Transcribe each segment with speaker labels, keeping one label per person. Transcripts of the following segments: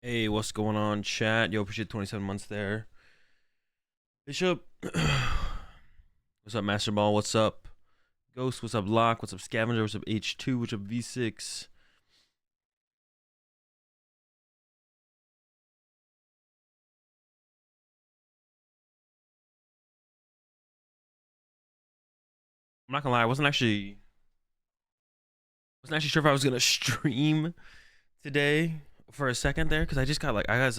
Speaker 1: Hey, what's going on, chat? Yo, appreciate 27 months there. Bishop. What's up, Master Ball? What's up? Ghost, what's up, Lock? What's up, Scavenger? What's up, H2? What's up, V6? I'm not gonna lie, I wasn't actually sure if I was gonna stream today for a second there, because I just got I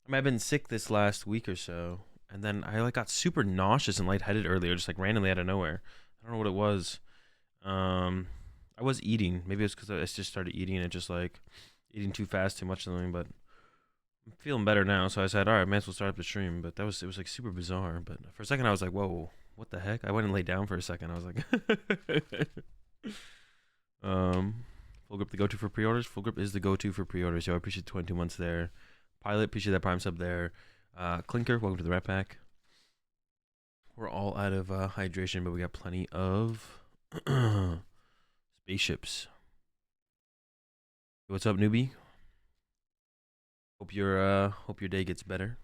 Speaker 1: might have been sick this last week or so, and then I got super nauseous and lightheaded earlier, just randomly out of nowhere. I don't know what it was. I was eating. Maybe it's because I just started eating and just eating too fast, too much, something. But I'm feeling better now, so I said, all right, might as well start up the stream. But it was super bizarre. But for a second, I was like, whoa, what the heck? I went and laid down for a second. I was like, um, Full Grip the go-to for pre-orders. Full Grip is the go-to for pre-orders. Yo, I appreciate 22 months there. Pilot, appreciate that Prime sub there. Clinker, welcome to the Rat Pack. We're all out of hydration, but we got plenty of spaceships. What's up, newbie? Hope your day gets better.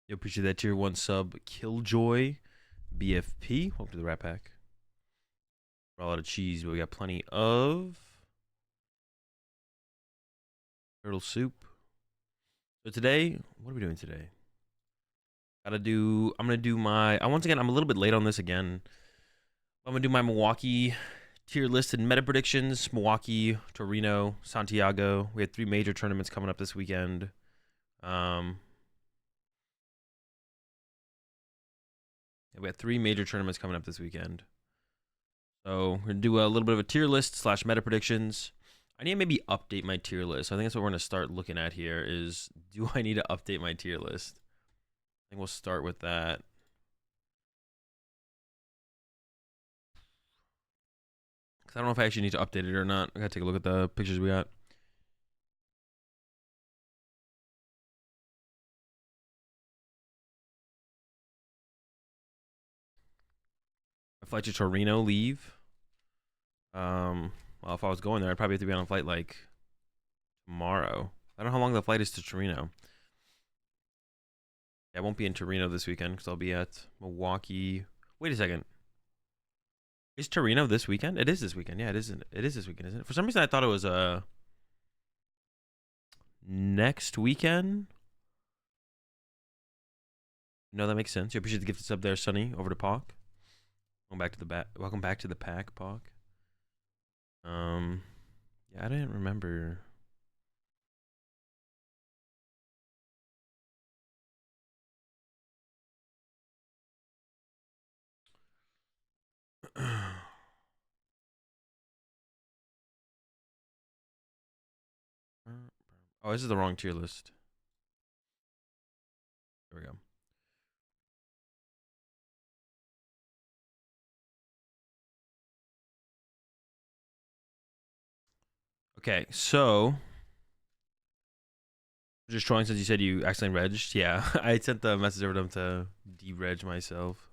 Speaker 1: You appreciate that tier 1 sub, Killjoy BFP. Welcome to the Rat Pack. We're all out of cheese, but we got plenty of turtle soup. So today, what are we doing today? I'm gonna do my, once again, I'm a little bit late on this again. I'm gonna do my Milwaukee tier listed meta predictions. Milwaukee, Torino, Santiago. We had 3 major tournaments coming up this weekend. We had 3 major tournaments coming up this weekend. So we're gonna do a little bit of a tier list / meta predictions. I need to maybe update my tier list. I think that's what we're gonna start looking at here is, do I need to update my tier list? I think we'll start with that. Because I don't know if I actually need to update it or not. I gotta take a look at the pictures we got. A flight to Torino leave. Well, if I was going there, I'd probably have to be on a flight tomorrow. I don't know how long the flight is to Torino. Yeah, I won't be in Torino this weekend because I'll be at Milwaukee. Wait a second. Is Torino this weekend? It is this weekend. Yeah, it isn't. It is this weekend, isn't it? For some reason, I thought it was next weekend. No, that makes sense. You appreciate the gifted sub there, Sonny. Over to Pock. Welcome back to the pack, Pock. Yeah, I didn't remember. Oh, this is the wrong tier list. There we go. Okay, so just trolling since you said you accidentally regged. Yeah, I sent the message over to him to de-reg myself.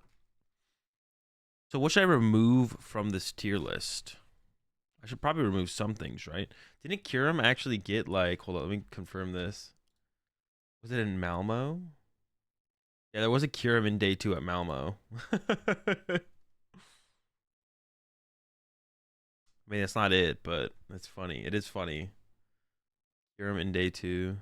Speaker 1: So what should I remove from this tier list? I should probably remove some things, right? Didn't Kyurem actually get hold on, let me confirm this. Was it in Malmo? Yeah, there was a Kyurem in day 2 at Malmo. I mean, that's not it, but it's funny. It is funny. Kyurem in day 2.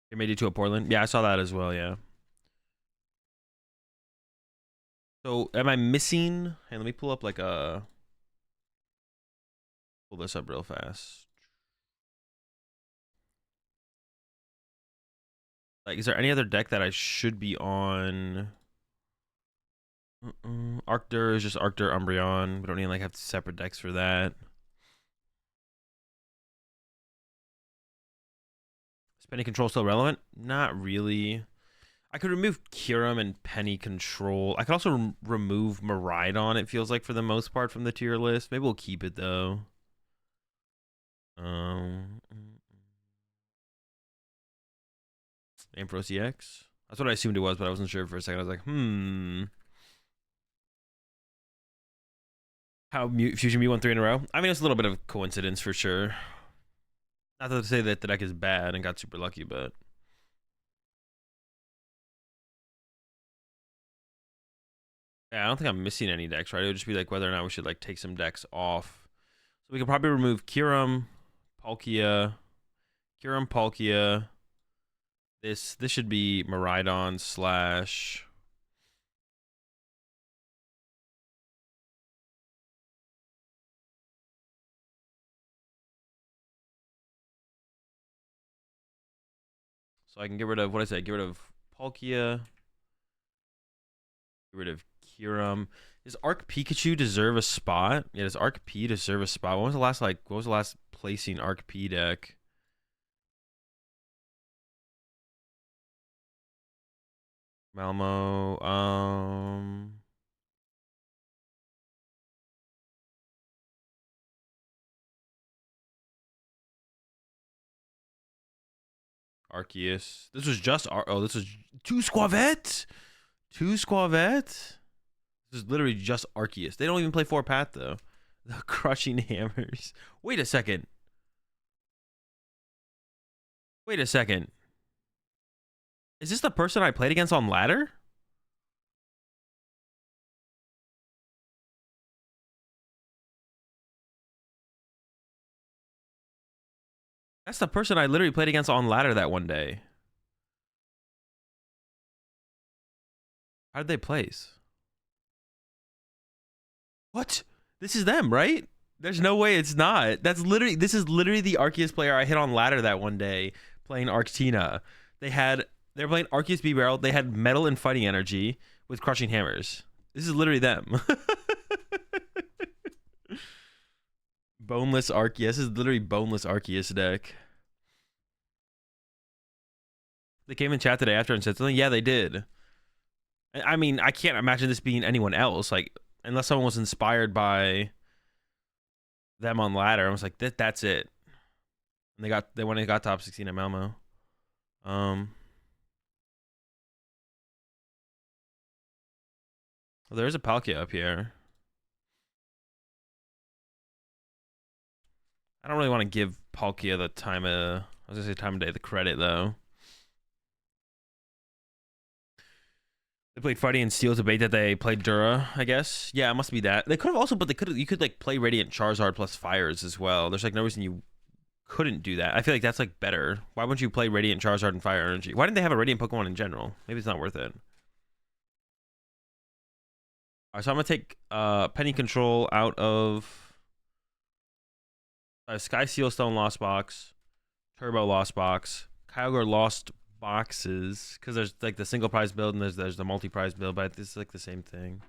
Speaker 1: It made it to a Portland. Yeah, I saw that as well. Yeah. So, am I missing? Hey, let me pull up pull this up real fast. Like, is there any other deck that I should be on? Arctur is just Arctur Umbreon. We don't even like have separate decks for that. Penny Control still relevant? Not really. I could remove Kyurem and Penny Control. I could also remove Miraidon, it feels like, for the most part from the tier list. Maybe we'll keep it, though. Ampharos EX? That's what I assumed it was, but I wasn't sure for a second. I was like, How Fusion Mew won 3 in a row? I mean, it's a little bit of coincidence for sure. Not to say that the deck is bad and got super lucky, but... Yeah, I don't think I'm missing any decks, right? It would just be like whether or not we should like take some decks off. So we could probably remove Kyurem, Palkia, Palkia. This should be Miraidon slash... So I can get rid of, what did I say? Get rid of Palkia. Get rid of Kyurem. Does Arc Pikachu deserve a spot? Yeah, does Arc P deserve a spot? What was the last placing Arc P deck? Malmo, Arceus. This was just this was two Squavette. Two Squavette. This is literally just Arceus. They don't even play 4-path though. The Crushing Hammers. Wait a second. Wait a second. Is this the person I played against on ladder? That's the person I literally played against on ladder that one day. How did they place? What? This is them, right? There's no way it's not. This is literally the Arceus player I hit on ladder that one day playing Arctina. They're playing Arceus B Barrel. They had Metal and Fighting Energy with Crushing Hammers. This is literally them. Boneless Arceus. This is literally Boneless Arceus deck. They came in chat today after and said something. Yeah, they did. I mean, I can't imagine this being anyone else. Like, unless someone was inspired by them on ladder. I was like, that's it. And they went and got top 16 at Malmo. Well, there's a Palkia up here. I don't really want to give Palkia the time of, I was gonna say time of day, the credit though. They played Fighting and Steel to bait that they played Dura, I guess. Yeah, it must be that. They could have also, but you could like play Radiant Charizard plus Fires as well. There's like no reason you couldn't do that. I feel like that's like better. Why wouldn't you play Radiant Charizard and Fire Energy? Why didn't they have a Radiant Pokemon in general? Maybe it's not worth it. Alright, so I'm gonna take Penny Control out of Sky Seal Stone Lost Box, Turbo Lost Box, Kyogre Lost Boxes, because there's like the single prize build and there's the multi prize build, but this is like the same thing.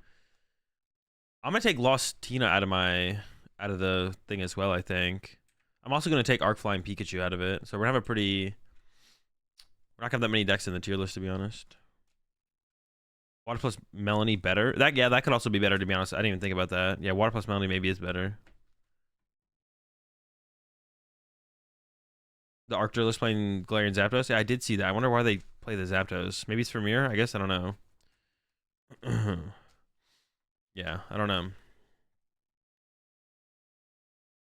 Speaker 1: I'm gonna take Lost Tina out of the thing as well. I think I'm also gonna take Arc Flying Pikachu out of it. So we're gonna have we're not gonna have that many decks in the tier list, to be honest. Water plus Melanie better. That could also be better, to be honest. I didn't even think about that. Yeah, Water plus Melanie maybe is better. The Arctur list playing Galarian Zapdos. Yeah, I did see that. I wonder why they play the Zapdos. Maybe it's for Mirror? I guess. I don't know. Yeah, I don't know.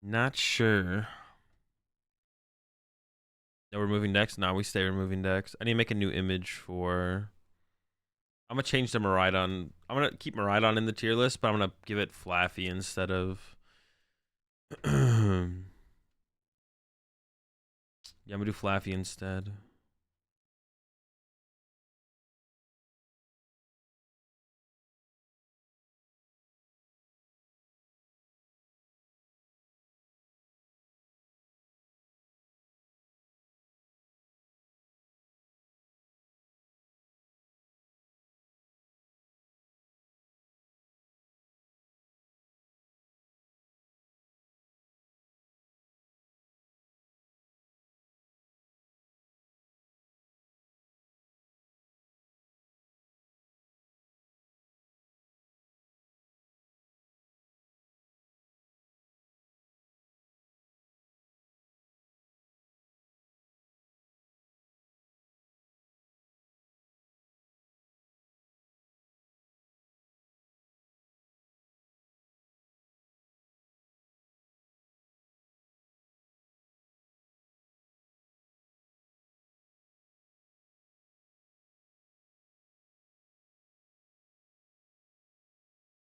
Speaker 1: Not sure. No removing decks? No, we stay removing decks. I need to make a new image for... I'm going to change the Miraidon. I'm going to keep Miraidon in the tier list, but I'm going to give it Flaffy instead of... Yeah, I'm gonna do Flaffy instead.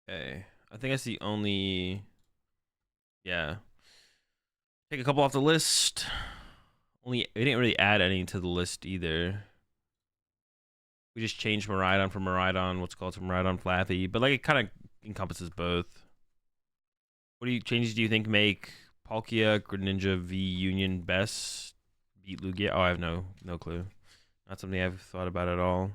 Speaker 1: Okay. I think that's the only. Yeah. Take a couple off the list. We didn't really add any to the list either. We just changed Miraidon from Miraidon, what's called to Miraidon Flappy, but like it kind of encompasses both. What changes do you think make Palkia, Greninja V Union best? Beat Lugia? Oh, I have no clue. Not something I've thought about at all.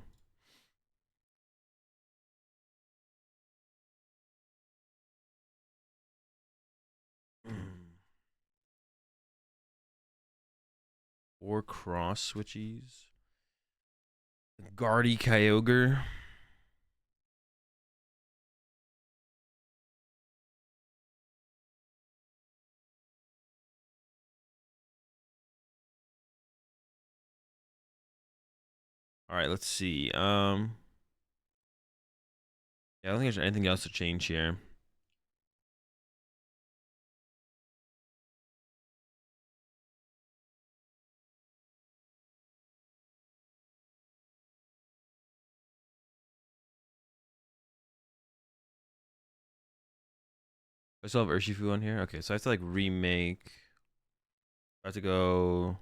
Speaker 1: Or cross switchies. Guardy Kyogre. All right, let's see. Yeah, I don't think there's anything else to change here. I still have Urshifu on here. Okay, so I have to like remake. I have to go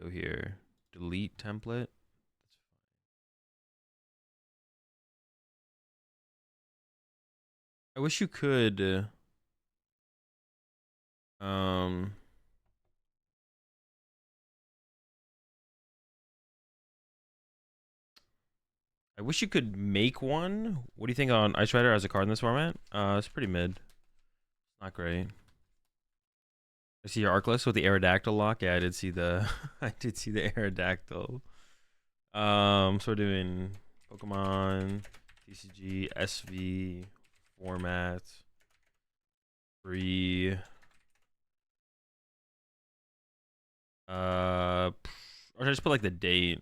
Speaker 1: here. Delete template. I wish you could. Um. I wish you could make one. What do you think on Ice Rider as a card in this format? It's pretty mid. Not great. I see your Arclist with the Aerodactyl lock. Yeah, I did see the I did see the Aerodactyl. So we're doing Pokemon, TCG, SV, format, free. Or should I just put like the date?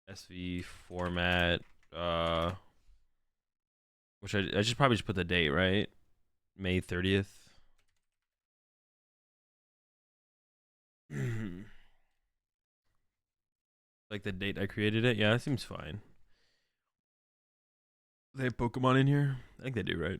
Speaker 1: SV format. Which I should probably just put the date, right? May 30th. Like the date I created it. Yeah, that seems fine. They have Pokemon in here? I think they do, right?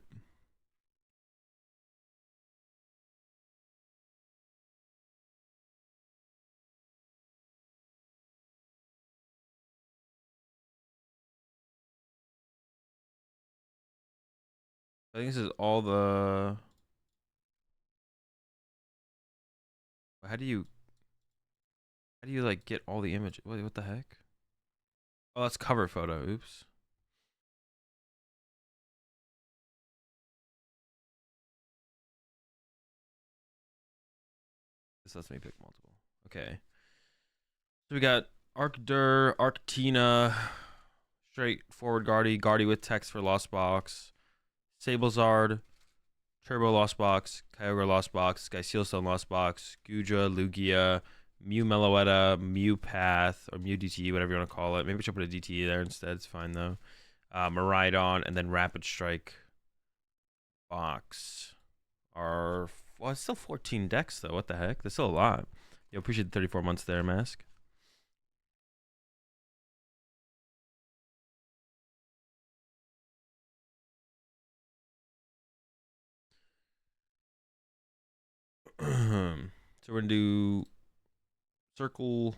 Speaker 1: I think this is all the. How do you? How do you like get all the images? What the heck? Oh, that's cover photo. Oops. This lets me pick multiple. Okay. So we got Arcdur, Arctina, straightforward Guardy with text for Lost Box, Sablezard, Turbo Lost Box, Kyogre Lost Box, Skysealstone Lost Box, Gudra, Lugia, Mew Meloetta, Mew Path, or Mew DTE, whatever you want to call it. Maybe we should put a DTE there instead. It's fine though. Miraidon, and then Rapid Strike box. Well, it's still 14 decks though. What the heck? That's still a lot. You appreciate the 34 months there, Mask. So we're gonna do circle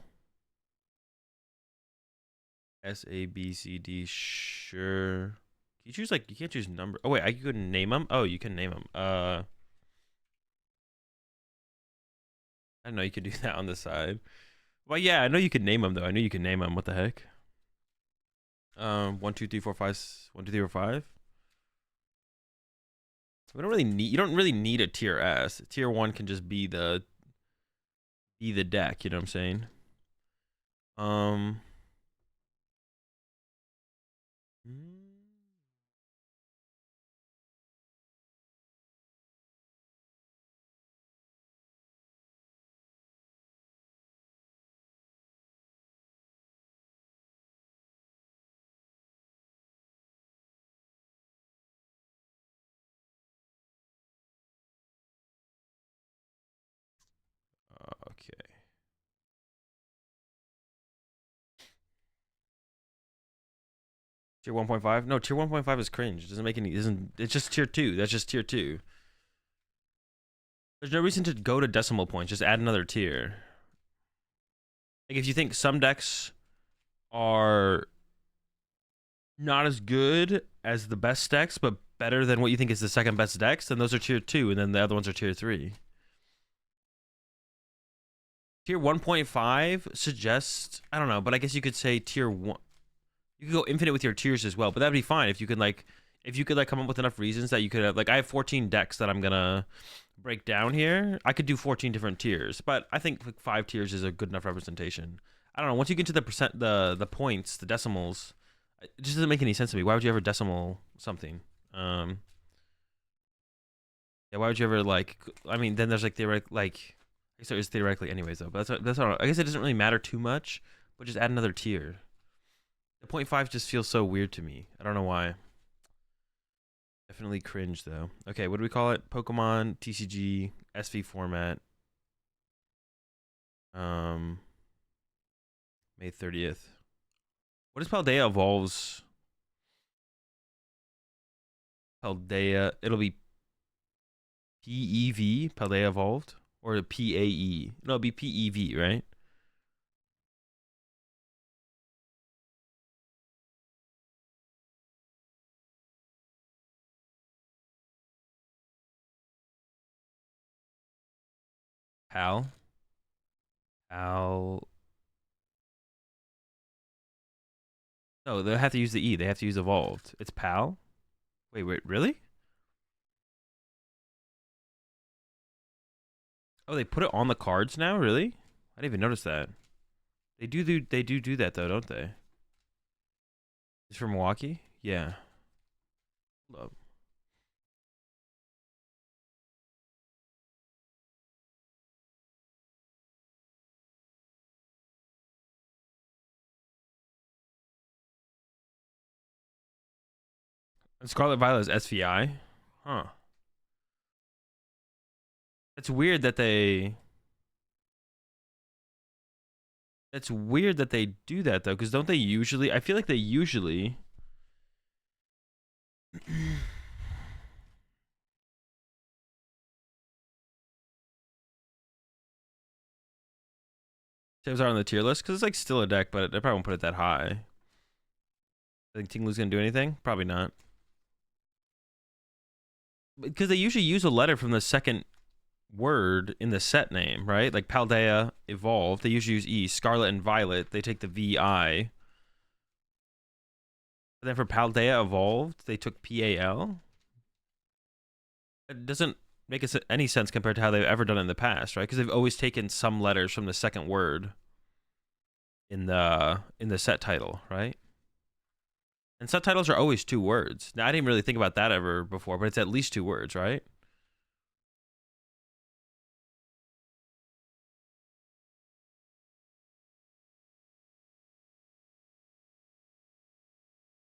Speaker 1: SABCD. Sure. Can you choose like you can't choose number? Oh wait, I couldn't name them. Oh, you can name them. I didn't know you could do that on the side. Well, yeah, I know you could name them though. I knew you could name them. What the heck? 1, 2, 3, 4, 5. 1, 2, 3, 4, 5. We don't really need. You don't really need a tier S. Tier 1 can just be the deck. You know what I'm saying? Um. Okay. Tier 1.5? No, tier 1.5 is cringe. It doesn't make any. It's just tier 2. That's just tier 2. There's no reason to go to decimal points. Just add another tier. Like if you think some decks are not as good as the best decks, but better than what you think is the second best decks, then those are tier 2, and then the other ones are tier 3. Tier 1.5 suggests, I don't know, but I guess you could say tier 1. You could go infinite with your tiers as well, but that'd be fine if you could come up with enough reasons that you could have, like, I have 14 decks that I'm gonna break down here. I could do 14 different tiers, but I think like 5 tiers is a good enough representation. I don't know. Once you get to the points, the decimals, it just doesn't make any sense to me. Why would you ever decimal something? Yeah, why would you ever like? I mean, then there's like theoretically, like, I guess there is theoretically anyways though. But that's all. I guess it doesn't really matter too much. But just add another tier. The 0.5 just feels so weird to me. I don't know why. Definitely cringe though. Okay, what do we call it? Pokemon TCG SV format. May 30th. What is Paldea evolves? Paldea. It'll be PEV. Paldea evolved, or PAE. No, it'll be PEV, right? Pal. Pal. No, they'll have to use the E. They have to use evolved. It's Pal? Wait, really? Oh, they put it on the cards now? Really? I didn't even notice that. They do that though, don't they? It's from Milwaukee? Yeah. Hold up. And Scarlet Violet is SVI? Huh. It's weird that they... That's weird that they do that, though, because don't they usually... I feel like they usually... Saves are on the tier list, because it's like still a deck, but I probably won't put it that high. I think Tinglu's going to do anything? Probably not. Because they usually use a letter from the second word in the set name, right? Like Paldea evolved, they usually use E. Scarlet and Violet, they take the VI. But then for Paldea evolved, they took PAL. It doesn't make any sense compared to how they've ever done it in the past, right? Because they've always taken some letters from the second word in the set title, right? And set titles are always 2 words. Now I didn't really think about that ever before, but it's at least 2 words, right?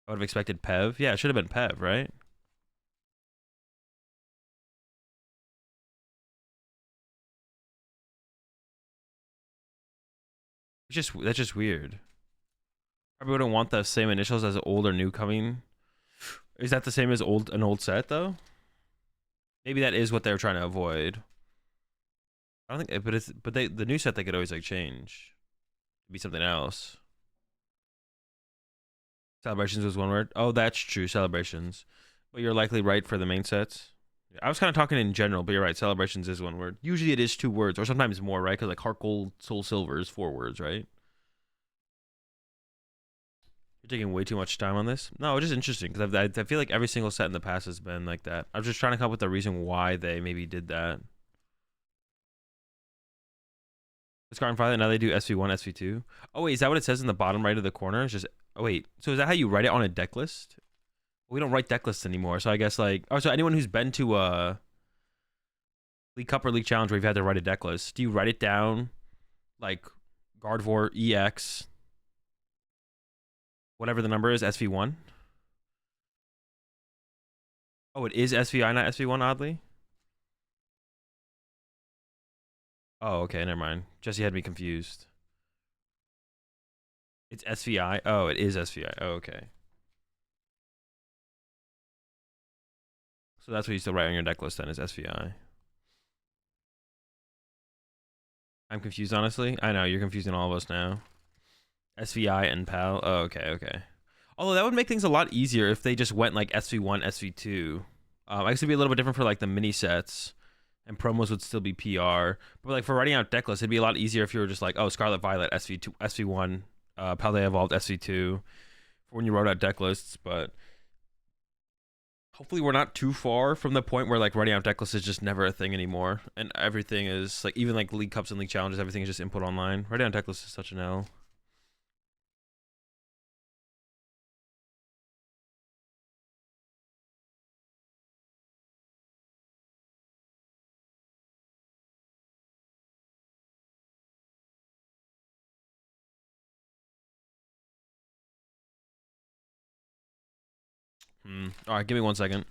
Speaker 1: I would have expected Pev. Yeah, it should have been Pev, right? That's just weird. Probably wouldn't want the same initials as old or new coming. Is that the same as an old set though? Maybe that is what they were trying to avoid. I don't think, but the new set they could always like change, be something else. Celebrations was 1 word. Oh, that's true, celebrations. But you're likely right for the main sets. I was kind of talking in general, but you're right. Celebrations is 1 word. Usually it is 2 words, or sometimes more, right? Because like Heart Gold, Soul Silver is 4 words, right? You're taking way too much time on this. No, it's just interesting because I feel like every single set in the past has been like that. I'm just trying to come up with the reason why they maybe did that. Scar and Violet, now they do SV1, SV2. Oh wait, is that what it says in the bottom right of the corner? It's just, oh wait, so is that how you write it on a deck list? We don't write deck lists anymore, so I guess like, oh, so anyone who's been to a League Cup or League Challenge where you've had to write a deck list, do you write it down like Gardevoir EX, whatever the number is, SV1? Oh, it is SVI, not SV1, oddly? Oh, okay, never mind. Jesse had me confused. It's SVI? Oh, it is SVI. Oh, okay. So that's what you still write on your deck list then is SVI. I'm confused, honestly. I know, you're confusing all of us now. SVI and PAL. Oh, okay. Although that would make things a lot easier if they just went like SV1, SV2. I guess it'd be a little bit different for like the mini sets, and promos would still be PR. But like for writing out deck lists, it'd be a lot easier if you were just like, oh, Scarlet Violet SV2, SV1, Paldea Evolved SV2 for when you wrote out deck lists. But hopefully we're not too far from the point where like writing out deck lists is just never a thing anymore, and everything is like, even like League Cups and League Challenges, everything is just input online. Writing out deck lists is such an L. All right, give me 1 second.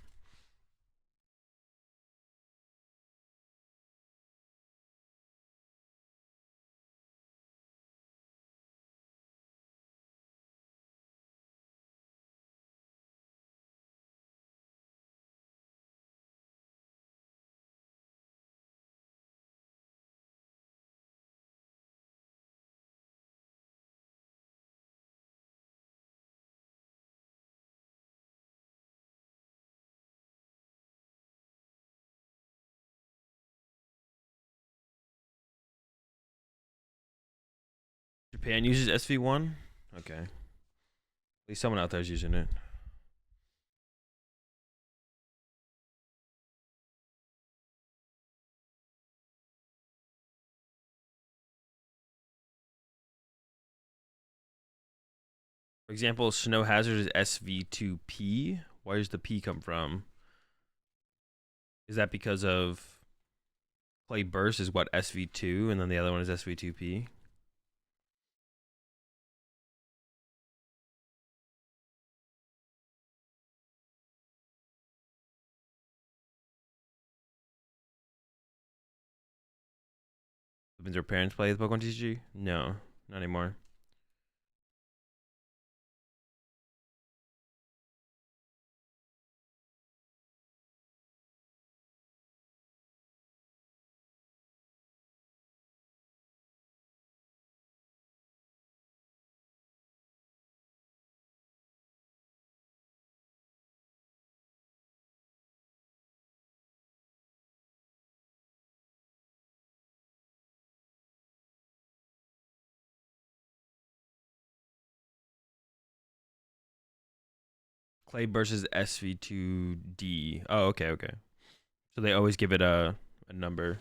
Speaker 1: Japan uses SV1? Okay. At least someone out there is using it. For example, Snow Hazard is SV2P. Where does the P come from? Is that because of Play Burst is what, SV2, and then the other one is SV2P? Did their parents play the PokemonTCG? No, not anymore. Clay versus SV2D. Oh, okay. So they always give it a number.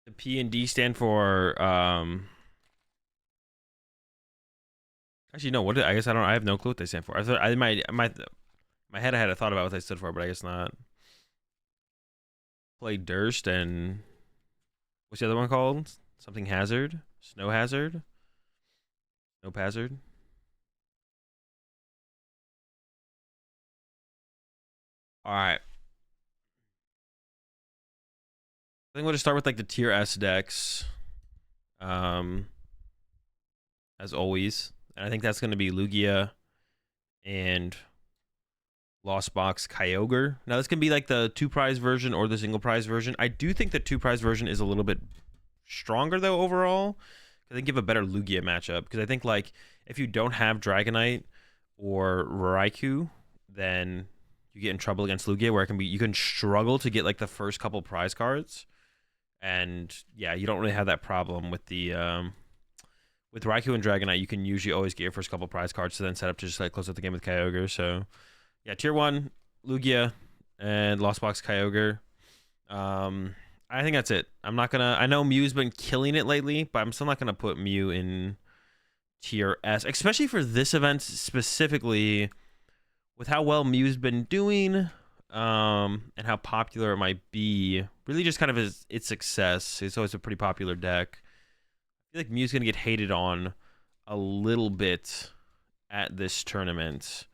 Speaker 1: The P and D stand for actually no, I guess I have no clue what they stand for. I thought my head I had a thought about what they stood for, but I guess not. Play Durst and what's the other one called? Something Hazard? Snow Hazard? Snow Hazard? Alright. I think we'll just start with like the tier S decks. As always. And I think that's gonna be Lugia and Lost Box Kyogre. Now this can be like the 2-prize version or the single prize version. I do think the 2-prize version is a little bit stronger though overall. I think you have a better Lugia matchup. Because I think like if you don't have Dragonite or Raikou, then you get in trouble against Lugia, where it can be, you can struggle to get like the first couple prize cards. And yeah, you don't really have that problem with the with Raikou and Dragonite. You can usually always get your first couple prize cards to then set up to just like close out the game with Kyogre. So yeah, tier 1, Lugia and Lost Box Kyogre. I think that's it. I'm not gonna, I know Mew's been killing it lately, but I'm still not gonna put Mew in tier S, especially for this event specifically, with how well Mew's been doing, and how popular it might be. Really just kind of its success. It's always a pretty popular deck. I feel like Mew's gonna get hated on a little bit at this tournament.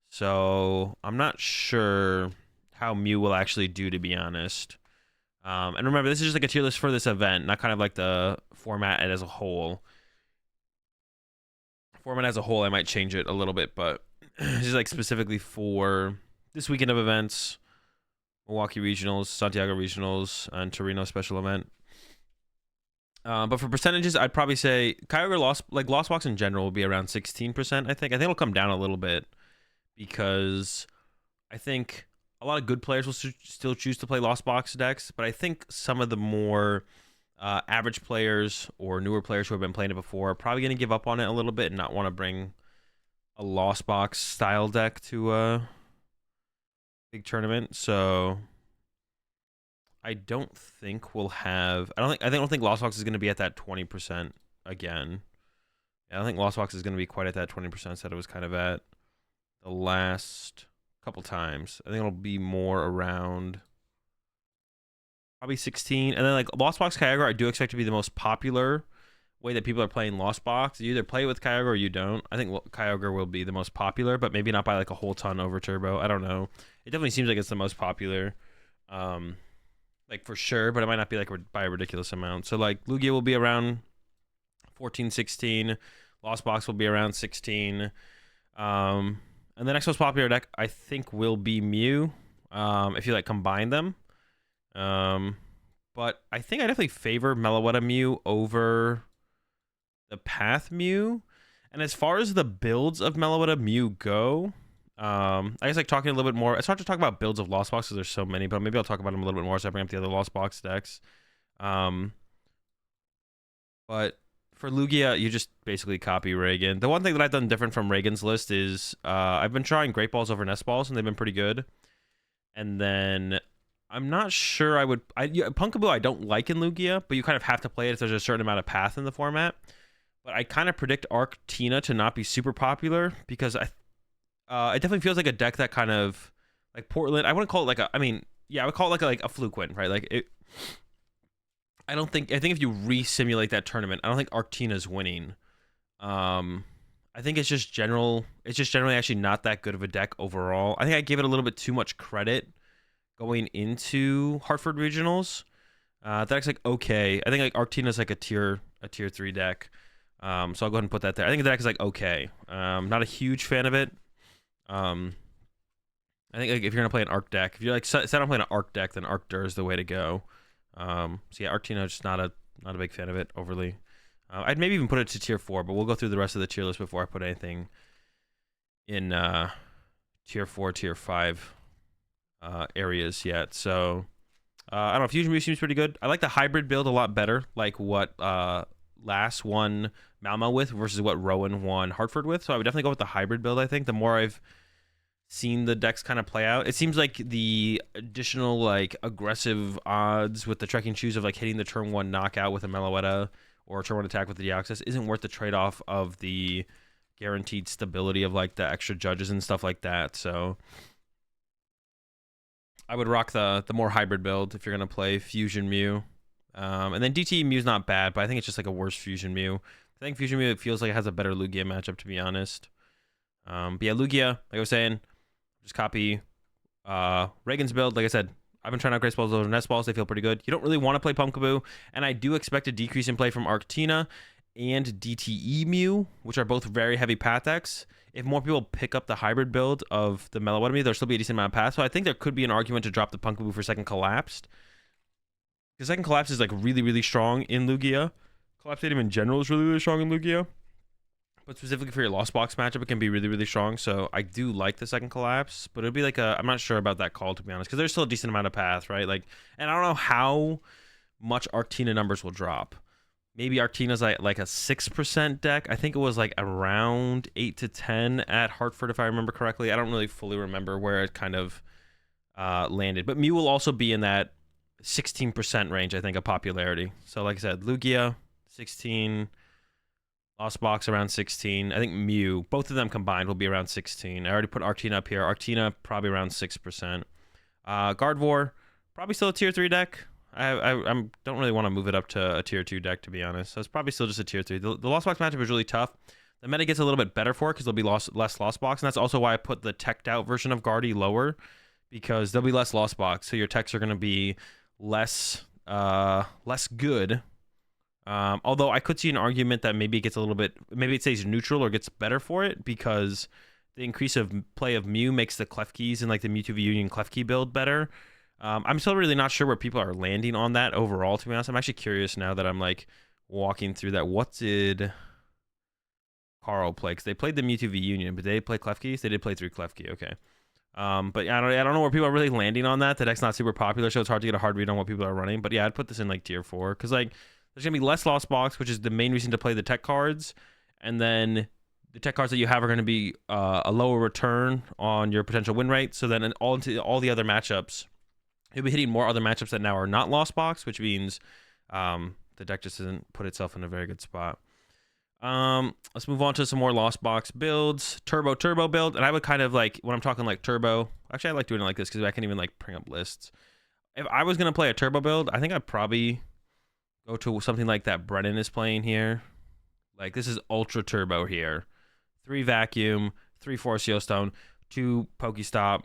Speaker 1: So I'm not sure how Mew will actually do, to be honest. And remember, this is just like a tier list for this event, not kind of like the format as a whole. Format as a whole, I might change it a little bit, but this is like specifically for this weekend of events: Milwaukee Regionals, Santiago Regionals, and Torino special event. But for percentages, I'd probably say Kyogre Lost Box in general will be around 16%. I think it'll come down a little bit because I think a lot of good players will still choose to play Lost Box decks, but I think some of the more average players or newer players who have been playing it before are probably going to give up on it a little bit and not want to bring a Lost Box style deck to a big tournament. So I don't think we'll have. I don't think Lost Box is going to be at that 20% again. I don't think Lost Box is going to be quite at that 20% that it was kind of at the last couple times. I think it'll be more around probably 16. And then like Lost Box Kyogre, I do expect to be the most popular way that people are playing Lost Box. You either play with Kyogre or you don't. I think Kyogre will be the most popular, but maybe not by like a whole ton over Turbo. I don't know. It definitely seems like it's the most popular. Like for sure, but it might not be like by a ridiculous amount. So like Lugia will be around 14, 16. Lost Box will be around 16. And the next most popular deck I think will be Mew. If you like combine them. But I think I definitely favor Meloetta Mew over the Path Mew. And as far as the builds of Meloetta Mew go, I guess like talking a little bit more. It's hard to talk about builds of Lost Box because there's so many, but maybe I'll talk about them a little bit more as I bring up the other Lost Box decks. But for Lugia, you just basically copy Reagan. The one thing that I've done different from Reagan's list is I've been trying Great Balls over Nest Balls, and they've been pretty good. And then I'm not sure Punkaboo I don't like in Lugia, but you kind of have to play it if there's a certain amount of path in the format. But I kind of predict Arctina to not be super popular because it definitely feels like a deck that kind of like Portland. I wouldn't call it like I would call it like a fluke win, right? Like it. I think if you re-simulate that tournament, I don't think Arctina's winning. I think it's just generally actually not that good of a deck overall. I think I gave it a little bit too much credit going into Hartford Regionals. That deck's like okay. I think like Arctina's like a tier 3 deck. So I'll go ahead and put that there. I think the deck is like okay. Not a huge fan of it. I think like if you're gonna play an Arc deck, if you're like set on playing an Arc deck, then Arctur is the way to go. So yeah, Arctina just not a big fan of it overly. I'd maybe even put it to tier 4, but we'll go through the rest of the tier list before I put anything in tier 4, tier 5 areas yet. So I don't know. Fusion Mew seems pretty good. I like the hybrid build a lot better, like what Lass won Malmo with versus what Rowan won Hartford with. So I would definitely go with the hybrid build. I think the more I've seen the decks kind of play out, it seems like the additional like aggressive odds with the trekking shoes of like hitting the turn 1 knockout with a Meloetta or turn 1 attack with the Deoxys isn't worth the trade-off of the guaranteed stability of like the extra judges and stuff like that. So I would rock the more hybrid build if you're gonna play Fusion Mew. And then DT Mew's not bad, but I think it's just like a worse Fusion Mew. I think Fusion Mew, it feels like it has a better Lugia matchup, to be honest. But yeah, Lugia, like I was saying, just copy Reagan's build. Like I said, I've been trying out Great Balls over Nest Balls. They feel pretty good. You don't really want to play Pumpkaboo, and I do expect a decrease in play from Arctina and DTE Mew, which are both very heavy path decks. If more people pick up the hybrid build of the Meloetta Mew, there'll still be a decent amount of path. So I think there could be an argument to drop the Pumpkaboo for Second Collapsed. Because Second Collapse is like really, really strong in Lugia. Collapse Stadium in general is really, really strong in Lugia. But specifically for your Lost Box matchup, it can be really, really strong. So I do like the Second Collapse, but it'd be like I'm not sure about that call, to be honest, because there's still a decent amount of path, right? Like, and I don't know how much Arctina numbers will drop. Maybe Arctina's like a 6% deck. I think it was like around 8 to 10 at Hartford, if I remember correctly. I don't really fully remember where it kind of landed. But Mew will also be in that 16% range, I think, of popularity. So like I said, Lugia, 16. Lost Box around 16. I think Mew, both of them combined, will be around 16. I already put Arctina up here. Arctina, probably around 6%. Gardevoir, probably still a tier 3 deck. I don't really want to move it up to a tier 2 deck, to be honest. So it's probably still just a tier 3. The Lost Box matchup is really tough. The meta gets a little bit better for it because there'll be less Lost Box, and that's also why I put the teched out version of Guardy lower, because there'll be less lost box, so your techs are going to be less good. Although I could see an argument that maybe it gets a little bit, maybe it stays neutral or gets better for it, because the increase of play of Mew makes the Clef Keys and like the Mewtwo V Union Clef Key build better. I'm still really not sure where people are landing on that overall, to be honest. I'm actually curious now that I'm like walking through that. What did Carl play? Because they played the Mewtwo V Union, but they play Clef Keys? They did play 3 Clef Key, okay. But yeah, I don't know where people are really landing on that. The deck's not super popular, so it's hard to get a hard read on what people are running. But yeah, I'd put this in like tier 4, because like there's gonna be less lost box, which is the main reason to play the tech cards, and then the tech cards that you have are going to be a lower return on your potential win rate. So then into all the other matchups, you'll be hitting more other matchups that now are not lost box, which means the deck just doesn't put itself in a very good spot. Let's move on to some more lost box builds. Turbo build, and I would kind of like, when I'm talking like turbo, actually I like doing it like this because I can even like bring up lists. If I was going to play a turbo build, I think I'd probably go to something like that Brennan is playing here. Like, this is ultra turbo here. 3 vacuum, 3 force seal stone, 2 pokestop,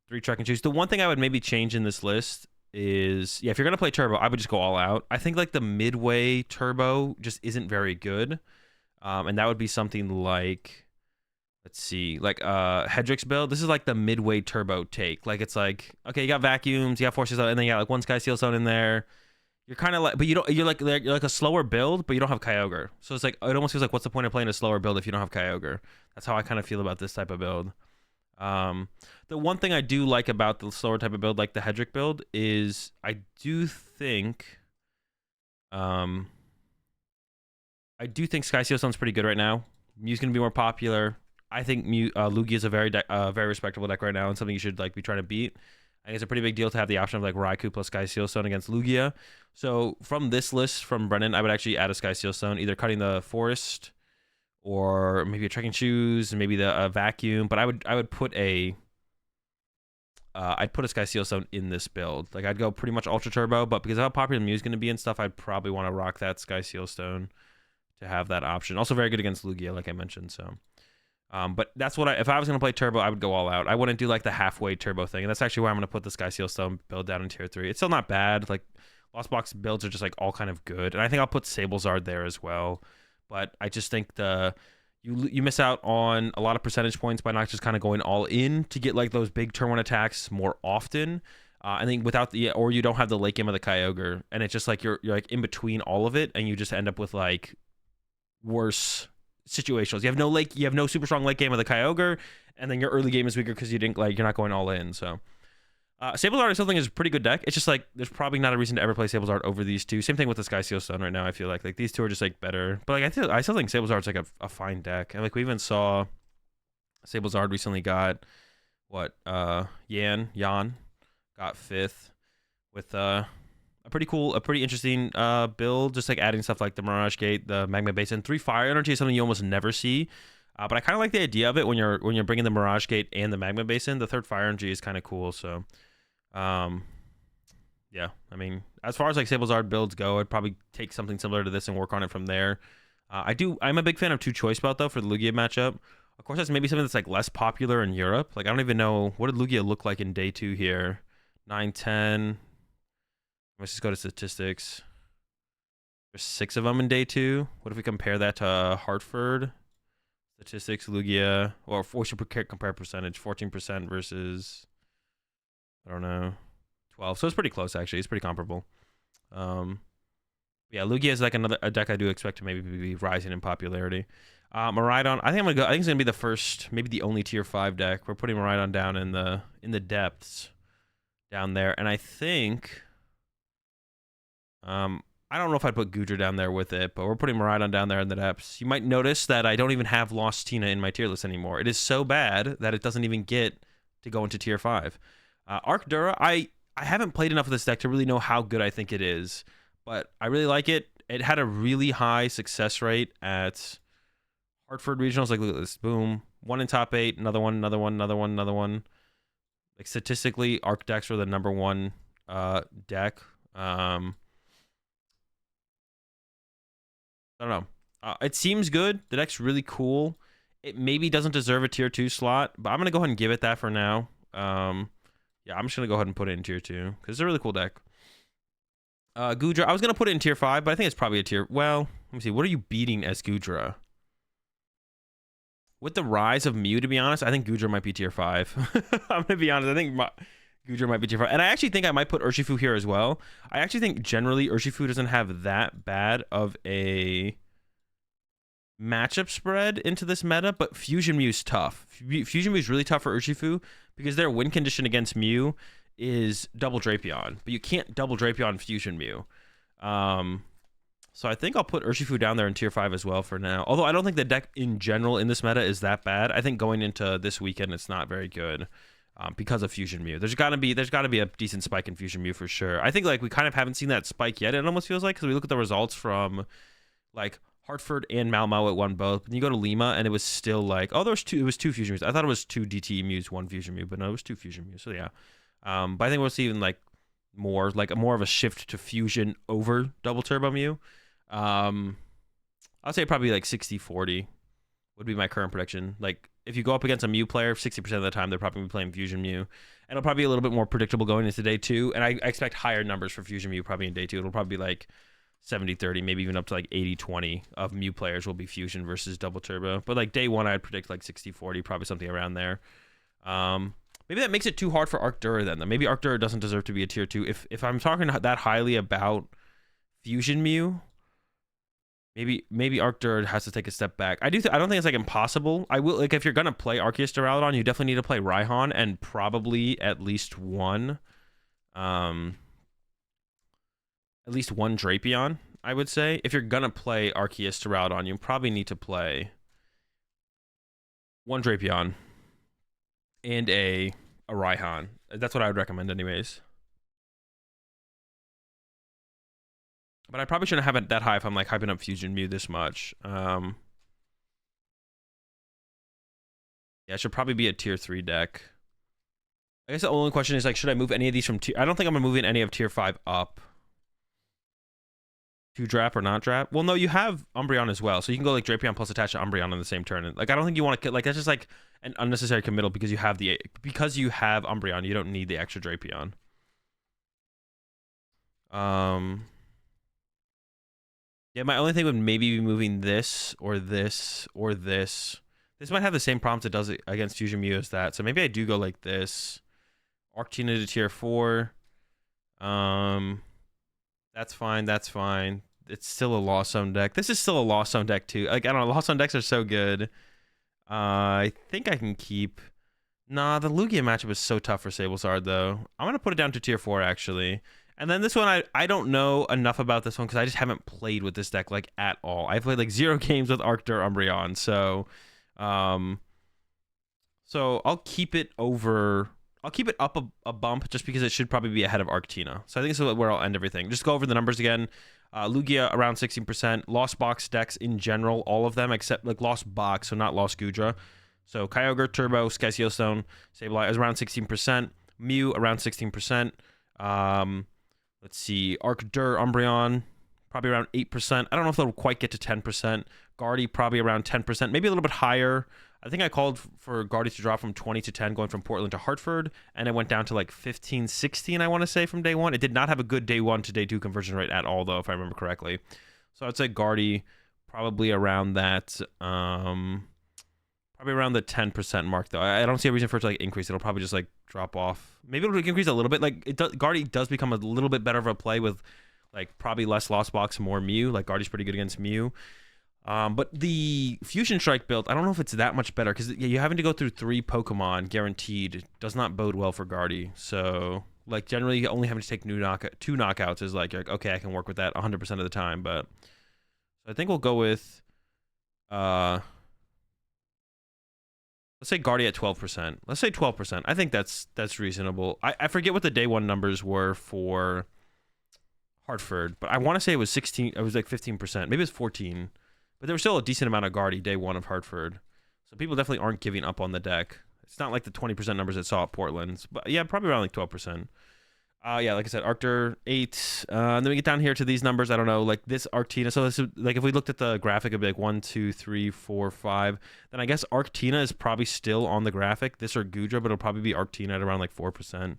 Speaker 1: 3 truck and choose. The one thing I would maybe change in this list is, yeah, if you're gonna play turbo, I would just go all out. I think like the midway turbo just isn't very good, and that would be something like, let's see, like Hedrick's build. This is like the midway turbo take. Like, it's like, okay, you got vacuums, you got forces, and then you got like 1 sky seal stone in there. You're kind of like, but you're like a slower build, but you don't have Kyogre. So it's like, it almost feels like, what's the point of playing a slower build if you don't have Kyogre? That's how I kind of feel about this type of build. The one thing I do like about the slower type of build, like the Hedrick build, is I do think Sky Seal Stone's pretty good right now. Mew's gonna be more popular. I think Lugia is a very respectable deck right now, and something you should like be trying to beat. I think it's a pretty big deal to have the option of like Raikou plus Sky Seal Stone against Lugia. So from this list from Brennan, I would actually add a Sky Seal Stone, either cutting the forest or maybe a trekking shoes and maybe the vacuum. But I would put a I'd put a Sky Seal Stone in this build. Like, I'd go pretty much ultra turbo, but because of how popular Mew's going to be and stuff, I'd probably want to rock that Sky Seal Stone to have that option. Also very good against Lugia, like I mentioned. So. But that's what if I was going to play turbo, I would go all out. I wouldn't do like the halfway turbo thing. And that's actually why I'm going to put the Sky Seal Stone build down in tier 3. It's still not bad. Like, Lost Box builds are just like all kind of good. And I think I'll put Sablezard there as well. But I just think you miss out on a lot of percentage points by not just kind of going all in to get like those big turn 1 attacks more often. I think without or you don't have the late game of the Kyogre, and it's just like you're like in between all of it, and you just end up with like worse situations. You have no super strong late game of the Kyogre, and then your early game is weaker because you're not going all in. So Sablezard is something is a pretty good deck. It's just like there's probably not a reason to ever play Sablezard over these two. Same thing with the Sky Seal Stone right now. I feel like these two are just like better. But like I still think Sablezard's like a fine deck. And like we even saw Sablezard recently got what Yan got 5th with a pretty interesting build, just like adding stuff like the Mirage Gate, the Magma Basin. 3 Fire Energy is something you almost never see, but I kind of like the idea of it when you're bringing the Mirage Gate and the Magma Basin. The 3rd Fire Energy is kind of cool. So, yeah, I mean, as far as like Sablezard builds go, I'd probably take something similar to this and work on it from there. I'm a big fan of 2 Choice Belt though for the Lugia matchup. Of course, that's maybe something that's like less popular in Europe. Like, I don't even know, what did Lugia look like in day 2 here? 9, 10. Let's just go to statistics. There's 6 of them in day 2. What if we compare that to Hartford? Statistics, Lugia. Or we should compare percentage. 14% versus, I don't know, 12. So it's pretty close, actually. It's pretty comparable. Yeah, Lugia is like a deck I do expect to maybe be rising in popularity. Miraidon, I think it's gonna be the first, maybe the only tier 5 deck. We're putting Miraidon down in the depths down there, and I think I don't know if I'd put Goodra down there with it, but we're putting Miraidon down there in the depths. You might notice that I don't even have Lost Tina in my tier list anymore. It is so bad that it doesn't even get to go into tier 5. Arcdura, I haven't played enough of this deck to really know how good I think it is, but I really like it. It had a really high success rate at Hartford Regionals. Like, look at this. Boom. 1 in top 8, another one, another one, another one, another one. Like, statistically, Arc decks were the #1 deck. I don't know. It seems good. The deck's really cool. It maybe doesn't deserve a tier 2 slot, but I'm going to go ahead and give it that for now. Yeah, I'm just going to go ahead and put it in tier 2 because it's a really cool deck. Gudra, I was going to put it in tier 5, but I think it's probably a tier... Well, let me see. What are you beating as Gudra? With the rise of Mew, to be honest, I think Gudra might be tier 5. I'm going to be honest. I think Gudra might be tier 5. And I actually think I might put Urshifu here as well. I actually think generally Urshifu doesn't have that bad of a matchup spread into this meta, but Fusion Mew's tough. Fusion Mew's really tough for Urshifu because their win condition against Mew is double Drapion, but you can't double Drapion Fusion Mew. So I think I'll put Urshifu down there in tier 5 as well for now. Although I don't think the deck in general in this meta is that bad. I think going into this weekend it's not very good because of Fusion Mew. There's got to be a decent spike in Fusion Mew for sure. I think like we kind of haven't seen that spike yet. It almost feels like because we look at the results from like Hartford and Malmo at won both. And you go to Lima and it was still like, oh, it was two Fusion Mews. I thought it was 2 DT Mews, 1 Fusion Mew, but no, it was 2 Fusion Mews. So yeah. But I think we'll see even like more of a shift to Fusion over Double Turbo Mew. I'll say probably like 60-40 would be my current prediction. Like if you go up against a Mew player, 60% of the time they're probably playing Fusion Mew. And it'll probably be a little bit more predictable going into day 2. And I expect higher numbers for Fusion Mew probably in day 2. It'll probably be like 70-30, maybe even up to like 80-20 of Mew players will be Fusion versus Double Turbo. But like day 1, I'd predict like 60-40, probably something around there. Maybe that makes it too hard for Arctura then. Maybe Arctura doesn't deserve to be a tier 2. If I'm talking that highly about Fusion Mew, maybe Arctura has to take a step back. I don't think it's like impossible. I will, like, if you're gonna play Arceus Duraludon, you definitely need to play Raihan and probably at least one Drapion, I would say. If you're gonna play Arceus Duraludon, you probably need to play one Drapion and a Raihan. That's what I would recommend anyways. But I probably shouldn't have it that high if I'm like hyping up Fusion Mew this much. Yeah, it should probably be a tier 3 deck. I guess the only question is like, should I move any of these from tier... I don't think I'm moving any of tier 5 up. To Drap or not Drap? Well, no, you have Umbreon as well. So you can go like Drapion plus attach to Umbreon on the same turn. Like, I don't think you want to... Like, that's just like an unnecessary committal because you have Umbreon. You don't need the extra Drapion. Yeah, my only thing would maybe be moving this or this or this. This might have the same problems it does against Fusion Mew as that. So maybe I do go like this. Arctina to tier 4. That's fine. That's fine. It's still a Lost Zone deck. This is still a Lost Zone deck too. Like, I don't know. Lost Zone decks are so good. I think I can keep... Nah, the Lugia matchup is so tough for Sablezard though. I'm going to put it down to tier 4 actually. And then this one, I don't know enough about this one because I just haven't played with this deck like at all. I've played like 0 games with Arctur Umbreon. So I'll keep it over... I'll keep it up a bump just because it should probably be ahead of Arctina. So I think this is where I'll end everything. Just go over the numbers again. Lugia around 16%. Lost Box decks in general, all of them except like Lost Box, so not Lost Gudra. So Kyogre, Turbo, Sky Stone, Sableye is around 16%. Mew around 16%. Let's see. Arctur Umbreon probably around 8%. I don't know if they'll quite get to 10%. Guardy probably around 10%, maybe a little bit higher. I think I called for Guardy to drop from 20 to 10 going from Portland to Hartford, and it went down to like 15, 16, I want to say, from day 1. It did not have a good day 1 to day 2 conversion rate at all, though, if I remember correctly. So I'd say Guardy probably around that, probably around the 10% mark, though. I don't see a reason for it to like increase. It'll probably just like drop off. Maybe it'll increase a little bit. Like, Guardy does become a little bit better of a play with like probably less Lost Box, more Mew. Like, Guardy's pretty good against Mew. But the Fusion Strike build, I don't know if it's that much better because you having to go through 3 Pokemon guaranteed does not bode well for Guardy. So, like, generally only having to take 2 knockouts is like, okay, I can work with that 100% of the time. But I think we'll go with, let's say Guardy at 12%. Let's say 12%. I think that's reasonable. I forget what the day 1 numbers were for Hartford, but I want to say it was 16. It was like 15%. Maybe it was 14. But there was still a decent amount of Guardy day 1 of Hartford. So people definitely aren't giving up on the deck. It's not like the 20% numbers that saw at Portland. But yeah, probably around like 12%. Yeah, like I said, Arctur 8. And then we get down here to these numbers. I don't know, like this Arctina. So this is, like if we looked at the graphic, it'd be like 1, 2, 3, 4, 5. Then I guess Arctina is probably still on the graphic. This or Gudra, but it'll probably be Arctina at around like 4%.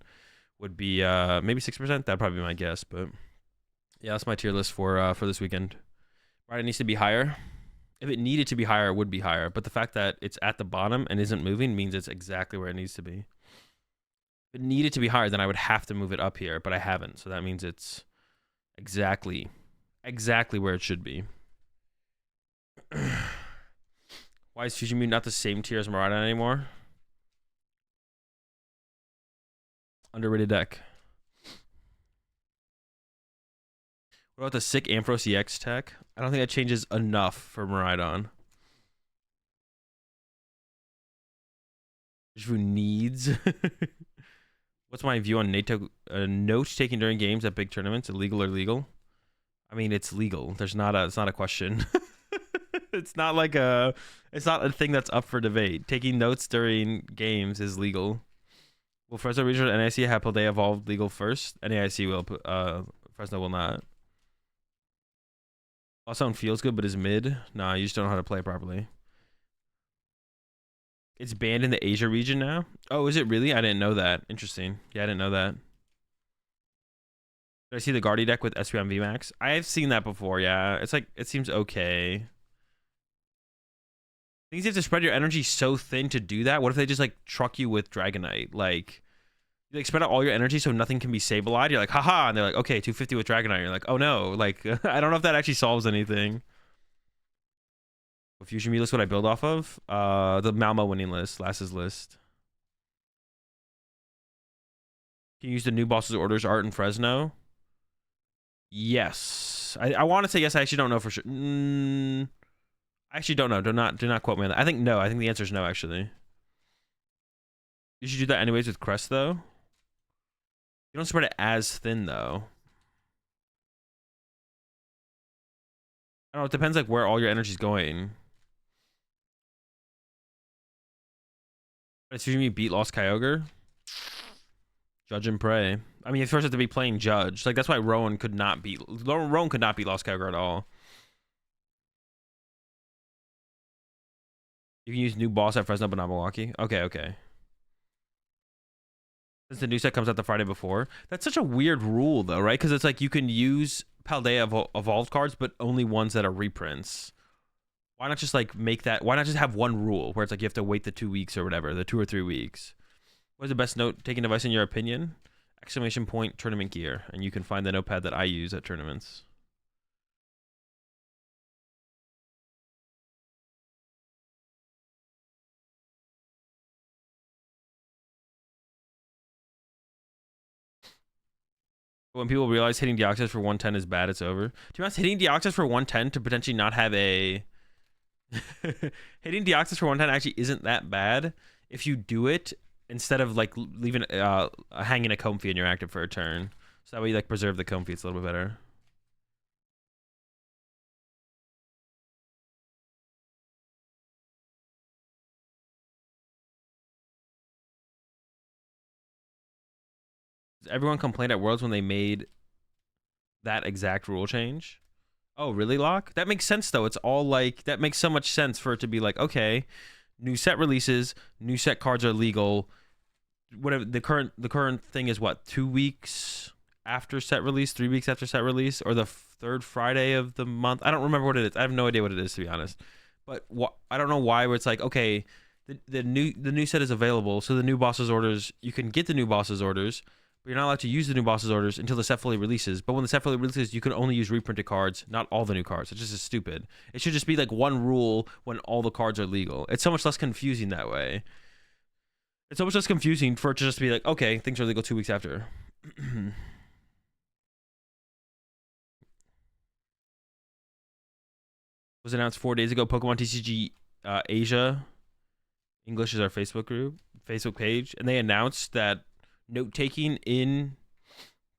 Speaker 1: Would be maybe 6%. That'd probably be my guess. But yeah, that's my tier list for this weekend. Right, it needs to be higher. If it needed to be higher, it would be higher. But the fact that it's at the bottom and isn't moving means it's exactly where it needs to be. If it needed to be higher, then I would have to move it up here, but I haven't. So that means it's exactly where it should be. Why is Fusion Mutant not the same tier as Miraidon anymore? Underrated deck. What about the sick Ampharos EX tech? I don't think that changes enough for Miraidon. Who needs? What's my view on note taking during games at big tournaments? Illegal or legal? I mean, it's legal. It's not a question. It's not a thing that's up for debate. Taking notes during games is legal. Will Fresno Regional and NAIC have Paldea evolved legal first? NAIC will. Fresno will not. Lost Zone feels good, but is mid. Nah, you just don't know how to play it properly. It's banned in the Asia region now? Oh, is it really? I didn't know that. Interesting. Yeah, I didn't know that. Did I see the Guardy deck with SPM VMAX? I've seen that before, yeah. It's like, it seems okay. Things you have to spread your energy so thin to do that. What if they just like truck you with Dragonite? Like, you like spread out all your energy so nothing can be Sableye. You're like, haha, and they're like, okay, 250 with Dragonite. You're like, oh no, like I don't know if that actually solves anything. Fusion Me list, what I build off of? The Malmo winning list, last's list. Can you use the new bosses orders art in Fresno? Yes. I want to say yes. I actually don't know for sure. I actually don't know. Do not quote me on that. I think no. I think the answer is no, actually. You should do that anyways with Crest, though. You don't spread it as thin, though. I don't know. It depends like where all your energy's going. It's usually beat Lost Kyogre. Judge and pray. I mean, you first have to be playing Judge. Like that's why Rowan could not beat Lost Kyogre at all. You can use new boss at Fresno, but not Milwaukee. Okay. Since the new set comes out the Friday before, that's such a weird rule, though, right? Because it's like you can use Paldea evolved cards, but only ones that are reprints. Why not just like make that? Why not just have one rule where it's like you have to wait the 2 weeks or whatever, the 2 or 3 weeks? What is the best note taking device in your opinion? Exclamation point tournament gear, and you can find the notepad that I use at tournaments. When people realize hitting Deoxys for 110 is bad, it's over. To be honest, hitting Deoxys for 110 to potentially not have a... hitting Deoxys for 110 actually isn't that bad if you do it instead of like leaving hanging a Comfey in your active for a turn. So that way you like preserve the Comfey. It's a little bit better. Everyone complained at Worlds when they made that exact rule change. Oh, really, Locke? That makes sense, though. It's all like, that makes so much sense for it to be like, okay, new set releases, new set cards are legal. Whatever the current thing is, what, 2 weeks after set release, 3 weeks after set release, or the third Friday of the month? I don't remember what it is. I have no idea what it is, to be honest. But I don't know why. Where it's like, okay, the new set is available, so the new bosses orders, you can get the new bosses orders. You're not allowed to use the new bosses orders until the set fully releases. But when the set fully releases, you can only use reprinted cards, not all the new cards. It's just stupid. It should just be like one rule when all the cards are legal. It's so much less confusing that way. It's so much less confusing for it to just be like, okay, things are legal 2 weeks after. Was announced 4 days ago. PokemonTCG Asia English is our Facebook page, and they announced that note-taking in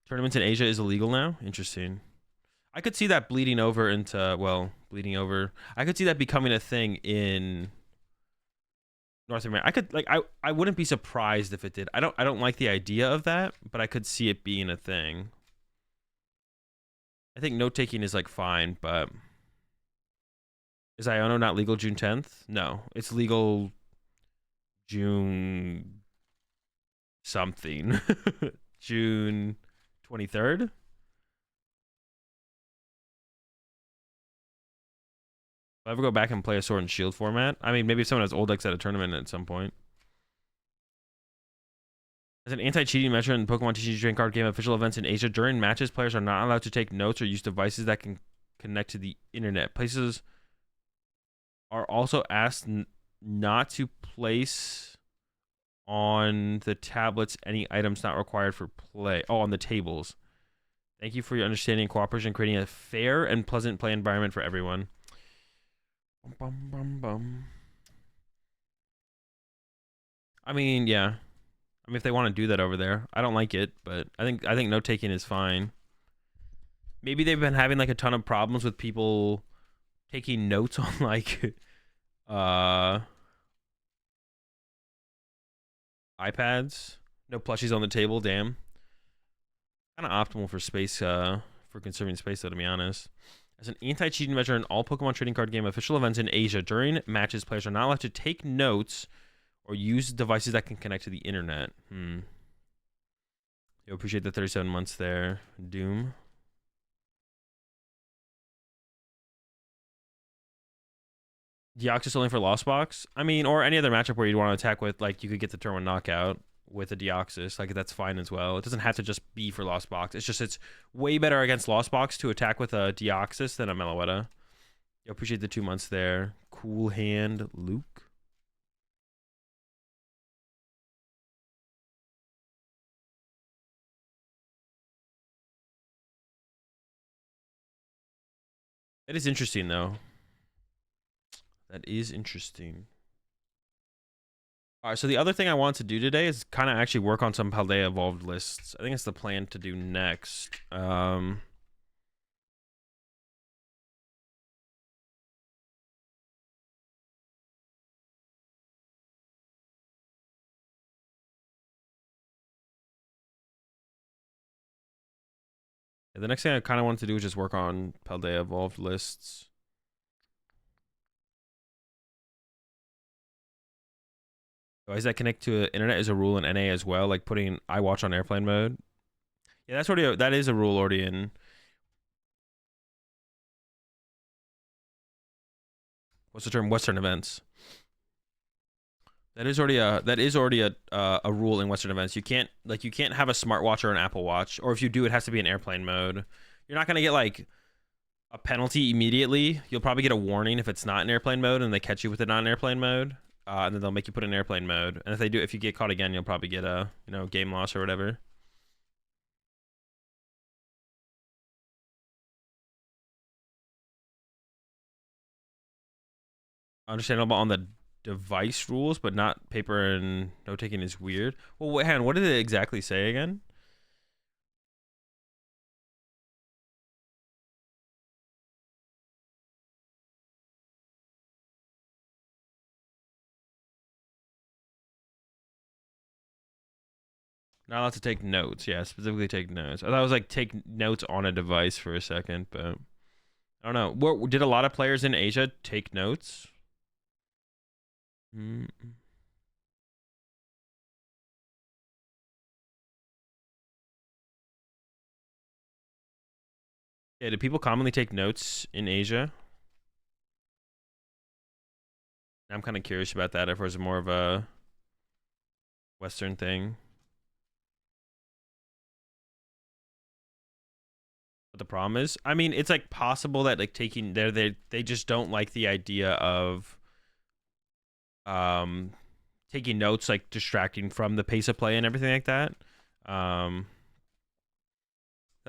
Speaker 1: tournaments in Asia is illegal now. Interesting. I could see that bleeding over into, well, I could see that becoming a thing in North America. I could like I wouldn't be surprised if it did. I don't like the idea of that, but I could see it being a thing. I think note taking is like fine, but is Iono not legal June 10th? No, it's legal June something. June 23rd. If I ever go back and play a Sword and Shield format, I mean, maybe if someone has old decks at a tournament at some point. As an anti-cheating measure in PokemonTCG trading card game official events in Asia, during matches, players are not allowed to take notes or use devices that can connect to the internet. Places are also asked not to place on the tablets any items not required for play. Oh, on the tables. Thank you for your understanding and cooperation, creating a fair and pleasant play environment for everyone. Bum, bum, bum. I mean, yeah. I mean, if they want to do that over there, I don't like it, but I think note taking is fine. Maybe they've been having like a ton of problems with people taking notes on like iPads. No plushies on the table. Damn. Kind of optimal for space. For conserving space, though, to be honest. As an anti-cheating measure in all Pokemon trading card game official events in Asia, during matches, players are not allowed to take notes or use devices that can connect to the internet. You appreciate the 37 months there, Doom. Deoxys only for Lost Box? I mean, or any other matchup where you'd want to attack with, like, you could get the turn 1 knockout with a Deoxys. Like, that's fine as well. It doesn't have to just be for Lost Box. It's just, it's way better against Lost Box to attack with a Deoxys than a Meloetta. You appreciate the 2 months there. Cool Hand, Luke. That is interesting, though. That is interesting. All right, so the other thing I want to do today is kind of actually work on some Paldea evolved lists. I think it's the plan to do next. The next thing I kind of want to do is just work on Paldea evolved lists. Devices that connect to internet is a rule in NA as well, like putting iWatch on airplane mode. Yeah, that's already that is a rule already in. What's the term? Western events. That is already a rule in Western events. You can't have a smartwatch or an Apple Watch, or if you do, it has to be in airplane mode. You're not gonna get like a penalty immediately. You'll probably get a warning if it's not in airplane mode and they catch you with it on airplane mode. And then they'll make you put it in airplane mode. And if you get caught again, you'll probably get a game loss or whatever. Understandable on the device rules, but not paper and note taking is weird. Well, wait, hang on, what did it exactly say again? Not allowed to take notes. Yeah, specifically take notes. I thought it was like take notes on a device for a second, but I don't know. Did a lot of players in Asia take notes? Yeah, do people commonly take notes in Asia? I'm kind of curious about that. If it was more of a Western thing. But the problem is, I mean, it's like possible that like taking they just don't like the idea of taking notes, like distracting from the pace of play and everything like that. That's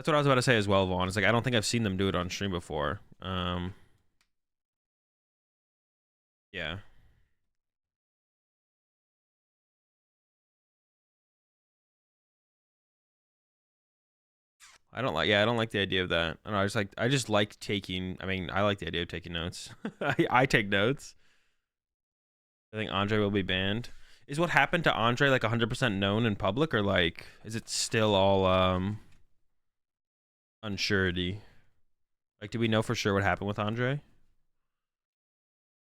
Speaker 1: what I was about to say as well, Vaughn. It's like I don't think I've seen them do it on stream before. Yeah. I don't like the idea of that. I don't know, I just like taking, I mean, I like the idea of taking notes. I take notes. I think Andre will be banned. Is what happened to Andre like 100% known in public, or like is it still all unsurety? Like, do we know for sure what happened with Andre?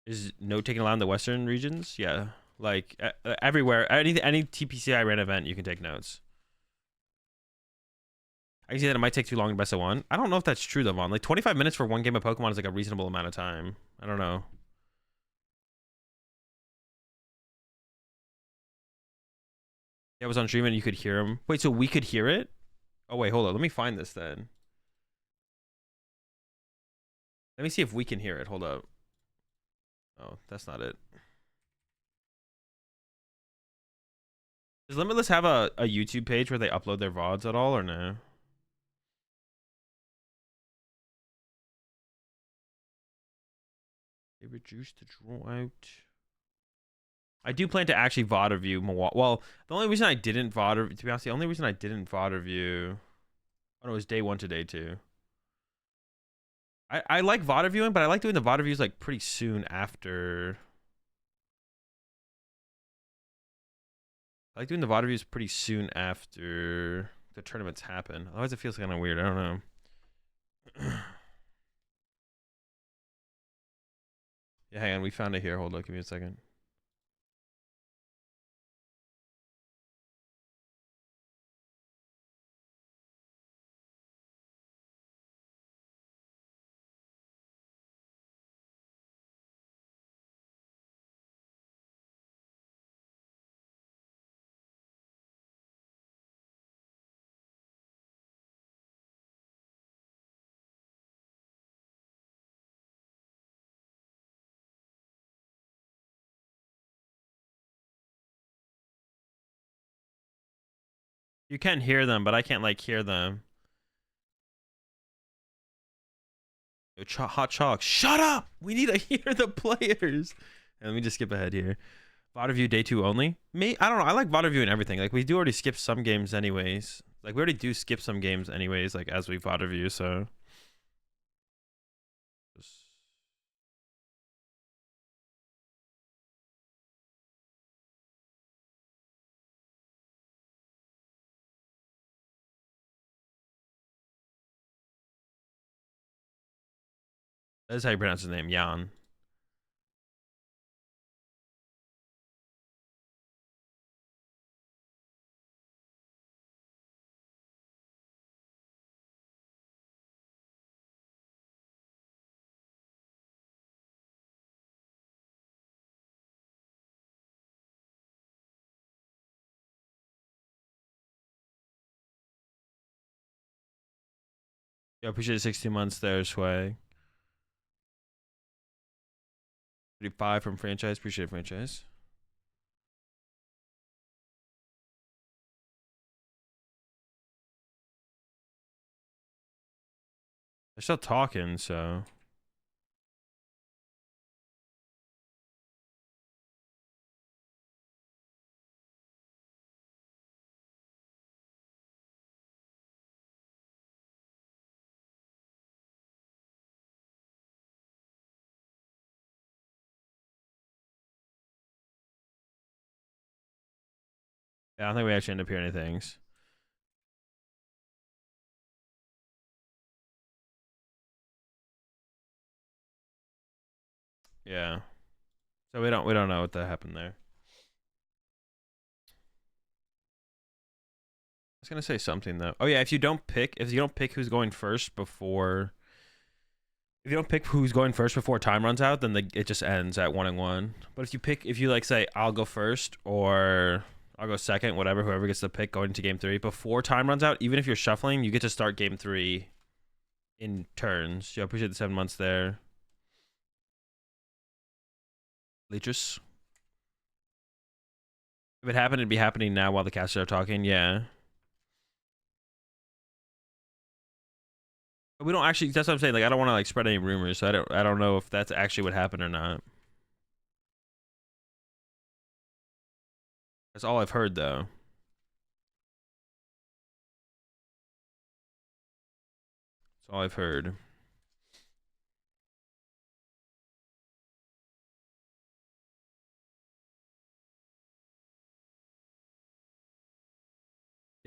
Speaker 1: Is note taken allowed in the Western regions? Yeah, like everywhere. Any TPCI ran event, you can take notes. I can see that it might take too long to best of one. I don't know if that's true though, Vaughn. Like 25 minutes for one game of Pokemon is like a reasonable amount of time. I don't know. Yeah, it was on stream and you could hear him. Wait, so we could hear it? Oh wait, hold on. Let me find this then. Let me see if we can hear it. Hold up. Oh, that's not it. Does Limitless have a YouTube page where they upload their VODs at all or no? They reduced the draw out. I do plan to actually VOD review Milwaukee. Well, the only reason I didn't VOD, to be honest, the only reason I didn't VOD review, oh no, it was day 1 to day 2. I like VOD reviewing, but I like doing the VOD reviews like pretty soon after. I like doing the VOD reviews pretty soon after the tournaments happen. Otherwise, it feels kind of weird. I don't know. Yeah, hang on. We found it here. Hold on. Give me a second. You can hear them, but I can't like hear them. Yo, Hot Chalk, shut up! We need to hear the players. And let me just skip ahead here. VOD review day 2 only. Me, I don't know. I like VOD review and everything. Like we do already skip some games anyways. Like we already do skip some games anyways. Like as we VOD review, so. That is how you pronounce his name, Jan. Yeah, appreciate the 16 months there, Sway. 35 from franchise. Appreciate franchise. They're still talking, so. Yeah, I don't think we actually end up hearing things. Yeah. So we don't know what that happened there. I was gonna say something though. Oh yeah, if you don't pick who's going first before, if you don't pick who's going first before time runs out, then it just ends at 1-1. But if you like say I'll go first or I'll go second, whatever, whoever gets the pick going into game 3 before time runs out, even if you're shuffling, you get to start game 3 in turns. Yeah, I appreciate the 7 months there. Leeches. If it happened, it'd be happening now while the casters are talking. Yeah. We don't actually. That's what I'm saying. Like, I don't want to like spread any rumors. So I don't know if that's actually what happened or not. That's all I've heard, though. That's all I've heard.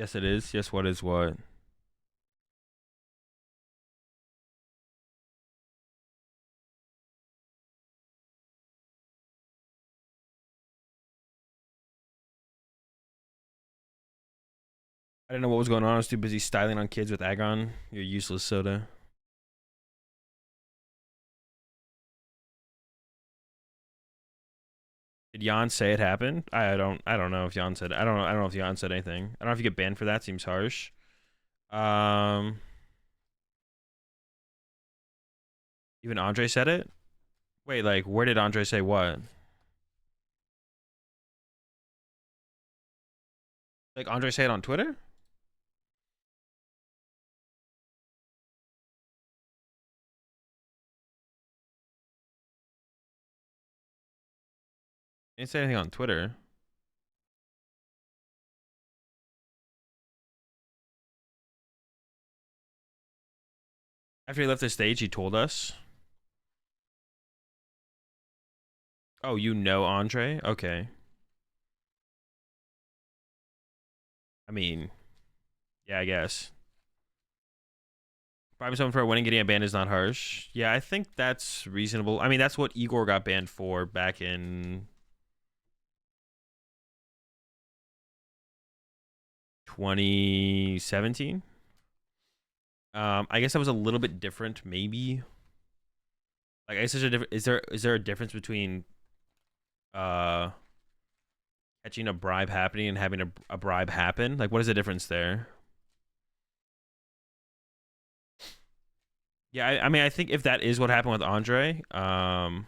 Speaker 1: Yes, it is. Yes, what is what? I didn't know what was going on. I was too busy styling on kids with Aggron. You're useless, Soda. Did Jan say it happened? I don't know if Jan said. I don't know if Jan said anything. I don't know if you get banned for that. Seems harsh. Um, Even Andre said it. Wait, like where did Andre say what? Like Andre say it on Twitter? He didn't say anything on Twitter. After he left the stage, he told us. Oh, you know Andre? Okay. I mean, yeah, I guess. Bribing someone for a winning, getting a ban is not harsh. Yeah, I think that's reasonable. I mean, that's what Igor got banned for back in 2017. I guess that was a little bit different, maybe. Like, I guess there's a different. Is there a difference between uh catching a bribe happening and having a bribe happen? Like, what is the difference there? Yeah, I mean, I think if that is what happened with Andre, wasn't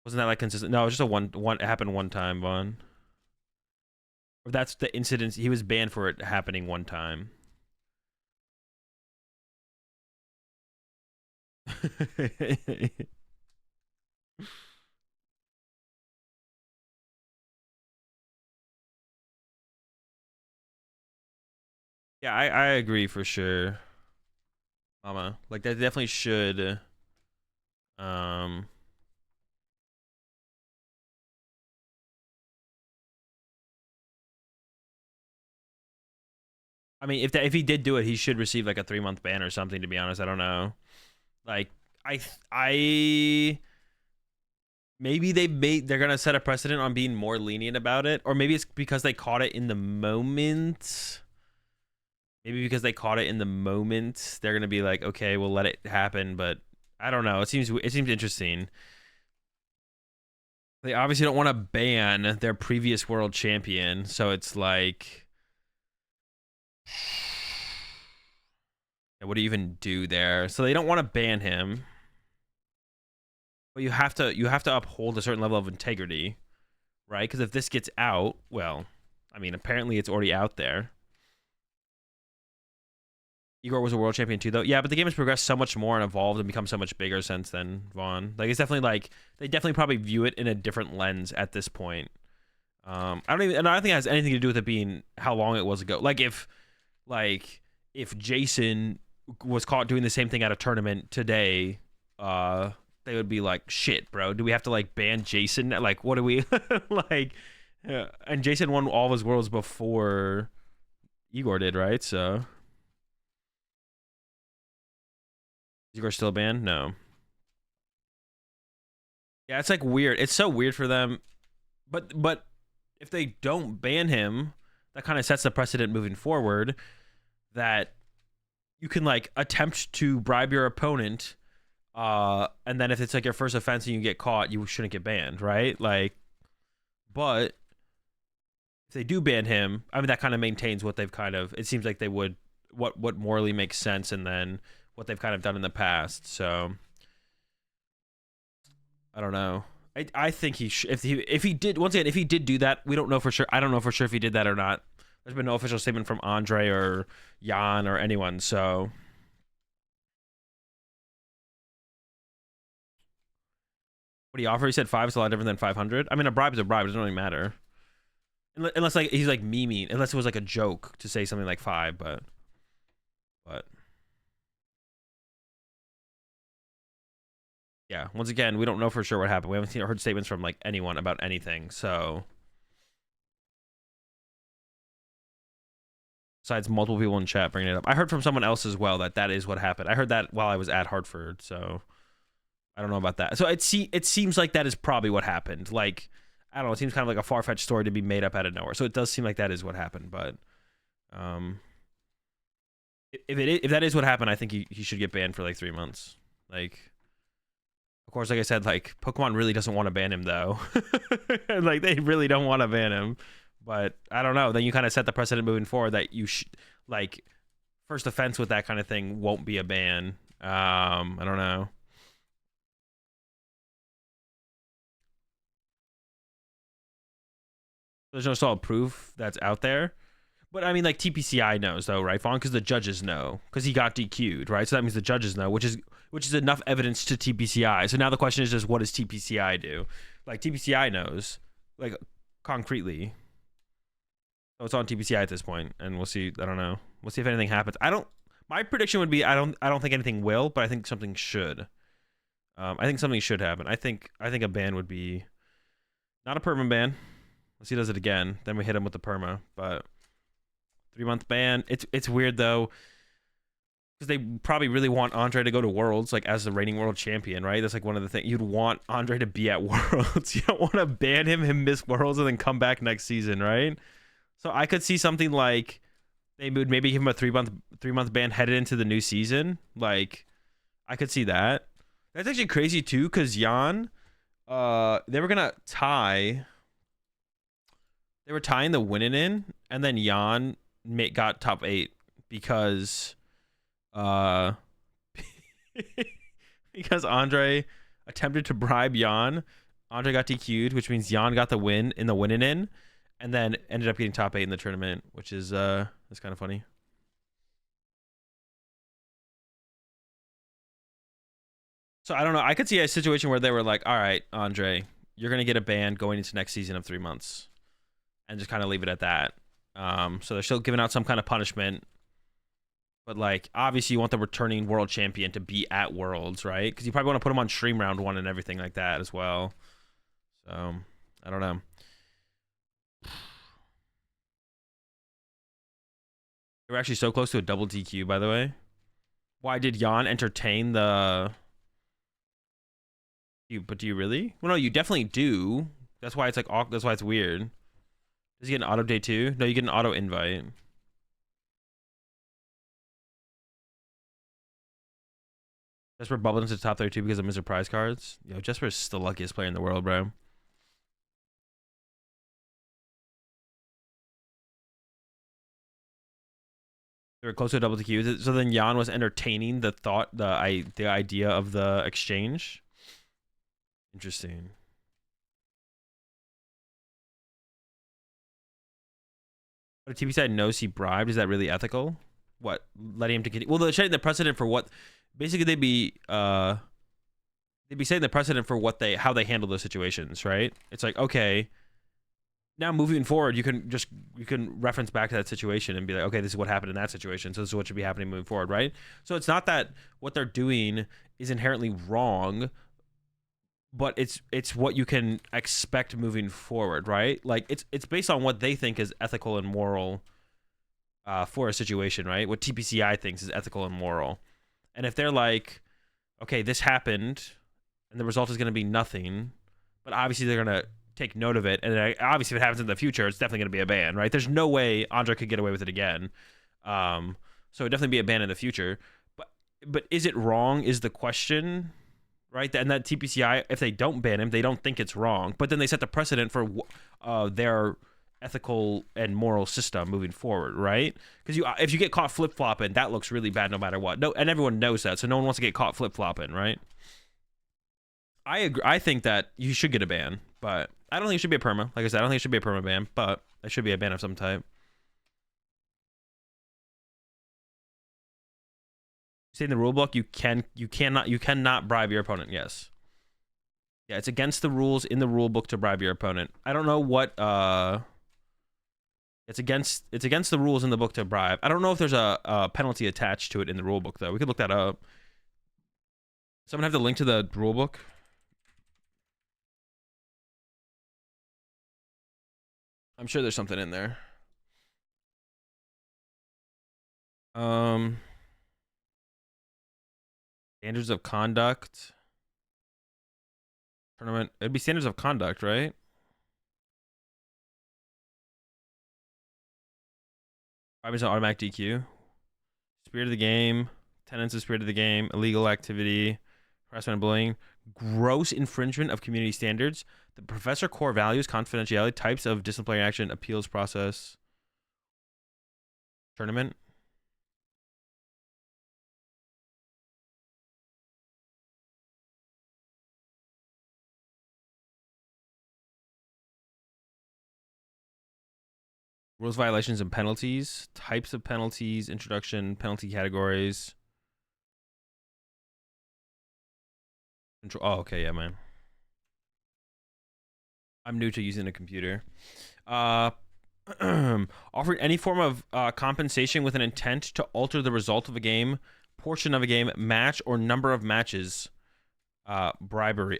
Speaker 1: that like consistent? No, it was just a one. It happened one time, Vaughn. Or that's the incident. He was banned for it happening one time. Yeah, I agree for sure, Mama. Like that definitely should. Um, I mean, if he did do it, he should receive like a 3-month ban or something. To be honest, I don't know. Like I maybe they're gonna set a precedent on being more lenient about it, or maybe it's because they caught it in the moment. Maybe because they caught it in the moment, they're gonna be like, okay, we'll let it happen. But I don't know. It seems interesting. They obviously don't want to ban their previous world champion, so it's like, what do you even do there? So they don't want to ban him, but you have to uphold a certain level of integrity, right? Because if this gets out, well, I mean, apparently it's already out there. Igor was a world champion too, though. Yeah, but the game has progressed so much more and evolved and become so much bigger since then, Vaughn. Like, it's definitely like they definitely probably view it in a different lens at this point. I don't even, and I don't think it has anything to do with it being how long it was ago. Like if Jason was caught doing the same thing at a tournament today, they would be like, shit, bro, do we have to like ban Jason? Like, what do we like? Yeah. And Jason won all of his worlds before Igor did, right? So is Igor still banned? No. Yeah, it's like weird. It's so weird for them. But if they don't ban him, that kind of sets the precedent moving forward that you can like attempt to bribe your opponent, and then if it's like your first offense and you get caught, you shouldn't get banned, right? Like, but if they do ban him, I mean that kind of maintains what they've kind of. It seems like they would what morally makes sense, and then what they've kind of done in the past. So I don't know. I think if he did once again if he did do that, we don't know for sure. I don't know for sure if he did that or not. There's been no official statement from Andre or Jan or anyone. So what he offered, he said 5 is a lot different than 500. I mean, a bribe is a bribe. It doesn't really matter. Unless like he's like memeing. Unless it was like a joke to say something like 5, but yeah. Once again, we don't know for sure what happened. We haven't seen or heard statements from like anyone about anything. So besides multiple people in chat bringing it up. I heard from someone else as well that is what happened. I heard that while I was at Hartford, so I don't know about that. So it seems like that is probably what happened. Like, I don't know, it seems kind of like a far-fetched story to be made up out of nowhere. So it does seem like that is what happened, but if that is what happened, I think he should get banned for like 3 months. Like, of course, like I said, like Pokemon really doesn't want to ban him though. Like they really don't want to ban him, but I don't know. Then you kind of set the precedent moving forward that you should, like, first offense with that kind of thing won't be a ban. I don't know. There's no solid proof that's out there. But I mean, like TPCI knows though, right, Fawn? Because the judges know, because he got DQ'd, right? So that means the judges know, which is enough evidence to TPCI. So now the question is just, what does TPCI do? Like TPCI knows, like concretely. So it's on TPCI at this point, and we'll see. I don't know. We'll see if anything happens. My prediction would be I don't think anything will, but I think something should. I think something should happen. I think a ban would be not a perma ban. Let's see, does it again. Then we hit him with the perma, but 3-month ban. It's weird though, because they probably really want Andre to go to Worlds, like as the reigning world champion, right? That's like one of the things you'd want Andre to be at Worlds. You don't want to ban him miss Worlds, and then come back next season, right? So I could see something like they would maybe give him a 3-month ban headed into the new season. Like, I could see that. That's actually crazy too, because Jan, they were gonna tie. They were tying the winning in, and then Jan got top 8 because because Andre attempted to bribe Jan. Andre got DQ'd, which means Jan got the win in the winning in, and then ended up getting top 8 in the tournament, which is that's kind of funny. So I don't know. I could see a situation where they were like, all right, Andre, you're gonna get a ban going into next season of 3 months, and just kind of leave it at that. So they're still giving out some kind of punishment, but like obviously you want the returning world champion to be at Worlds, right? Because you probably want to put him on stream round 1 and everything like that as well. So I don't know. They were actually so close to a double DQ, by the way. Why did Jan entertain the? But do you really? Well, no, you definitely do. That's why it's like that's why it's weird. Does he get an auto day 2? No, you get an auto invite. Jesper bubbled into the top 32 because of Mr. Prize cards. Yo, Jesper is the luckiest player in the world, bro. They were close to a double DQ. So then Jan was entertaining the thought, the idea of the exchange. Interesting. But if TV side knows he bribed, is that really ethical? What, letting him to continue? Well, they're setting the precedent for what. Basically, they'd be setting the precedent for how they handle those situations, right? It's like, okay, now moving forward, you can reference back to that situation and be like, okay, this is what happened in that situation, so this is what should be happening moving forward, right? So it's not that what they're doing is inherently wrong, but it's what you can expect moving forward, right? Like it's based on what they think is ethical and moral for a situation, right? What TPCI thinks is ethical and moral. And if they're like, okay, this happened and the result is going to be nothing, but obviously they're going to take note of it, and obviously if it happens in the future, it's definitely going to be a ban, right? There's no way Andre could get away with it again. So it'd definitely be a ban in the future. But is it wrong is the question, right? And that TPCI, if they don't ban him, they don't think it's wrong, but then they set the precedent for their ethical and moral system moving forward, right? Because if you get caught flip-flopping, that looks really bad no matter what. No, and everyone knows that, so no one wants to get caught flip-flopping, right? I agree. I think that you should get a ban, but I don't think it should be a perma. Like I said, I don't think it should be a perma ban, but it should be a ban of some type. Say in the rule book, you cannot bribe your opponent. Yes. Yeah, it's against the rules in the rule book to bribe your opponent. I don't know what it's against the rules in the book to bribe. I don't know if there's a penalty attached to it in the rule book though. We could look that up. Someone have the link to the rule book? I'm sure there's something in there. Um, standards of conduct. Tournament. It'd be standards of conduct, right? Probably not automatic DQ. Spirit of the game. Tenets of spirit of the game. Illegal activity. Harassment and bullying. Gross infringement of community standards. The professor core values, confidentiality, types of disciplinary action, appeals process. Tournament. Rules, violations, and penalties. Types of penalties. Introduction. Penalty categories. Control. Oh, okay, yeah, man. I'm new to using a computer. Offering any form of compensation with an intent to alter the result of a game, portion of a game, match, or number of matches. Bribery.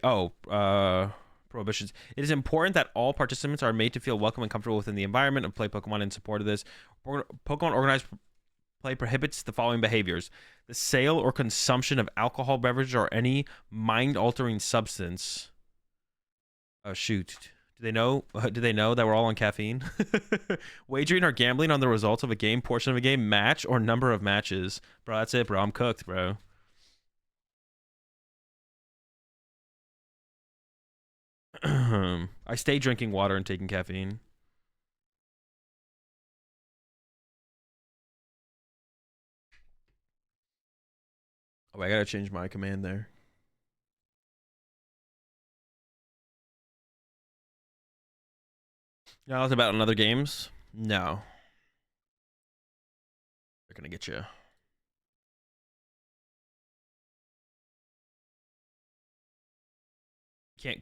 Speaker 1: Prohibitions. It is important that all participants are made to feel welcome and comfortable within the environment of play Pokemon. In support of this, Pokemon organized play prohibits the following behaviors: the sale or consumption of alcohol beverages or any mind-altering substance. Oh shoot. Do they know? Do they know that we're all on caffeine? Wagering or gambling on the results of a game, portion of a game, match, or number of matches. Bro, that's it, bro. I'm cooked, bro. I stay drinking water and taking caffeine. Oh, I gotta change my command there. Now it's about in other games. No, they're gonna get you.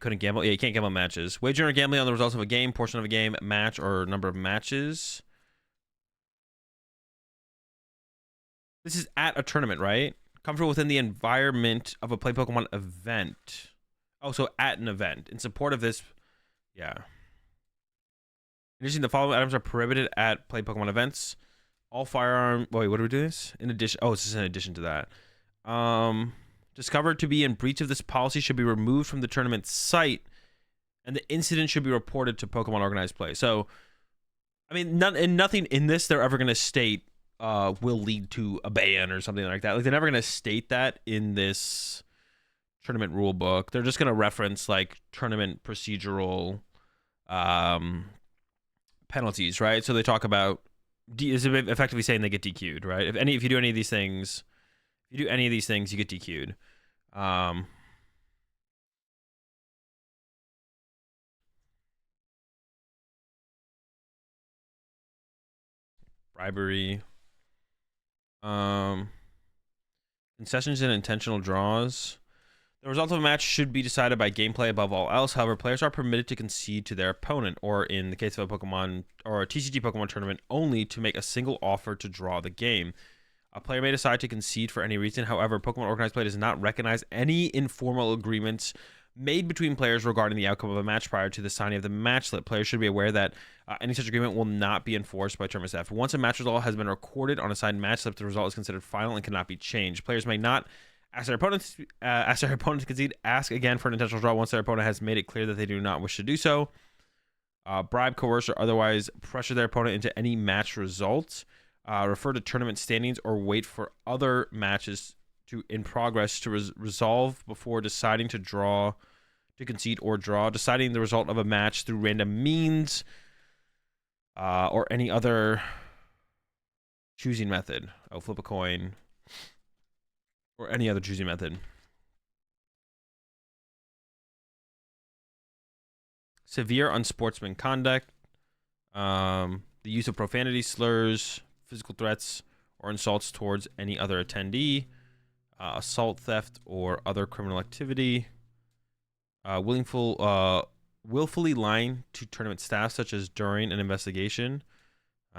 Speaker 1: Couldn't gamble. Yeah, you can't gamble matches. Wagering or gambling on the results of a game, portion of a game, match, or number of matches. This is at a tournament, right? Comfortable within the environment of a play Pokemon event. Oh, so at an event. In support of this, yeah. In addition, the following items are prohibited at play Pokemon events. All firearm. Wait, what do we do this? In addition, oh, this is in addition to that. Discovered to be in breach of this policy should be removed from the tournament site, and the incident should be reported to Pokemon Organized Play. So, I mean, nothing in this they're ever going to state will lead to a ban or something like that. Like, they're never going to state that in this tournament rule book. They're just going to reference like tournament procedural penalties, right? So they talk about is effectively saying they get DQ'd, right? If you do any of these things, you get DQ'd. Bribery. Concessions and intentional draws. The result of a match should be decided by gameplay above all else. However, players are permitted to concede to their opponent, or in the case of a Pokemon or a TCG Pokemon tournament, only to make a single offer to draw the game. A player may decide to concede for any reason. However, Pokemon Organized Play does not recognize any informal agreements made between players regarding the outcome of a match prior to the signing of the match slip. Players should be aware that any such agreement will not be enforced by tournament staff. Once a match result has been recorded on a signed match slip, the result is considered final and cannot be changed. Players may not ask their opponent to concede. Ask again for an intentional draw once their opponent has made it clear that they do not wish to do so. Bribe, coerce, or otherwise pressure their opponent into any match result. Refer to tournament standings or wait for other matches in progress to resolve before deciding to concede or draw. Deciding the result of a match through random means or any other choosing method. Oh, flip a coin or any other choosing method. Severe unsportsman conduct. The use of profanity, slurs, physical threats, or insults towards any other attendee. Assault, theft, or other criminal activity. Willfully lying to tournament staff, such as during an investigation.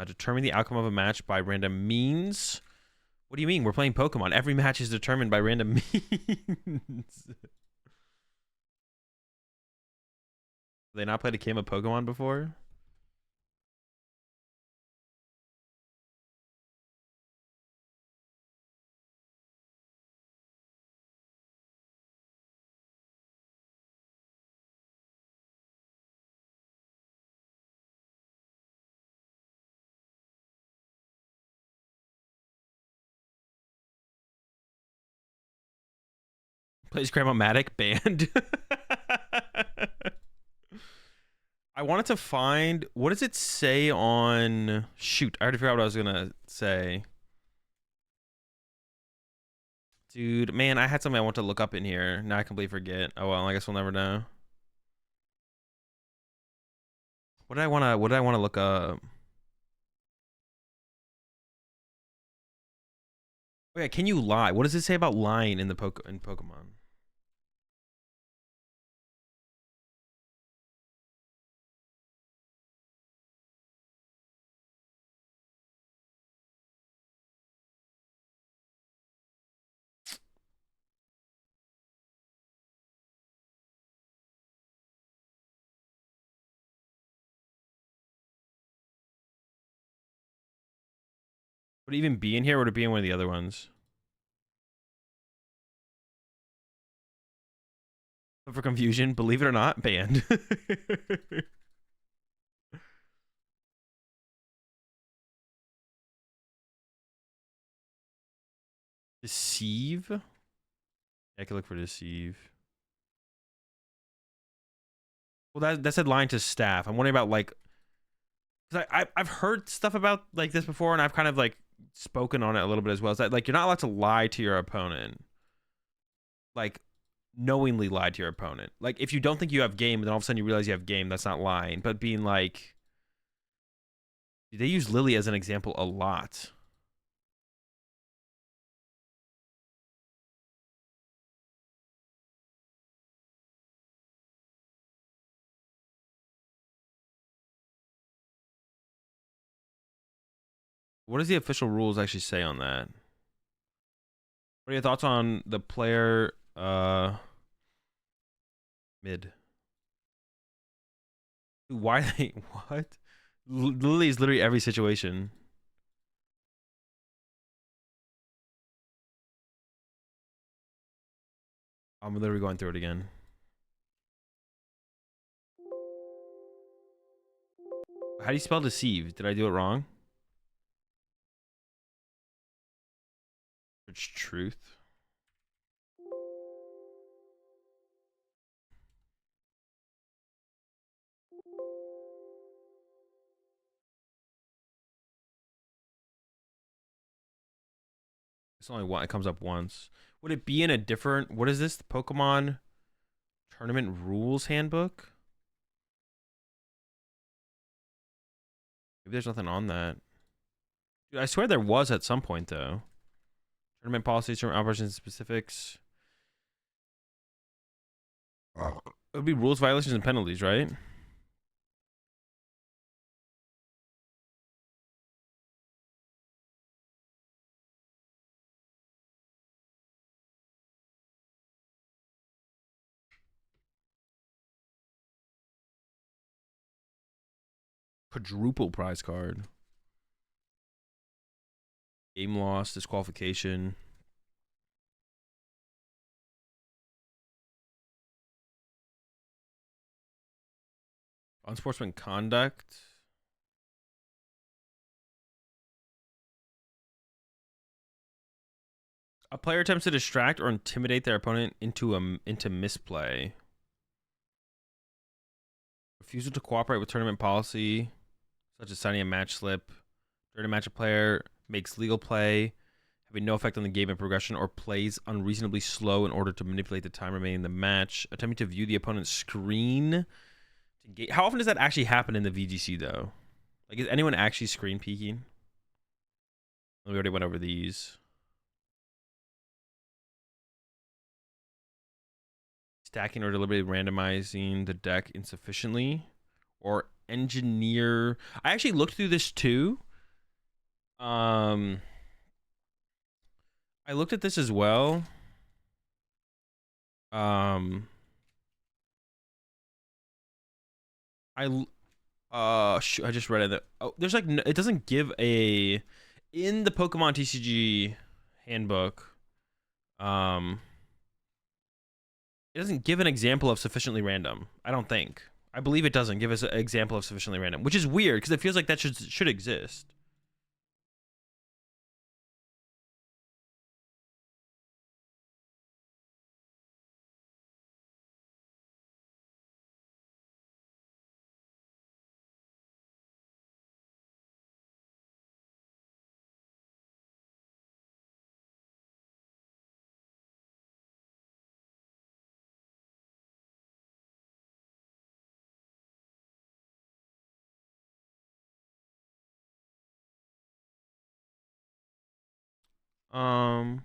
Speaker 1: Determine the outcome of a match by random means. What do you mean? We're playing Pokemon. Every match is determined by random means. They not played a game of Pokemon before? Plays Grandma-matic banned. I wanted to find, what does it say on, shoot, I already forgot what I was gonna say. Dude, man, I had something I want to look up in here. Now I completely forget. Oh well, I guess we'll never know. What did I wanna look up? Oh yeah, can you lie? What does it say about lying in the Pokemon? Would it even be in here or would it be in one of the other ones? But for confusion, believe it or not, banned. Deceive? Yeah, I can look for deceive. Well, that said lying to staff. I'm wondering about like, because I've heard stuff about like this before, and I've kind of like spoken on it a little bit as well. Is that like you're not allowed to lie to your opponent, like knowingly lie to your opponent. Like if you don't think you have game, then all of a sudden you realize you have game. That's not lying, but being like, they use Lily as an example a lot. What does the official rules actually say on that? What are your thoughts on the player mid? Why they what? Lily is literally every situation. I'm literally going through it again. How do you spell deceive? Did I do it wrong? It's truth. It's only one. It comes up once. Would it be in a different? What is this? The Pokemon Tournament Rules Handbook? Maybe there's nothing on that. Dude, I swear there was at some point though. Tournament policies, tournament operations, specifics. It would be rules, violations, and penalties, right? Quadruple prize card. Game loss, disqualification. Unsportsmanlike conduct. A player attempts to distract or intimidate their opponent into misplay. Refusal to cooperate with tournament policy, such as signing a match slip. During a match, a player makes legal play, having no effect on the game and progression, or plays unreasonably slow in order to manipulate the time remaining in the match. Attempting to view the opponent's screen. How often does that actually happen in the VGC, though? Like, is anyone actually screen peeking? We already went over these. Stacking or deliberately randomizing the deck insufficiently, or engineer. I actually looked through this too. I looked at this as well. Shoot, I just read it. Oh, there's like it doesn't give a in the Pokemon TCG handbook. It doesn't give an example of sufficiently random. I don't think. I believe it doesn't give us an example of sufficiently random, which is weird because it feels like that should exist. Um,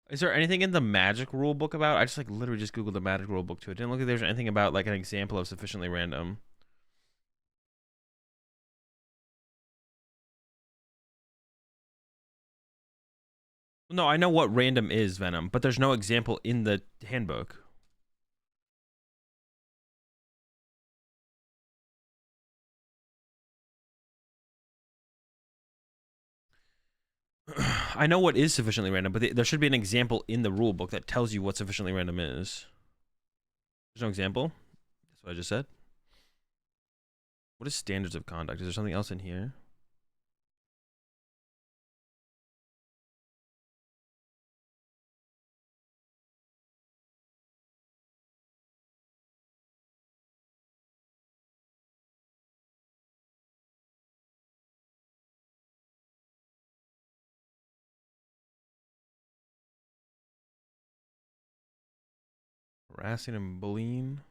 Speaker 1: is there anything in the Magic rule book about? I just like literally just googled the Magic rule book too. It didn't look like there's anything about like an example of sufficiently random. No, I know what random is, Venom, but there's no example in the handbook. I know what is sufficiently random, but there should be an example in the rule book that tells you what sufficiently random is. There's no example? That's what I just said. What is standards of conduct? Is there something else in here? Harassing and bullying.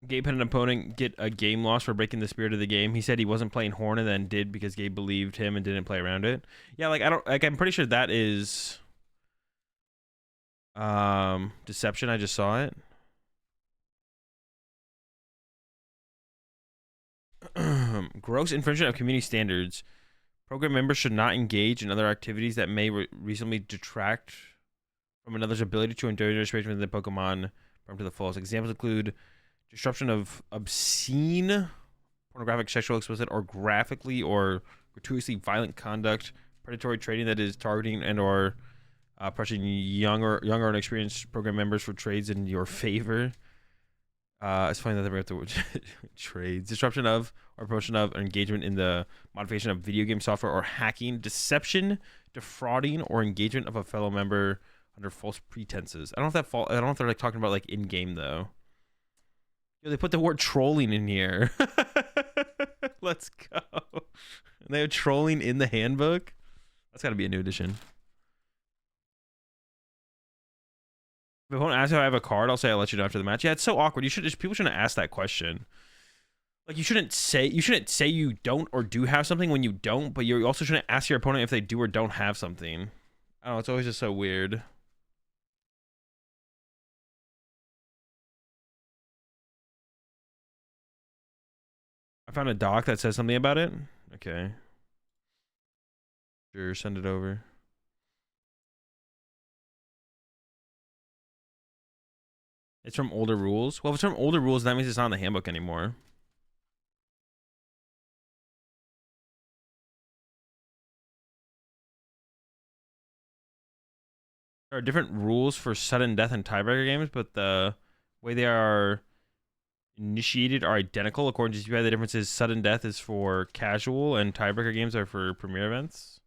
Speaker 1: Gabe had an opponent get a game loss for breaking the spirit of the game. He said he wasn't playing Horn and then did because Gabe believed him and didn't play around it. Yeah, like I don't like I'm pretty sure that is deception. I just saw it. Gross infringement of community standards. Program members should not engage in other activities that may reasonably detract from another's ability to enjoy registration within the Pokemon from to the fullest. Examples include disruption of obscene, pornographic, sexual, explicit, or graphically or gratuitously violent conduct, predatory trading that is targeting and or pressuring younger and inexperienced program members for trades in your favor. It's funny that they have to trades, disruption of or promotion of or engagement in the modification of video game software or hacking, deception, defrauding, or engagement of a fellow member under false pretenses. I don't know if I don't know if they're like talking about like in game though. Yo, they put the word trolling in here. Let's go. They have trolling in the handbook. That's got to be a new edition. If I won't ask if I have a card, I'll say I'll let you know after the match. Yeah, it's so awkward. People shouldn't ask that question. Like you shouldn't say you don't or do have something when you don't, but you also shouldn't ask your opponent if they do or don't have something. I don't know, it's always just so weird. I found a doc that says something about it. Okay. Sure, send it over. It's from older rules. Well, if it's from older rules, that means it's not in the handbook anymore. There are different rules for sudden death and tiebreaker games, but the way they are initiated are identical according to GPI. The difference is sudden death is for casual and tiebreaker games are for premier events.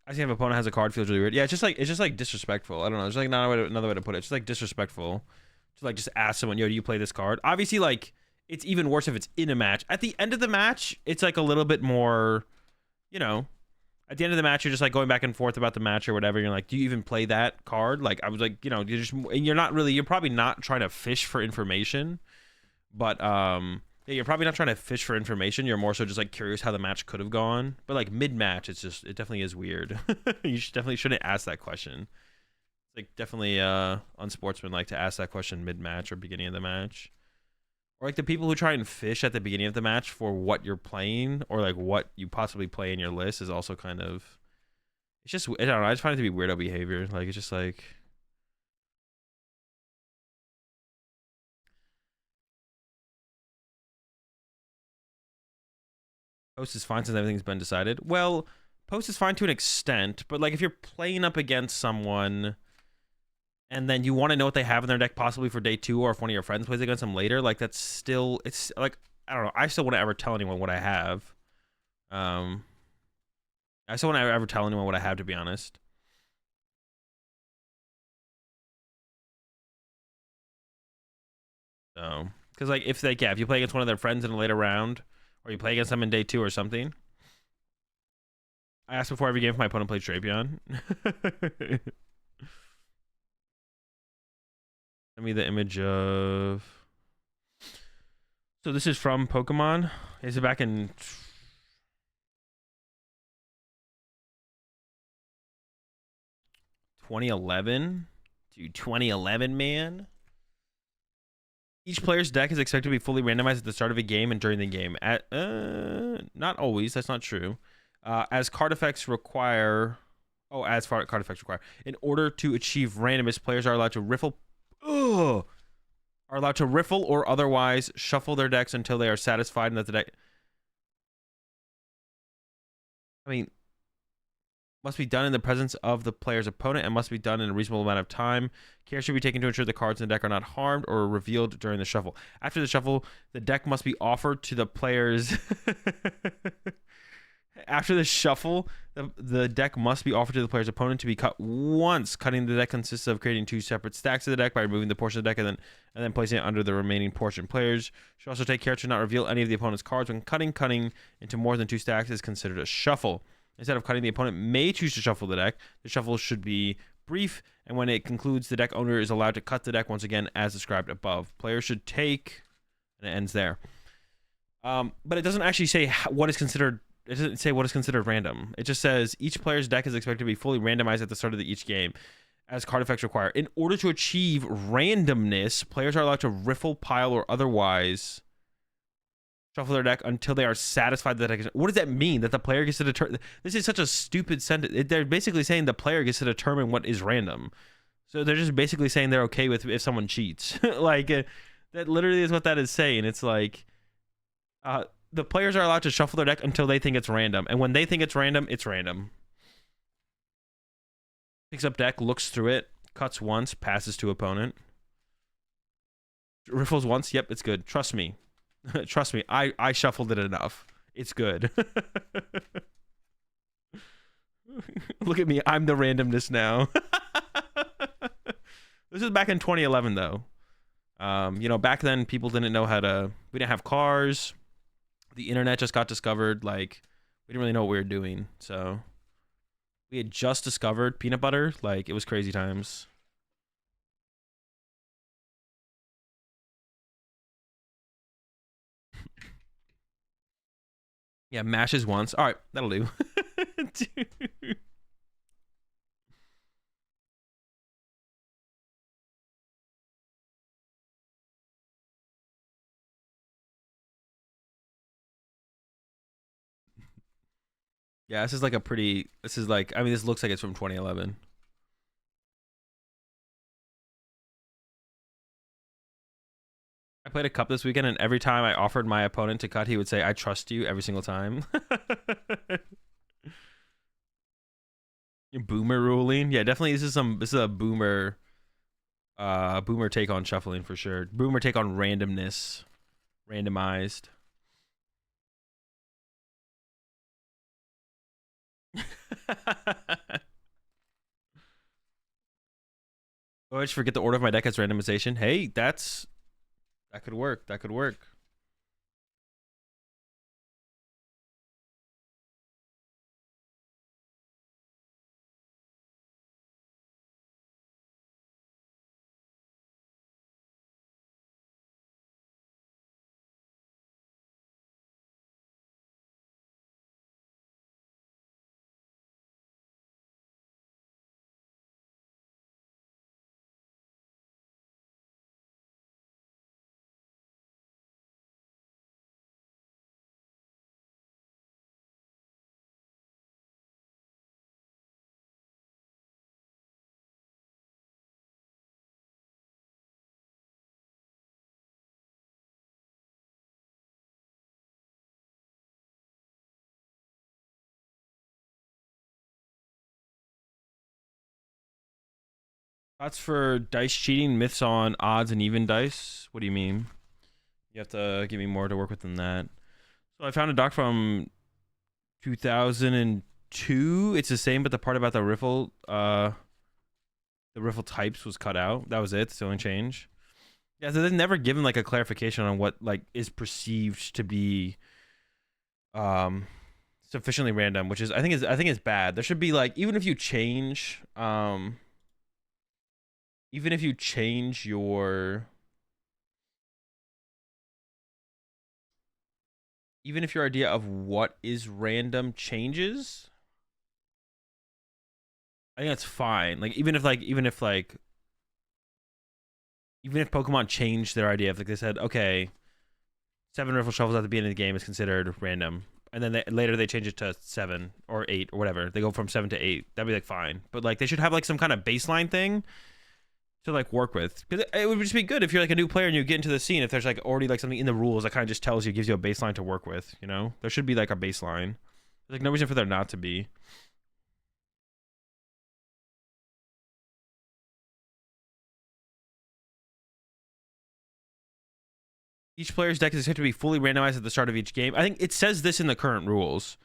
Speaker 1: I see if an opponent has a card feels really weird. Yeah, it's just like disrespectful. I don't know. There's like another way to put it. It's just like disrespectful to like just ask someone, yo, do you play this card? Obviously, like it's even worse if it's in a match. At the end of the match, it's like a little bit more, you know. At the end of the match, you're just like going back and forth about the match or whatever. You're like, do you even play that card? Like I was like, you know, you're probably not trying to fish for information, but yeah, you're probably not trying to fish for information. You're more so just like curious how the match could have gone. But like mid match, it definitely is weird. You definitely shouldn't ask that question. It's like definitely unsportsmanlike to ask that question mid match or beginning of the match. Or like the people who try and fish at the beginning of the match for what you're playing or like what you possibly play in your list is also kind of. It's just I don't know. I just find it to be weirdo behavior. Like it's just like. Post is fine since everything's been decided. Well, post is fine to an extent, but like if you're playing up against someone and then you want to know what they have in their deck possibly for day 2 or if one of your friends plays against them later, like that's still it's like I don't know. I still wouldn't ever tell anyone what I have. I still wouldn't ever tell anyone what I have, to be honest. So, because like if you play against one of their friends in a later round, or you play against them in day 2 or something. I asked before every game if my opponent played Drapion. Send me the image of. So this is from Pokemon. Is it back in 2011? Dude, 2011, man. Each player's deck is expected to be fully randomized at the start of a game and during the game. Not always. That's not true. As card effects require. Oh, as far card effects require. In order to achieve randomness, players are allowed to riffle. Ugh. Are allowed to riffle or otherwise shuffle their decks until they are satisfied that the deck. I mean, must be done in the presence of the player's opponent and must be done in a reasonable amount of time. Care should be taken to ensure the cards in the deck are not harmed or revealed during the shuffle. After the shuffle, the deck must be offered to the players. After the shuffle, the deck must be offered to the player's opponent to be cut once. Cutting the deck consists of creating 2 separate stacks of the deck by removing the portion of the deck and then placing it under the remaining portion. Players should also take care to not reveal any of the opponent's cards when cutting. Cutting into more than 2 stacks is considered a shuffle. Instead of cutting, the opponent may choose to shuffle the deck. The shuffle should be brief, and when it concludes, the deck owner is allowed to cut the deck once again as described above. Players should take, and it ends there. But it doesn't actually say what is considered. It doesn't say what is considered random. It just says each player's deck is expected to be fully randomized at the start of each game, as card effects require. In order to achieve randomness, players are allowed to riffle, pile, or otherwise shuffle their deck until they are satisfied that the deck is. What does that mean? That the player gets to determine? This is such a stupid sentence. They're basically saying the player gets to determine what is random. So they're just basically saying they're okay with if someone cheats. Like that literally is what that is saying. It's like the players are allowed to shuffle their deck until they think it's random, and when they think it's random, it's random. Picks up deck, looks through it, cuts once, passes to opponent. Riffles once. Yep, it's good. Trust me. Trust me, I shuffled it enough. It's good. Look at me, I'm the randomness now. This is back in 2011 though. You know, back then people didn't know we didn't have cars. The internet just got discovered. Like, we didn't really know what we were doing. So we had just discovered peanut butter. Like, it was crazy times. Yeah, mashes once. All right, that'll do. Yeah, this is like I mean, this looks like it's from 2011. I played a cup this weekend, and every time I offered my opponent to cut, he would say, "I trust you," every single time. Boomer ruling. Yeah, definitely this is a boomer boomer take on shuffling for sure. Boomer take on randomness. Randomized. Oh, I just forget the order of my deck as randomization. Hey, that could work. That could work. Thoughts for dice cheating, myths on odds and even dice? What do you mean? You have to give me more to work with than that. So I found a doc from 2002. It's the same, but the part about the riffle types was cut out. That was it. It's the only change. Yeah, so they've never given like a clarification on what like is perceived to be sufficiently random, which is I think is bad. There should be like even if you change your even if your idea of what is random changes, I think that's fine. Like even if Pokemon changed their idea, if like they said, okay, 7 riffle shuffles at the beginning of the game is considered random, and then later they change it to 7 or 8 or whatever. They go from 7 to 8. That'd be like fine, but like they should have like some kind of baseline thing to like work with, because it would just be good if you're like a new player and you get into the scene. If there's like already like something in the rules that kind of just tells you, gives you a baseline to work with. You know, there should be like a baseline. There's like no reason for there not to be. Each player's deck is expected to be fully randomized at the start of each game. I think it says this in the current rules.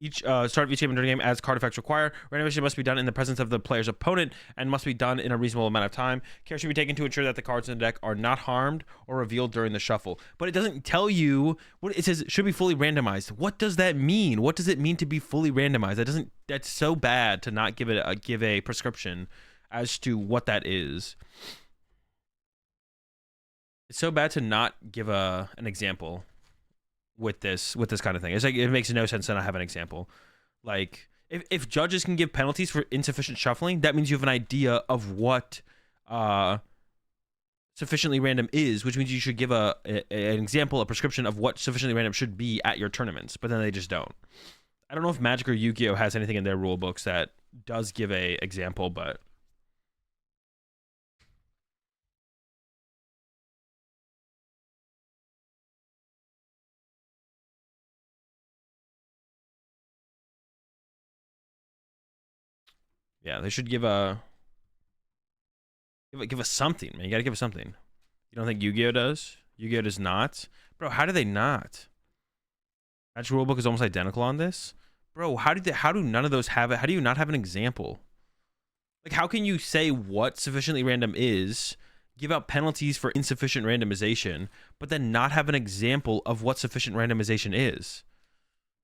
Speaker 1: Each start of each game and during the game, as card effects require, randomization must be done in the presence of the player's opponent and must be done in a reasonable amount of time. Care should be taken to ensure that the cards in the deck are not harmed or revealed during the shuffle. But it doesn't tell you what it says. It should be fully randomized. What does that mean? What does it mean to be fully randomized? That doesn't. That's so bad to not give a prescription as to what that is. It's so bad to not give an example with this kind of thing. It's like it makes no sense to not have an example. Like if judges can give penalties for insufficient shuffling, that means you have an idea of what sufficiently random is, which means you should give an example, a prescription of what sufficiently random should be at your tournaments, but then they just don't. I don't know if Magic or Yu-Gi-Oh has anything in their rule books that does give a example, but yeah, they should give us something, man. You gotta give us something. You don't think Yu-Gi-Oh does? Yu-Gi-Oh does not, bro. How do they not? Magic rulebook is almost identical on this, bro. How do none of those have it? How do you not have an example? Like, how can you say what sufficiently random is, give out penalties for insufficient randomization, but then not have an example of what sufficient randomization is?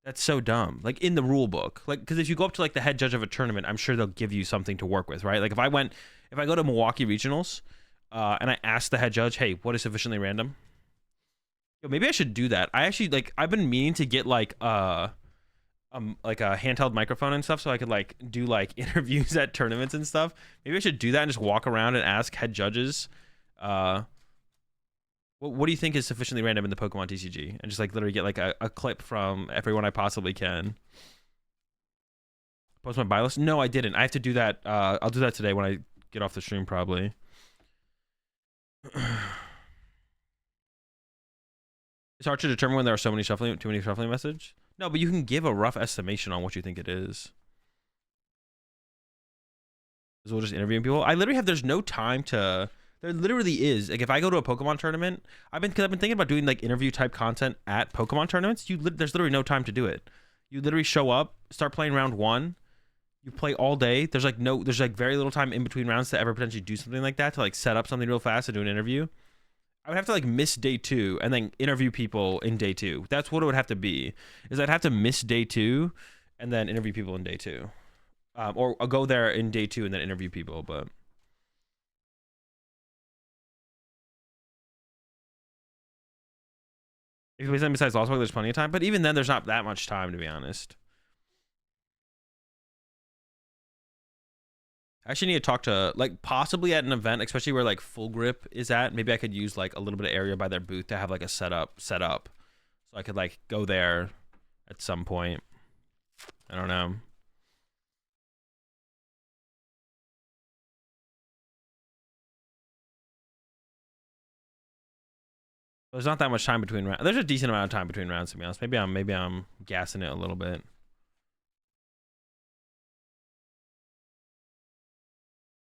Speaker 1: That's so dumb. Like in the rule book, like, because if you go up to like the head judge of a tournament, I'm sure they'll give you something to work with, right? Like if I go to Milwaukee regionals, and I ask the head judge, hey, what is sufficiently random? Yo, maybe I should do that. I actually like I've been meaning to get like a handheld microphone and stuff, so I could like do like interviews at tournaments and stuff. Maybe I should do that and just walk around and ask head judges, what do you think is sufficiently random in the Pokemon TCG, and just like literally get like a clip from everyone I possibly can. Post my buy list? No, I didn't. I have to do that. I'll do that today when I get off the stream, probably. It's hard to determine when there are too many shuffling messages. No, but you can give a rough estimation on what you think it is. As well, just interviewing people. There's no time to. There literally is. Like if I go to a Pokemon tournament, I've been thinking about doing like interview type content at Pokemon tournaments. There's literally no time to do it. You literally show up, start playing round 1, you play all day. There's like very little time in between rounds to ever potentially do something like that, to like set up something real fast and do an interview. I would have to like miss day 2 and then interview people in day 2. That's what it would have to be. Is I'd have to miss day 2 and then interview people in day 2, or I'll go there in day 2 and then interview people. But if you play something besides Lost Book, there's plenty of time. But even then, there's not that much time, to be honest. I actually need to talk to, like, possibly at an event, especially where, like, Full Grip is at. Maybe I could use, like, a little bit of area by their booth to have, like, a setup. So I could, like, go there at some point. I don't know. There's not that much time between rounds. There's a decent amount of time between rounds, to be honest. Maybe I'm gassing it a little bit.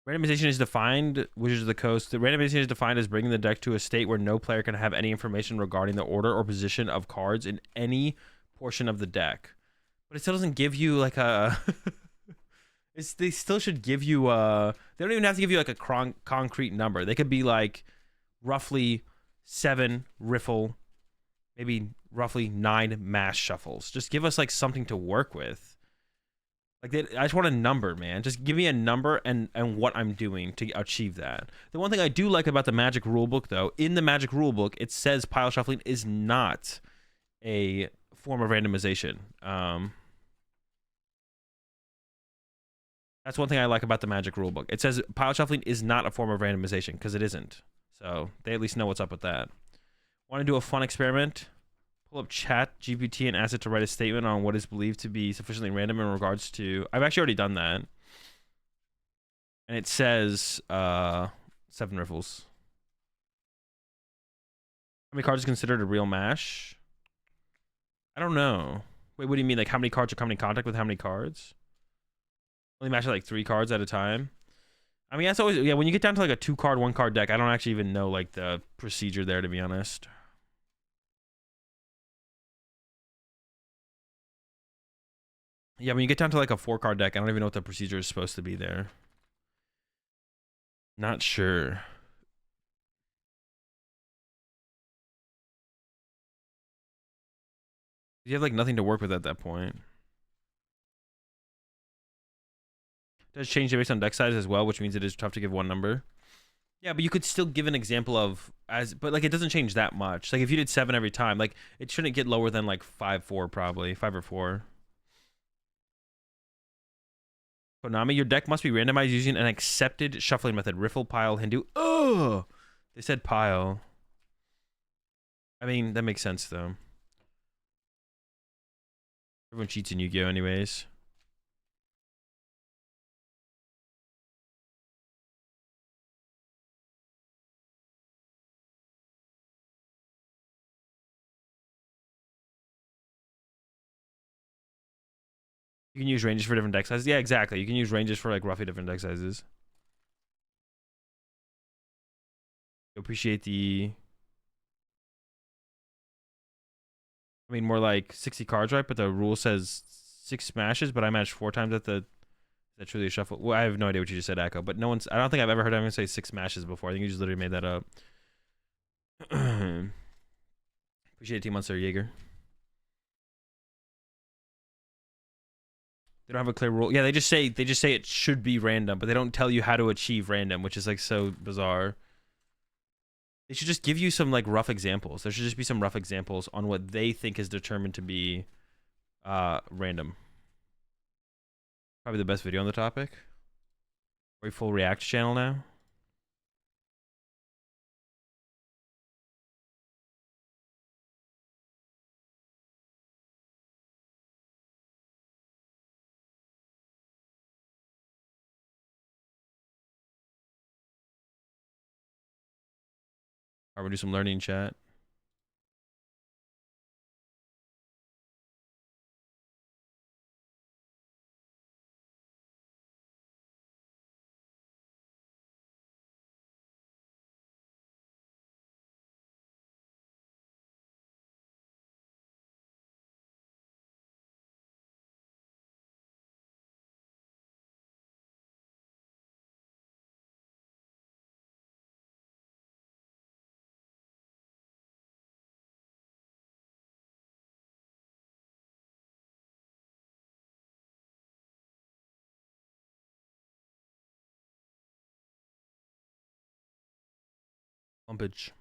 Speaker 1: Randomization is defined, Wizards of the Coast. The randomization is defined as bringing the deck to a state where no player can have any information regarding the order or position of cards in any portion of the deck. But it still doesn't give you like a... they still should give you they don't even have to give you like a concrete number. They could be like roughly 7 riffle, maybe roughly 9 mass shuffles. Just give us like something to work with. Like I just want a number, man. Just give me a number and what I'm doing to achieve that. The one thing I do like about the Magic rulebook, though, in the Magic rulebook, it says pile shuffling is not a form of randomization. That's one thing I like about the Magic rulebook. It says pile shuffling is not a form of randomization, because it isn't. So they at least know what's up with that. Want to do a fun experiment? Pull up Chat GPT and ask it to write a statement on what is believed to be sufficiently random in regards to... I've actually already done that. And it says 7 riffles. How many cards is considered a real mash? I don't know. Wait, what do you mean? Like how many cards are coming in contact with how many cards? Only mash like 3 cards at a time. I mean, that's always... Yeah, when you get down to like a 2-card, 1-card deck, I don't actually even know like the procedure there, to be honest. Yeah, when you get down to like a 4-card deck, I don't even know what the procedure is supposed to be there. Not sure. You have like nothing to work with at that point. It does change based on deck size as well, which means it is tough to give one number. Yeah, but you could still give an example of but like it doesn't change that much. Like if you did 7 every time, like it shouldn't get lower than like 5-4 probably, 5 or 4. Konami, your deck must be randomized using an accepted shuffling method. Riffle, pile, Hindu. Oh, they said pile. I mean, that makes sense though. Everyone cheats in Yu-Gi-Oh anyways. You can use ranges for different deck sizes. Yeah, exactly. You can use ranges for like roughly different deck sizes. Appreciate the... I mean, more like 60 cards, right? But the rule says 6 smashes, but I matched 4 times at the... Is that truly a shuffle? Well, I have no idea what you just said, Echo. But no one's... I don't think I've ever heard anyone say 6 smashes before. I think you just literally made that up. Appreciate it, Team Monster Jaeger. They don't have a clear rule. Yeah, they just say it should be random, but they don't tell you how to achieve random, which is like so bizarre. They should just give you some like rough examples. There should just be some rough examples on what they think is determined to be random. Probably the best video on the topic. Are we full React channel now? Or we do some learning chat. Pumpage.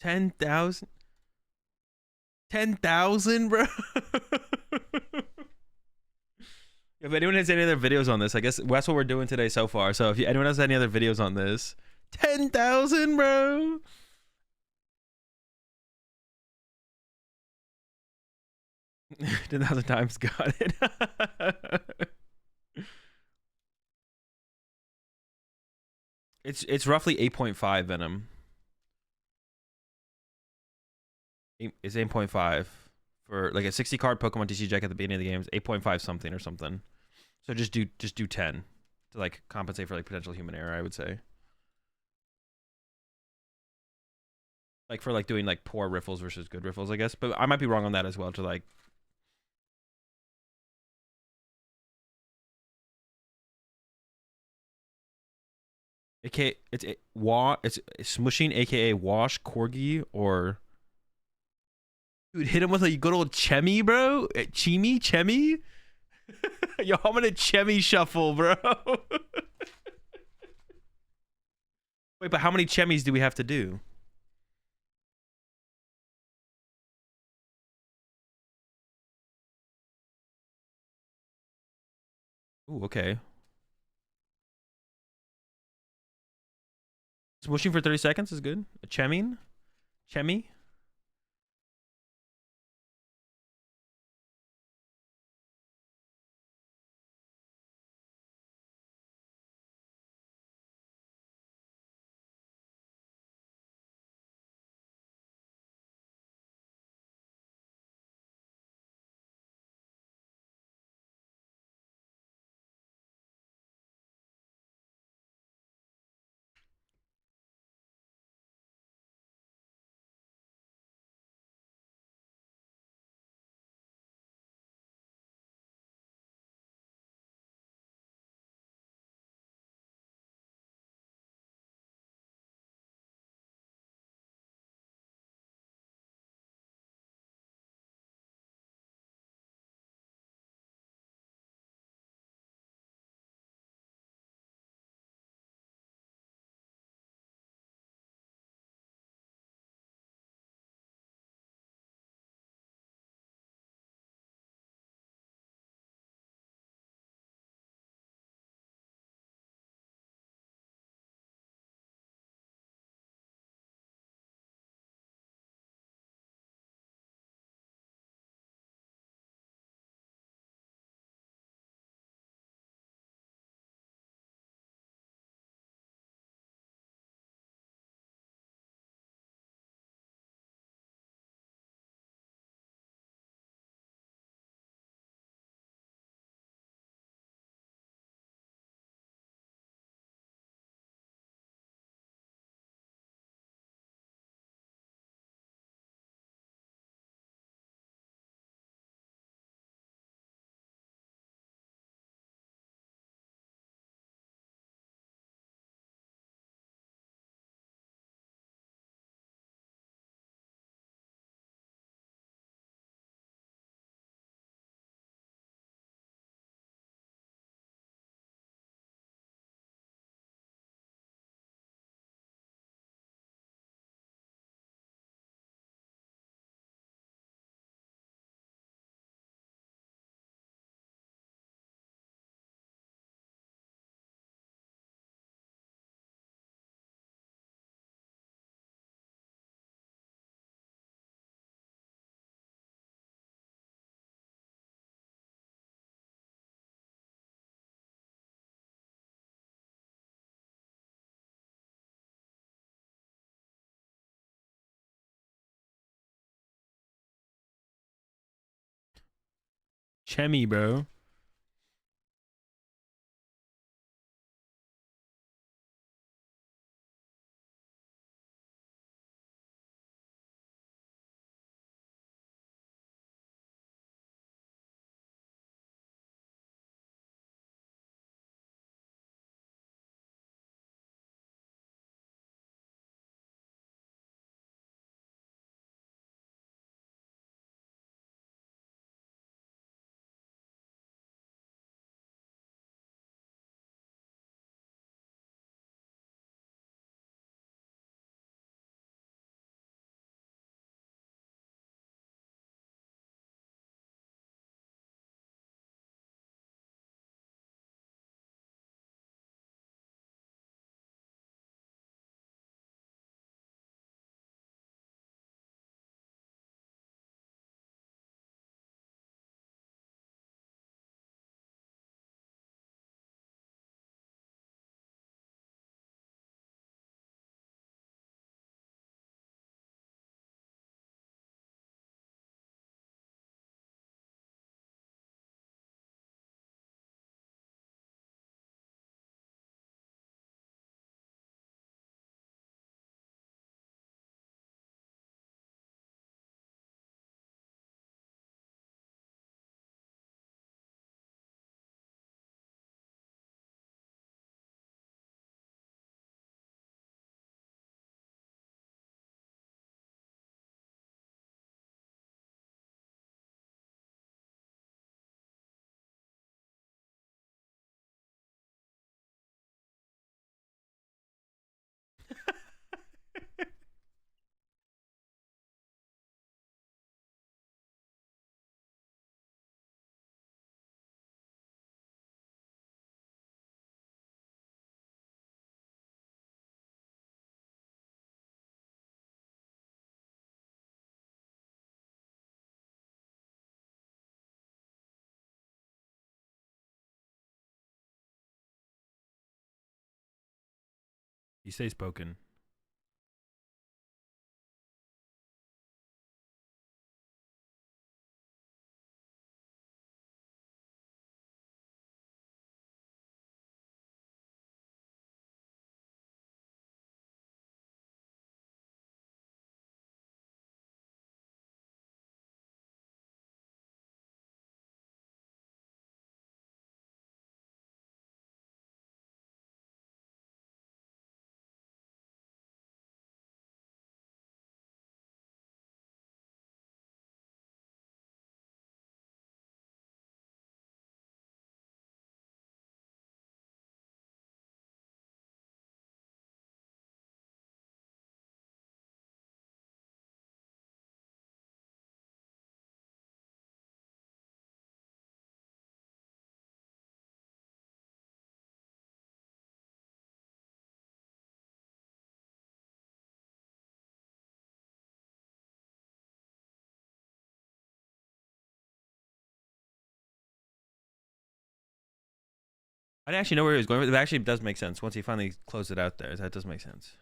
Speaker 1: $10,000? 10,000, bro? If anyone has any other videos on this, I guess that's what we're doing today so far. So if anyone has any other videos on this, 10,000, bro. 10,000 times, got it. It's roughly 8.5 Venom. It's 8.5 for like a 60 card Pokemon TCG deck at the beginning of the game. Is 8.5 something or something. So just do 10 to like compensate for like potential human error. I would say. Like for like doing like poor riffles versus good riffles, I guess. But I might be wrong on that as well. To like aka it's smushing, aka wash corgi or dude hit him with a good old chemi, bro. Chemi. Yo, I'm gonna chemi shuffle, bro. Wait, but how many chemis do we have to do? Ooh, okay. Smushing for 30 seconds is good. A chemi. Chemi, bro. He stays poking. I didn't actually know where he was going. It actually does make sense once he finally closed it out there. That does make sense.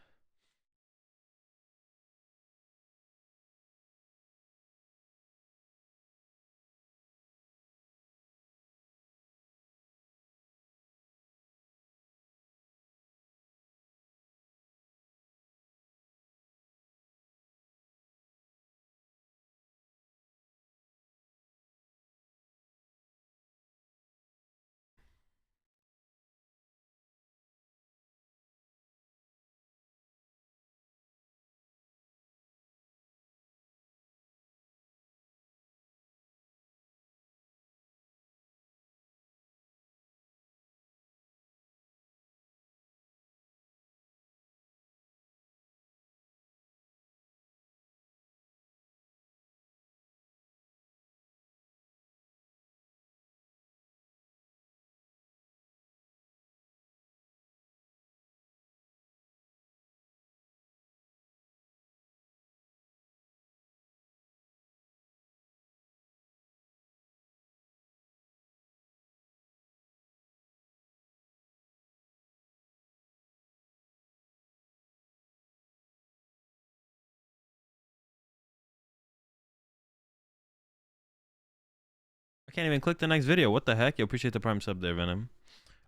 Speaker 1: I can't even click the next video. What the heck? You appreciate the prime sub there, Venom.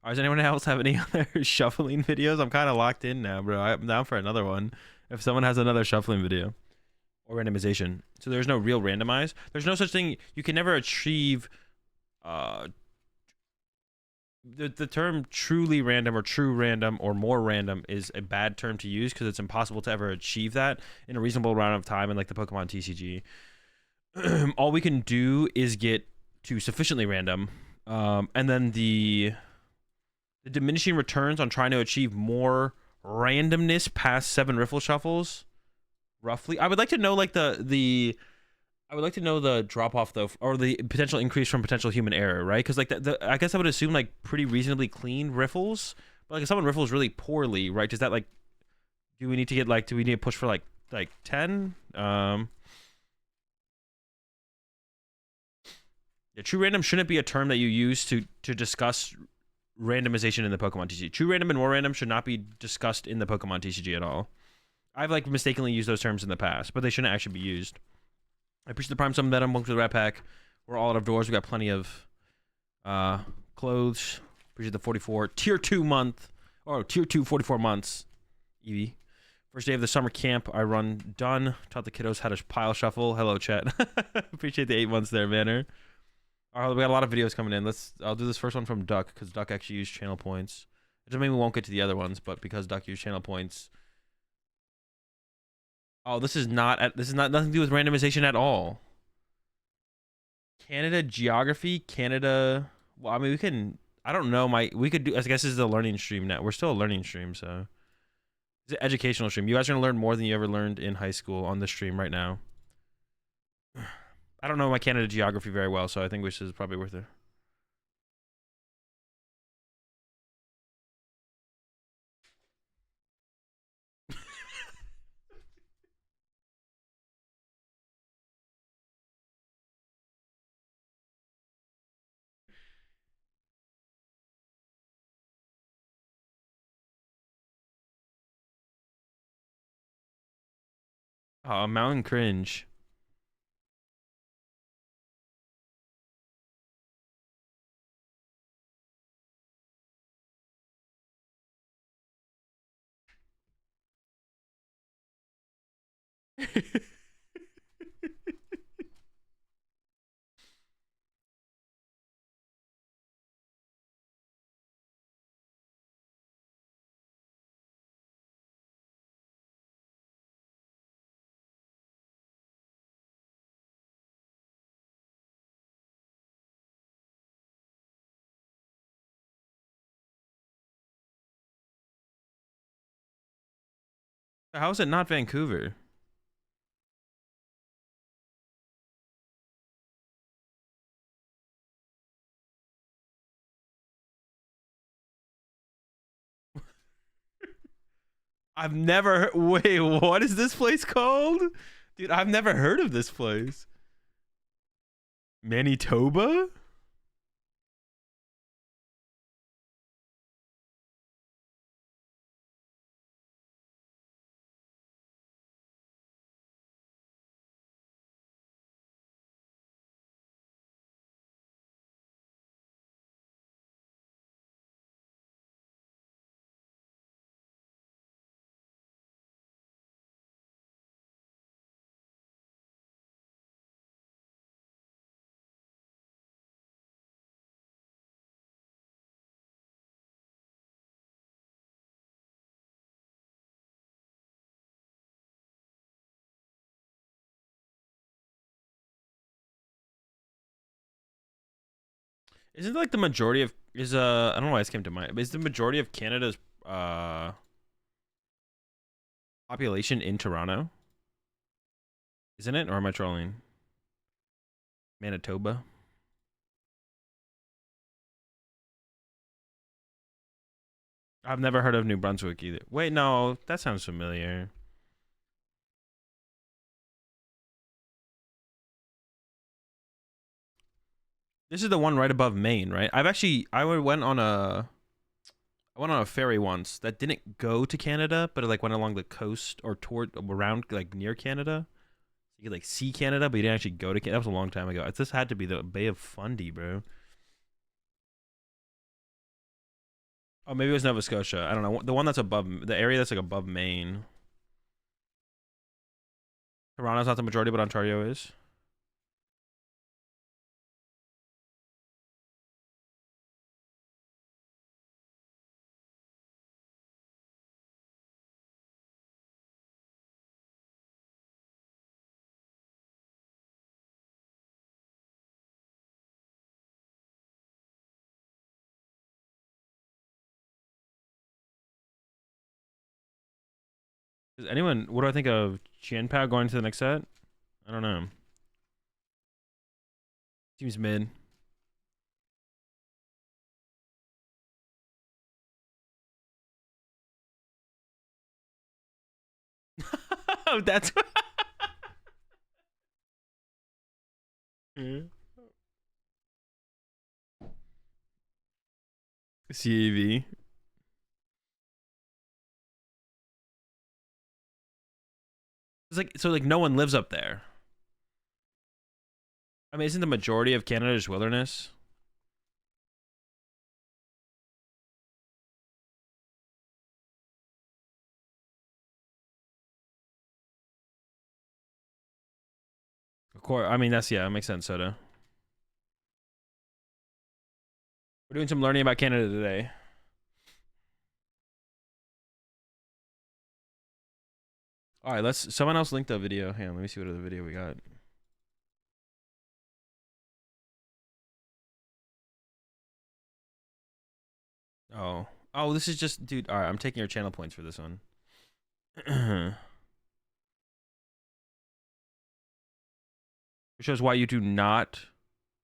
Speaker 1: Does anyone else have any other shuffling videos? I'm kind of locked in now, bro. I'm down for another one. If someone has another shuffling video or randomization. So there's no real randomize. There's no such thing. You can never achieve the term truly random or true random or more random is a bad term to use because it's impossible to ever achieve that in a reasonable amount of time in like the Pokemon TCG. All we can do is get to sufficiently random, and then the diminishing returns on trying to achieve more randomness past 7 riffle shuffles, roughly. I would like to know like I would like to know the drop off though, or the potential increase from potential human error, right? Because like I guess I would assume like pretty reasonably clean riffles, but like if someone riffles really poorly, right? Does that like, do we need to get like, do we need to push for like 10? Yeah, true random shouldn't be a term that you use to discuss randomization in the Pokemon TCG. True random and more random should not be discussed in the Pokemon TCG at all. I've like mistakenly used those terms in the past, but they shouldn't actually be used. I appreciate the prime summon Venom. Welcome to the Rat Pack. We're all out of doors. We got plenty of clothes. Appreciate the 44 tier 2 month, or tier 2 44 months. Eevee. First day of the summer camp I run done. Taught the kiddos how to pile shuffle. Hello, chat. Appreciate the 8 months there, Banner. All right, we got a lot of videos coming in. I'll do this first one from Duck because Duck actually used channel points. It doesn't mean we won't get to the other ones, but because Duck used channel points. Oh, this is not nothing to do with randomization at all. Canada geography, Canada. Well, I mean, we can. I don't know. We could do. I guess this is a learning stream now. We're still a learning stream, so it's an educational stream. You guys are gonna learn more than you ever learned in high school on this stream right now. I don't know my Canada geography very well, so I think this is probably worth it. Oh, Mountain Cringe. How is it not Vancouver? I've never wait, what is this place called? Dude, I've never heard of this place. Manitoba? Isn't like the majority of is I don't know why this came to mind, but is the majority of Canada's uh population in Toronto? Isn't it? Or am I trolling? Manitoba? I've never heard of New Brunswick either. Wait, no, that sounds familiar. This is the one right above Maine, right? I went on a ferry once that didn't go to Canada, but it like went along the coast or toward around like near Canada. You could like see Canada, but you didn't actually go to Canada. That was a long time ago. This had to be the Bay of Fundy, bro. Oh, maybe it was Nova Scotia. I don't know. The one that's above the area that's like above Maine. Toronto's not the majority, but Ontario is. Does anyone? What do I think of Pao going to the next set? I don't know. Seems mid. Oh, that's. CAV. It's like so like no one lives up there. I mean, isn't the majority of Canada just wilderness? Of course. I mean, that's yeah, it makes sense, Soda. We're doing some learning about Canada today. All right, let's. Someone else linked the video. Hang on, let me see what other video we got. Oh, oh, this is just, dude. All right, I'm taking your channel points for this one. It shows why you do not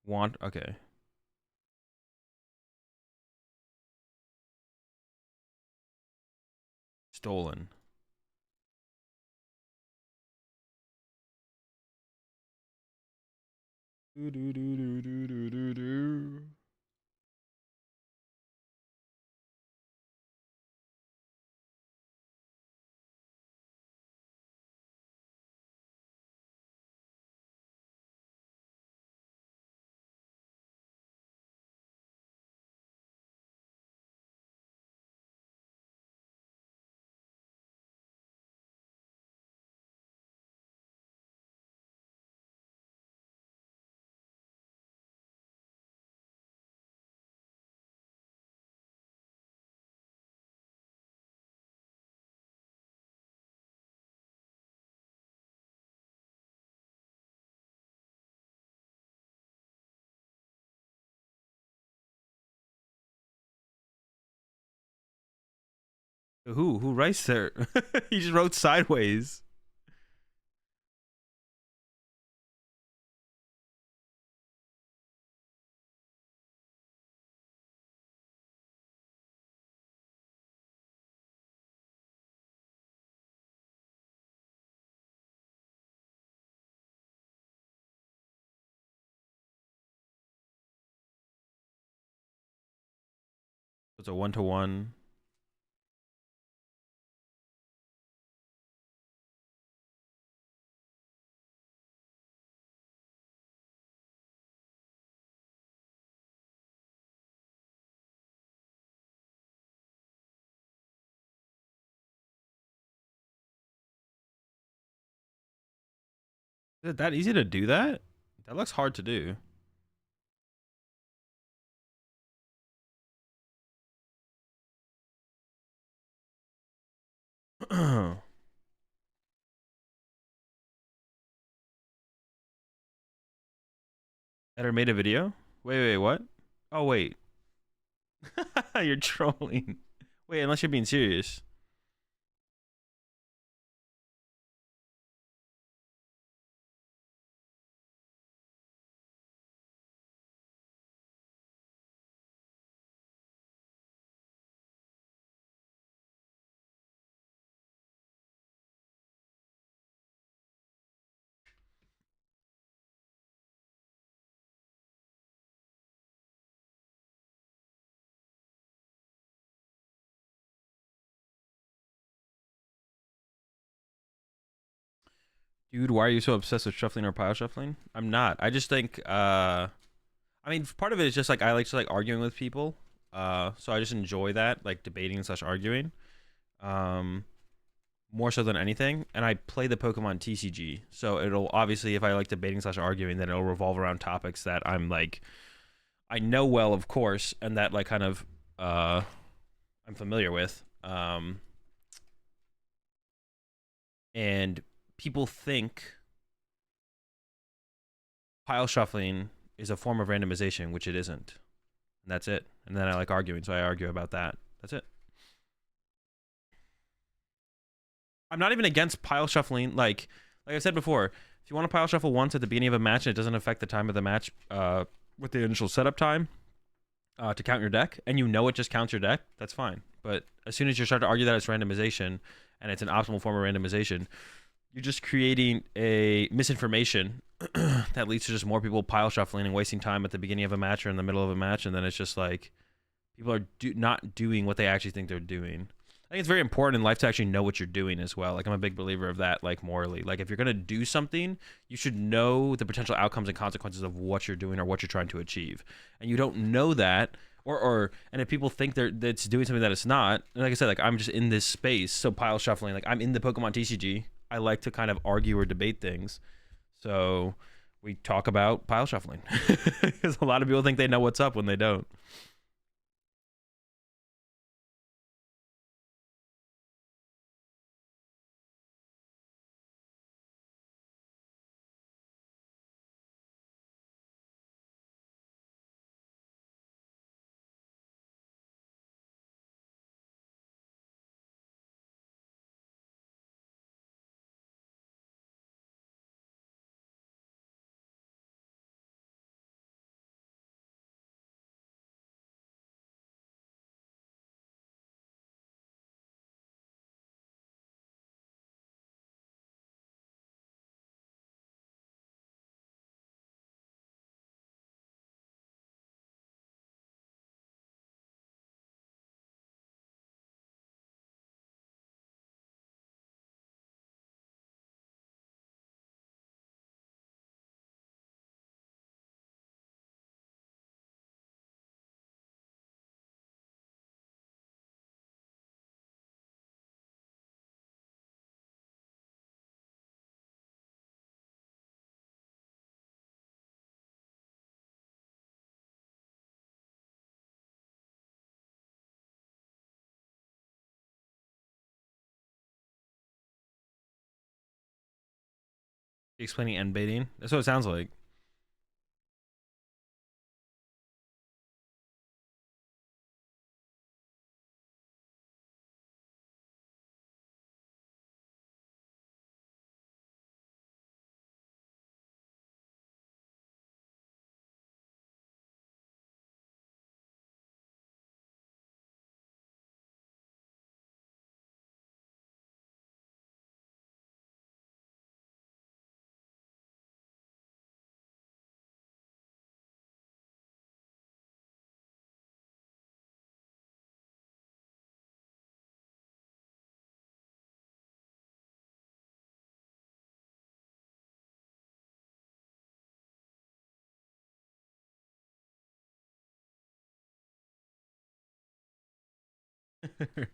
Speaker 1: want. Okay. Stolen. Do, do, do, do, do, do, do, do. Who writes there? He just wrote sideways. It's a 1-to-1. Is it that easy to do that? That looks hard to do. Editor made a video? Wait, what? Oh, wait. You're trolling. Wait, unless you're being serious. Dude, why are you so obsessed with shuffling or pile shuffling? I'm not. I just think I mean, part of it is just like I like to like arguing with people. So I just enjoy that, like debating slash arguing. Um More so than anything. And I play the Pokemon TCG. So it'll obviously if I like debating slash arguing, then it'll revolve around topics that I'm like I know well, of course, and that like kind of I'm familiar with. And people think pile shuffling is a form of randomization, which it isn't. And that's it. And then I like arguing, so I argue about that. That's it. I'm not even against pile shuffling. Like I said before, if you want to pile shuffle once at the beginning of a match and it doesn't affect the time of the match with the initial setup time to count your deck, and you know it just counts your deck, that's fine. But as soon as you start to argue that it's randomization and it's an optimal form of randomization, you're just creating a misinformation that leads to just more people pile shuffling and wasting time at the beginning of a match or in the middle of a match, and then it's just like people are not doing what they actually think they're doing. I think it's very important in life to actually know what you're doing as well. Like I'm a big believer of that, like morally. Like if you're gonna do something, you should know the potential outcomes and consequences of what you're doing or what you're trying to achieve. And you don't know that, and if people think that's doing something that it's not, and like I said, like I'm just in this space, so pile shuffling. Like I'm in the Pokemon TCG. I like to kind of argue or debate things. So we talk about pile shuffling because a lot of people think they know what's up when they don't. Explaining end baiting. That's what it sounds like. The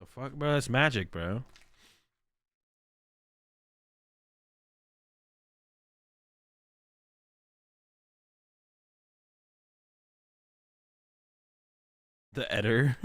Speaker 1: fuck, bro? That's magic, bro. The editor.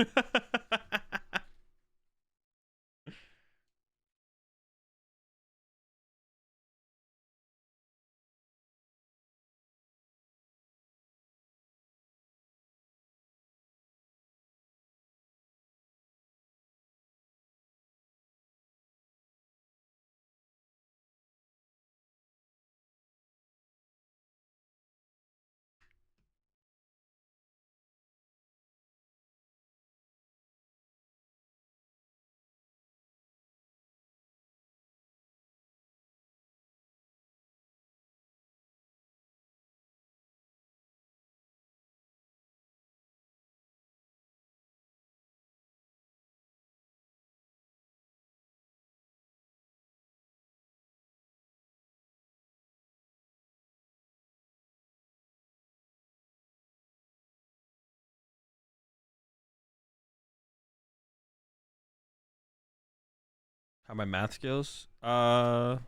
Speaker 1: How my math skills? I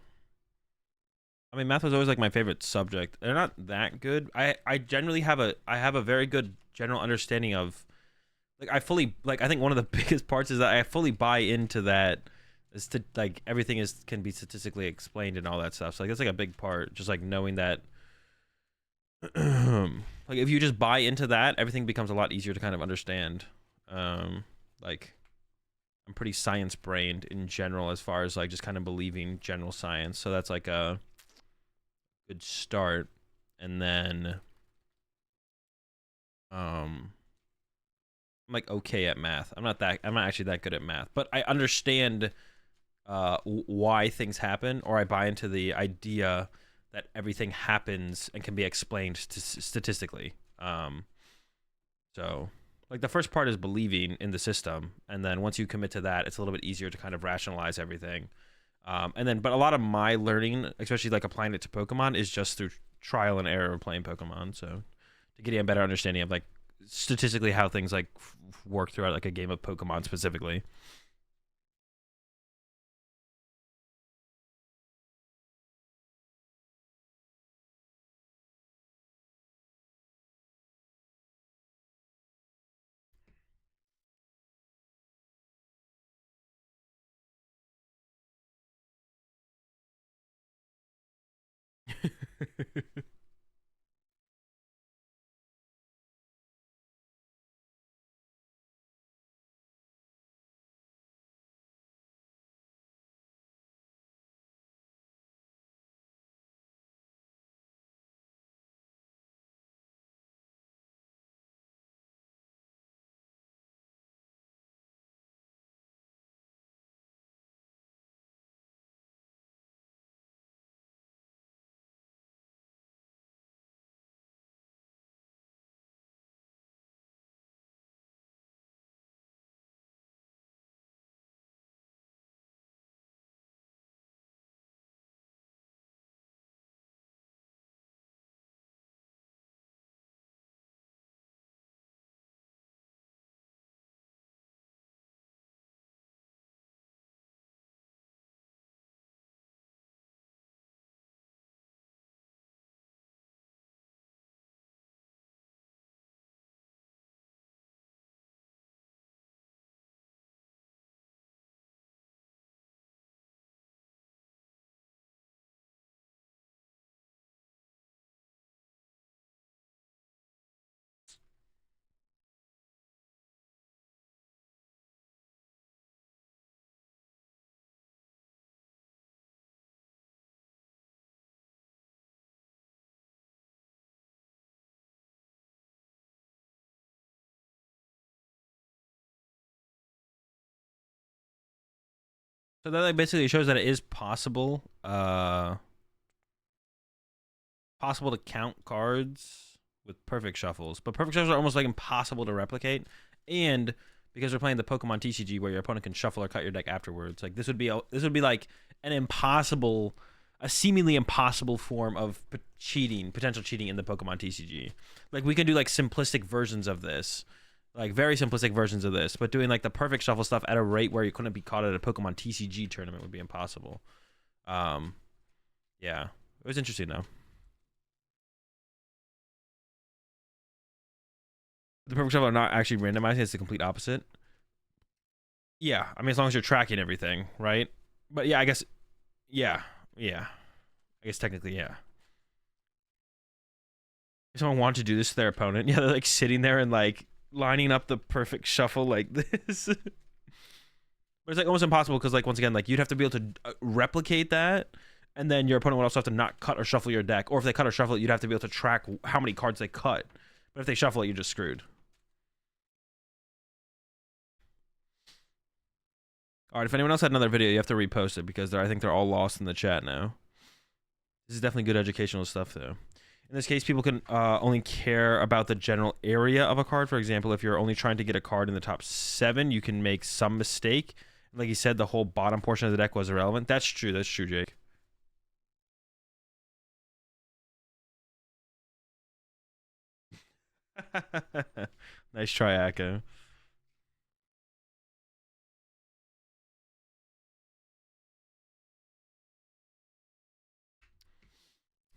Speaker 1: mean, math was always like my favorite subject. They're not that good. I generally have a very good general understanding of, like, I fully, like, I think one of the biggest parts is that I fully buy into that, is to, like, everything is can be statistically explained and all that stuff. So like that's like a big part, just like knowing that like if you just buy into that, everything becomes a lot easier to kind of understand. Like, I'm pretty science brained in general as far as like just kind of believing general science. So that's like a good start. And then I'm like okay at math. I'm not actually that good at math, but I understand why things happen, or I buy into the idea that everything happens and can be explained statistically. So like the first part is believing in the system, and then once you commit to that, it's a little bit easier to kind of rationalize everything. And then, but a lot of my learning, especially like applying it to Pokemon, is just through trial and error of playing Pokemon. So to get a better understanding of like statistically how things like work throughout like a game of Pokemon specifically. So that like basically shows that it is possible, possible to count cards with perfect shuffles, but perfect shuffles are almost like impossible to replicate. And because we're playing the Pokemon TCG where your opponent can shuffle or cut your deck afterwards. Like this would be like an impossible, a seemingly impossible form of potential cheating in the Pokemon TCG. Like we can do like simplistic versions of this, like very simplistic versions of this, but doing like the perfect shuffle stuff at a rate where you couldn't be caught at a Pokemon TCG tournament would be impossible. Yeah, it was interesting though. The perfect shuffle are not actually randomizing; it's the complete opposite. Yeah, I mean, as long as you're tracking everything, right? But yeah, I guess, yeah, yeah. I guess technically, yeah. If someone wanted to do this to their opponent, yeah, they're like sitting there and like lining up the perfect shuffle like this. But it's like almost impossible because, like, once again, like you'd have to be able to replicate that, and then your opponent would also have to not cut or shuffle your deck. Or if they cut or shuffle it, you'd have to be able to track how many cards they cut. But if they shuffle it, you're just screwed. All right, if anyone else had another video, you have to repost it because I think they're all lost in the chat now. This is definitely good educational stuff, though. In this case, people can only care about the general area of a card. For example, if you're only trying to get a card in the top 7, you can make some mistake. Like you said, the whole bottom portion of the deck was irrelevant. That's true. That's true, Jake. Nice try, Akko.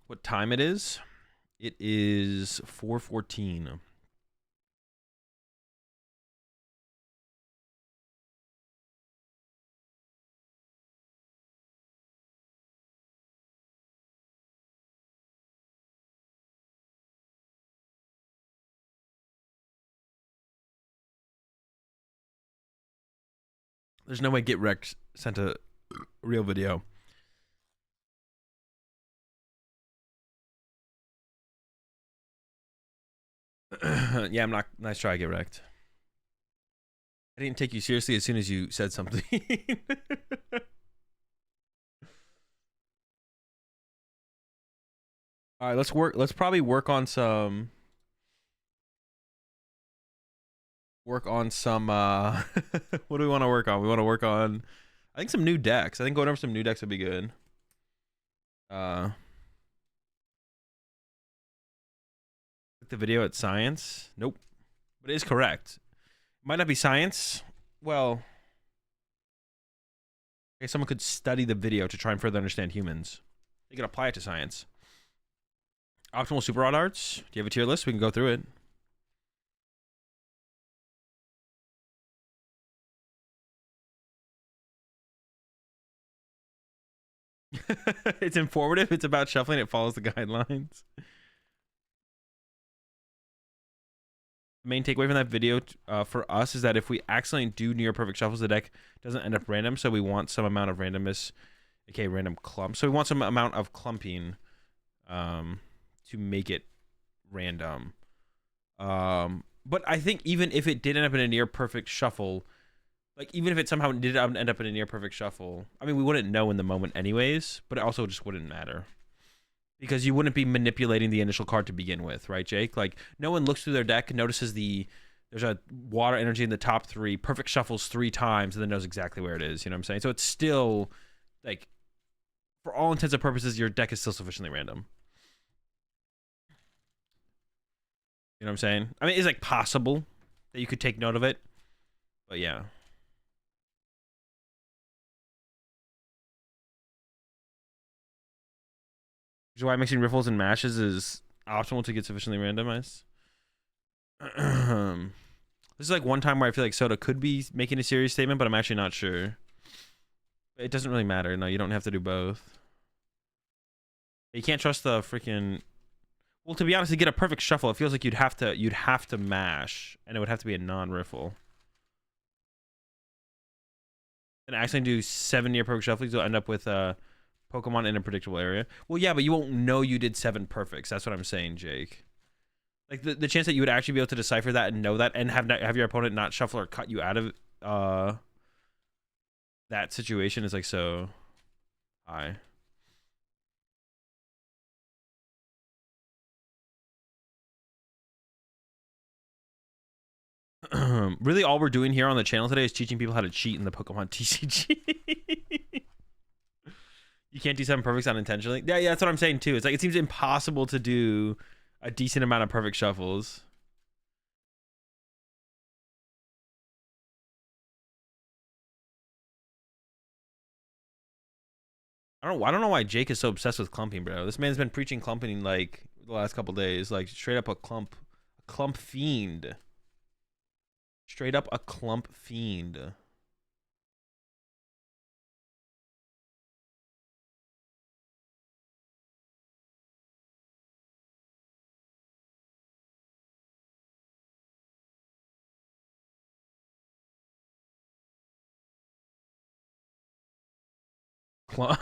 Speaker 1: What time it is? It is 4:14. There's no way Get Wrecked sent a real video. Yeah, I'm not. Nice try, Get Wrecked. I didn't take you seriously as soon as you said something. All right, let's work. Let's probably work on some. Work on some. What do we want to work on? We want to work on. I think some new decks. I think going over some new decks would be good. The video at science. Nope, but it is correct. Might not be science. Well, okay, someone could study the video to try and further understand humans. They could apply it to science. Optimal super odd arts. Do you have a tier list? We can go through it. It's informative. It's about shuffling. It follows the guidelines. The main takeaway from that video for us is that if we accidentally do near perfect shuffles, the deck doesn't end up random. So we want some amount of randomness, aka random clump. So we want some amount of clumping to make it random. But I think even if it did end up in a near perfect shuffle, like even if it somehow did end up in a near perfect shuffle, I mean, we wouldn't know in the moment anyways, but it also just wouldn't matter. Because you wouldn't be manipulating the initial card to begin with, right, Jake? Like, no one looks through their deck, notices there's a water energy in the top 3, perfect shuffles 3 times, and then knows exactly where it is. You know what I'm saying? So it's still, like, for all intents and purposes, your deck is still sufficiently random. You know what I'm saying? I mean, it's, like, possible that you could take note of it, but yeah. Which is why mixing riffles and mashes is optimal to get sufficiently randomized. This is like one time where I feel like Soda could be making a serious statement, but I'm actually not sure. It doesn't really matter. No, you don't have to do both. You can't trust the freaking. Well, to be honest, to get a perfect shuffle, it feels like you'd have to mash, and it would have to be a non-riffle. And actually do 7 near perfect shuffles, you'll end up with Pokemon in a predictable area. Well, yeah, but you won't know you did 7 perfects. That's what I'm saying, Jake. Like the chance that you would actually be able to decipher that and know that, and have your opponent not shuffle or cut you out of that situation is like so high. Really, all we're doing here on the channel today is teaching people how to cheat in the Pokemon TCG. You can't do 7 perfects unintentionally. Yeah, that's what I'm saying too. It's like it seems impossible to do a decent amount of perfect shuffles. I don't know why Jake is so obsessed with clumping, bro. This man's been preaching clumping like the last couple days, like straight up a clump fiend. Straight up a clump fiend. Clump,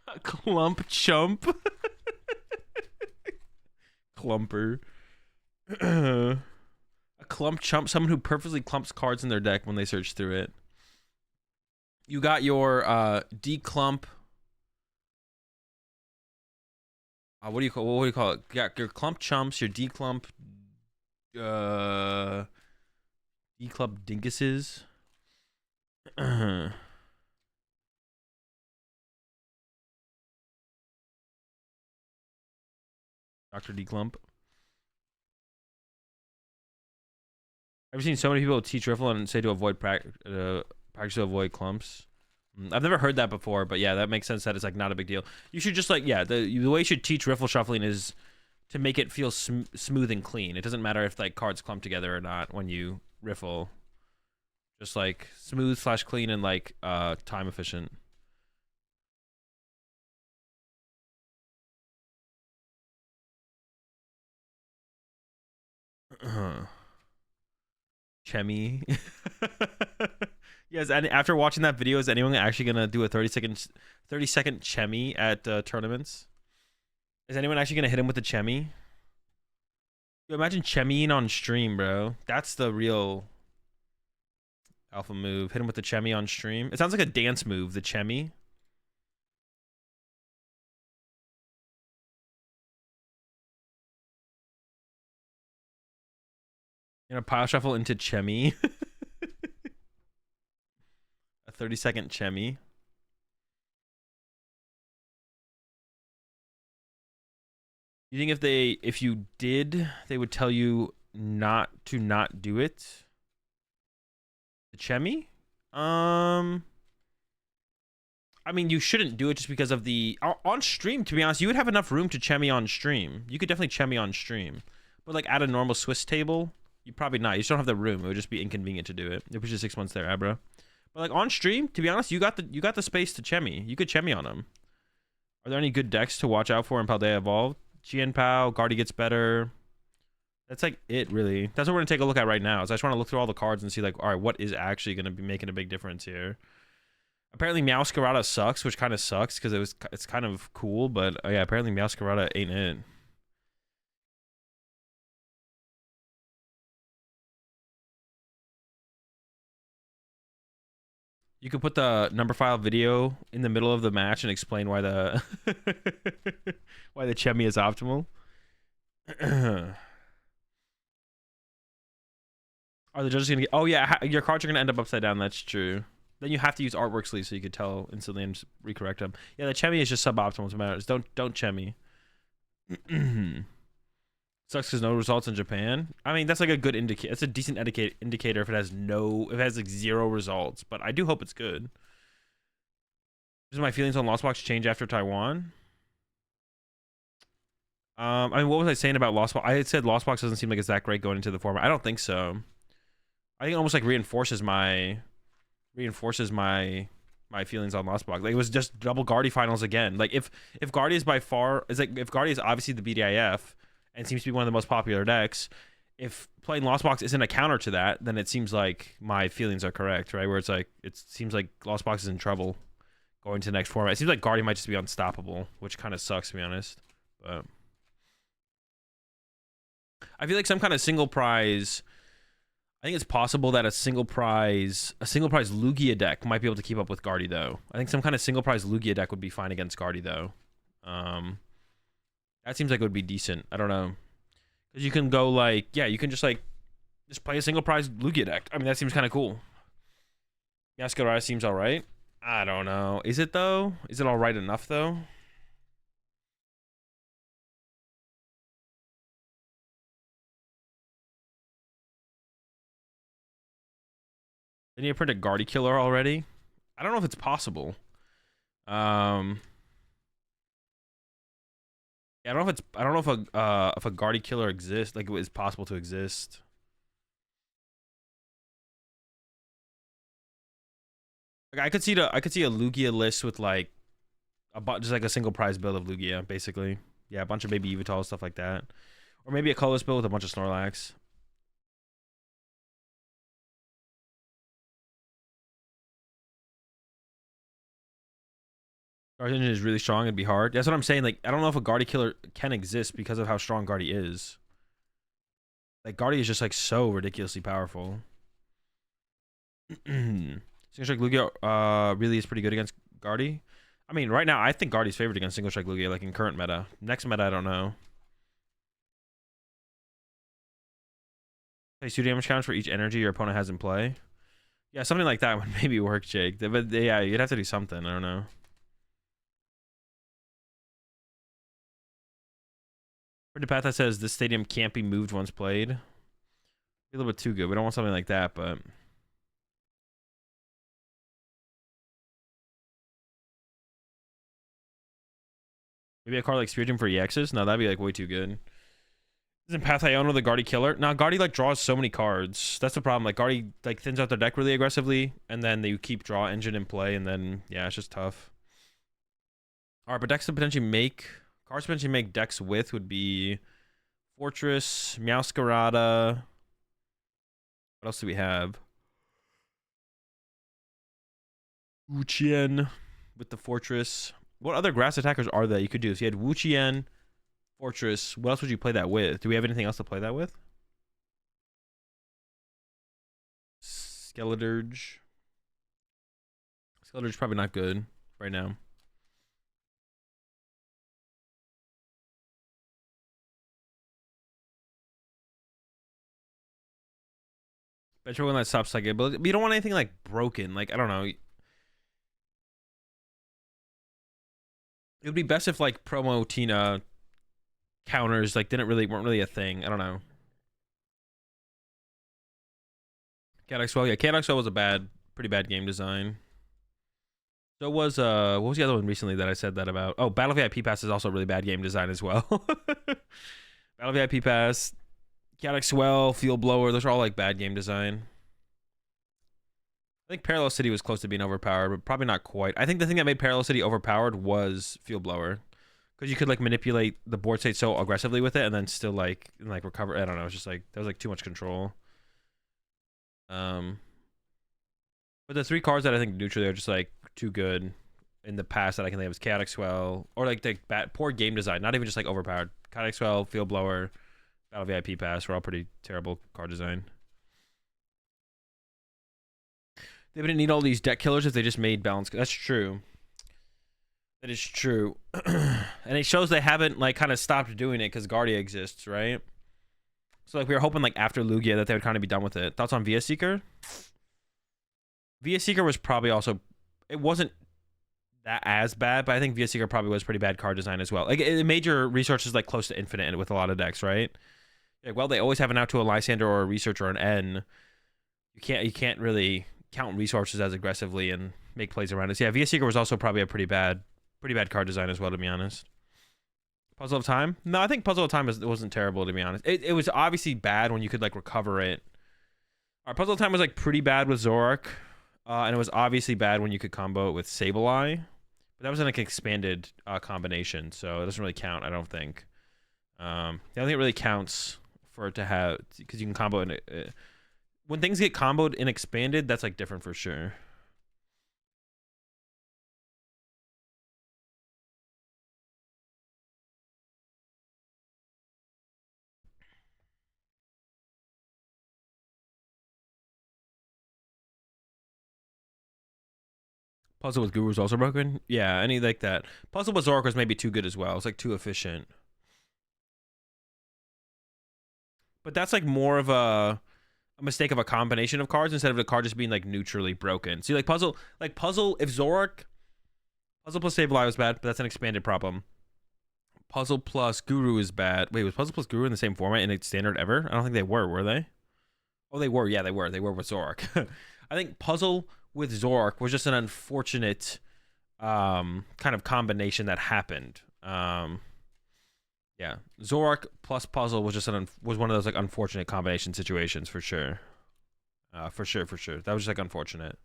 Speaker 1: a clump chump. Clumper. A clump chump, someone who perfectly clumps cards in their deck when they search through it. You got your declump. What do you call it? You got your clump chumps, your declump declump dinkuses. Dr. Declump. I've seen so many people teach riffle and say to avoid practice to avoid clumps. I've never heard that before, but yeah, that makes sense that it's like not a big deal. You should just like, yeah, the way you should teach riffle shuffling is to make it feel smooth and clean. It doesn't matter if like cards clump together or not when you riffle. Just like smooth / clean and like time efficient. Chemi. Yes, and after watching that video, is anyone actually gonna do a 30-second Chemi at tournaments? Is anyone actually gonna hit him with the Chemi? Yo, imagine Chemiing on stream, bro. That's the real alpha move. Hit him with the Chemi on stream. It sounds like a dance move, the Chemi. You know, pile shuffle into Chemi. A 30-second Chemi. You think if you did, they would tell you not do it? The Chemi? I mean, you shouldn't do it just because of the on stream. To be honest, you would have enough room to Chemi on stream. You could definitely Chemi on stream, but like at a normal Swiss table, you probably not. You just don't have the room. It would just be inconvenient to do it. It was just 6 months there, Abra. But like on stream, to be honest, you got the space to Chemi. You could Chemi on them. Are there any good decks to watch out for in Paldea Evolved? Chien Pao, Guardy gets better. That's like it, really. That's what we're gonna take a look at right now. So I just want to look through all the cards and see like, all right, what is actually gonna be making a big difference here. Apparently Meowscarada sucks, which kind of sucks because it's kind of cool, but yeah, apparently Meowscarada ain't it. You could put the number file video in the middle of the match and explain why the why the Chemi is optimal. Are the judges gonna get? Oh yeah, your cards are gonna end up upside down. That's true. Then you have to use artwork sleeves so you could tell instantly and just recorrect them. Yeah, the Chemi is just suboptimal to matters. Don't Chemi. Sucks because no results in Japan. I mean, that's like a good indicator. It's a decent indicator if it has like 0 results. But I do hope it's good. Does my feelings on Lost Box change after Taiwan? I mean, what was I saying about Lost Box? I had said Lost Box doesn't seem like it's that great going into the format. I don't think so. I think it almost like reinforces my feelings on Lost Box. Like it was just double Guardy finals again. Like if Guardy is by far if Guardy is obviously the BDIF and seems to be one of the most popular decks, if playing Lost Box isn't a counter to that, then it seems like my feelings are correct, right? Where it's like it seems like Lost Box is in trouble going to the next format. It seems like Guardy might just be unstoppable, which kind of sucks to be honest. But I feel like some kind of single prize. I think it's possible that a single prize Lugia deck might be able to keep up with Guardy though. I think some kind of single prize Lugia deck would be fine against Guardy though. That seems like it would be decent. I don't know. Because you can go like, yeah, you can just like Just play a single prize Lugia deck. I mean, that seems kind of cool. Yaskarara seems all right. I don't know. Is it though? Is it all right enough though? Didn't you print a Guardy Killer already? I don't know if it's possible. Yeah, I don't know if it's. I don't know if a Guardy Killer exists. Like, it is possible to exist. Like, I could see a Lugia list with like just like a single prize build of Lugia, basically. Yeah, a bunch of baby Evital, stuff like that, or maybe a colorless build with a bunch of Snorlax. Guardy Engine is really strong. It'd be hard. That's what I'm saying. Like, I don't know if a Guardy Killer can exist because of how strong Guardy is. Like, Guardy is just like so ridiculously powerful. Seems like Lugia really is pretty good against Guardy. I mean, right now I think Guardy's favored against Single Strike Lugia, like in current meta. Next meta, I don't know. Place 2 damage counters for each energy your opponent has in play. Yeah, something like that would maybe work, Jake. But yeah, you'd have to do something. I don't know. For the path that says this stadium can't be moved once played. A little bit too good. We don't want something like that, but maybe a card like Spirit Gem for EXs? No, that'd be like way too good. Isn't Path Iono the Guardy Killer? Now, Guardy like draws so many cards. That's the problem. Like, Guardy like thins out their deck really aggressively, and then they keep Draw Engine in play, and then yeah, it's just tough. All right, but decks to potentially make cards to potentially make decks with would be Fortress, Meowscarada. What else do we have? Wuchien with the Fortress. What other grass attackers are there you could do? So you had Wuchien, Fortress. What else would you play that with? Do we have anything else to play that with? Skeledirge. Skeledirge probably not good right now. Bench one that stops like it, but you don't want anything like broken. Like, I don't know. It would be best if like promo Tina counters like weren't really a thing. I don't know. Cadaxwell, yeah, Cadaxwell was a pretty bad game design. So was what was the other one recently that I said that about? Oh, Battle VIP Pass is also a really bad game design as well. Battle VIP Pass, Cadaxwell, Field Blower, those are all like bad game design. I think Parallel City was close to being overpowered, but probably not quite. I think the thing that made Parallel City overpowered was Field Blower, because you could like manipulate the board state so aggressively with it, and then still like recover. I don't know. It's just like there was like too much control. But the 3 cards that I think neutrally are just like too good in the past that I can think of is Cadaxwell, or like the poor game design, not even just like overpowered. Cadaxwell, Field Blower, Battle VIP Pass were all pretty terrible card design. They wouldn't need all these deck killers if they just made balance. That's true. That is true. And it shows they haven't like kind of stopped doing it because Guardia exists, right? So like we were hoping like after Lugia that they would kind of be done with it. Thoughts on VS Seeker? VS Seeker was probably also, it wasn't that as bad, but I think VS Seeker probably was pretty bad card design as well. Like it made your resources like close to infinite with a lot of decks, right? Like, well, they always have an out to a Lysander or a Research or an N. You can't really count resources as aggressively and make plays around it. So yeah, VS Seeker was also probably a pretty bad card design as well, to be honest. Puzzle of Time? No, I think Puzzle of Time wasn't terrible, to be honest. It was obviously bad when you could like recover it. Our Puzzle of Time was like pretty bad with Zoroark, and it was obviously bad when you could combo it with Sableye. But that was like an expanded combination, so it doesn't really count, I don't think. The only thing it really counts for it to have, because you can combo it. When things get comboed and expanded, that's like different for sure. Puzzle with Guru was also broken. Yeah, any like that. Puzzle with Zoroark was maybe too good as well. It's like too efficient. But that's like more of a a mistake of a combination of cards instead of the card just being like neutrally broken. See, like puzzle, if puzzle plus Sableye was bad, but that's an expanded problem. Puzzle plus Guru is bad. Wait, was Puzzle plus Guru in the same format in its standard ever? I don't think they were they? Oh, they were. Yeah, they were. They were with Zoroark. I think Puzzle with Zoroark was just an unfortunate kind of combination that happened. Yeah, Zoroark plus Puzzle was just was one of those like unfortunate combination situations for sure. For sure. That was just like unfortunate.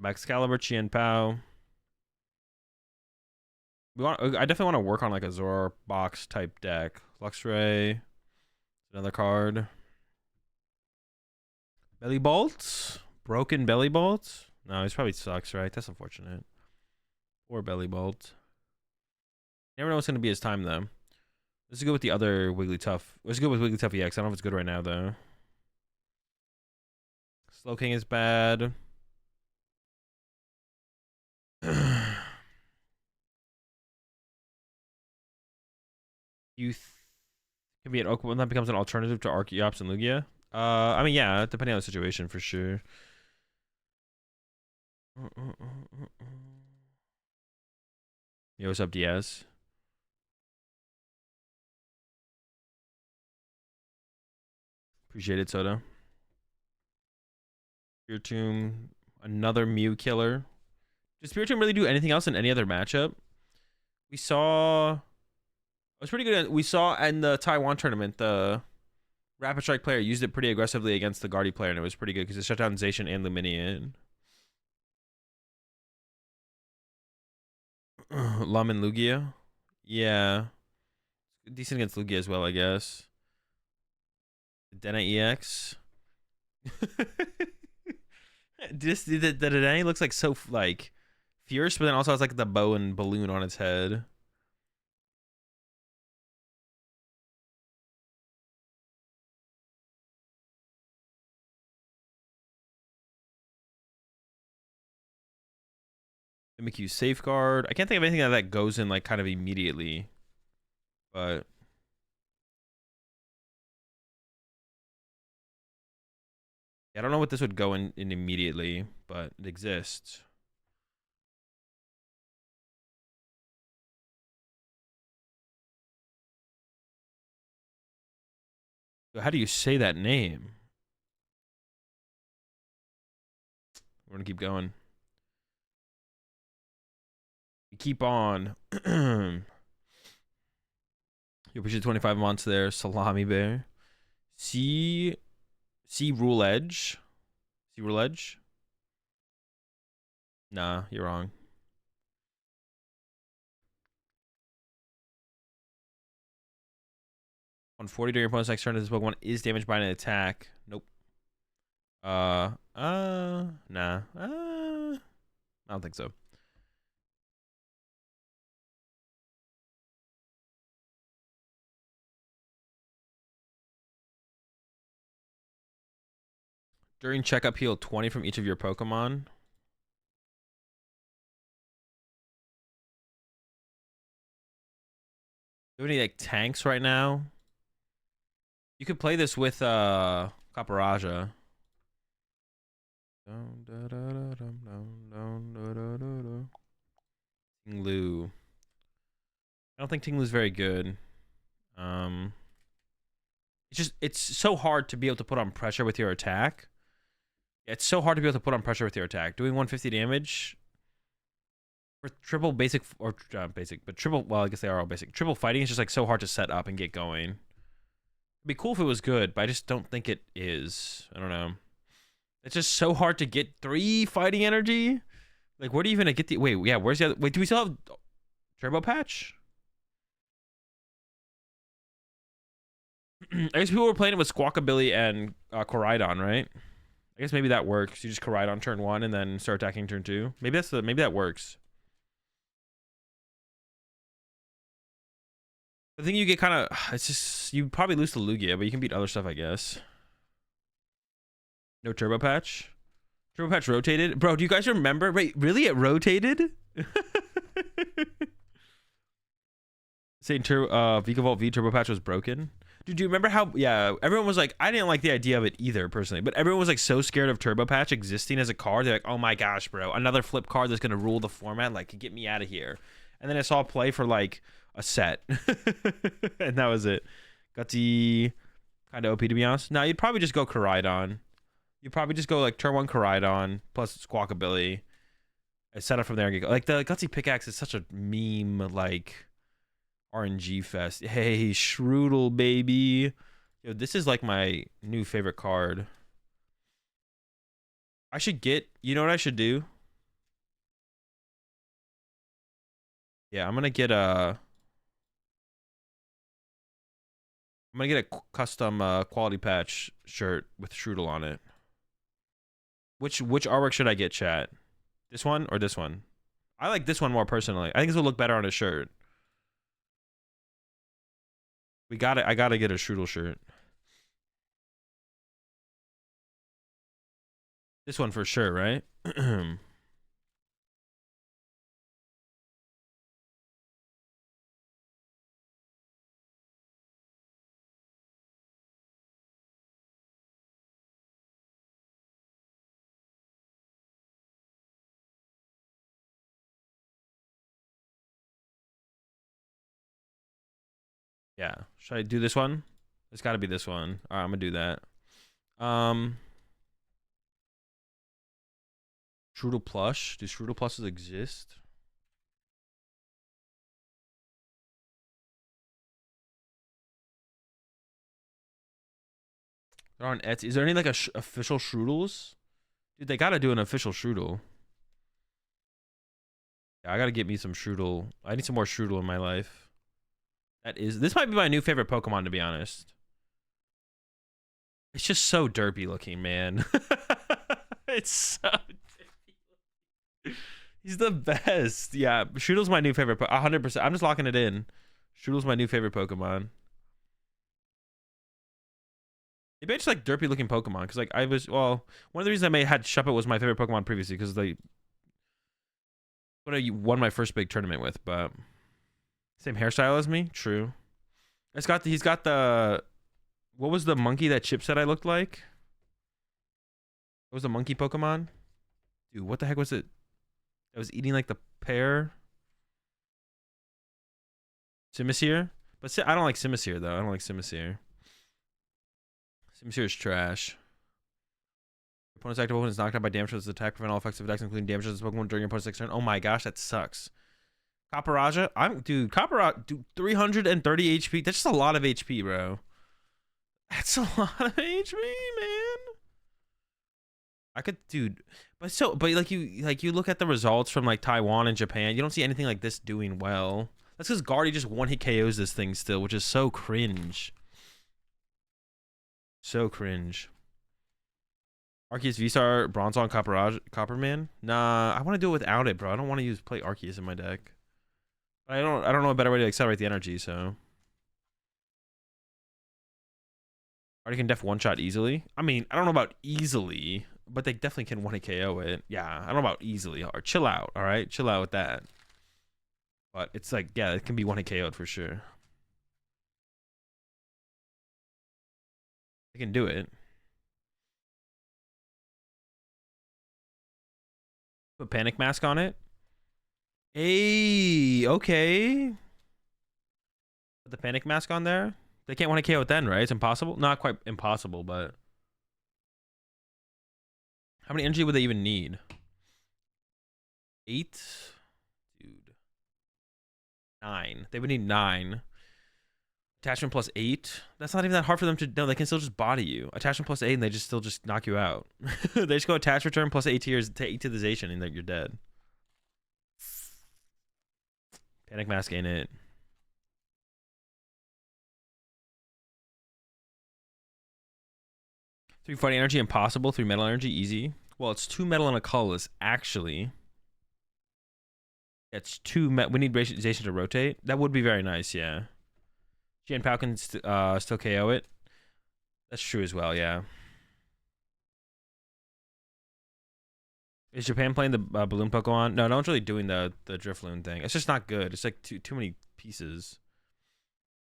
Speaker 1: Excalibur, Chien Pao. I definitely want to work on like a Zoroark box type deck. Luxray, another card. Belly Bolt? Broken Belly Bolt? No, he probably sucks, right? That's unfortunate. Poor Belly Bolt. Never know what's going to be his time, though. Let's go with the other Wigglytuff. Let's go with Wigglytuff EX. I don't know if it's good right now, though. Slowking is bad. Youth can be an Oak when that becomes an alternative to Archeops and Lugia. I mean, yeah, depending on the situation, for sure. Yo, what's up, Diaz? Appreciate it, Soda. Spiritomb, another Mew killer. Does Spiritomb really do anything else in any other matchup? We saw... It was pretty good. We saw in the Taiwan tournament, the Rapid Strike player used it pretty aggressively against the Guardy player, and it was pretty good because it shut down Zacian and Luminion. Lum and Lugia? Yeah. Decent against Lugia as well, I guess. Dena EX. The Dena looks like so, like, fierce, but then also has, like, the bow and balloon on its head. MQ Safeguard. I can't think of anything that goes in like kind of immediately, but I don't know what this would go in immediately, but it exists. So how do you say that name? We're gonna keep going. We keep on. You appreciate 25 months there, Salami Bear. See Rule Edge. See Rule Edge? Nah, you're wrong. On 40 during your opponent's next turn, this Pokemon is damaged by an attack. Nope. Nah. I don't think so. During checkup, heal 20 from each of your Pokemon. Do you have any like tanks right now? You could play this with Caparaja. Tinglu. I don't think Tinglu's very good. It's so hard to be able to put on pressure with your attack. It's so hard to be able to put on pressure with your attack. Doing 150 damage for triple basic or basic, but triple. Well, I guess they are all basic. Triple fighting is just like so hard to set up and get going. It'd be cool if it was good, but I just don't think it is. I don't know. It's just so hard to get 3 fighting energy. Like, where do you even get the? Wait, yeah. Where's the other? Wait, do we still have Turbo Patch? I guess people were playing it with Squawkabilly and Koraidon, right? I guess maybe that works. You just Koraidon turn 1 and then start attacking turn 2. Maybe that works. I think you get kind of, it's just, you probably lose to Lugia, but you can beat other stuff, I guess. No Turbo Patch? Turbo Patch rotated? Bro, do you guys remember? Wait, really? It rotated? Saying Vikavolt V Turbo Patch was broken. Dude, do you remember how? Yeah, everyone was like, I didn't like the idea of it either personally, but everyone was like so scared of Turbo Patch existing as a card. They're like, oh my gosh, bro, another flip card that's gonna rule the format. Like, get me out of here. And then I saw it play for like a set, and that was it. Gutsy, kind of OP to be honest. Now you'd probably just go Koraidon. You'd probably just go like turn 1 Koraidon plus Squawkabilly. I set up from there and go. Like the Gutsy Pickaxe is such a meme, like RNG fest. Hey, Shroodle, baby. Yo, this is like my new favorite card. I should get, you know what I should do? Yeah, I'm gonna get a custom quality patch shirt with Shroodle on it. Which artwork should I get, chat? This one or this one? I like this one more personally. I think this will look better on a shirt. I gotta get a Shroodle shirt. This one for sure, right? Yeah. Should I do this one? It's gotta be this one. Alright, I'm gonna do that. Shroodle plush. Do Shroodle plushes exist? They're on Etsy. Is there any like official Shroodles? Dude, they gotta do an official Shroodle. Yeah, I gotta get me some Shroodle. I need some more Shroodle in my life. This might be my new favorite Pokemon, to be honest. It's just so derpy looking, man. It's so derpy. He's the best. Yeah, Shroodle's my new favorite. 100%. I'm just locking it in. Shroodle's my new favorite Pokemon. Maybe I just like derpy looking Pokemon because like one of the reasons I had Shuppet was my favorite Pokemon previously because they what I won my first big tournament with, but same hairstyle as me. True. He's got the what was the monkey that Chip said I looked like? What was the monkey Pokemon? Dude, what the heck was it? I was eating like the pear. Simisear? But I don't like Simisear though. I don't like Simisear. Simisear is trash. Opponent's active Pokemon is knocked out by damage to its attack, prevent all effects of attacks, including damage to this Pokemon during your opponent's next turn. Oh my gosh, that sucks. Capparaja? Dude, 330 HP. That's just a lot of HP, bro. That's a lot of HP, man. I could, dude. But like you look at the results from like Taiwan and Japan, you don't see anything like this doing well. That's because Guardy just one-hit KOs this thing still, which is so cringe. So cringe. Arceus V-Star, Bronzong, Copperman. Nah, I want to do it without it, bro. I don't want to play Arceus in my deck. I don't know a better way to accelerate the energy, so. Already can def one-shot easily. I mean, I don't know about easily, but they definitely can one-hit KO it. Yeah, I don't know about easily. Or chill out, all right? Chill out with that. But it's like, yeah, it can be one-hit KO'd for sure. They can do it. Put Panic Mask on it. Hey, okay. Put the Panic Mask on there. They can't want to KO it then, right? It's impossible. Not quite impossible, but how many energy would they even need? 8, dude. 9. They would need 9. Attachment plus 8. That's not even that hard for them to know. They can still just body you. Attachment plus 8, and they just still knock you out. They just go attach return plus 8 tiers to 8 to the Zation, and then you're dead. Panic Mask ain't it. Three fighting energy impossible. 3 metal energy easy. Well, it's 2 metal and a colorless actually. It's 2 we need Zation to rotate. That would be very nice, yeah. Jan Pao can still KO it. That's true as well, yeah. Is Japan playing the balloon Pokemon? No one's really doing the Drifloon thing. It's just not good. It's like too many pieces.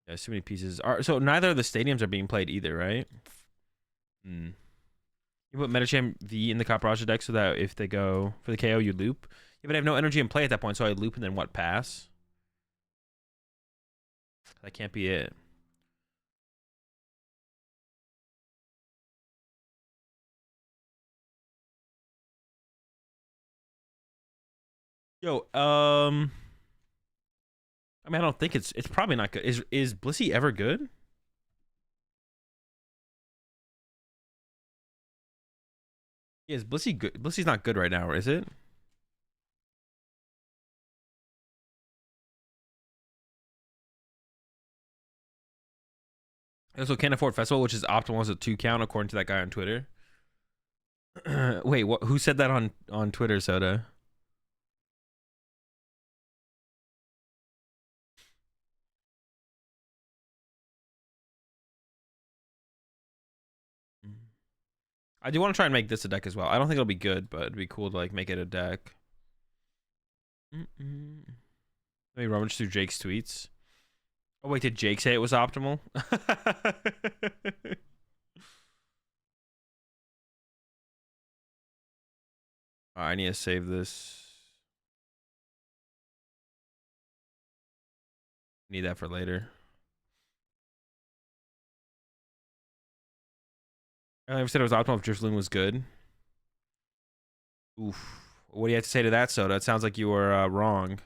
Speaker 1: Yeah, too many pieces. So neither of the stadiums are being played either, right? Hmm. You put Metacham V in the Capraja deck so that if they go for the KO, you loop. Yeah, but I have no energy in play at that point, so I loop and then what, pass? That can't be it. Yo, I mean, I don't think it's probably not good. Is Blissey ever good? Yeah, is Blissey good? Blissey's not good right now, is it? I also can't afford festival, which is optimal as a 2 count according to that guy on Twitter. Wait, what? Who said that on Twitter, Soda? I do want to try and make this a deck as well. I don't think it'll be good, but it'd be cool to like make it a deck. Let me rummage through Jake's tweets. Oh wait, did Jake say it was optimal? I need to save this. Need that for later. I never said it was optimal if Drifloon was good. Oof. What do you have to say to that, Soda? It sounds like you were wrong.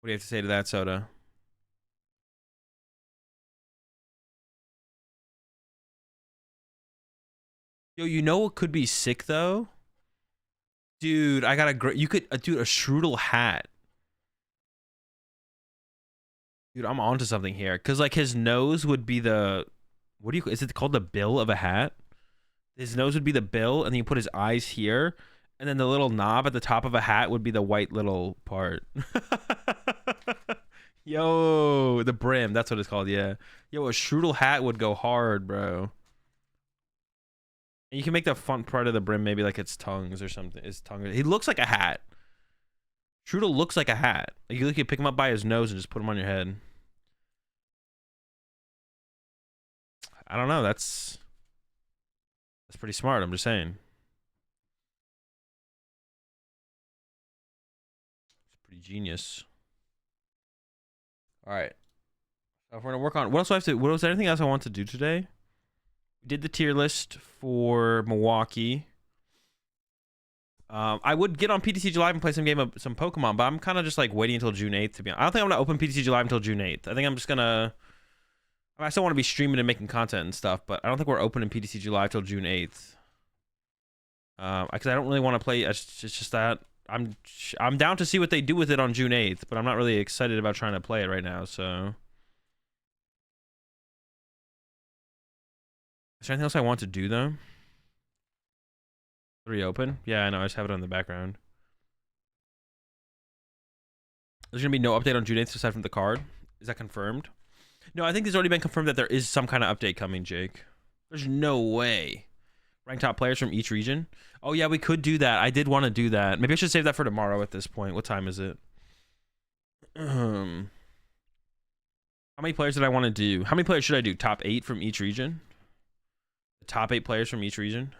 Speaker 1: What do you have to say to that, Soda? Yo, you know what could be sick though? Dude, I got a great. You could, dude, a Strudel hat. Dude, I'm onto something here. Cause like his nose would be the, what do you? Is it called the bill of a hat? His nose would be the bill, and then you put his eyes here, and then the little knob at the top of a hat would be the white little part. Yo, the brim. That's what it's called. Yeah. Yo, a Strudel hat would go hard, bro. And you can make the front part of the brim maybe like its tongues or something. His tongue. He looks like a hat. Strudel looks like a hat. Like you could pick him up by his nose and just put him on your head. I don't know. That's pretty smart. I'm just saying. It's pretty genius. All right. So if we're gonna work on what else do I have to. What was there anything else I want to do today? We did the tier list for Milwaukee. I would get on PTCG Live and play some Pokemon, but I'm kind of just like waiting until June 8th to be honest. I don't think I'm gonna open PTCG Live until June 8th. I think I'm just gonna. I mean, I still want to be streaming and making content and stuff, but I don't think we're opening PTCG Live till June 8th. Because I don't really want to play. It's just that I'm down to see what they do with it on June 8th, but I'm not really excited about trying to play it right now. So, is there anything else I want to do though? Reopen? Yeah, I know. I just have it on the background. There's gonna be no update on June 8th aside from the card. Is that confirmed? No, I think there's already been confirmed that there is some kind of update coming, Jake. There's no way. Rank top players from each region. Oh yeah, we could do that. I did want to do that. Maybe I should save that for tomorrow at this point. What time is it? How many players did I want to do? How many players should I do? Top 8 from each region? The top 8 players from each region?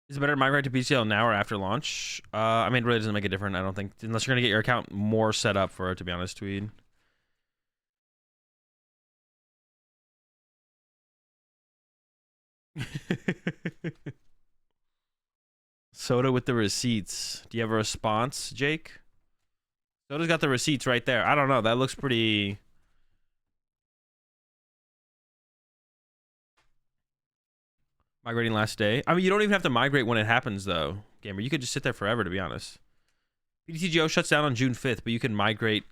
Speaker 1: Is it better to migrate to PCL now or after launch? I mean, it really doesn't make a difference, I don't think. Unless you're going to get your account more set up for it, to be honest, Tweed. Soda with the receipts. Do you have a response, Jake? Soda's got the receipts right there. I don't know. That looks pretty... Migrating last day. I mean, you don't even have to migrate when it happens, though, gamer. You could just sit there forever, to be honest. PTCGO shuts down on June 5th, but you can migrate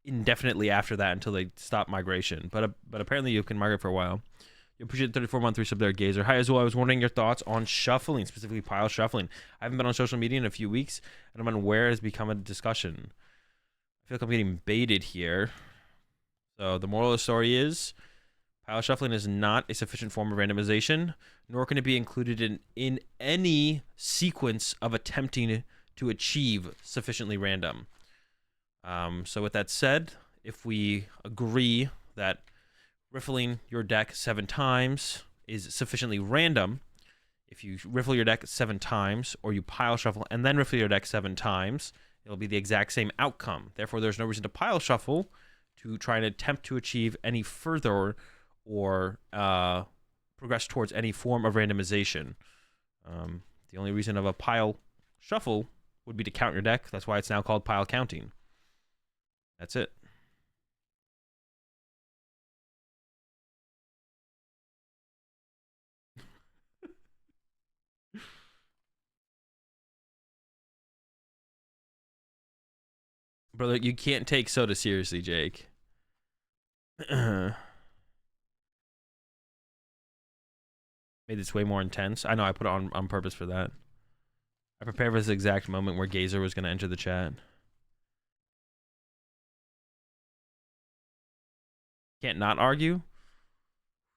Speaker 1: indefinitely after that until they stop migration. But apparently you can migrate for a while. You appreciate the 34-month resub there, Gazer. Hi, Azul. I was wondering your thoughts on shuffling, specifically pile shuffling. I haven't been on social media in a few weeks, and I'm unaware it has become a discussion. I feel like I'm getting baited here. So the moral of the story is pile shuffling is not a sufficient form of randomization, nor can it be included in any sequence of attempting to achieve sufficiently random. So with that said, if we agree that riffling your deck 7 times is sufficiently random, if you riffle your deck 7 times, or you pile shuffle and then riffle your deck 7 times, it'll be the exact same outcome. Therefore, there's no reason to pile shuffle to try and attempt to achieve any further or progress towards any form of randomization. The only reason of a pile shuffle would be to count your deck. That's why it's now called pile counting. That's it. Brother, you can't take soda seriously, Jake. Made this way more intense. I know I put it on purpose for that. I prepared for this exact moment where Gazer was going to enter the chat. Can't not argue.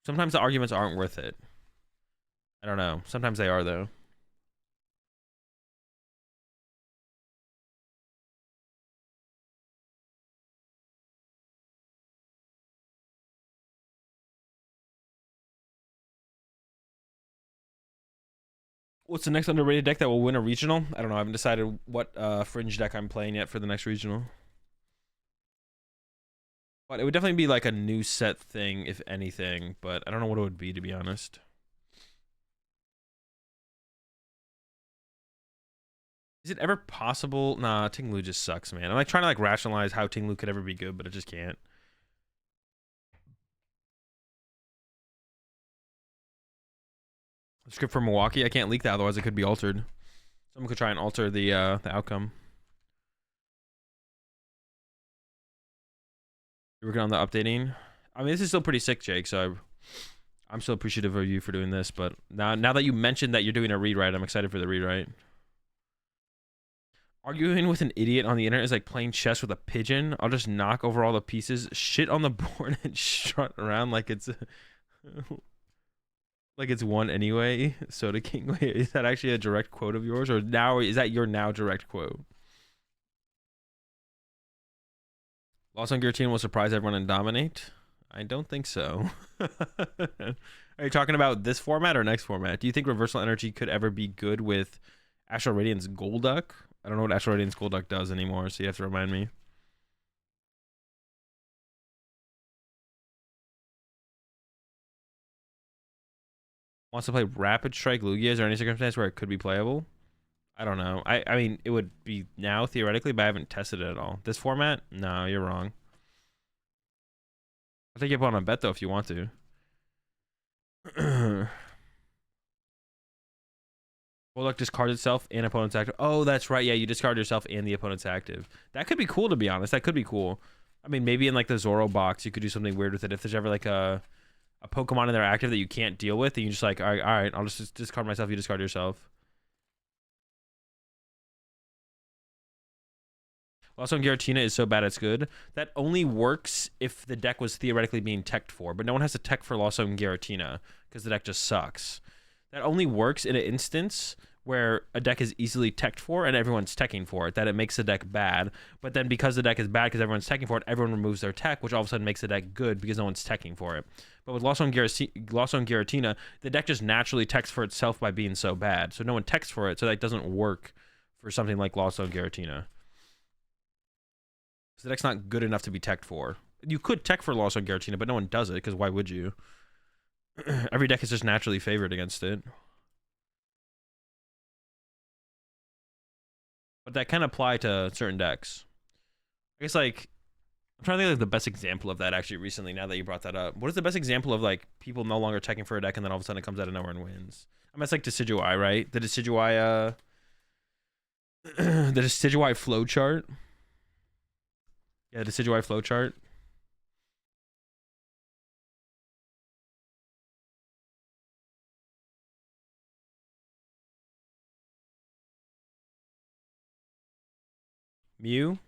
Speaker 1: Sometimes the arguments aren't worth it. I don't know. Sometimes they are, though. What's the next underrated deck that will win a regional? I don't know. I haven't decided what fringe deck I'm playing yet for the next regional. But it would definitely be like a new set thing, if anything. But I don't know what it would be, to be honest. Is it ever possible? Nah, Tinglu just sucks, man. I'm like trying to like rationalize how Tinglu could ever be good, but it just can't. Script for Milwaukee. I can't leak that, otherwise it could be altered. Someone could try and alter the outcome. You're working on the updating. I mean, this is still pretty sick, Jake. So I'm still appreciative of you for doing this. But now that you mentioned that you're doing a rewrite, I'm excited for the rewrite. Arguing with an idiot on the internet is like playing chess with a pigeon. I'll just knock over all the pieces, shit on the board, and strut around like it's like it's one anyway. Soda King. Wait, is that actually a direct quote of yours, or now is that your now direct quote? Lost on Guillotine will surprise everyone and dominate. I don't think so. Are you talking about this format or next format? Do you think Reversal Energy could ever be good with Astral Radiance Golduck? I don't know what Astral Radiance Golduck does anymore, so you have to remind me. Wants to play Rapid Strike Lugia? Is there any circumstance where it could be playable? I don't know. I mean, it would be now, theoretically, but I haven't tested it at all. This format? No, you're wrong. I'll take you up on a bet, though, if you want to. Golduck discards itself and opponent's active. Oh, that's right. Yeah, you discard yourself and the opponent's active. That could be cool, to be honest. That could be cool. I mean, maybe in like the Zoro box, you could do something weird with it. If there's ever like a Pokemon in there active that you can't deal with, and you just like, all right, I'll just discard myself. You discard yourself. Also, Giratina is so bad it's good. That only works if the deck was theoretically being teched for, but no one has to tech for Losso and Giratina because the deck just sucks. That only works in an instance where a deck is easily teched for and everyone's teching for it, that it makes the deck bad. But then because the deck is bad because everyone's teching for it, everyone removes their tech, which all of a sudden makes the deck good because no one's teching for it. But with Losso and Giratina, the deck just naturally techs for itself by being so bad. So no one techs for it, so that doesn't work for something like Losso and Giratina. So the deck's not good enough to be teched for. You could tech for Losso and Giratina, but no one does it because why would you? Every deck is just naturally favored against it. But that can apply to certain decks. I guess like I'm trying to think of like, the best example of that actually recently. Now that you brought that up, what is the best example of like people no longer teching for a deck and then all of a sudden it comes out of nowhere and wins? I mean, it's like Decidueye, right? The Decidueye, the Decidueye flow chart. Yeah, the Decidueye flow chart. Mew.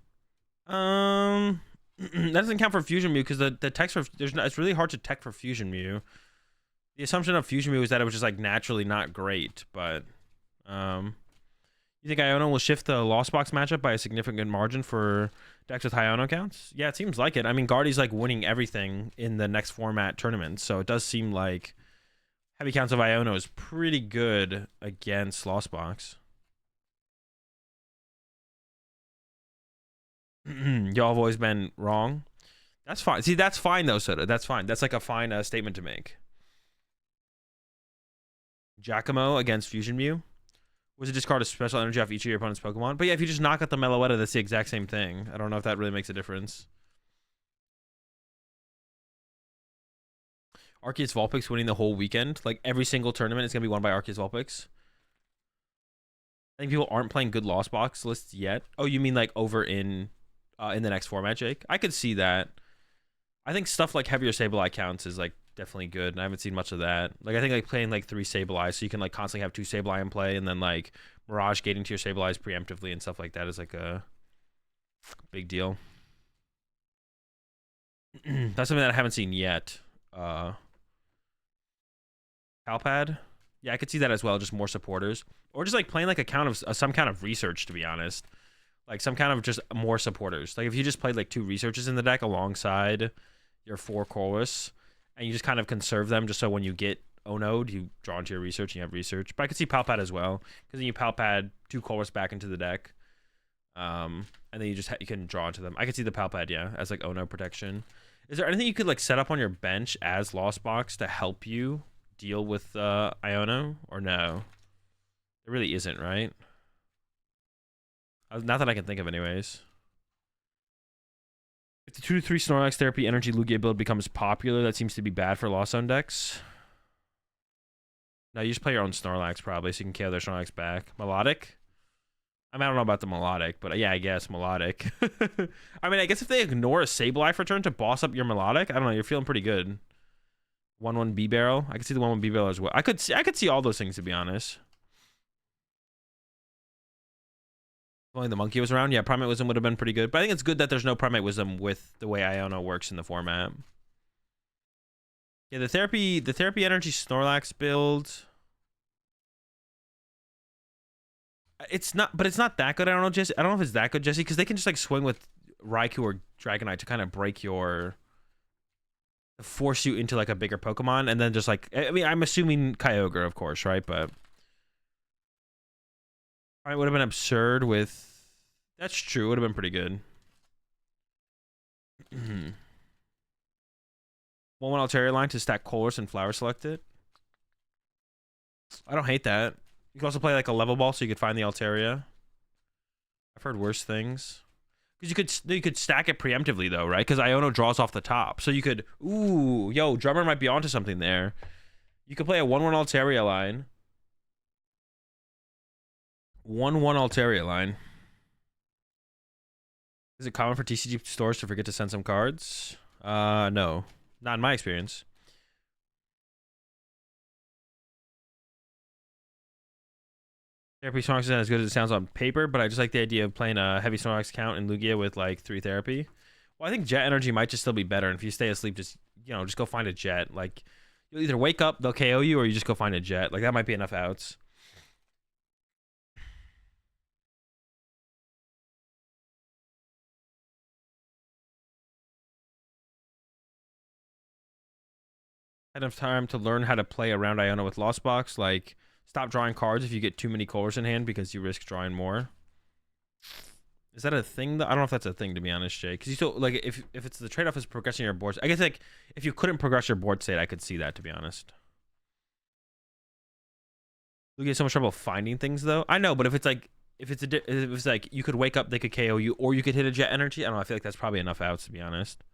Speaker 1: That doesn't count for Fusion Mew because the text for it's really hard to tech for Fusion Mew. The assumption of Fusion Mew is that it was just like naturally not great, but you think Iono will shift the Lost Box matchup by a significant margin for decks with high Iono counts? Yeah, it seems like it. I mean, Guardy's like winning everything in the next format tournament, so it does seem like heavy counts of Iono is pretty good against Lost Box. Y'all have always been wrong. That's fine. See, that's fine though, Soda. That's fine. That's like a fine statement to make. Giacomo against Fusion Mew. Was it discard a special energy off each of your opponent's Pokemon? But yeah, if you just knock out the Meloetta, that's the exact same thing. I don't know if that really makes a difference. Arceus Vulpix winning the whole weekend. Like every single tournament is going to be won by Arceus Vulpix. I think people aren't playing good Lost Box lists yet. Oh, you mean like over in the next format, Jake? I could see that. I think stuff like heavier Sableye counts is like definitely good, and I haven't seen much of that. Like I think like playing like 3 Sableye, so you can like constantly have 2 Sableye in play, and then like Mirage gating to your Sableyes preemptively and stuff like that is like a big deal. That's something that I haven't seen yet. Palpad, yeah, I could see that as well. Just more supporters, or just like playing like a count of some kind of research. To be honest, like some kind of just more supporters. Like if you just played like 2 researches in the deck alongside your 4 Chorus, and you just kind of conserve them just so when you get Onode, you draw into your research and you have research. But I could see Palpad as well, because then you Palpad 2 Chorus back into the deck, and then you can draw into them. I could see the Palpad, yeah, as like Onode protection. Is there anything you could like set up on your bench as Lost Box to help you deal with Iono, or no? There really isn't, right? Not that I can think of anyways. If the 2-3 Snorlax Therapy Energy Lugia build becomes popular, that seems to be bad for Lost Zone decks. No, you just play your own Snorlax probably, so you can KO their Snorlax back. Melodic? I mean, I don't know about the Melodic, but yeah, I guess Melodic. I mean, I guess if they ignore a Sableye for turn to boss up your Melodic, I don't know, you're feeling pretty good. 1/1 B Barrel. I could see the 1/1 B Barrel as well. I could see all those things, to be honest. If only the monkey was around, yeah, Primate Wisdom would have been pretty good. But I think it's good that there's no Primate Wisdom with the way Iono works in the format. Yeah, the therapy energy Snorlax build. It's not that good. I don't know, Jesse. I don't know if it's that good, Jesse, because they can just like swing with Raikou or Dragonite to kind of break your, force you into like a bigger Pokemon, and then just like, I mean, I'm assuming Kyogre, of course, right? But it would have been absurd with. That's true. It would have been pretty good. 1/1 Altaria line to stack Colress and Flower Select it. I don't hate that. You can also play like a level ball so you could find the Altaria. I've heard worse things. Because you could stack it preemptively though, right? Because Iono draws off the top. So you could, ooh, yo, Drummer might be onto something there. You could play a 1/1 Altaria line. 1/1 Altaria line. Is it common for TCG stores to forget to send some cards? No. Not in my experience. Therapy Snorlax isn't as good as it sounds on paper, but I just like the idea of playing a heavy Snorlax count in Lugia with like 3 therapy. Well, I think Jet Energy might just still be better, and if you stay asleep, just just go find a Jet. Like you'll either wake up, they'll KO you, or you just go find a Jet. Like that might be enough outs. Enough time to learn how to play around Iono with Lost Box, like stop drawing cards if you get too many Colors in hand because you risk drawing more. Is that a thing? I don't know if that's a thing, to be honest, Jay. Because you still like if it's the trade-off is progressing your board. I guess like if you couldn't progress your board state, I could see that, to be honest. You get so much trouble finding things though. I know, but if it's like if it's like you could wake up, they could KO you, or you could hit a Jet Energy. I don't know. I feel like that's probably enough outs, to be honest.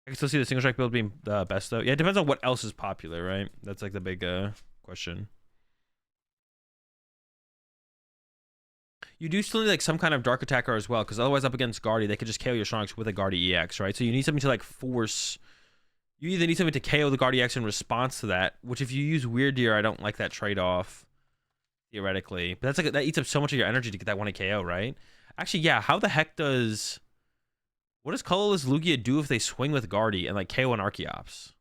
Speaker 1: I can still see the single strike build being the best though. Yeah, it depends on what else is popular, right? That's like the big question. You do still need like some kind of dark attacker as well, because otherwise up against Guardy, they could just KO your Snorlax with a Guardy EX, right? So you need something to like force You either need something to KO the Guardy X in response to that, which if you use Weird Deer, I don't like that trade-off, theoretically. But that's like that eats up so much of your energy to get that one KO, right? Actually, yeah, how the heck does... What does Colorless Lugia do if they swing with Guardy and like KO an Archeops?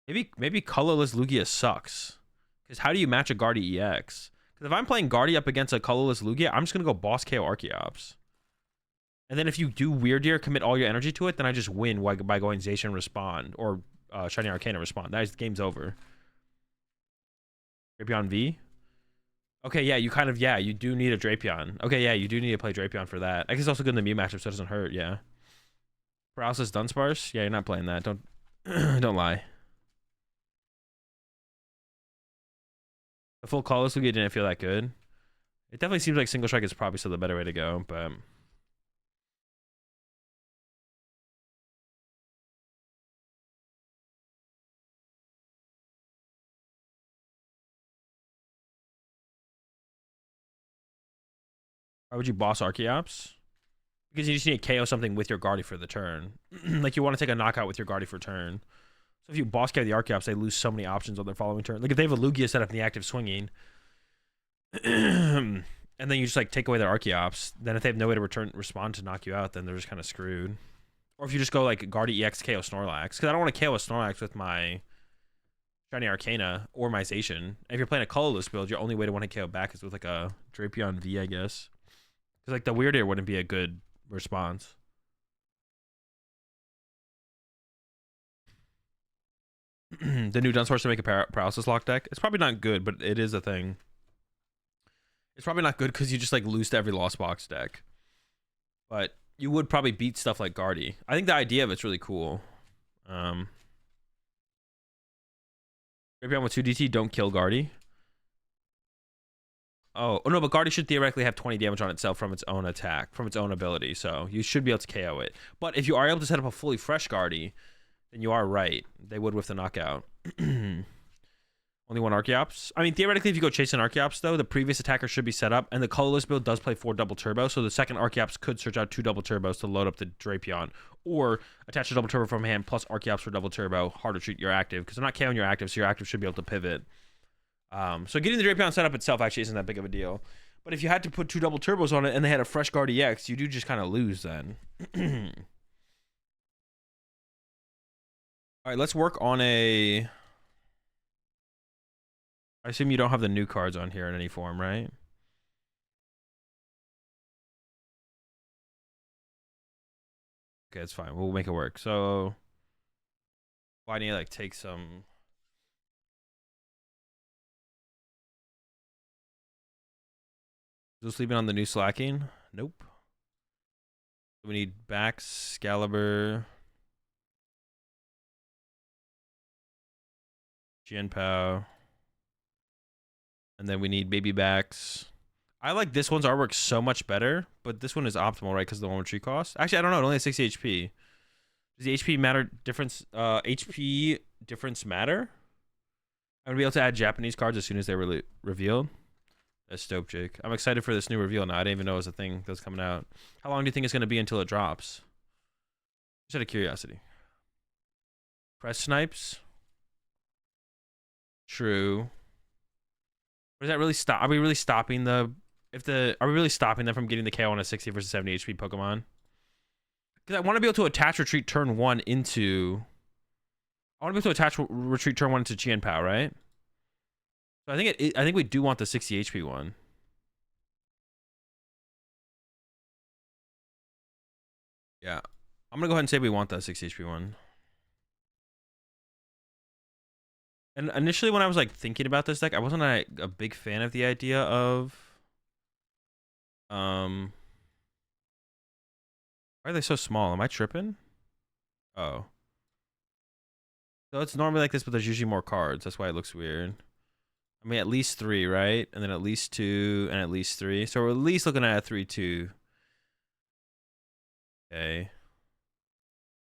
Speaker 1: Maybe Colorless Lugia sucks. Because how do you match a Guardy EX? Because if I'm playing Guardy up against a Colorless Lugia, I'm just going to go boss KO Archeops. And then if you do Weird Deer, commit all your energy to it, then I just win by going Zacian Respond. Or Shiny Arcana Respond. That is, the game's over. Drapion V? Okay, yeah, you do need a Drapion. Okay, yeah, you do need to play Drapion for that. I guess it's also good in the Mew matchup, so it doesn't hurt, yeah. Paralysis Dunsparce? Yeah, you're not playing that. Don't don't lie. The full Colorless Lugia didn't feel that good. It definitely seems like Single Strike is probably still the better way to go, but... Why would you boss Archeops? Because you just need to KO something with your Guardy for the turn. Like, you want to take a knockout with your Guardy for turn. So if you boss KO the Archeops, they lose so many options on their following turn. Like, if they have a Lugia set up in the active swinging, and then you just, like, take away their Archeops, then if they have no way to respond to knock you out, then they're just kind of screwed. Or if you just go, like, Guardy EX KO Snorlax. Because I don't want to KO a Snorlax with my Shiny Arcana or my Zacian. If you're playing a colorless build, your only way to want to KO back is with, like, a Drapion V, I guess. Because, like, the Weird Deer wouldn't be a good response. The new Dunsparce to make a paralysis lock deck. It's probably not good, but it is a thing. It's probably not good because you just like lose to every Lost Box deck. But you would probably beat stuff like Guardy. I think the idea of it's really cool. Drapion with 2DT, don't kill Guardy. Oh no, but Guardy should theoretically have 20 damage on itself from its own attack, from its own ability. So you should be able to KO it. But if you are able to set up a fully fresh Guardy, then you are right. They would with the knockout. Only one Archeops. I mean, theoretically, if you go chase an Archeops, though, the previous attacker should be set up, and the colorless build does play 4 double turbo, so the second Archeops could search out 2 double turbos to load up the Drapion, or attach a double turbo from hand plus Archeops for double turbo, hard to treat your active, because they're not KOing your active, so your active should be able to pivot. So getting the Drapion set up itself actually isn't that big of a deal. But if you had to put 2 double turbos on it and they had a fresh Guard EX, you do just kind of lose then. All right, let's work on a... I assume you don't have the new cards on here in any form, right? Okay, it's fine. We'll make it work. So, why do you like take some... Still sleeping on the new slacking? Nope. We need Bax, Excalibur, Jianpao. And then we need Baby Bax. I like this one's artwork so much better, but this one is optimal, right? Because of the one with tree cost. Actually, I don't know. It only has 60 HP. Does the HP matter difference? HP difference matter? I'm gonna be able to add Japanese cards as soon as they're revealed. That's dope, Jake. I'm excited for this new reveal now. I didn't even know it was a thing that's coming out. How long do you think it's gonna be until it drops? Just out of curiosity. Press snipes. True. Does that really stop? Are we really stopping the... Are we really stopping them from getting the KO on a 60 versus 70 HP Pokemon? Because I want to be able to attach retreat turn 1 into... I want to be able to attach retreat turn 1 into Jianpao, right? So I think we do want the 60 HP one. Yeah. I'm going to go ahead and say we want that 60 HP one. And initially when I was like thinking about this deck, I wasn't a big fan of the idea of... Why are they so small? Am I tripping? Oh. So it's normally like this, but there's usually more cards. That's why it looks weird. I mean, at least 3, right? And then at least 2, and at least 3. So we're at least looking at a 3-2. Okay.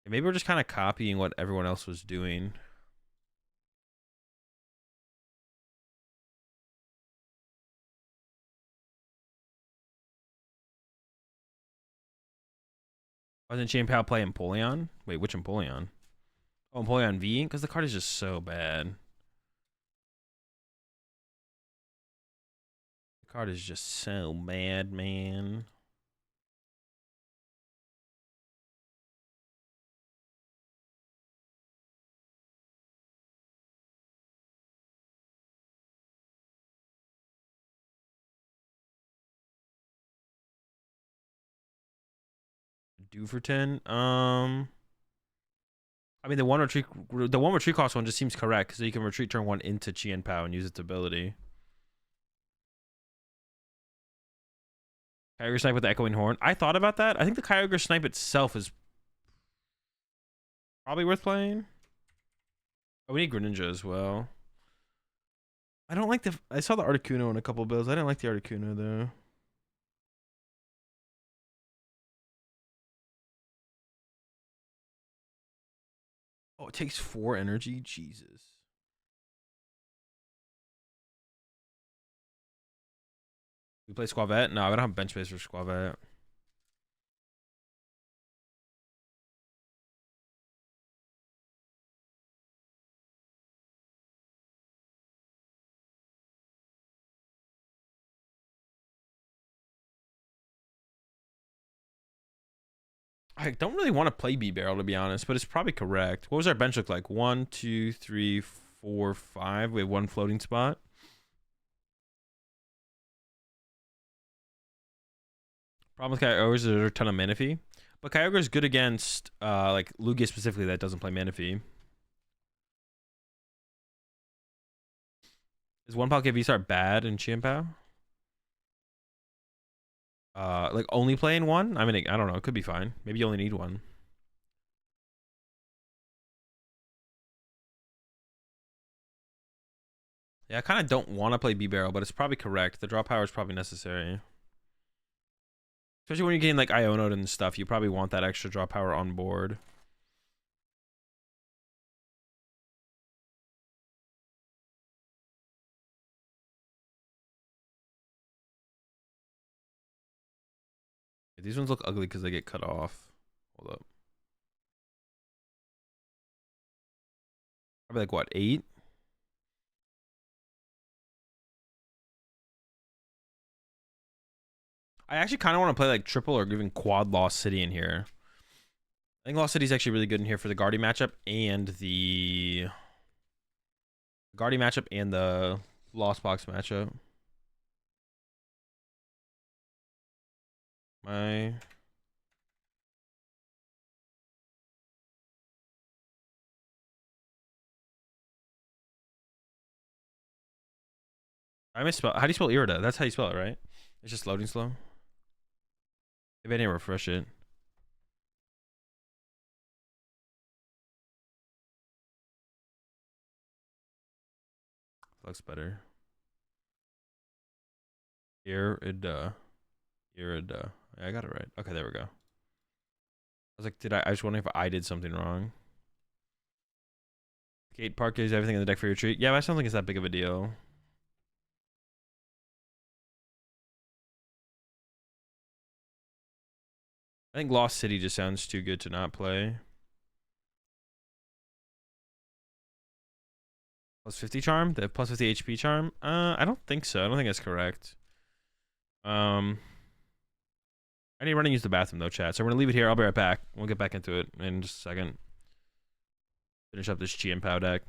Speaker 1: Maybe we're just kind of copying what everyone else was doing. Wasn't Chain Pal play Empoleon? Wait, which Empoleon? Oh, Empoleon V? Because the card is just so bad. The card is just so bad, man. Do for 10. I mean, the one retreat cost one just seems correct because you can retreat turn one into Chien Pao and use its ability. Kyogre Snipe with the Echoing Horn. I thought about that. I think the Kyogre Snipe itself is probably worth playing. Oh, we need Greninja as well. I don't like the. I saw the Articuno in a couple builds. I didn't like the Articuno though. Oh, it takes 4 energy. Jesus. We play Squavette? No, I don't have bench space for Squavette. I don't really want to play B-Barrel, to be honest, but it's probably correct. What was our bench look like? 1, 2, 3, 4, 5. We have 1 floating spot. Problem with Kyogre is there's a ton of Manaphy. But Kyogre is good against like Lugia specifically that doesn't play Manaphy. Is one Palkia V-Star bad in Chienpao? Like only playing one? I mean, I don't know. It could be fine. Maybe you only need one. Yeah, I kind of don't want to play B-Barrel, but it's probably correct. The draw power is probably necessary. Especially when you're getting like Ionoed and stuff, you probably want that extra draw power on board. These ones look ugly because they get cut off. Hold up. Probably like what, 8? I actually kind of want to play like triple or even quad Lost City in here. I think Lost City is actually really good in here for the Guardy matchup and the Lost Box matchup. My I misspell. How do you spell Irida? That's how you spell it, right? It's just loading slow. Maybe I didn't refresh it. Looks better. Irida. Irida. Yeah, I got it right. Okay, there we go. I was like, I was wondering if I did something wrong. Gate Park is everything in the deck for your treat. Yeah, but I don't think it's that big of a deal. I think Lost City just sounds too good to not play. Plus 50 charm? They have plus 50 HP charm? I don't think so. I don't think that's correct. I need to run and use the bathroom though, chat. So we're gonna leave it here. I'll be right back. We'll get back into it in just a second. Finish up this Chi and Pow deck.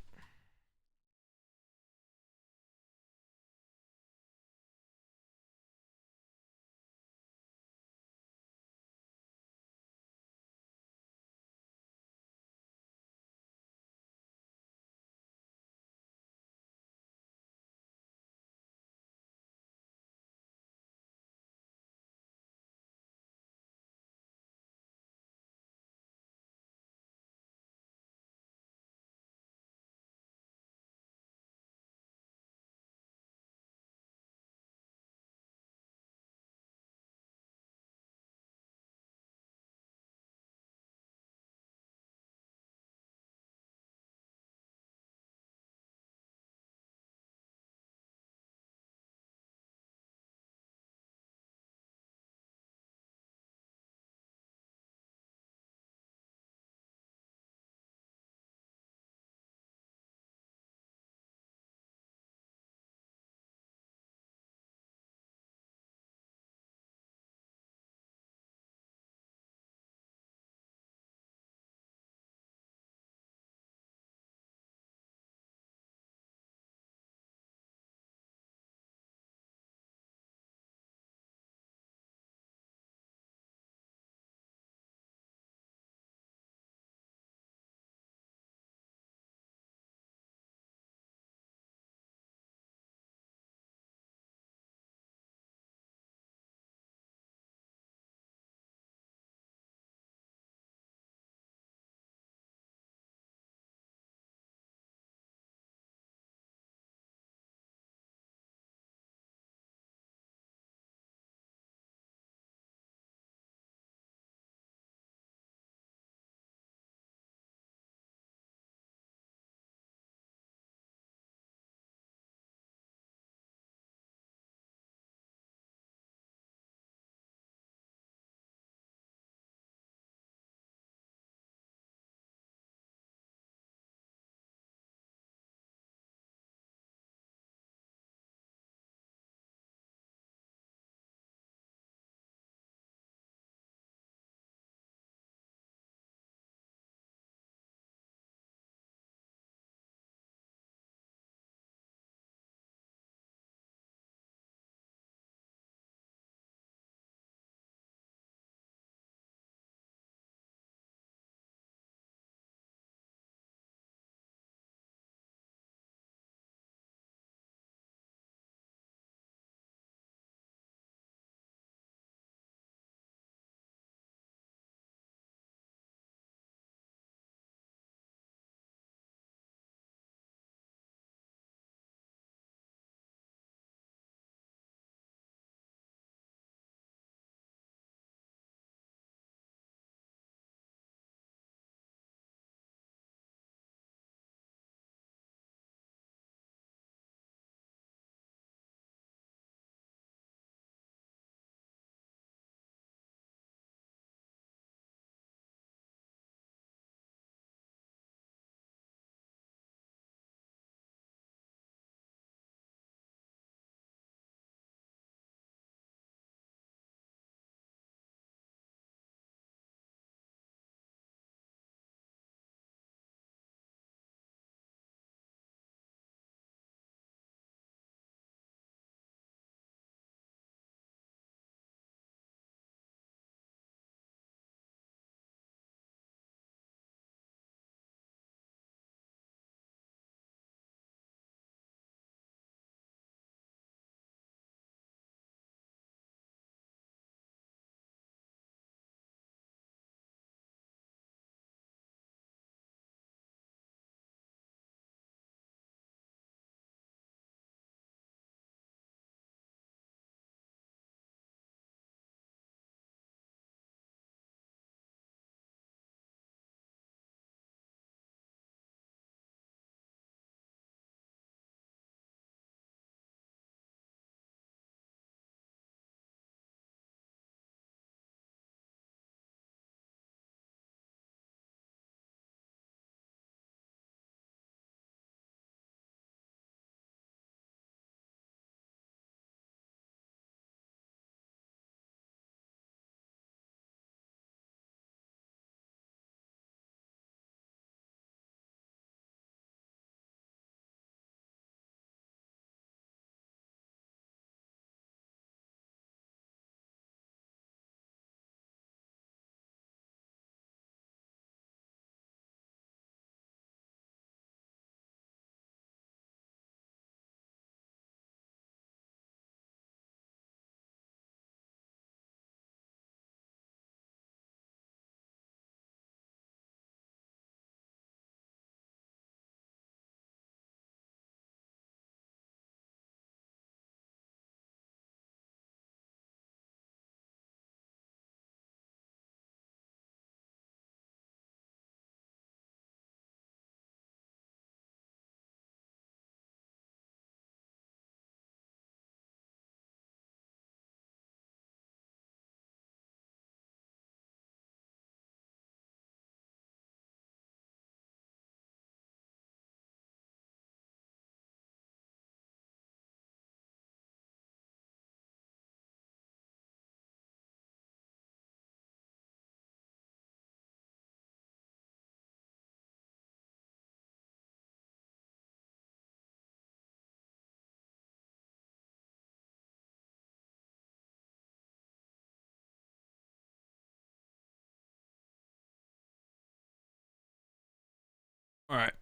Speaker 1: All right.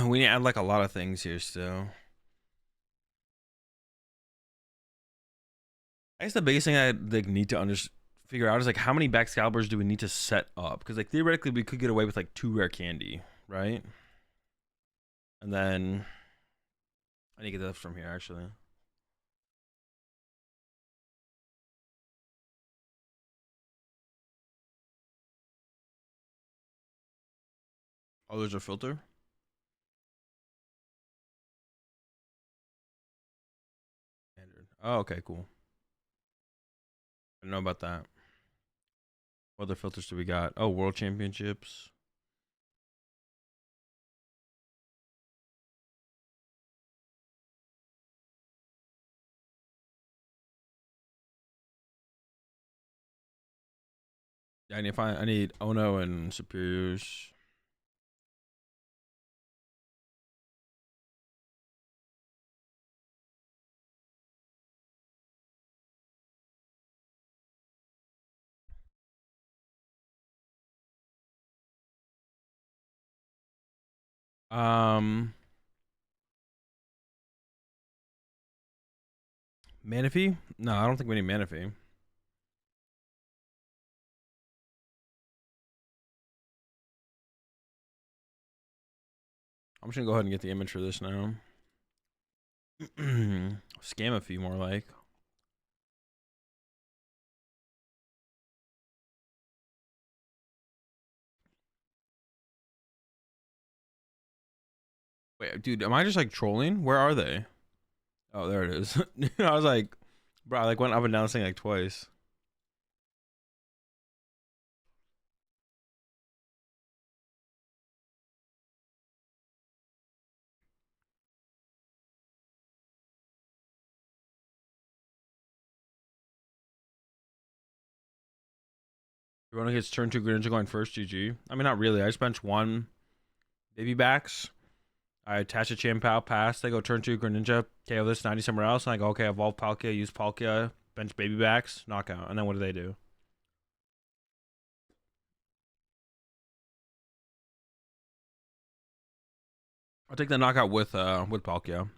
Speaker 1: We need to add like a lot of things here still. I guess the biggest thing I like need to figure out is like how many Baxcaliburs do we need to set up? Because like theoretically we could get away with like 2 rare candy, right? And then I need to get that from here actually. Oh, there's a filter. Standard. Oh, okay, cool. I don't know about that. What other filters do we got? Oh, World Championships. Yeah, I need Ono and Superiors. Um, Manaphy? No, I don't think we need Manaphy. I'm just gonna go ahead and get the image for this now. Scam a few more like. Wait, dude, am I just like trolling? Where are they? Oh, there it is. I was like, bro, I like went up and down this thing like twice. Everyone gets turn 2 Greninja going first, GG. I mean, not really. I just bench 1 baby backs. I attach a Chien-Pao, pass. They go turn 2 Greninja, KO this 90 somewhere else. And I go, okay, evolve Palkia, use Palkia, bench baby backs, knockout. And then what do they do? I'll take the knockout with Palkia.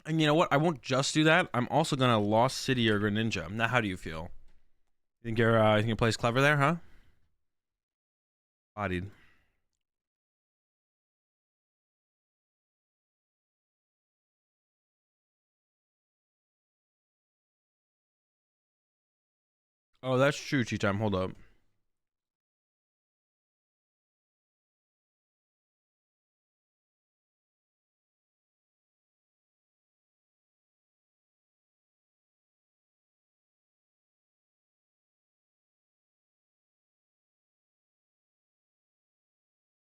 Speaker 1: And you know what? I won't just do that. I'm also gonna Lost City or Greninja. Now, how do you feel? You think your play's clever there, huh? Bodied. Oh, that's true, Cheetime. Hold up.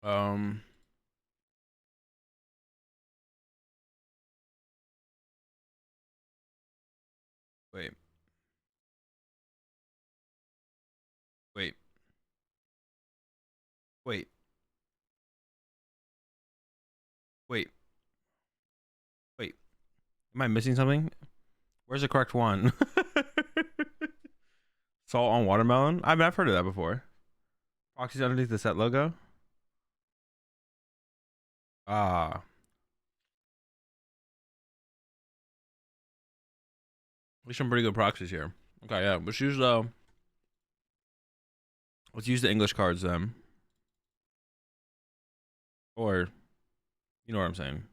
Speaker 1: Um, wait, wait, wait, wait, wait. Am I missing something? Where's the correct one? Salt on watermelon? I mean, I've heard of that before. Proxies underneath the set logo? Ah. At least some pretty good proxies here. Okay, yeah. Let's use the English cards then. Or you know what I'm saying.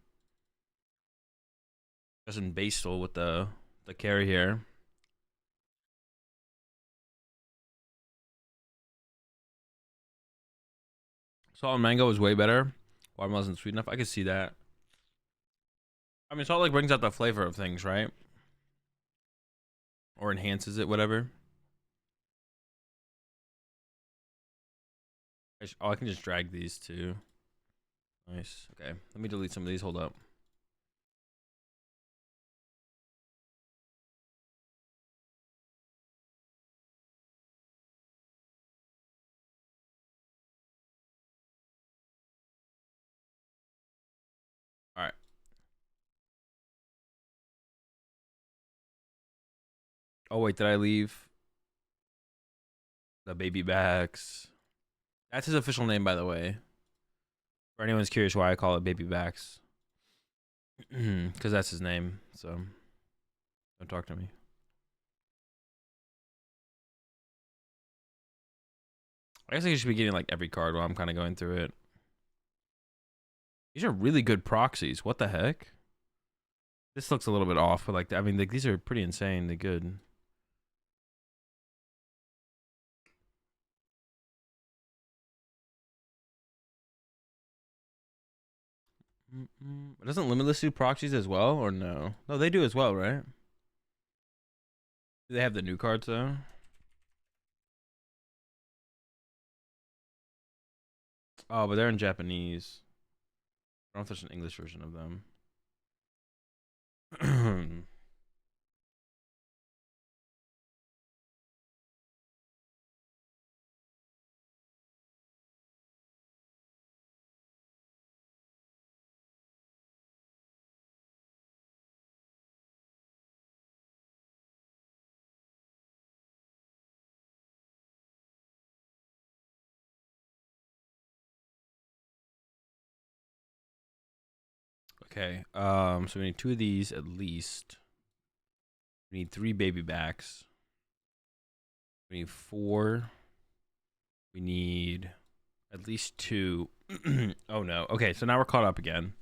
Speaker 1: Just in Bastal with the carry here. Salt and mango is way better. Watermelon isn't sweet enough. I could see that. I mean, salt like brings out the flavor of things, right? Or enhances it, whatever. Oh, I can just drag these too. Nice. Okay, let me delete some of these. Hold up. All right. Oh wait, did I leave the baby backs? That's his official name, by the way. For anyone's curious why I call it baby backs, because that's his name. So don't talk to me. I guess I should be getting like every card while I'm kind of going through it. These are really good proxies. What the heck? This looks a little bit off, but like I mean, like these are pretty insanely good. Doesn't Limitless do proxies as well, or no? No, they do as well, right? Do they have the new cards though? Oh, but they're in Japanese. I don't know if there's an English version of them. Okay. So we need 2 of these at least. We need 3 baby backs. We need 4. We need at least 2. Oh no. Okay, so now we're caught up again.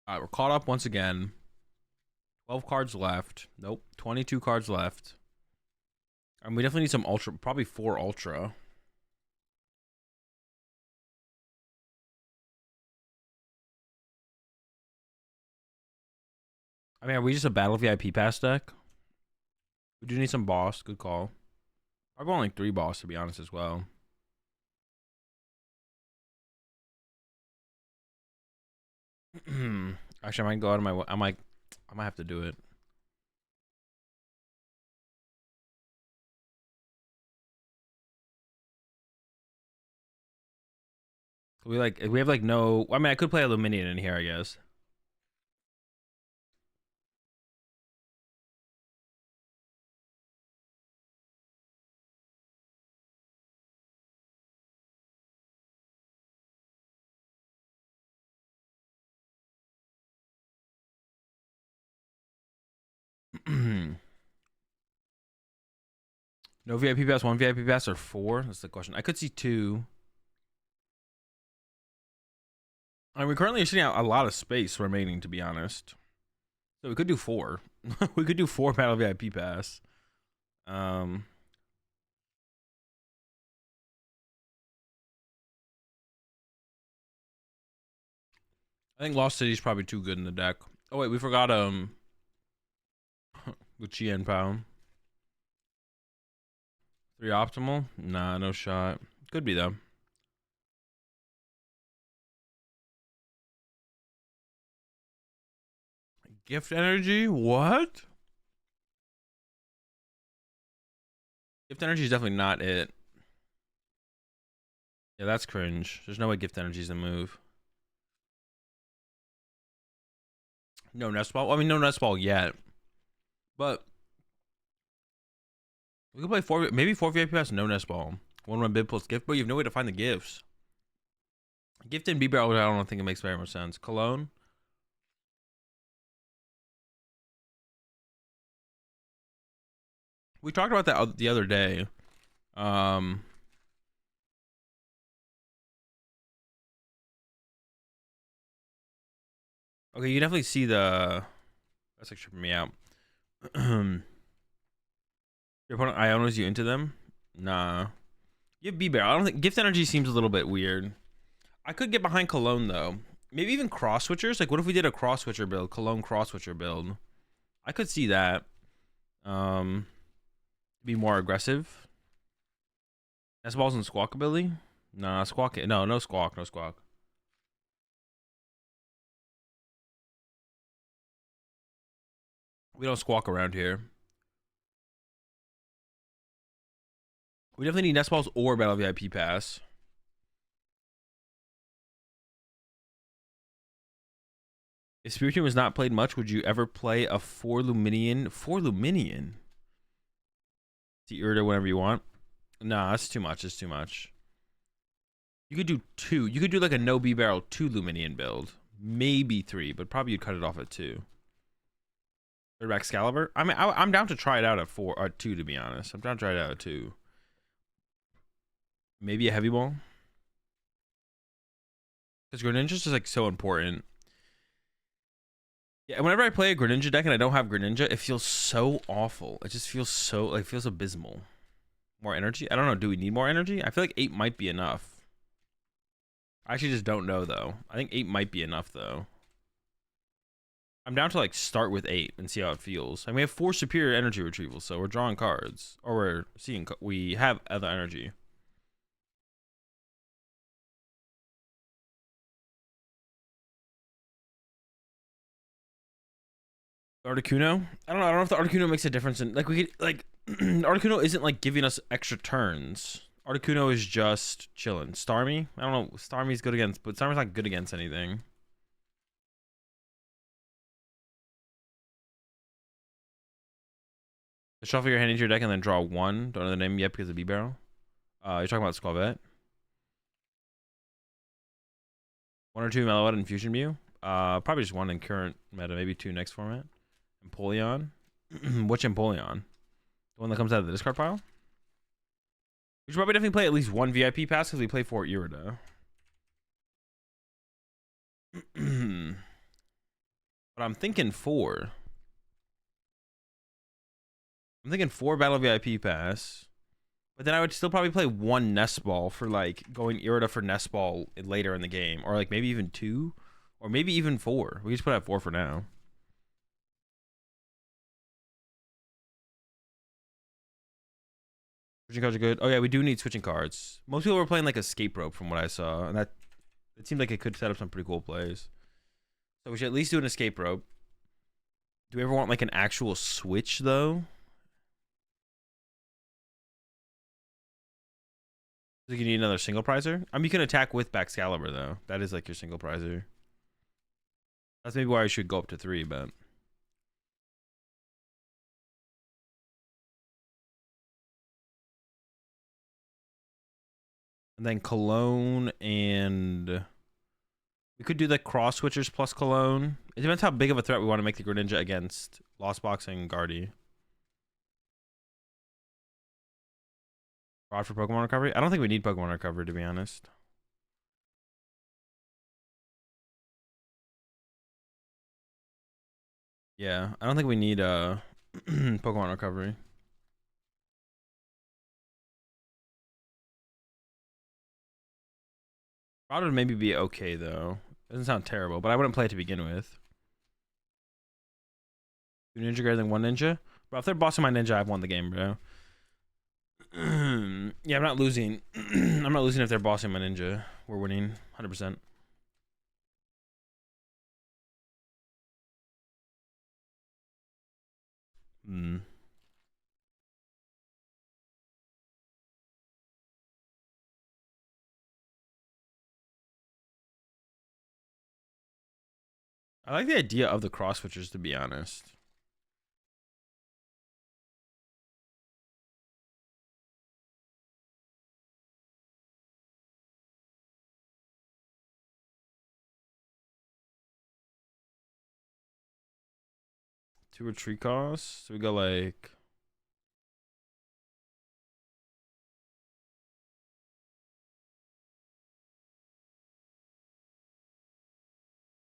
Speaker 1: All right, we're caught up once again. 12 cards left. Nope, 22 cards left. And we definitely need some ultra, probably 4 ultra. I mean, are we just a battle VIP pass deck? We do need some boss. Good call. I'll go on like 3 boss to be honest as well. Actually, I might go out of my way. I might have to do it. We have like no. I mean, I could play Illuminion in here, I guess. No VIP pass, 1 VIP pass, or 4? That's the question. I could see 2. I mean, we currently are sitting out a lot of space remaining, to be honest. So we could do 4. We could do 4 battle VIP pass. I think Lost City is probably too good in the deck. Oh wait, we forgot with Chien Pao. 3 optimal? Nah, no shot. Could be though. Gift energy? What? Gift energy is definitely not it. Yeah, that's cringe. There's no way gift energy is the move. No nest ball. I mean, no nest ball yet. But we could play 4, maybe 4 VIP pass, no nest ball. 1 bid plus gift, but you have no way to find the gifts. Gift and B-Barrel, I don't think it makes very much sense. Cologne? We talked about that the other day. Okay, you definitely see the... That's like tripping me out. Your opponent Ionos you into them? Nah. You have B-Barrel. I don't think... Gift energy seems a little bit weird. I could get behind Cologne, though. Maybe even cross-switchers? Like, what if we did a cross-switcher build? Cologne cross-switcher build. I could see that. Be more aggressive. Nest balls and squawk ability? Nah, squawk. No, no squawk. No squawk. We don't squawk around here. We definitely need Nest Balls or Battle VIP Pass. If Spiritomb was not played much, would you ever play a 4 Luminion? 4 Luminion? See Irida whenever you want. Nah, that's too much. It's too much. You could do 2. You could do like a no B barrel 2 Luminion build. Maybe 3, but probably you'd cut it off at 2. Third Excalibur? I mean, I'm down to try it out at 4 or 2, to be honest. I'm down to try it out at 2. Maybe a heavy ball. Because Greninja's just like so important. Yeah, whenever I play a Greninja deck and I don't have Greninja, it feels so awful. It just feels so, like, feels abysmal. More energy? I don't know. Do we need more energy? I feel like 8 might be enough. I actually just don't know, though. I think 8 might be enough, though. I'm down to, like, start with 8 and see how it feels. And we have 4 superior energy retrievals, so we're drawing cards. Or we're seeing, we have other energy. Articuno? I don't know if the Articuno makes a difference in, like, we could, like, Articuno isn't, like, giving us extra turns. Articuno is just chilling. Starmie? I don't know. Starmie's good against, but Starmie's not good against anything. Shuffle your hand into your deck and then draw 1. Don't know the name yet because of B-Barrel. You're talking about Squavette. 1 or 2 Meloetta and Fusion Mew. Probably just 1 in current meta, maybe 2 next format. Empoleon. Which Empoleon? The one that comes out of the discard pile? We should probably definitely play at least 1 VIP pass because we play 4 Irida. But I'm thinking 4. I'm thinking 4 Battle VIP pass. But then I would still probably play 1 Nest Ball for, like, going Irida for Nest Ball later in the game. Or, like, maybe even 2. Or maybe even 4. We just put out 4 for now. Switching cards are good. Oh, yeah, we do need switching cards. Most people were playing, like, Escape Rope from what I saw. And that, it seemed like it could set up some pretty cool plays. So we should at least do an Escape Rope. Do we ever want, like, an actual switch, though? Like, you need another single prizer? I mean, you can attack with Excalibur, though. That is, like, your single prizer. That's maybe why I should go up to 3, but... And then Cologne and... We could do the cross switchers plus Cologne. It depends how big of a threat we want to make the Greninja against Lost Box and Guardy. Rod for Pokemon Recovery? I don't think we need Pokemon Recovery, to be honest. Yeah, I don't think we need Pokemon Recovery. Rod would maybe be okay, though. Doesn't sound terrible, but I wouldn't play it to begin with. 2 Ninja greater than 1 Ninja? Bro, if they're bossing my Ninja, I've won the game, bro. Yeah, I'm not losing. I'm not losing if they're bossing my Ninja. We're winning 100%. I like the idea of the cross switchers, to be honest. Two retreat costs. So we go like...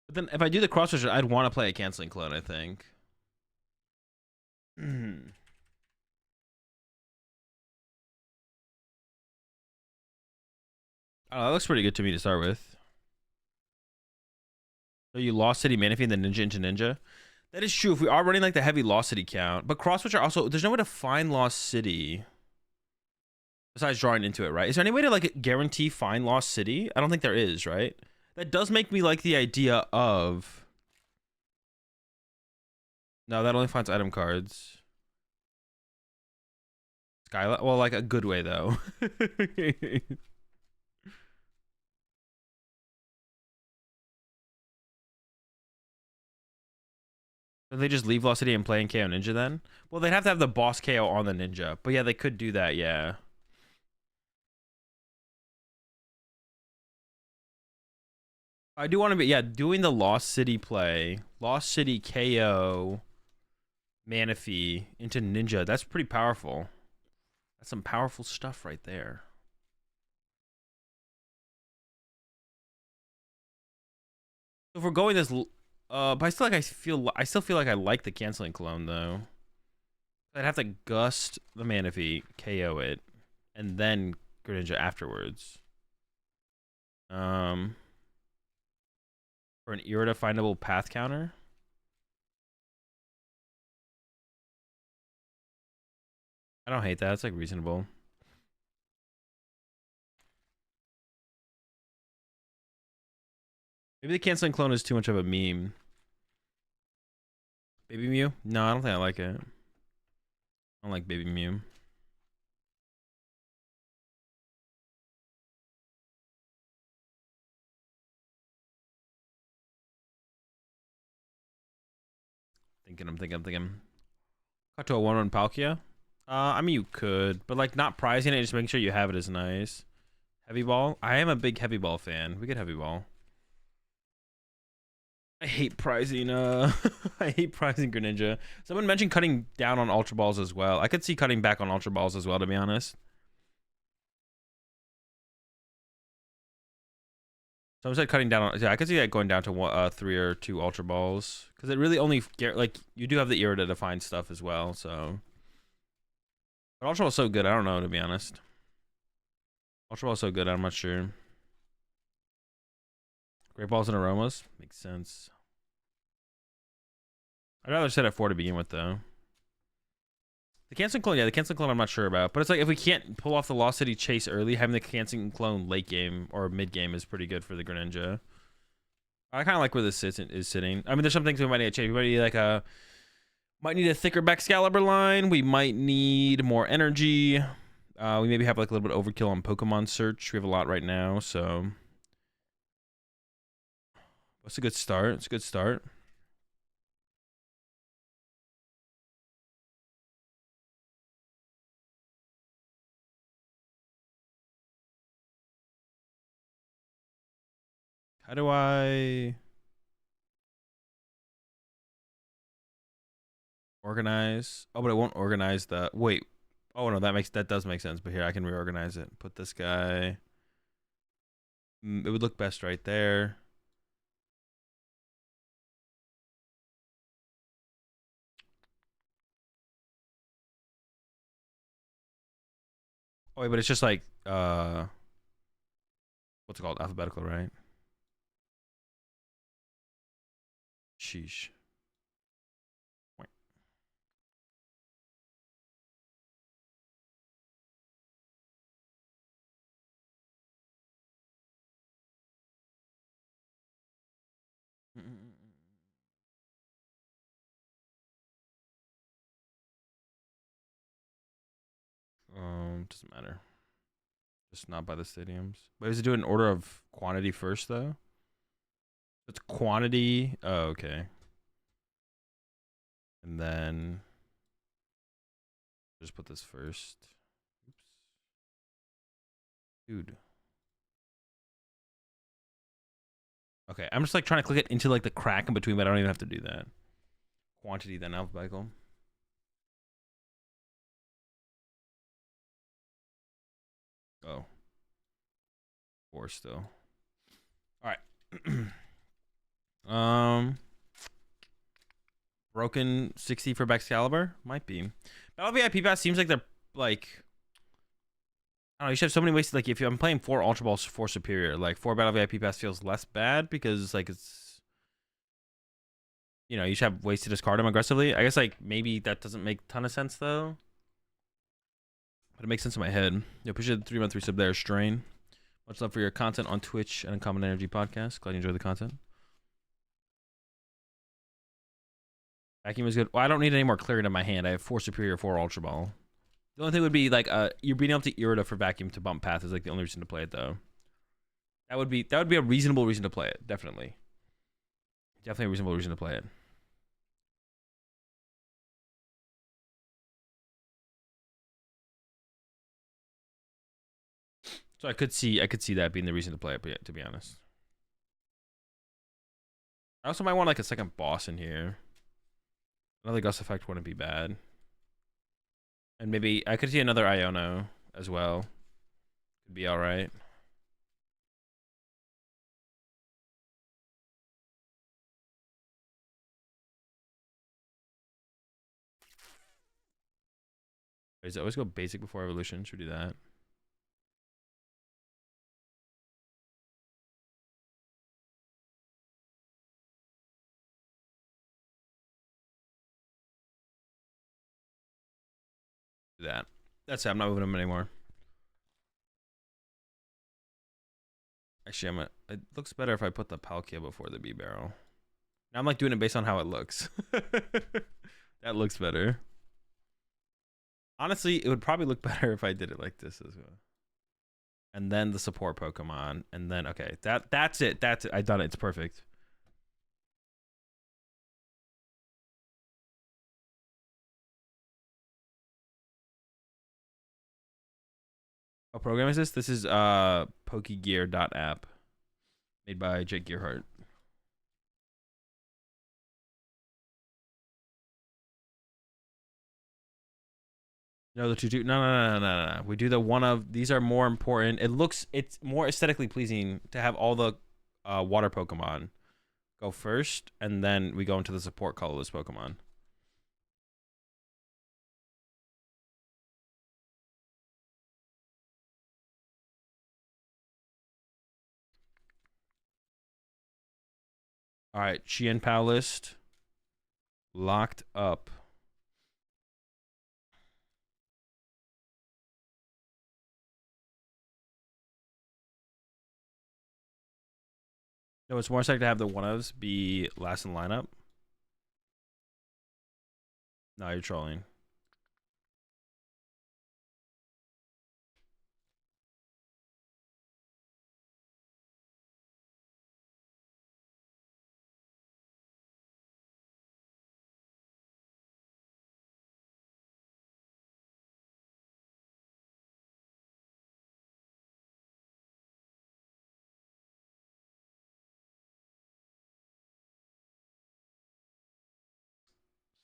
Speaker 1: But then if I do the cross switcher, I'd want to play a canceling clone, I think. Oh, that looks pretty good to me to start with. So you Lost City Manaphy and then Ninja into Ninja. That is true if we are running like the heavy Lost City count. But cross switcher also, there's no way to find Lost City besides drawing into it, right? Is there any way to like guarantee find Lost City? I don't think there is, right? That does make me like the idea of... No, that only finds item cards. Skylight. Well, like a good way though. Do they just leave Lost City and play in KO Ninja then? Well, they'd have to have the boss KO on the ninja. But yeah, they could do that, yeah. I do want to be, yeah, doing the Lost City play. Lost City KO Manaphy into Ninja. That's pretty powerful. That's some powerful stuff right there. If we're going this, but I still feel like I like the canceling clone though. I'd have to gust the Manaphy, KO it, and then Greninja afterwards. For an irredefinable path counter. I don't hate that. It's like reasonable. Maybe the canceling clone is too much of a meme. Baby Mew? No, I don't think I like it. I don't like Baby Mew. I'm thinking. Cut to a 1-1 Palkia? I mean, you could, but like not prizing it, just making sure you have it is nice. Heavy Ball? I am a big Heavy Ball fan. We get Heavy Ball. I hate prizing, I hate prizing Greninja. Someone mentioned cutting down on Ultra Balls as well. I could see cutting back on Ultra Balls as well, to be honest. Someone said cutting down on, yeah, I could see that going down to 3 or 2 Ultra Balls. Because it really only, like, you do have the era to define stuff as well, so. But Ultra Ball's so good, I don't know, to be honest. Ultra Ball's so good, I'm not sure. Great Balls and Aromas? Makes sense. I'd rather set at 4 to begin with, though. The canceling clone, yeah, the canceling clone I'm not sure about. But it's like, if we can't pull off the Lost City chase early, having the canceling clone late game or mid game is pretty good for the Greninja. I kind of like where this is sitting. I mean, there's some things we might need to change. We might need like might need a thicker Excalibur line. We might need more energy. We maybe have like a little bit of overkill on Pokemon search. We have a lot right now, so. That's a good start. It's a good start. How do I organize? Oh, but it won't organize the, wait. Oh no, that does make sense. But here, I can reorganize it. Put this guy. It would look best right there. Oh wait, but it's just like what's it called? Alphabetical, right? Sheesh. Doesn't matter. Just not by the stadiums. But is it doing an order of quantity first though? It's quantity. Oh, okay. And then just put this first. Oops. Dude. Okay, I'm just like trying to click it into like the crack in between, but I don't even have to do that. Quantity, then alphabetical. Oh. 4 still. All right. Broken 60 for Excalibur? Might be. Battle VIP Pass seems like they're like, I don't know, you should have so many ways to, like, if I'm playing 4 Ultra Balls, 4 Superior, like 4 Battle VIP Pass feels less bad because like it's, you know, you should have ways to discard them aggressively. I guess like maybe that doesn't make a ton of sense though. But it makes sense in my head. Yeah, appreciate the 3-month resub there, Strain. Much love for your content on Twitch and Uncommon Energy Podcast. Glad you enjoy the content. Vacuum is good. Well, I don't need any more clearing in my hand. I have 4 Superior, 4 Ultra Ball. The only thing would be like you're being able to Irida for vacuum to bump path is like the only reason to play it though. That would be a reasonable reason to play it. Definitely a reasonable reason to play it. So I could see that being the reason to play it, but yeah, to be honest. I also might want like a second boss in here. Another gust effect wouldn't be bad. And maybe I could see another Iono as well. Could be alright. Does it always go basic before evolution? Should we do that? Do that. That's it. I'm not moving them anymore. Actually, it looks better if I put the Palkia before the B-Barrel. Now I'm like doing it based on how it looks. That looks better. Honestly, it would probably look better if I did it like this as well. And then the support Pokemon. And then, okay, that's it. That's it. I done it. It's perfect. What program is this? This is PokeGear.app made by Jake Gearhart. No, the two. No. We do the one of these are more important. It's more aesthetically pleasing to have all the water Pokemon go first, and then we go into the support colorless Pokemon. All right, Chien Pal list locked up. No, it's more exciting to have the one ofs be last in lineup. No, you're trolling.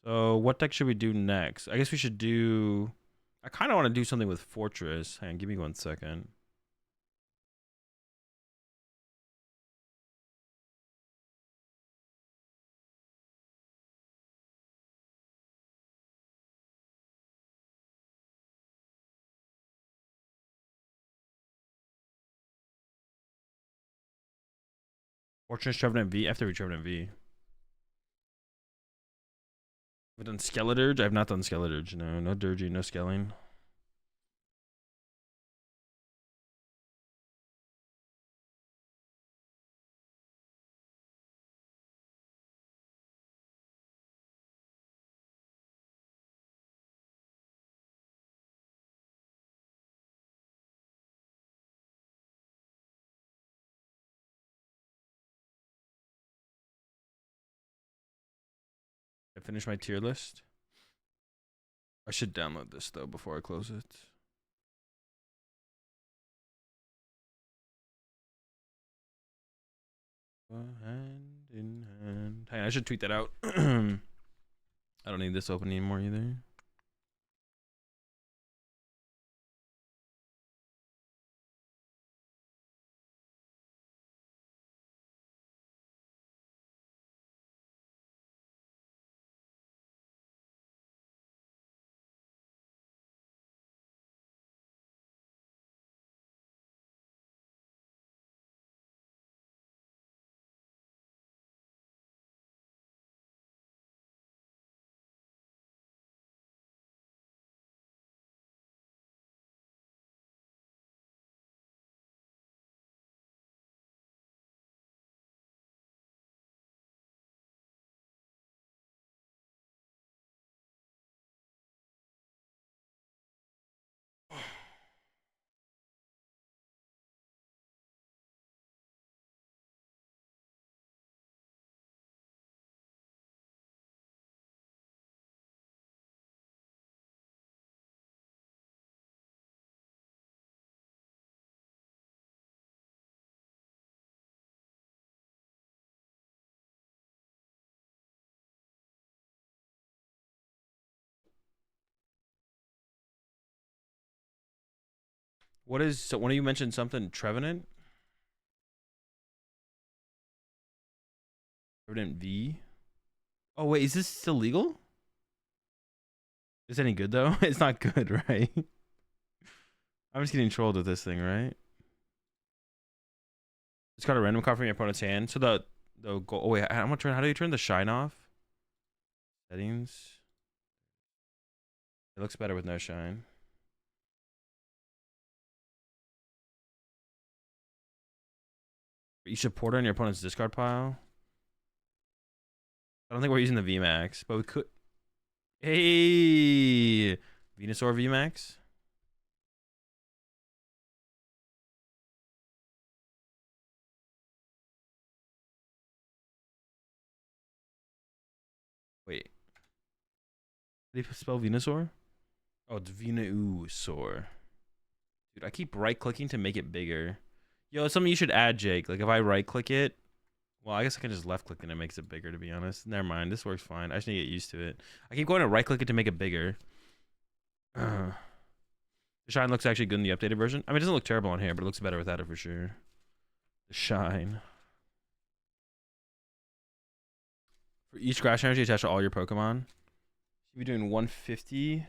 Speaker 1: So what deck should we do next? I guess we should do. I kind of want to do something with Fortress. Hang on, give me 1 second. Fortress Trevenant V. After we Trevenant V. I've done Skeleturge. I've not done Skeleturge. No Durgy, no Skelling. I finished my tier list. I should download this though before I close it. Hand in hand. Hey, I should tweet that out. I don't need this open anymore either. What is, so when you mentioned something, Trevenant? Trevenant V? Oh, wait, is this still legal? Is it any good, though? It's not good, right? I'm just getting trolled with this thing, right? It's got a random card from your opponent's hand. So the goal, oh, wait, I'm gonna turn, how do you turn the shine off? Settings. It looks better with no shine. You should port on your opponent's discard pile. I don't think we're using the VMAX, but we could. Hey, Venusaur VMAX. Wait, did he spell Venusaur? Oh, it's Venusaur. Dude, I keep right clicking to make it bigger. Yo, it's something you should add, Jake. Like if I right click it, well, I guess I can just left click and it makes it bigger, to be honest. Never mind, this works fine. I just need to get used to it. I keep going to right click it to make it bigger. The shine looks actually good in the updated version. I mean, it doesn't look terrible on here, but it looks better without it for sure. The shine. For each grass energy attached to all your Pokemon, you'll be doing 150.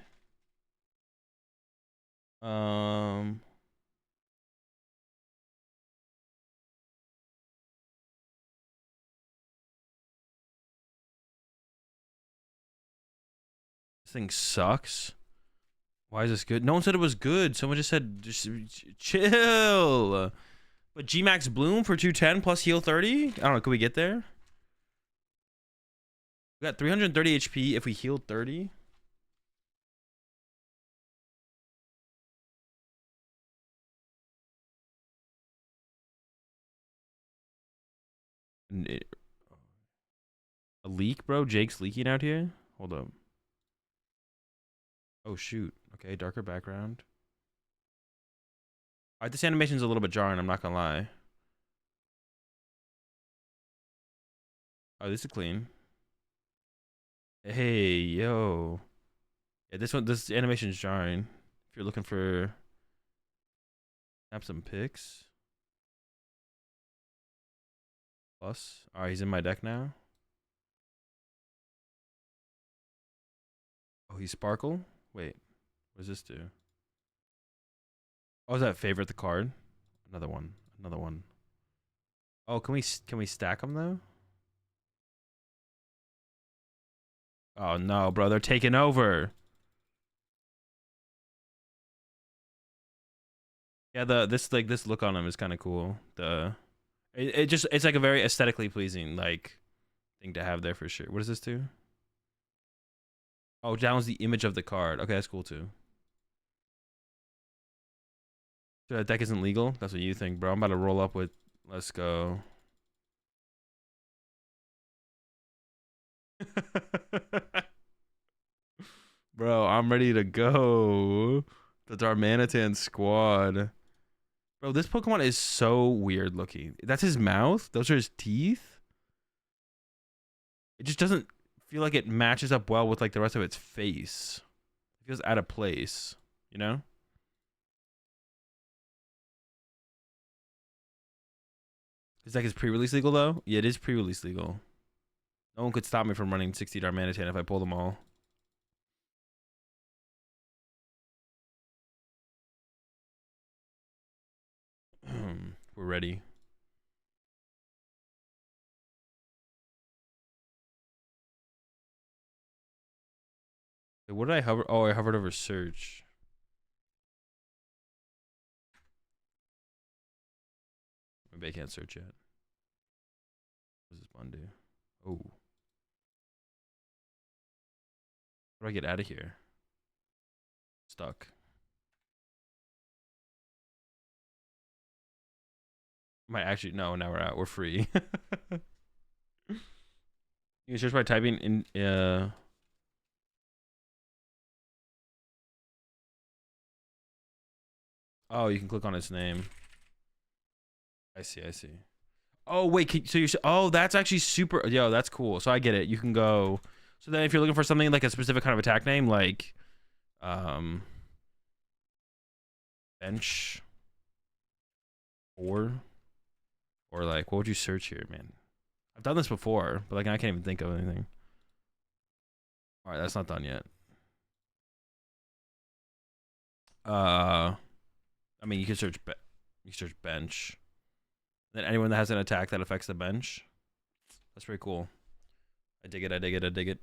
Speaker 1: This thing sucks. Why is this good? No one said it was good. Someone just said, just chill. But G-Max Bloom for 210 plus heal 30? I don't know. Can we get there? We got 330 HP if we healed 30. A leak, bro? Jake's leaking out here? Hold up. Oh, shoot. Okay, darker background. Alright, this animation's a little bit jarring, I'm not gonna lie. Oh, this is clean. Hey, yo. Yeah, this animation's jarring. If you're looking for... Snap some pics. Plus. Alright, he's in my deck now. Oh, he's Sparkle? Wait. What does this do? Oh, is that favorite the card? Another one. Another one. Oh, can we stack them though? Oh no, bro, they're taking over. Yeah, this look on them is kind of cool. It's like a very aesthetically pleasing like thing to have there for sure. What does this do? Oh, downloads the image of the card. Okay, that's cool too. So that deck isn't legal? That's what you think, bro. I'm about to roll up with. Let's go. Bro, I'm ready to go. The Darmanitan squad. Bro, this Pokemon is so weird looking. That's his mouth? Those are his teeth? It just doesn't feel like it matches up well with like the rest of its face. It feels out of place, you know? Is that his pre-release legal though? Yeah, it is pre-release legal. No one could stop me from running 60 Darmanitan if I pull them all. We're ready. Wait, what did I hover? Oh, I hovered over search. Maybe I can't search yet. What does this button do? Oh. How do I get out of here? Stuck. Might actually, no, now we're out. We're free. You can search by typing in, oh, you can click on its name. I see, I see. Oh, wait, so you're, oh, that's actually super, yo, that's cool. So I get it. You can go, so then if you're looking for something like a specific kind of attack name, like, bench 4, or like what would you search here, man? I've done this before, but like I can't even think of anything. All right, that's not done yet. I mean, you can search bench. Then anyone that has an attack that affects the bench. That's pretty cool. I dig it. I dig it. I dig it.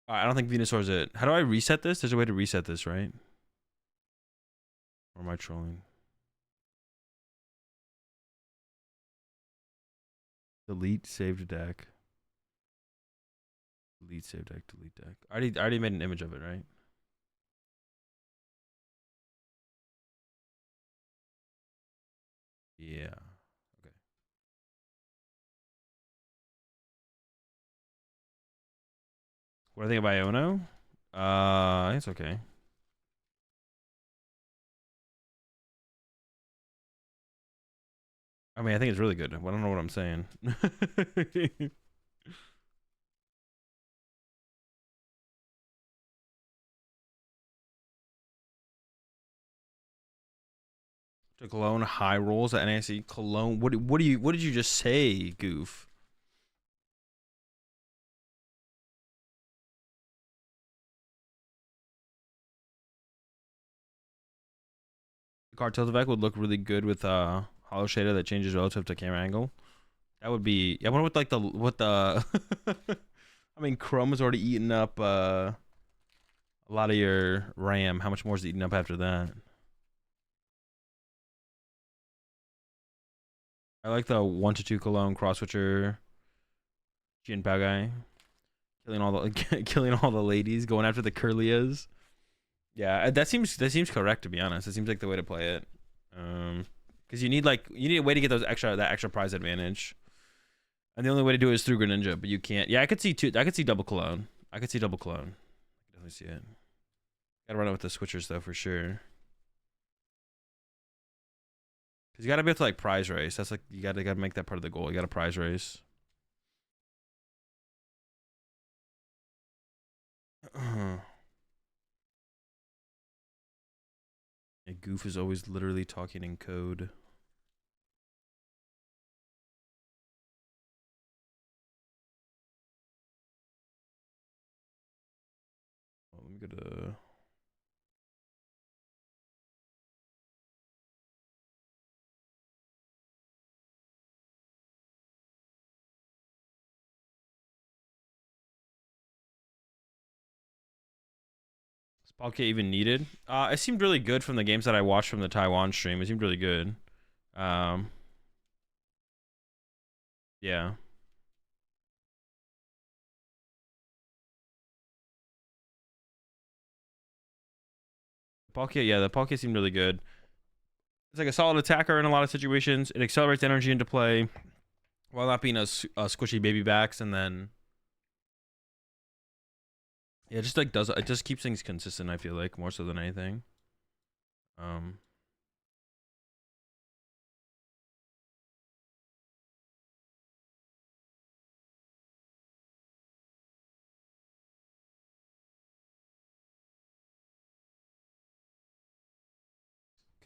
Speaker 1: All right, I don't think Venusaur's it. How do I reset this? There's a way to reset this, right? Or am I trolling? Delete saved deck. Delete saved deck. Delete deck. I already made an image of it, right? Yeah. Okay. What do I think of Iono? It's okay. I mean, I think it's really good. I don't know what I'm saying. To Cologne high rolls at NAC Cologne. What did you just say, Goof? The card tilt effect would look really good with hollow shader that changes relative to camera angle. That would be. I wonder what the I mean, Chrome has already eaten up a lot of your RAM. How much more is it eaten up after that? I like the 1-2 Cologne cross switcher. Jin Pao guy. Killing all the ladies, going after the Curlias. Yeah, that seems correct, to be honest. It seems like the way to play it. Because you need a way to get that extra prize advantage. And the only way to do it is through Greninja, but you can't. Yeah, I could see double Cologne. I could see double Cologne. I can definitely see it. Gotta run it with the switchers though, for sure. Cause you gotta be able to like prize race. That's like you gotta make that part of the goal. You gotta prize race. Yeah, Goof is always literally talking in code. Oh, let me go to. Is Palkia even needed? It seemed really good from the games that I watched from the Taiwan stream. It seemed really good. Yeah. Palkia, yeah, the Palkia seemed really good. It's like a solid attacker in a lot of situations. It accelerates energy into play while not being a squishy baby backs, and then yeah, it just keeps things consistent. I feel like more so than anything. Um,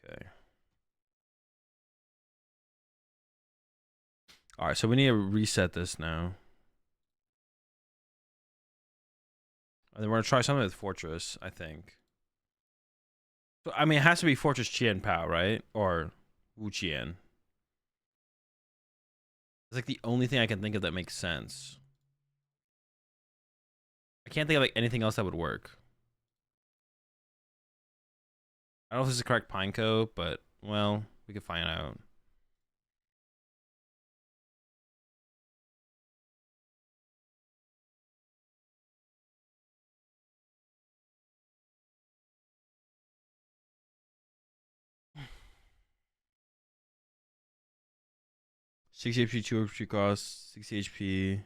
Speaker 1: okay. All right, so we need to reset this now. And then we're gonna try something with Fortress, I think. So I mean, it has to be Fortress Qian Pao, right? Or Wu Qian. It's like the only thing I can think of that makes sense. I can't think of like anything else that would work. I don't know if this is the correct Pineco, but well, we could find out. Sixty HP, 2 HP cost, 60 HP.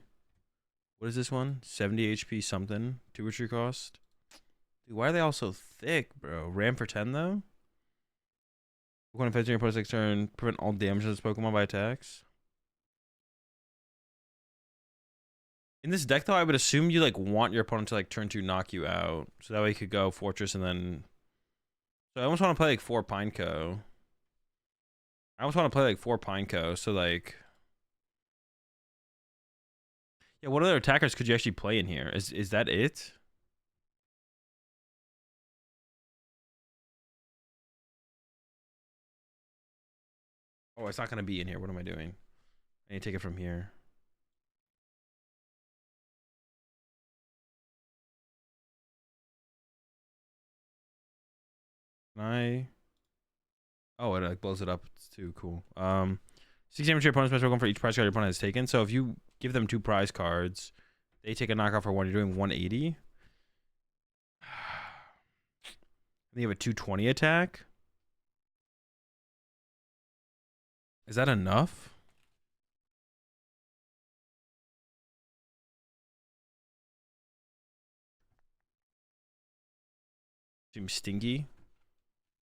Speaker 1: What is this one? 70 HP something, 2 HP cost. Dude, why are they all so thick, bro? Ram for 10 though? When affecting your opponent's next turn, prevent all damage to this Pokemon by attacks. In this deck, though, I would assume you like want your opponent to like turn 2 knock you out, so that way you could go Fortress and then. So I almost want to play like 4 Pineco. I almost want to play like 4 Pineco, so like. Yeah, what other attackers could you actually play in here? Is that it? Oh, it's not gonna be in here. What am I doing? I need to take it from here. Can I? Oh, it like blows it up. It's too cool. 6 damage to your opponent's special Pokemon for each prize card your opponent has taken. So if you give them 2 prize cards, they take a knockout for 1. You're doing 180. They have a 220 attack. Is that enough? Seems stinky.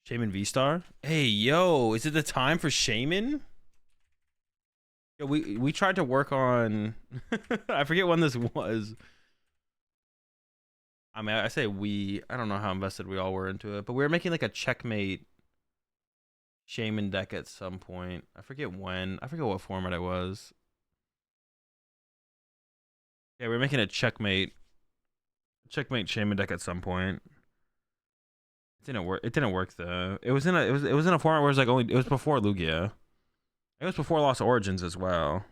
Speaker 1: Shaman V-Star. Hey, yo, is it the time for Shaman? Yo, we tried to work on. I forget when this was. I mean, I say we. I don't know how invested we all were into it, but we were making like a checkmate Shaman deck at some point. I forget when. I forget what format it was. Yeah, we were making a checkmate Shaman deck at some point. It didn't work. It didn't work though. It was in a format where it was like only. It was before Lugia. It was before Lost Origins as well.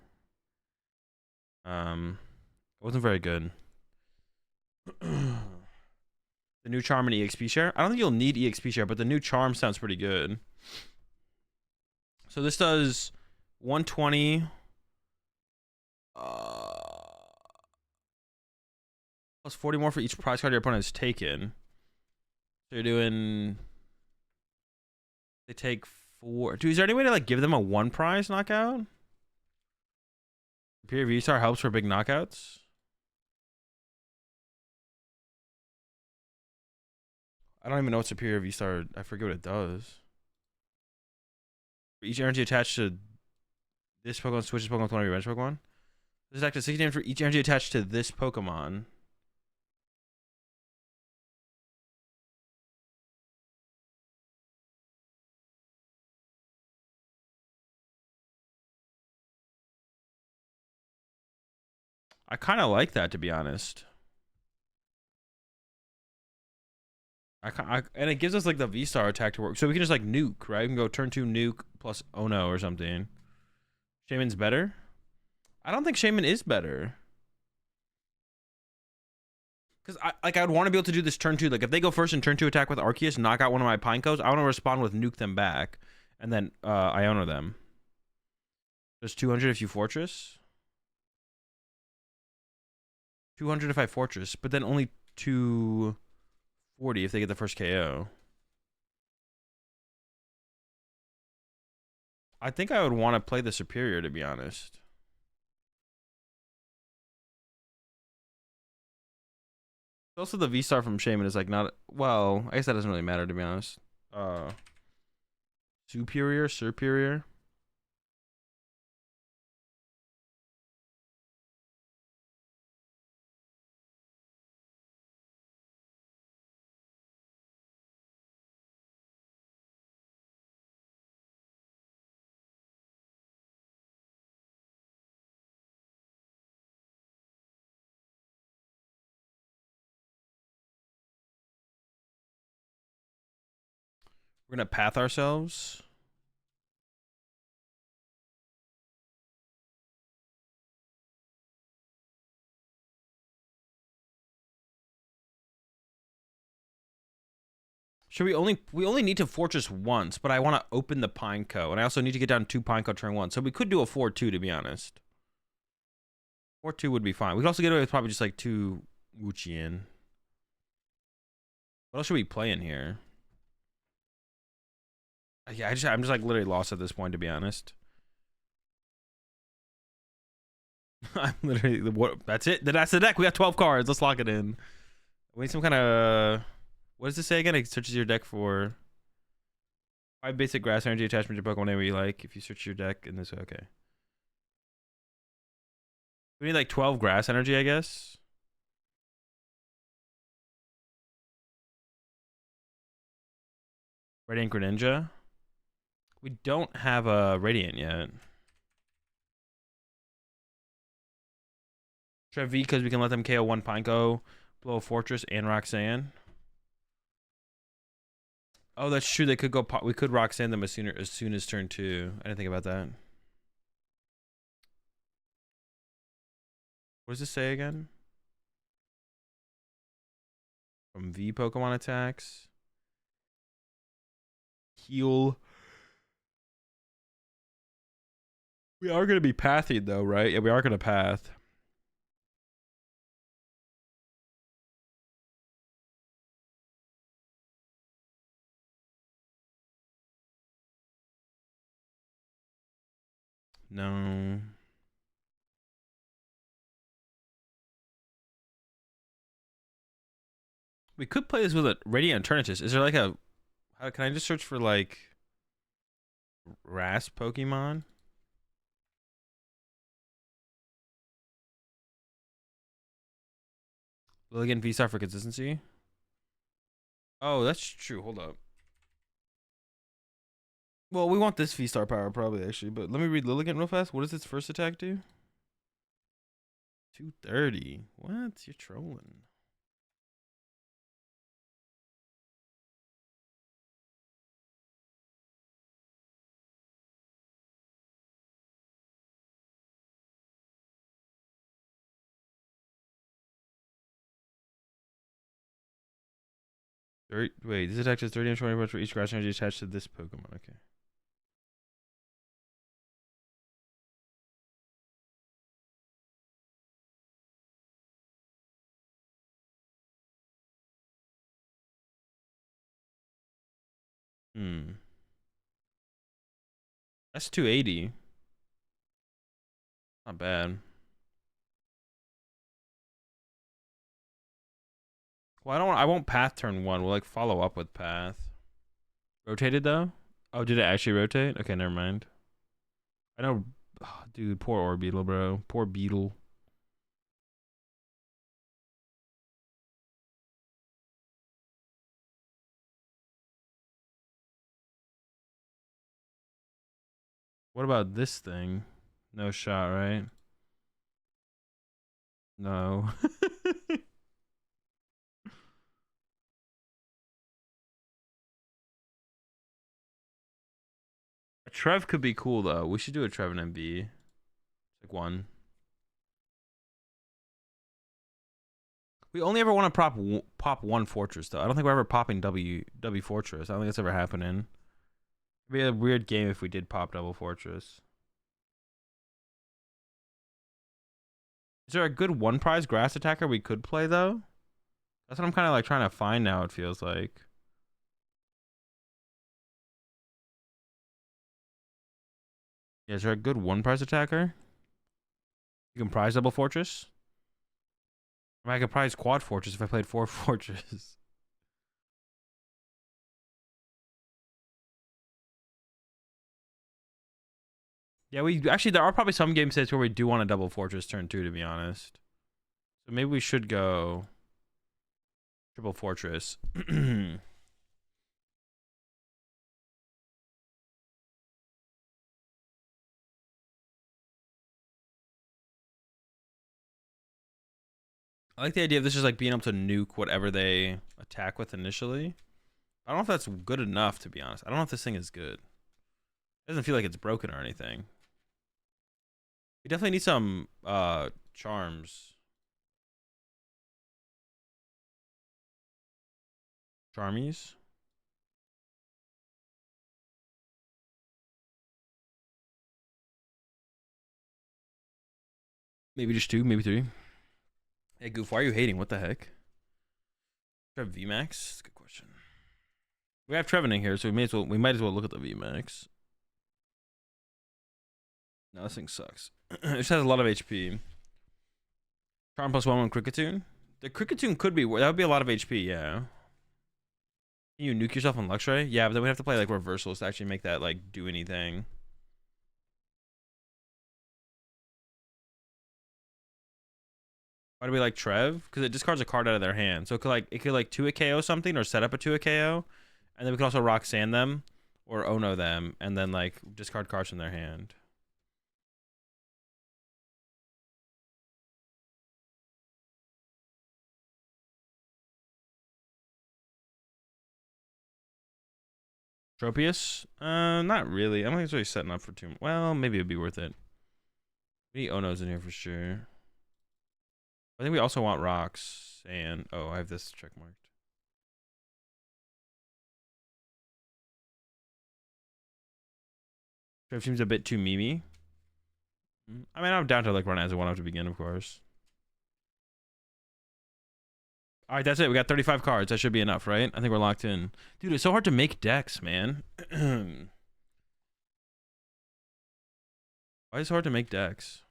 Speaker 1: It wasn't very good. The new charm and EXP share. I don't think you'll need EXP share, but the new charm sounds pretty good. So this does 120 plus 40 more for each prize card your opponent has taken. So you're doing. They take 4. Dude, is there any way to like give them a 1 prize knockout? Superior V-Star helps for big knockouts. I don't even know what Superior V-Star. I forget what it does. For each energy attached to this Pokemon, switches Pokemon to one of your bench Pokemon. This is active 60 damage for each energy attached to this Pokemon. I kind of like that, to be honest. And it gives us like the V-Star attack to work. So we can just like nuke, right? We can go turn 2 nuke plus Ono or something. Shaman's better? I don't think Shaman is better. Because I would want to be able to do this turn 2. Like if they go first and turn 2 attack with Arceus, knock out one of my Pinecos, I want to respond with nuke them back. And then Iono them. There's 200 if you Fortress. 200 if I Fortress, but then only 240 if they get the first KO. I think I would want to play the Superior, to be honest. Also, the V-Star from Shaman is like not. Well, I guess that doesn't really matter, to be honest. Superior. We're gonna path ourselves. Should we only need to Fortress once, but I want to open the Pineco, and I also need to get down 2 Pineco turn 1. So we could do a 4-2, to be honest. 4-2 would be fine. We could also get away with probably just like 2 Wuchien. What else should we play in here? Yeah, I'm just like literally lost at this point, to be honest. I'm literally that's it. That's the deck. We got 12 cards. Let's lock it in. We need some kind of. What does this say again? It searches your deck for 5 basic grass energy attachment to Pokemon name you like. If you search your deck in this, okay. We need like 12 grass energy, I guess. Radiant Greninja. We don't have a Radiant yet. Trevi, because we can let them KO one Pineco, blow a Fortress, and Roxanne. Oh, that's true. They could go. We could Roxanne them as soon as turn 2. I didn't think about that. What does this say again? From V Pokemon attacks. Heal. We are going to be pathing though, right? Yeah, we are going to path. No. We could play this with a Radiant Eternatus. Is there like a... can I just search for like... Rasp Pokemon? Lilligant V-Star for consistency? Oh, that's true. Hold up. Well, we want this V-Star power probably, actually. But let me read Lilligant real fast. What does its first attack do? 230. What? You're trolling. Wait, this attack does 30 and 20 for each grass energy attached to this Pokemon. Okay. That's 280. Not bad. Well, I won't path turn 1. We'll like follow up with path. Rotated though? Oh, did it actually rotate? Okay, never mind. I know, oh, dude, poor Orbeetle, bro. Poor Beetle. What about this thing? No shot, right? No. A Trev could be cool though. We should do a Trev and MB. Like one. We only ever want to pop one Fortress though. I don't think we're ever popping W Fortress. I don't think that's ever happening. It'd be a weird game if we did pop double Fortress. Is there a good one prize grass attacker we could play though? That's what I'm kind of like trying to find now, it feels like. Yeah, is there a good one prize attacker? You can prize double Fortress? I mean, I could prize quad Fortress if I played 4 Fortress. Yeah, we actually, there are probably some game states where we do want a double Fortress turn 2, to be honest. So maybe we should go triple Fortress. I like the idea of this just like being able to nuke whatever they attack with initially. I don't know if that's good enough, to be honest. I don't know if this thing is good. It doesn't feel like it's broken or anything. We definitely need some charms. Charmies? Maybe just 2, maybe 3. Hey Goof, why are you hating? What the heck? Trev VMAX? That's a good question. We have Trevenant here, so we might as well look at the VMAX. No, this thing sucks. It just has a lot of HP. Charm plus 1 Cricketune. The Cricketune could be, that would be a lot of HP, yeah. Can you nuke yourself on Luxray? Yeah, but then we have to play like reversals to actually make that like do anything. Why do we like Trev? Because it discards a card out of their hand. So it could like 2 a KO something or set up a 2 a KO. And then we can also Roxanne them or Ono them and then like discard cards from their hand. Tropius? Not really. I don't think it's really setting up for too much. Well, maybe it'd be worth it. We need Onos in here for sure. I think we also want rocks and oh, I have this check marked. Trev seems a bit too memey. I mean, I'm down to like run as a 1-up to begin, of course. All right, that's it. We got 35 cards. That should be enough, right? I think we're locked in. Dude, it's so hard to make decks, man. Why is it hard to make decks?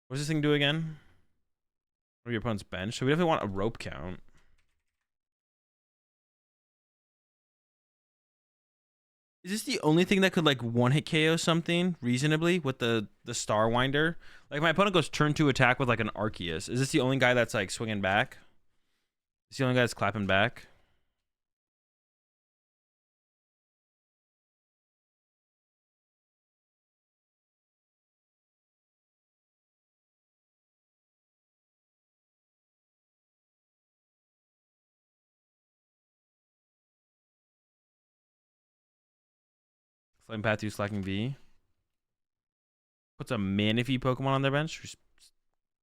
Speaker 1: What does this thing do again? What are your opponent's bench? So we definitely want a rope count. Is this the only thing that could like 1-hit KO something reasonably with the Star Winder? Like my opponent goes turn 2 attack with like an Arceus. Is this the only guy that's like swinging back? Is this the only guy that's clapping back? Flame Path 2 slacking V. Puts a Manaphy Pokemon on their bench.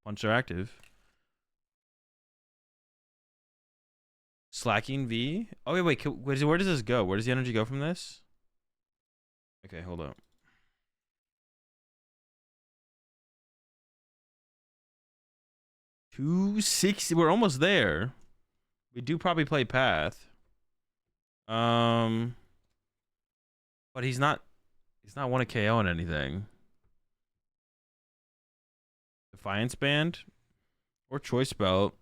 Speaker 1: Once they're active. Slacking V. Oh, wait. Where does this go? Where does the energy go from this? Okay, hold up. $260. We're almost there. We do probably play Path. But he's not 1 KO on anything. Defiance Band or Choice Belt.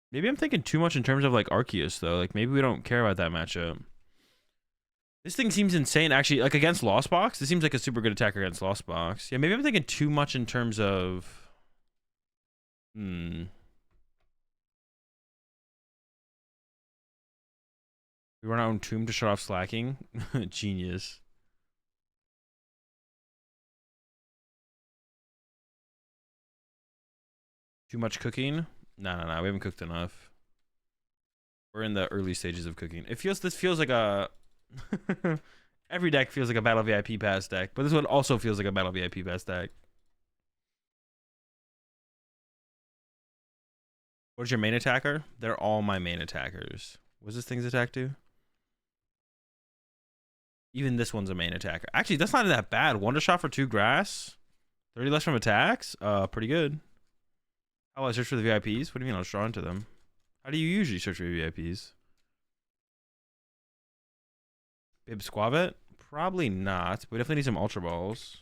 Speaker 1: Maybe I'm thinking too much in terms of like Arceus though. Like maybe we don't care about that matchup. This thing seems insane actually. Like against Lost Box, this seems like a super good attacker against Lost Box. Yeah, maybe I'm thinking too much in terms of We run our own Tomb to shut off slacking. Genius. Too much cooking? No. We haven't cooked enough. We're in the early stages of cooking. This feels like a every deck feels like a Battle VIP Pass deck, but this one also feels like a Battle VIP Pass deck. What's your main attacker? They're all my main attackers. What's this thing's attack do? Even this one's a main attacker. Actually, that's not that bad. Wonder Shot for 2 grass. 30 less from attacks. Pretty good. How will I search for the VIPs? What do you mean I was drawn to them? How do you usually search for VIPs? Bib Squavet? Probably not. But we definitely need some Ultra Balls.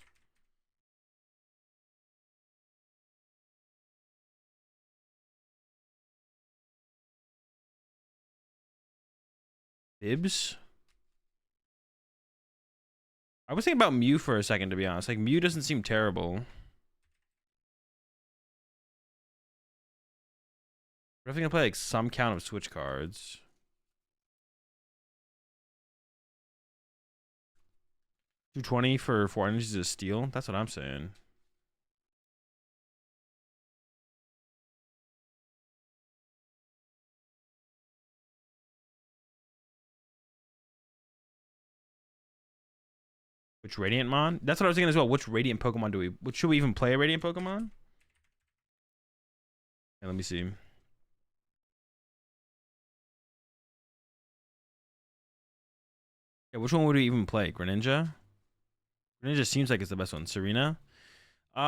Speaker 1: Bibs? I was thinking about Mew for a second, to be honest. Like, Mew doesn't seem terrible. We're definitely gonna play like some count of switch cards. $220 for 4 energies is a steal. That's what I'm saying. Which Radiant Mon? That's what I was thinking as well. Which Radiant Pokemon do we... Should we even play a Radiant Pokemon? Yeah, let me see. Yeah, which one would we even play? Greninja? Greninja seems like it's the best one. Serena?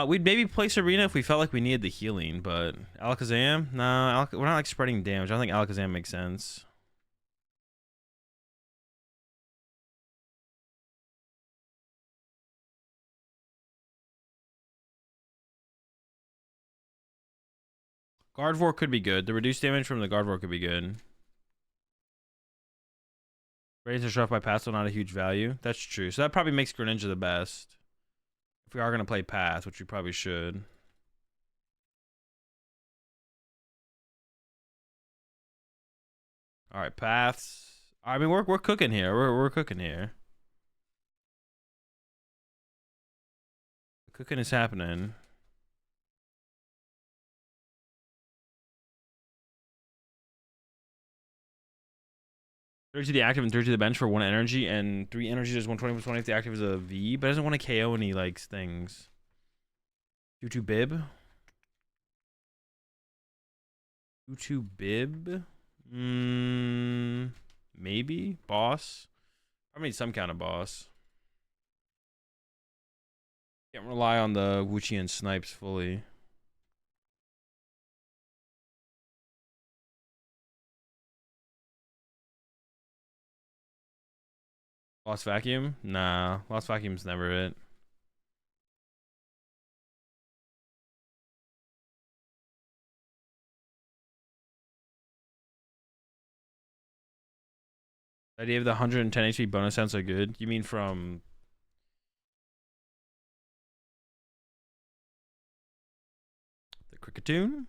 Speaker 1: We'd maybe play Serena if we felt like we needed the healing, but Alakazam? No, we're not like spreading damage. I don't think Alakazam makes sense. Gardevoir could be good. The reduced damage from the Gardevoir could be good. Ratings are struck by path, so not a huge value. That's true. So that probably makes Greninja the best. If we are going to play path, which we probably should. All right, paths. I mean, we're cooking here. We're cooking here. Cooking is happening. Three to the active and three to the bench for 1 energy, and 3 energy does 120 for 20 if the active is a V, but doesn't want to KO any like things. 2-2 bib. 2-2 bib. Maybe boss. I mean some kind of boss. Can't rely on the Wuchi and snipes fully. Lost vacuum? Nah, lost vacuum's never it. The idea of the 110 HP bonus sounds so good. You mean from the Cricketune?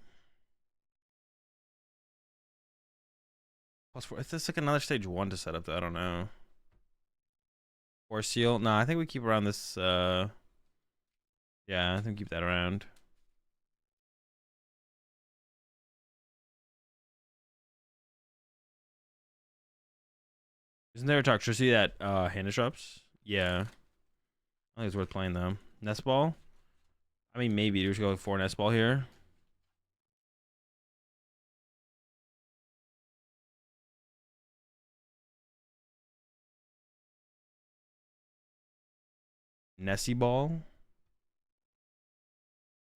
Speaker 1: +4. It's just like another stage 1 to set up though. I don't know. Or seal? No, I think we keep around this. Yeah, I think keep that around. Isn't there a toxicity that hand disrupts? Yeah. I think it's worth playing though. Nest ball? I mean, maybe. We're just going for nest ball here. Nessie ball?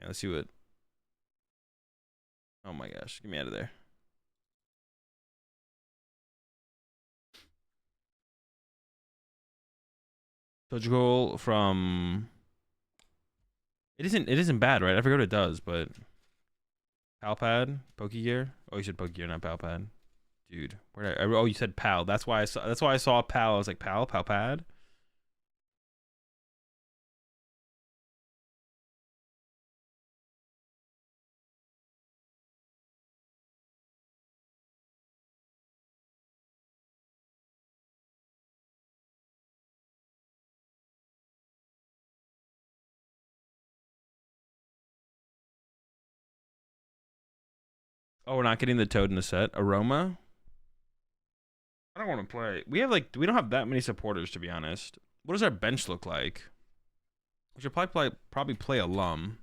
Speaker 1: Yeah, let's see what. Oh my gosh. Get me out of there. Surgical from. It isn't bad, right? I forget what it does, but Palpad, Pokegear. Oh, you said Pokegear, not Palpad. Dude, where did oh, you said Pal. That's why I saw Pal. I was like, Palpad. Oh, we're not getting the Toad in the set. Aroma? I don't want to play. We don't have that many supporters, to be honest. What does our bench look like? We should probably play Alum.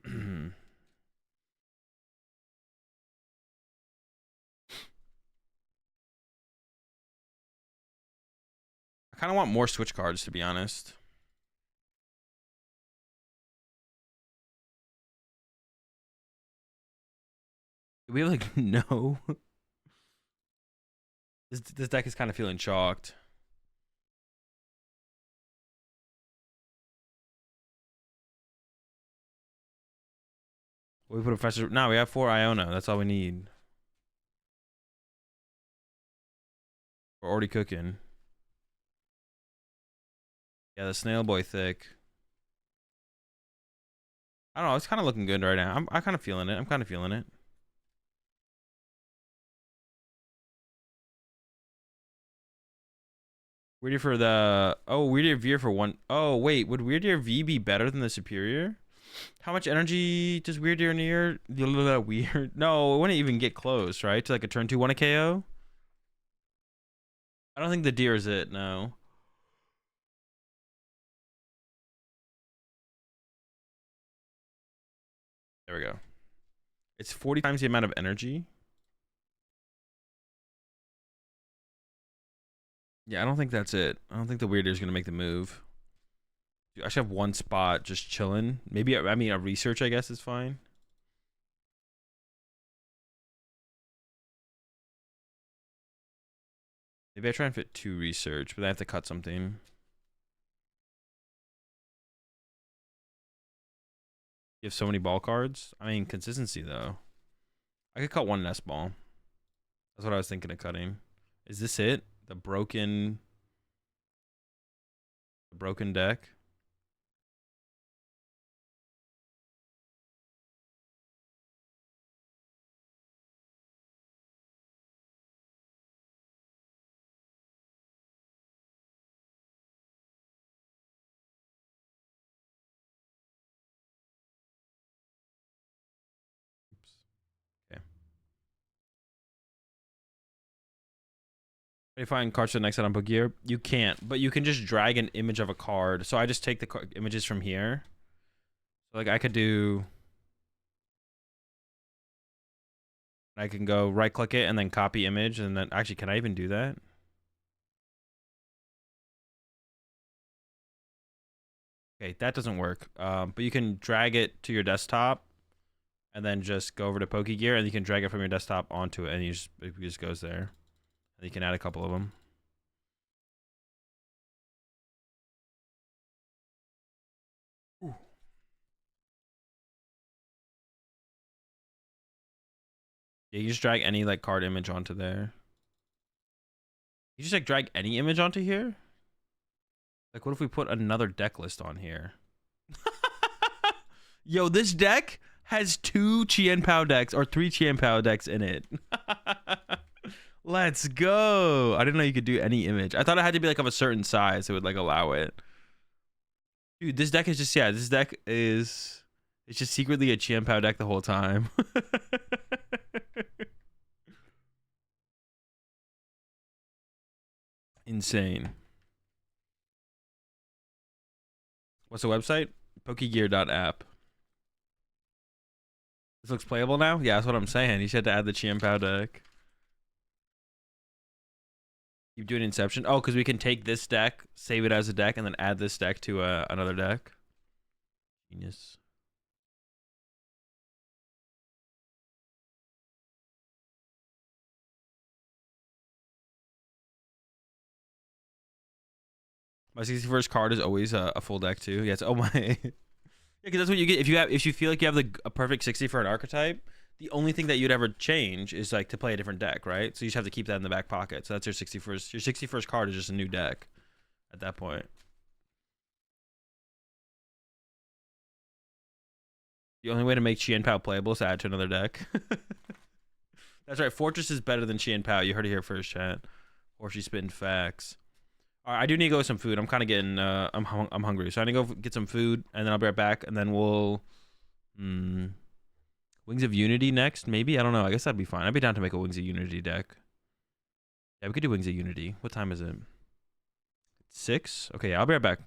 Speaker 1: I kind of want more switch cards, to be honest. We have like no. This deck is kind of feeling chalked. We put a professor. No, we have 4 Iona. That's all we need. We're already cooking. Yeah, the snail boy thick. I don't know. It's kind of looking good right now. I'm kind of feeling it. I'm kind of feeling it. Weird for the Weird Veer for 1. Oh wait, would Weird V be better than the Superior? How much energy does Weird near? Weird. No, it wouldn't even get close, right? To like a turn 2 1 a KO. I don't think the deer is it. No. There we go. It's 40 times the amount of energy. Yeah, I don't think that's it. I don't think the Weird is gonna make the move. I should have 1 spot just chilling. Maybe I mean a research, I guess, is fine. Maybe I try and fit 2 research, but I have to cut something. You have so many ball cards. I mean, consistency though. I could cut 1 nest ball. That's what I was thinking of cutting. Is this it? The broken deck? Oops. Okay. If you find cards to the next set on Paldea, you can't, but you can just drag an image of a card. So I just take the images from here. So like I could do, I can go right click it and then copy image, and then actually, can I even do that? Okay, that doesn't work. But you can drag it to your desktop and then just go over to PokeGear, and you can drag it from your desktop onto it, and it just goes there. And you can add a couple of them. Ooh. Yeah, you just drag any like card image onto there. You just like drag any image onto here? Like what if we put another deck list on here? Yo, this deck has 2 Chien-Pao decks or 3 Chien-Pao decks in it. Let's go. I didn't know you could do any image. I thought it had to be like of a certain size. It would like allow it. Dude, this deck is just, yeah, this deck is, it's just secretly a Chien-Pao deck the whole time. Insane. What's the website? Pokegear.app. This looks playable now? Yeah, that's what I'm saying. You should have to add the Chien-Pao deck. Keep doing Inception. Oh, because we can take this deck, save it as a deck, and then add this deck to another deck. Genius. My 61st card is always a full deck too. Yes. Oh my. Yeah, because that's what you get if you feel like you have a perfect 60 for an archetype. The only thing that you'd ever change is like to play a different deck, right? So you just have to keep that in the back pocket. So that's your 61st. Your 61st card is just a new deck at that point. The only way to make Chien-Pao playable is to add to another deck. That's right. Fortress is better than Chien-Pao. You heard it here first, chat. Or she's spitting facts. All right, I do need to go with some food. I'm kind of getting, I'm hungry. So I need to go get some food, and then I'll be right back, and then we'll, Wings of Unity next, maybe? I don't know. I guess that'd be fine. I'd be down to make a Wings of Unity deck. Yeah, we could do Wings of Unity. What time is it? 6? Okay, yeah, I'll be right back.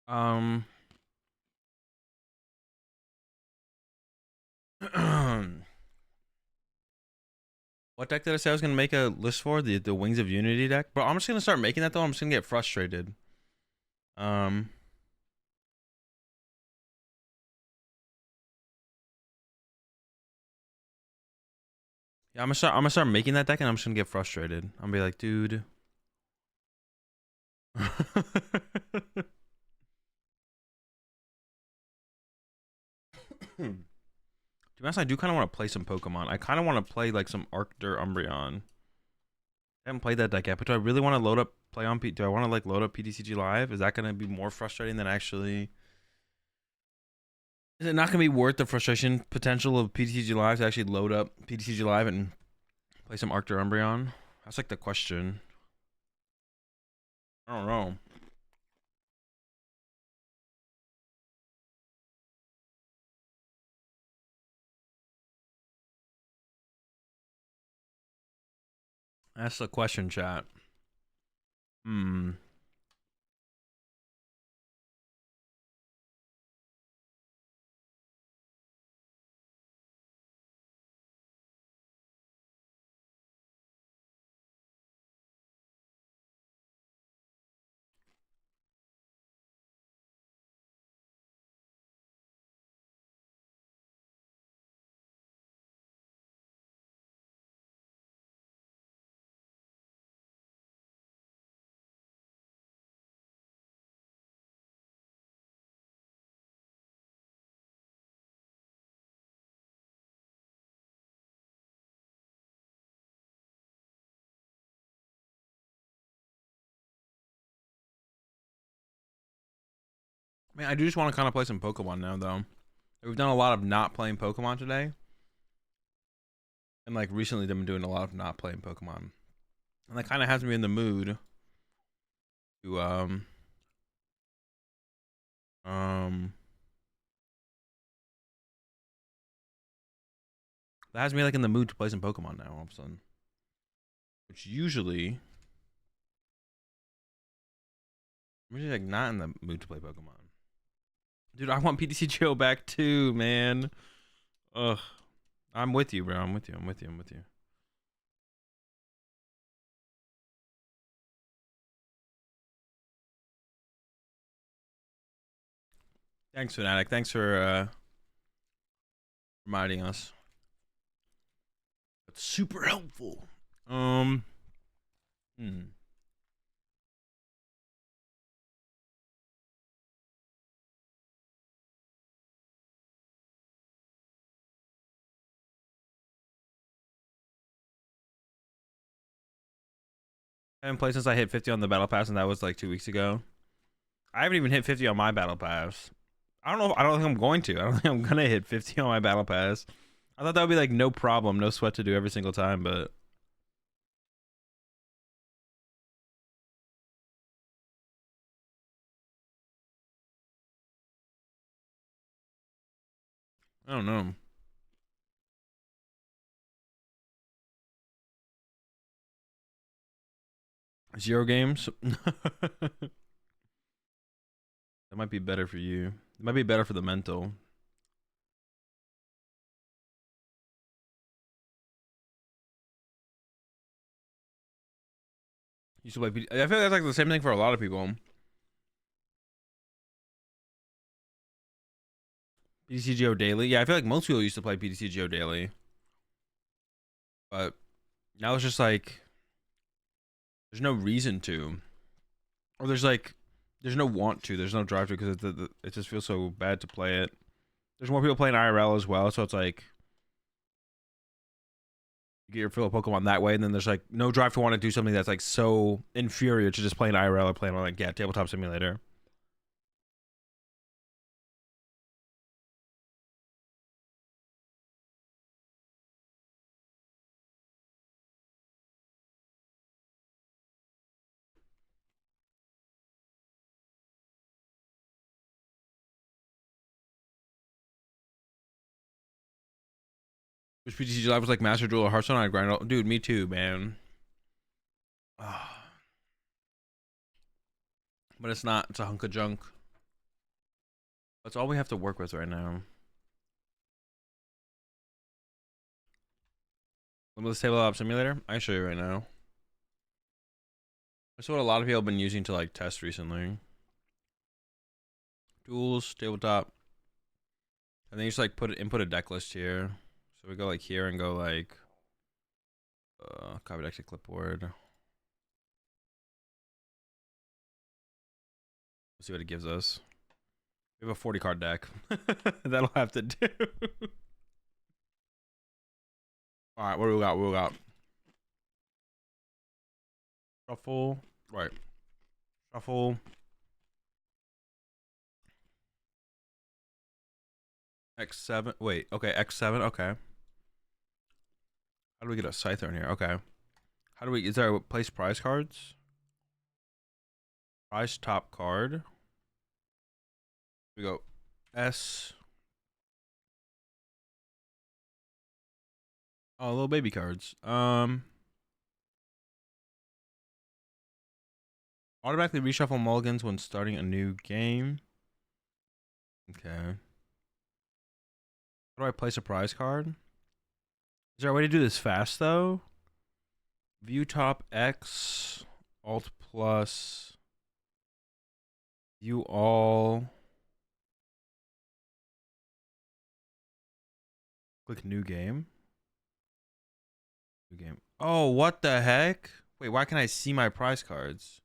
Speaker 1: Um. What deck did I say I was gonna make a list for? The Wings of Unity deck? But I'm just gonna start making that though. I'm just gonna get frustrated. Um. Yeah, I'm gonna start making that deck, and I'm just gonna get frustrated. I'm gonna be like, dude. To be honest, I do kind of want to play some Pokemon. I kind of want to play like some Arctur Umbreon. I haven't played that deck yet, but do I really want to load up play on P? Do I want to like load up PTCG Live? Is that gonna be more frustrating than actually? Is it not gonna be worth the frustration potential of PTCG Live to actually load up PTCG Live and play some Arctur Umbreon? That's like the question. I don't know. That's the question, chat. Hmm. Man, I do just want to kind of play some Pokemon now, though. We've done a lot of not playing Pokemon today, and like recently, they've been doing a lot of not playing Pokemon, and that kind of has me in the mood to um that has me like in the mood to play some Pokemon now all of a sudden, which usually I'm usually like not in the mood to play Pokemon. Dude, I want PTCGO back too, man. Ugh, I'm with you, bro. I'm with you. I'm with you. I'm with you. Thanks, Fnatic. Thanks for reminding us. It's super helpful. Um. Hmm. I haven't played since I hit 50 on the battle pass, and that was like 2 weeks ago. I haven't even hit 50 on my battle pass. I don't know. I don't think I'm going to. I don't think I'm gonna hit 50 on my battle pass. I thought that would be like no problem, no sweat to do every single time, but I don't know. 0 games. That might be better for you. It might be better for the mental. You should play. I feel like that's like the same thing for a lot of people. PTCGO daily. Yeah, I feel like most people used to play PTCGO daily, but now it's just like there's no reason to, or there's no want to, there's no drive to, because it just feels so bad to play it. There's more people playing IRL as well, so it's like you get your fill of Pokemon that way, and then there's like no drive to want to do something that's like so inferior to just playing IRL or playing on like tabletop simulator. Which PTCG Live was like Master Duel or Hearthstone. I grind. Dude, me too, man. But it's not. It's a hunk of junk. That's all we have to work with right now. Limitless tabletop simulator. I can show you right now. That's what a lot of people have been using to like test recently. Tools, tabletop. And then you just like input a deck list here. So we go like here and go like copy deck to clipboard. Let's see what it gives us. We have a 40 card deck. That'll have to do. All right, what do we got? What do we got? Shuffle. Right. Shuffle. X7. Wait, okay, X7. Okay. How do we get a Scyther in here? Okay. How do we, is there place prize cards? Prize top card. We go S. Oh, little baby cards. Automatically reshuffle mulligans when starting a new game. Okay. How do I place a prize card? Is there a way to do this fast though? View top X, Alt plus, view all. Click new game. New game. Oh, what the heck? Wait, why can't I see my prize cards?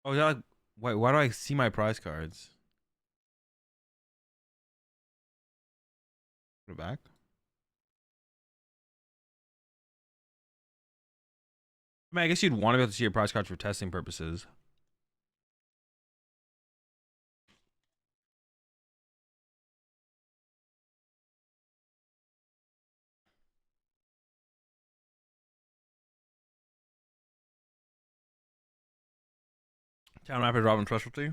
Speaker 1: Oh, is that like, wait, why do I see my prize cards? Put it back. I mean, I guess you'd want to be able to see your prize cards for testing purposes. Town Rapid Robin Specialty.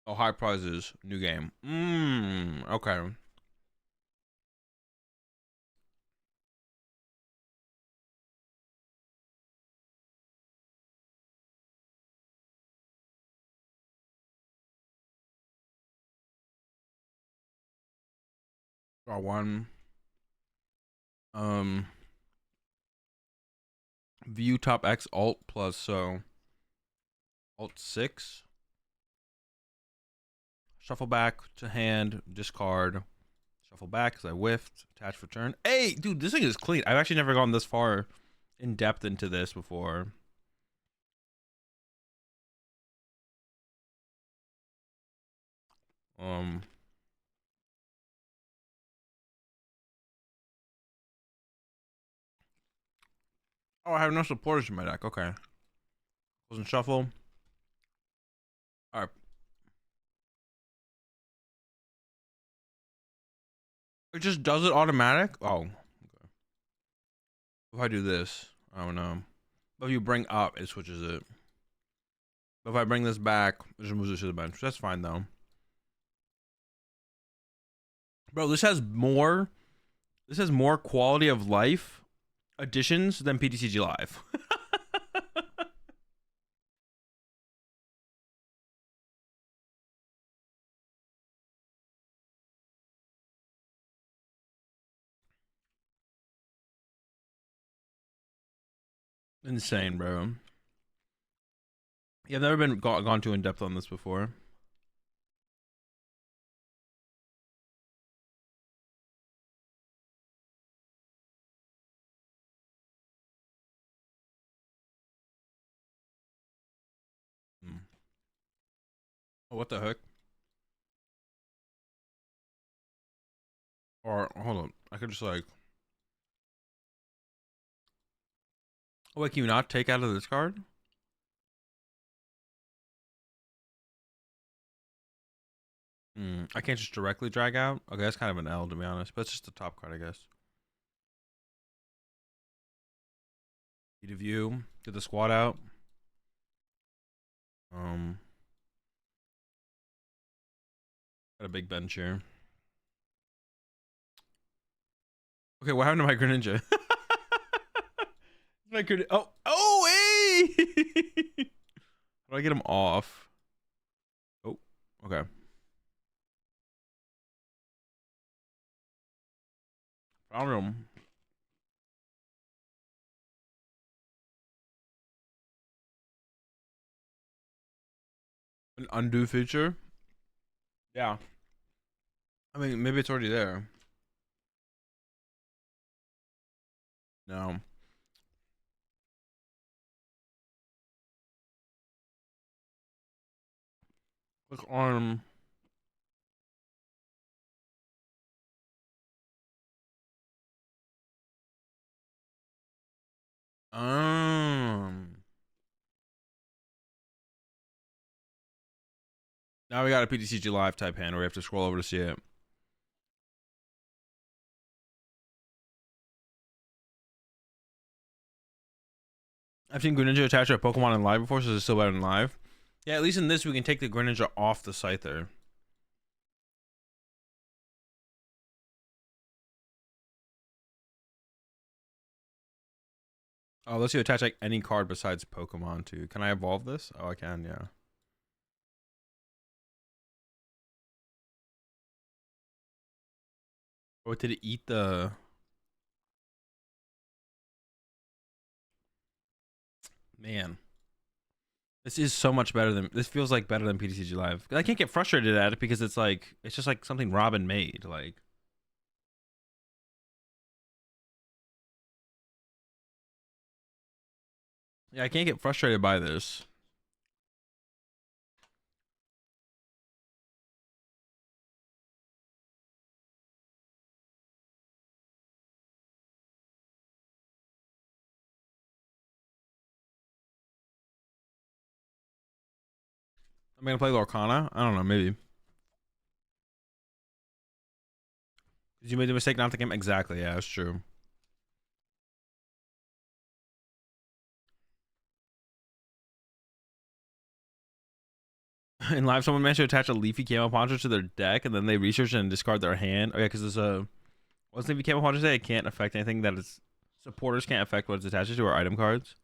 Speaker 1: Oh, high prizes. New game. Okay. Draw one. View top X Alt plus, so Alt 6. Shuffle back to hand, discard. Shuffle back because I whiffed. Attach for turn. Hey, dude, this thing is clean. I've actually never gone this far in depth into this before. Oh, I have no supporters in my deck. Okay. Close and shuffle. All right. It just does it automatic? Oh. Okay. If I do this, I don't know. But if you bring up, it switches it. But if I bring this back, it just moves it to the bench. That's fine, though. Bro, this has more quality of life additions than PTCG Live. Insane, bro. Yeah, I've never been gone too in depth on this before. Oh, what the heck? Or hold on, I could just like. Oh wait, can you not take out of this card? I can't just directly drag out. Okay, that's kind of an L to be honest, but it's just the top card, I guess. Need a view. Get the squad out. Got a big bench here. Okay, what happened to my Greninja? Oh, hey! How do I get him off? Okay. Problem. An undo feature? Yeah. I mean, maybe it's already there. No. Click on. Um. Now we got a PTCG Live type hand where we have to scroll over to see it. I've seen Greninja attach to a Pokemon in live before, so it's still better than live. Yeah, at least in this, we can take the Greninja off the site there. Oh, let's you attach like any card besides Pokemon to. Can I evolve this? Oh, I can, yeah. Oh, did it eat the... Man. This is so much better than... This feels like better than PTCG Live. I can't get frustrated at it because it's like... It's just like something Robin made. Like... Yeah, I can't get frustrated by this. I'm gonna play Lorcana? I don't know, maybe. Because you made the mistake not to game... Exactly, yeah, that's true. In live, someone managed to attach a leafy camo poncho to their deck, and then they research and discard their hand. Oh yeah, because there's a... What's leafy camo poncho say? It can't affect anything that is... Supporters can't affect what it's attached to, or item cards.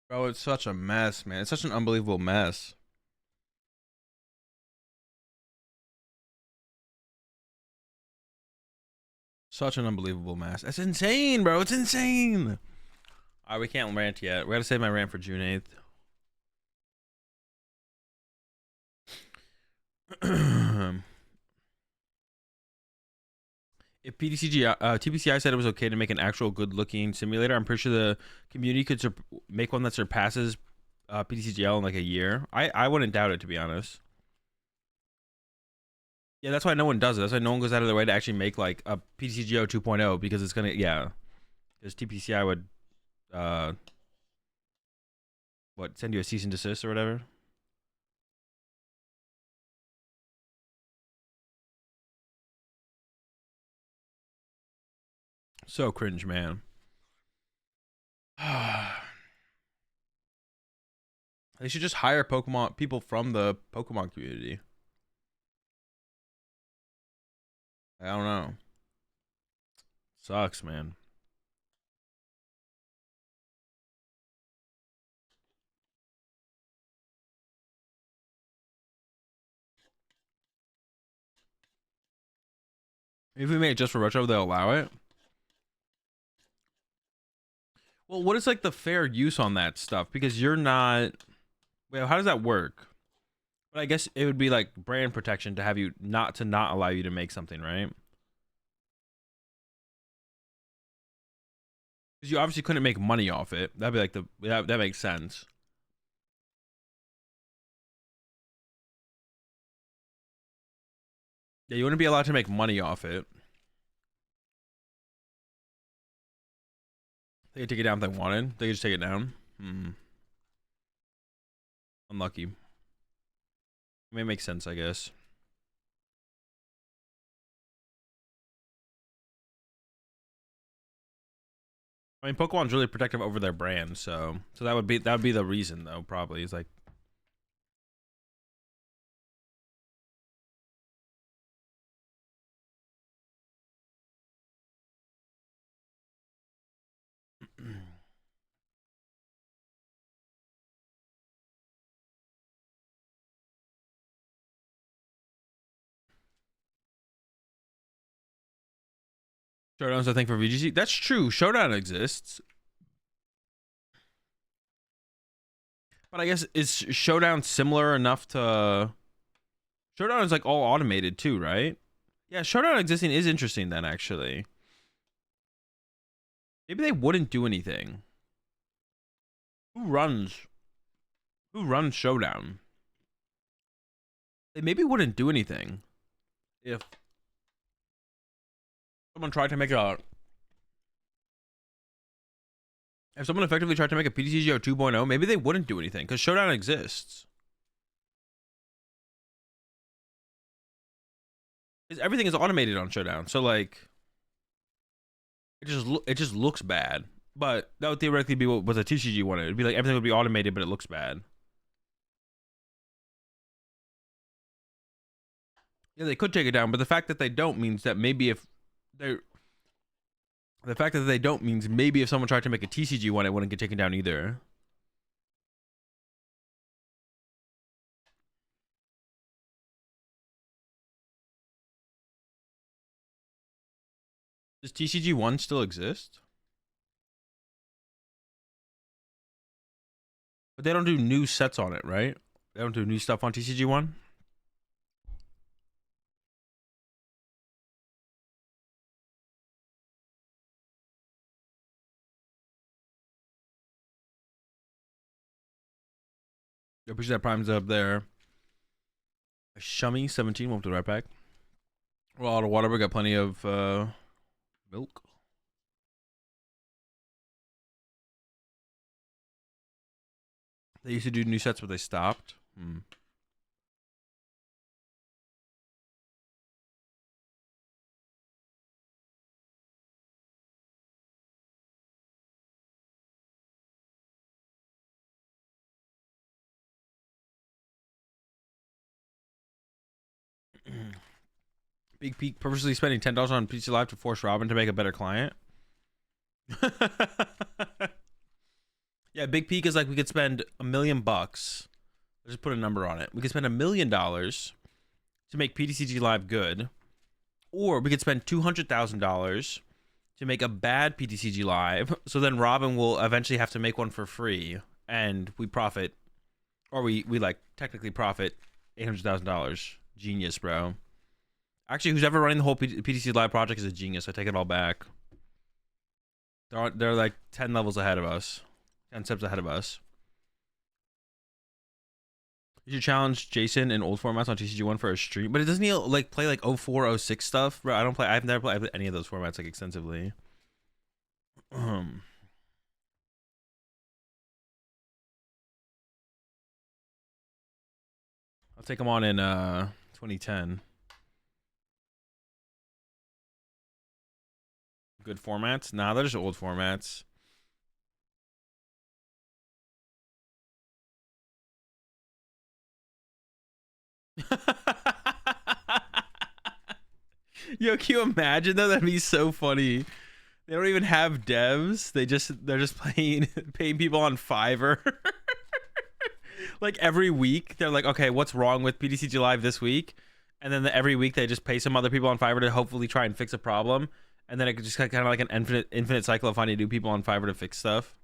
Speaker 1: Bro, it's such a mess, man. It's such an unbelievable mess. Such an unbelievable mess. That's insane, bro. It's insane. All right, we can't rant yet. We gotta save my rant for June 8th. If TPCI said it was okay to make an actual good-looking simulator, I'm pretty sure the community could make one that surpasses PTCGL in like a year. I wouldn't doubt it, to be honest. Yeah, that's why no one does it. That's why no one goes out of their way to actually make like a PTCGO 2.0 because it's gonna, yeah, because TPCI would what, send you a cease and desist or whatever. So cringe, man. They should just hire Pokemon people from the Pokemon community. I don't know. Sucks, man. If we make it just for retro, they'll allow it. Well, what is like the fair use on that stuff? Because you're not. Well, how does that work? But I guess it would be like brand protection to have you not allow you to make something, right? Because you obviously couldn't make money off it. That'd be like that makes sense. Yeah, you wouldn't be allowed to make money off it. They could take it down if they wanted. They could just take it down. Unlucky. It may make sense, I guess. I mean, Pokemon's really protective over their brand, so that would be the reason, though. Probably is like. Showdown's a thing for VGC. That's true. Showdown exists. But I guess is Showdown similar enough to... Showdown is like all automated too, right? Yeah, Showdown existing is interesting then, actually. Maybe they wouldn't do anything. Who runs Showdown? They maybe wouldn't do anything if someone tried to make a... If someone effectively tried to make a PTCG 2.0, maybe they wouldn't do anything because Showdown exists. Because everything is automated on Showdown, so like, it just looks bad. But that would theoretically be what a TCG wanted. It'd be like everything would be automated, but it looks bad. Yeah, they could take it down, but the fact that they don't means that maybe if they're... The fact that they don't means maybe if someone tried to make a TCG one, it wouldn't get taken down either. Does TCG 1 still exist? But they don't do new sets on it, right? They don't do new stuff on TCG 1? I appreciate that Prime's up there. Shummy 17, welcome to the right back. We're all out of water, we got plenty of milk. They used to do new sets, but they stopped. Big Peak purposely spending $10 on PC Live to force Robin to make a better client. Yeah, Big Peak is like we could spend $1 million. Let's just put a number on it. We could spend $1 million to make PTCG Live good, or we could spend $200,000 to make a bad PTCG Live. So then Robin will eventually have to make one for free, and we profit, or we like technically profit $800,000. Genius, bro. Actually, who's ever running the whole PTCG Live project is a genius. I take it all back. They're like 10 levels ahead of us. 10 steps ahead of us. You should challenge Jason in old formats on TCG1 for a stream. But it doesn't he like play like 04, 06 stuff? Bro, I've never played any of those formats like extensively. I'll take him on in 2010. Good formats? Nah, they're just old formats. Yo, can you imagine though? That'd be so funny. They don't even have devs. They're just paying people on Fiverr. Like every week, they're like, okay, what's wrong with PTCG Live this week? And then every week they just pay some other people on Fiverr to hopefully try and fix a problem. And then it just kind of like an infinite cycle of finding new people on Fiverr to fix stuff,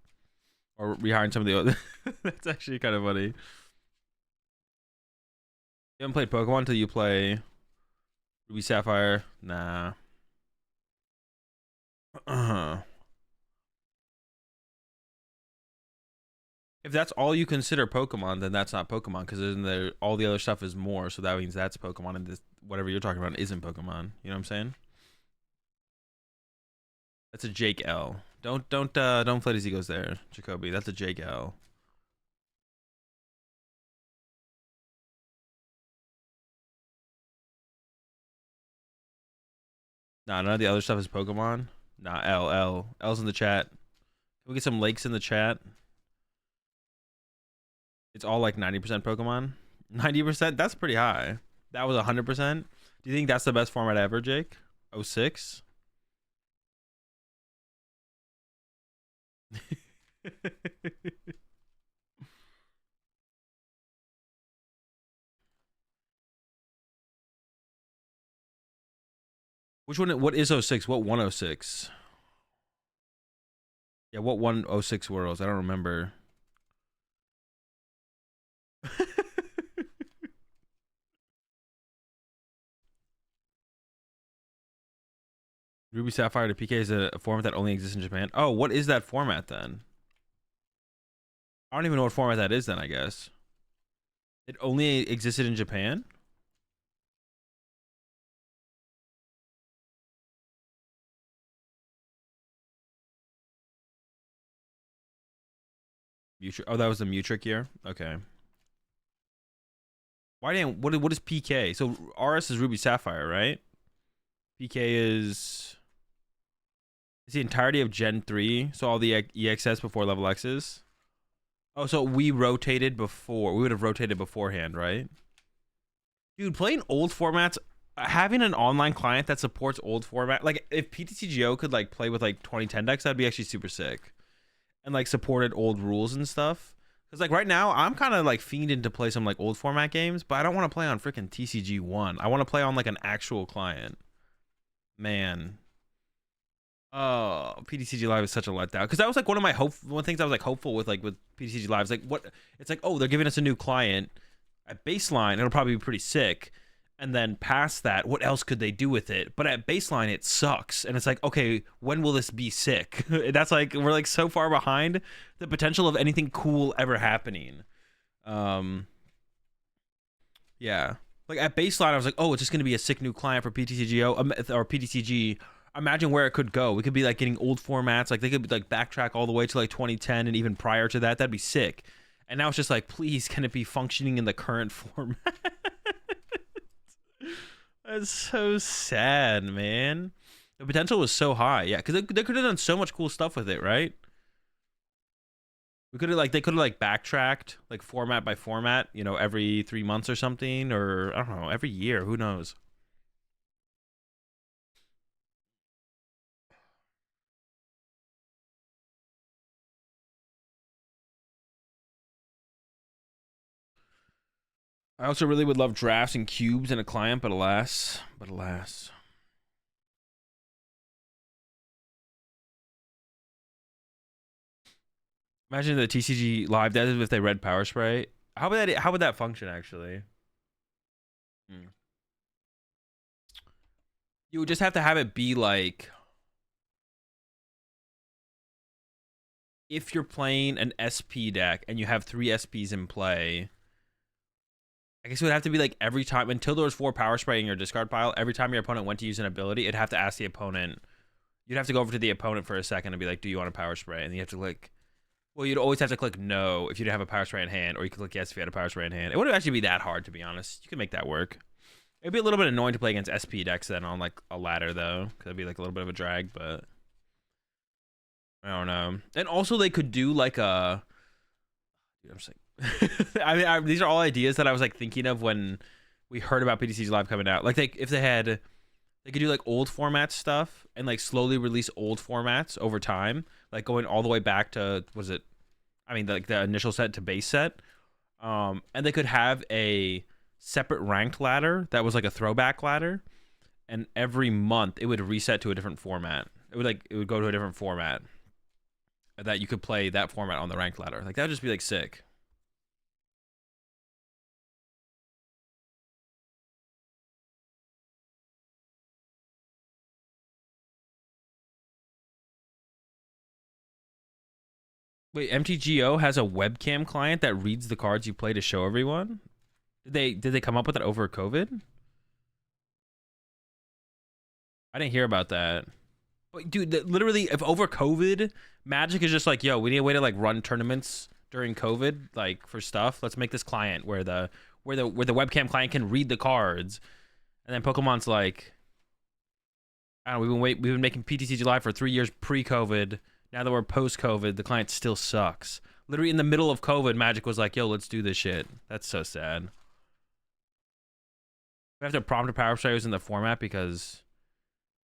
Speaker 1: or rehiring some of the other. That's actually kind of funny. You haven't played Pokemon until you play Ruby Sapphire? Nah. If that's all you consider Pokemon, then that's not Pokemon, because then all the other stuff is more. So that means that's Pokemon, and this whatever you're talking about isn't Pokemon. You know what I'm saying? That's a Jake L. Don't play his egos there, Jacoby. That's a Jake L. Nah, none of the other stuff is Pokemon. Nah, L's in the chat. Can we get some likes in the chat? It's all like 90% Pokemon. 90%? That's pretty high. That was 100%. Do you think that's the best format ever, Jake? 06? Which one? What is 06? What 106? Yeah, what 106 worlds? I don't remember. Ruby Sapphire to PK is a format that only exists in Japan. Oh, what is that format then? I don't even know what format that is then, I guess. It only existed in Japan? Oh, that was the Mutrick year? Okay. Why didn't what is PK? So RS is Ruby Sapphire, right? PK is it's the entirety of Gen 3, so all the EXS before level X's. Oh, so we rotated before. We would have rotated beforehand, right? Dude, playing old formats, having an online client that supports old format, like if PTCGO could like play with like 2010 decks, that'd be actually super sick. And like supported old rules and stuff. Because like right now, I'm kind of like fiending to play some like old format games, but I don't want to play on freaking TCG1. I want to play on like an actual client. Man. Oh, PTCG Live is such a letdown. Because that was like one of my one things I was like hopeful with PTCG Live. It's like what it's like, oh, they're giving us a new client at baseline, it'll probably be pretty sick. And then past that, what else could they do with it? But at baseline, it sucks. And it's like, okay, when will this be sick? That's like, we're like so far behind the potential of anything cool ever happening. Yeah. Like at baseline, I was like, oh, it's just going to be a sick new client for PTCGO or PTCG. Imagine where it could go. We could be like getting old formats. Like they could like backtrack all the way to like 2010 and even prior to that. That'd be sick. And now it's just like, please, can it be functioning in the current format? That's so sad, man. The potential was so high. Yeah, because they could have done so much cool stuff with it, right? We could have like, they could have like backtracked like format by format, you know, every 3 months or something, or I don't know, every year. Who knows? I also really would love drafts and cubes in a client, but alas. Imagine the TCG live that is if they read Power Spray. How would that function actually? You would just have to have it be like if you're playing an SP deck and you have 3 SPs in play. I guess it would have to be like every time until there was 4 Power Spray in your discard pile. Every time your opponent went to use an ability, it'd have to ask the opponent. You'd have to go over to the opponent for a second and be like, "Do you want a Power Spray?" And you have to click. Well, you'd always have to click no if you didn't have a Power Spray in hand, or you could click yes if you had a Power Spray in hand. It wouldn't actually be that hard, to be honest. You could make that work. It'd be a little bit annoying to play against SP decks then on like a ladder though, because it'd be like a little bit of a drag. But I don't know. And also they could do like a. Dude, I'm just like. I mean, these are all ideas that I was like thinking of when we heard about PTCG Live coming out. Like, if they could do like old format stuff and like slowly release old formats over time, like going all the way back to like the initial set to base set. And they could have a separate ranked ladder that was like a throwback ladder, and every month it would reset to a different format. It would go to a different format that you could play that format on the ranked ladder. Like that would just be like sick. Wait, MTGO has a webcam client that reads the cards you play to show everyone? Did they come up with that over COVID? I didn't hear about that. But dude, literally, if over COVID, Magic is just like, yo, we need a way to like run tournaments during COVID, like for stuff. Let's make this client where the webcam client can read the cards, and then Pokemon's like, I don't know, we've been making PTCG Live for 3 years pre-COVID. Now that we're post-COVID, the client still sucks. Literally in the middle of COVID, Magic was like, yo, let's do this shit. That's so sad. We have to prompt a Power Players in the format because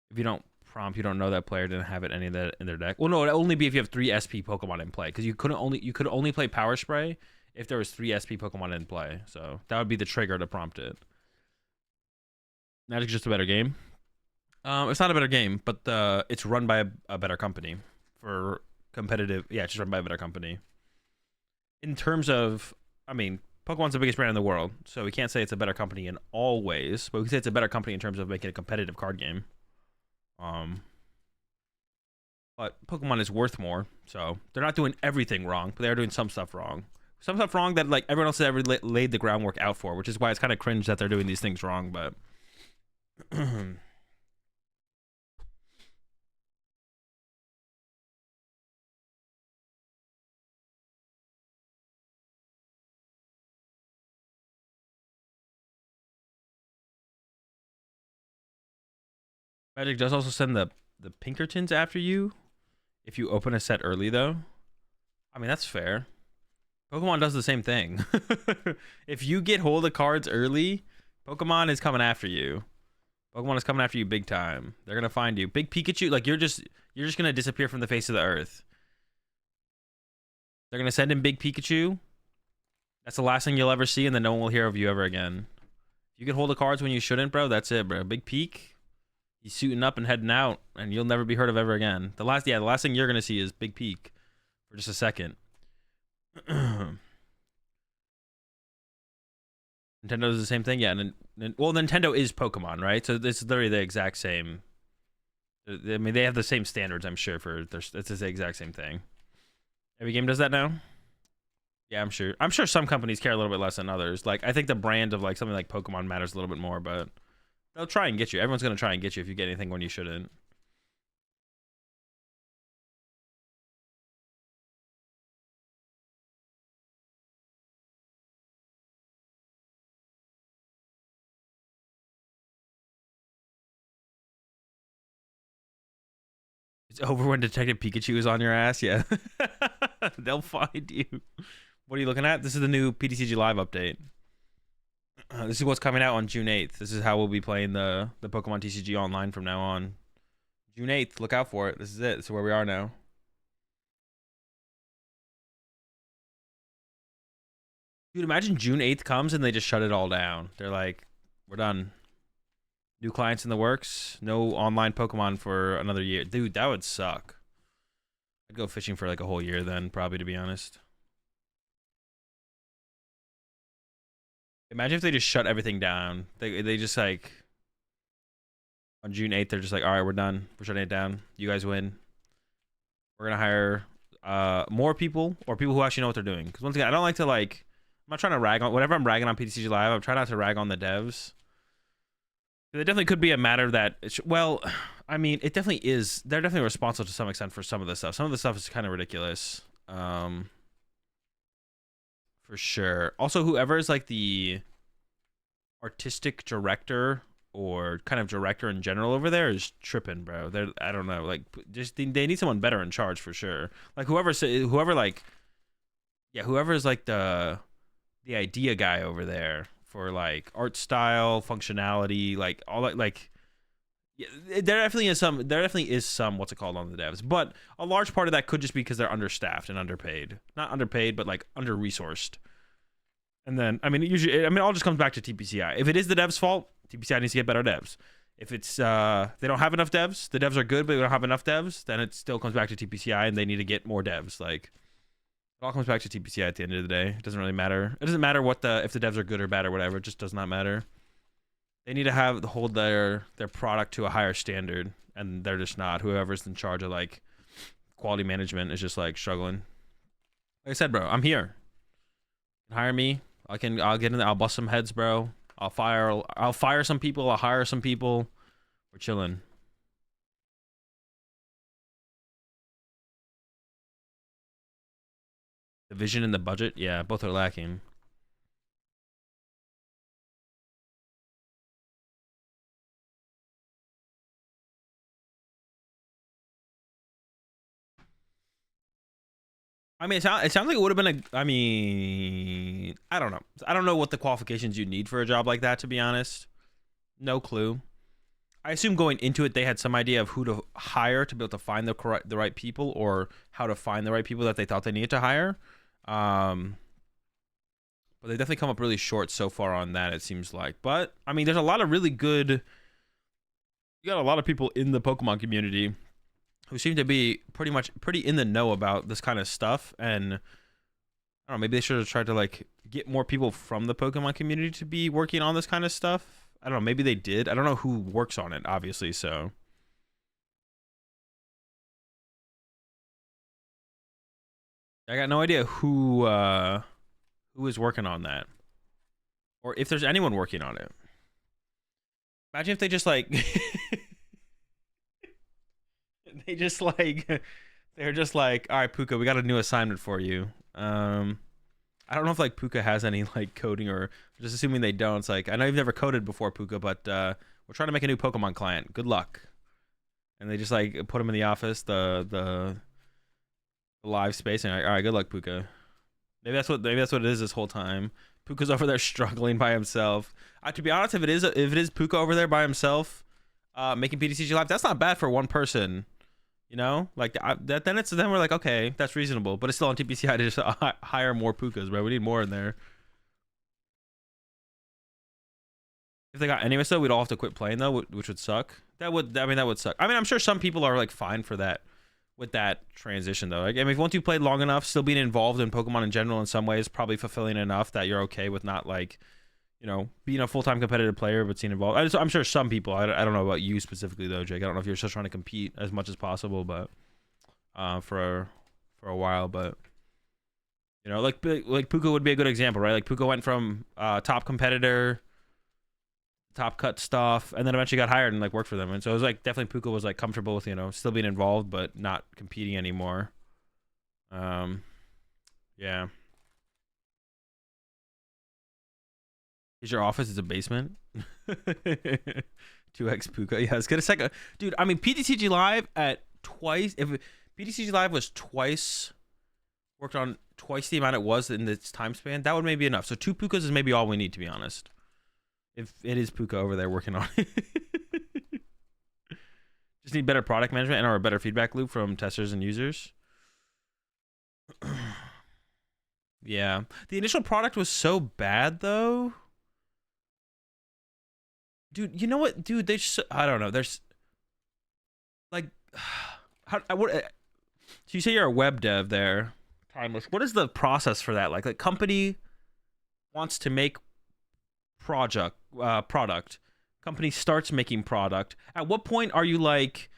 Speaker 1: if you don't prompt, you don't know that player didn't have any of that in their deck. Well, no, it'd only be if you have 3 SP Pokemon in play, because you could only play Power Spray if there was 3 SP Pokemon in play. So that would be the trigger to prompt it. Magic's just a better game. It's not a better game, but it's run by a better company for competitive. Yeah, it's just run by a better company. In terms of, I mean, Pokemon's the biggest brand in the world, so we can't say it's a better company in all ways, but we can say it's a better company in terms of making a competitive card game. But Pokemon is worth more, so they're not doing everything wrong, but they're doing some stuff wrong. Some stuff wrong that like everyone else has ever laid the groundwork out for, which is why it's kind of cringe that they're doing these things wrong. But Magic does also send the Pinkertons after you if you open a set early, though. I mean, that's fair. Pokemon does the same thing. If you get hold of cards early, Pokemon is coming after you. Pokemon is coming after you big time. They're gonna find you. Big Pikachu, like you're just gonna disappear from the face of the earth. They're gonna send in Big Pikachu. That's the last thing you'll ever see, and then no one will hear of you ever again. If you get hold of cards when you shouldn't, bro, that's it, bro. Big Peak, he's suiting up and heading out, and you'll never be heard of ever again. The last thing you're gonna see is Big Peak for just a second. Nintendo does the same thing, yeah. Well, Nintendo is Pokemon, right? So it's literally the exact same. I mean, they have the same standards, I'm sure. It's the exact same thing. Every game does that now. Yeah, I'm sure. I'm sure some companies care a little bit less than others. Like, I think the brand of like something like Pokemon matters a little bit more, but they'll try and get you. Everyone's gonna try and get you if you get anything when you shouldn't. It's over when Detective Pikachu is on your ass. Yeah, they'll find you. What are you looking at? This is the new PTCG Live update. This is what's coming out on June 8th. This is how we'll be playing the Pokemon TCG online from now on. June 8th. Look out for it. This is it. This is where we are now. Dude, imagine June 8th comes and they just shut it all down. They're like, we're done. New clients in the works. No online Pokemon for another year. Dude, that would suck. I'd go fishing for like a whole year then, probably, to be honest. Imagine if they just shut everything down. They just like on June 8th, they're just like, all right, we're done. We're shutting it down. You guys win. We're gonna hire more people or people who actually know what they're doing. Because once again, I don't like to like. I'm not trying to rag on. Whenever I'm ragging on PTCG Live, I'm trying not to rag on the devs. It definitely could be a matter that, well, I mean, it definitely is. They're definitely responsible to some extent for some of the stuff. Some of the stuff is kind of ridiculous. For sure. Also, whoever is like the artistic director or kind of director in general over there is tripping, bro. I don't know. Like, just they need someone better in charge for sure. Like whoever like, yeah, whoever is like the idea guy over there for like art style, functionality, like all that, like yeah, there definitely is some what's it called on the devs, but a large part of that could just be because they're understaffed and underpaid. Not underpaid, but like under resourced. And then I mean usually it all just comes back to TPCI. If it is the devs' fault, TPCI needs to get better devs. If it's they don't have enough devs, the devs are good but they don't have enough devs, then it still comes back to TPCI and they need to get more devs. Like it all comes back to TPCI at the end of the day. It doesn't really matter. It doesn't matter if the devs are good or bad or whatever. It just does not matter. They need to hold their product to a higher standard, and they're just not. Whoever's in charge of like quality management is just like struggling. Like I said, bro, I'm here. Hire me. I'll get in there. I'll bust some heads, bro. I'll fire some people. I'll hire some people. We're chilling. The vision and the budget, yeah, both are lacking. I mean, it sounds like it would have been I mean, I don't know. I don't know what the qualifications you need for a job like that, to be honest. No clue. I assume going into it, they had some idea of who to hire to be able to find the right people, or how to find the right people that they thought they needed to hire. But they definitely come up really short so far on that, it seems like. But I mean, there's a lot of really good. you got a lot of people in the Pokemon community who seem to be pretty in the know about this kind of stuff, and I don't know, maybe they should have tried to like get more people from the Pokemon community to be working on this kind of stuff. I don't know, maybe they did. I don't know who works on it, obviously, so I got no idea who is working on that, or if there's anyone working on it. Imagine if they just like they just like they're just like, all right, Puka, we got a new assignment for you. I don't know if like Puka has any like coding, or just assuming they don't. It's like, I know you've never coded before, Puka, but we're trying to make a new Pokemon client. Good luck. And they just like put him in the office, the live space, and like, all right, good luck, Puka. Maybe that's what it is this whole time. Puka's over there struggling by himself. To be honest, if it is Puka over there by himself, making PTCG Live, that's not bad for one person. You know, like then we're like, okay, that's reasonable, but it's still on TPCI to just hire more Pukas, bro. We need more in there. If they got any of us, though, we'd all have to quit playing though, which would suck. That would suck. I mean, I'm sure some people are like fine for that with that transition though. Like, I mean, if once you played long enough, still being involved in Pokemon in general in some ways, probably fulfilling enough that you're okay with not like, you know, being a full-time competitive player but staying involved. I'm sure some people. I don't know about you specifically though, Jake. I don't know if you're still trying to compete as much as possible, but for a while. But you know, like Puka would be a good example, right? Like Puka went from top competitor, top cut stuff, and then eventually got hired and like worked for them. And so it was like definitely Puka was like comfortable with, you know, still being involved but not competing anymore. Yeah. Is your office is a basement? 2x Puka. Yeah, let's get a second. Dude, I mean, PTCG Live at twice. If PTCG Live was worked on twice the amount it was in its time span, that would maybe be enough. So 2 Pukas is maybe all we need, to be honest. If it is Puka over there working on it. Just need better product management and or a better feedback loop from testers and users. Yeah. The initial product was so bad, though. Dude, you know what? Dude, I don't know. There's like, so you say you're a web dev there, Timeless. What is the process for that? Like company wants to make product. Company starts making product. At what point are you like,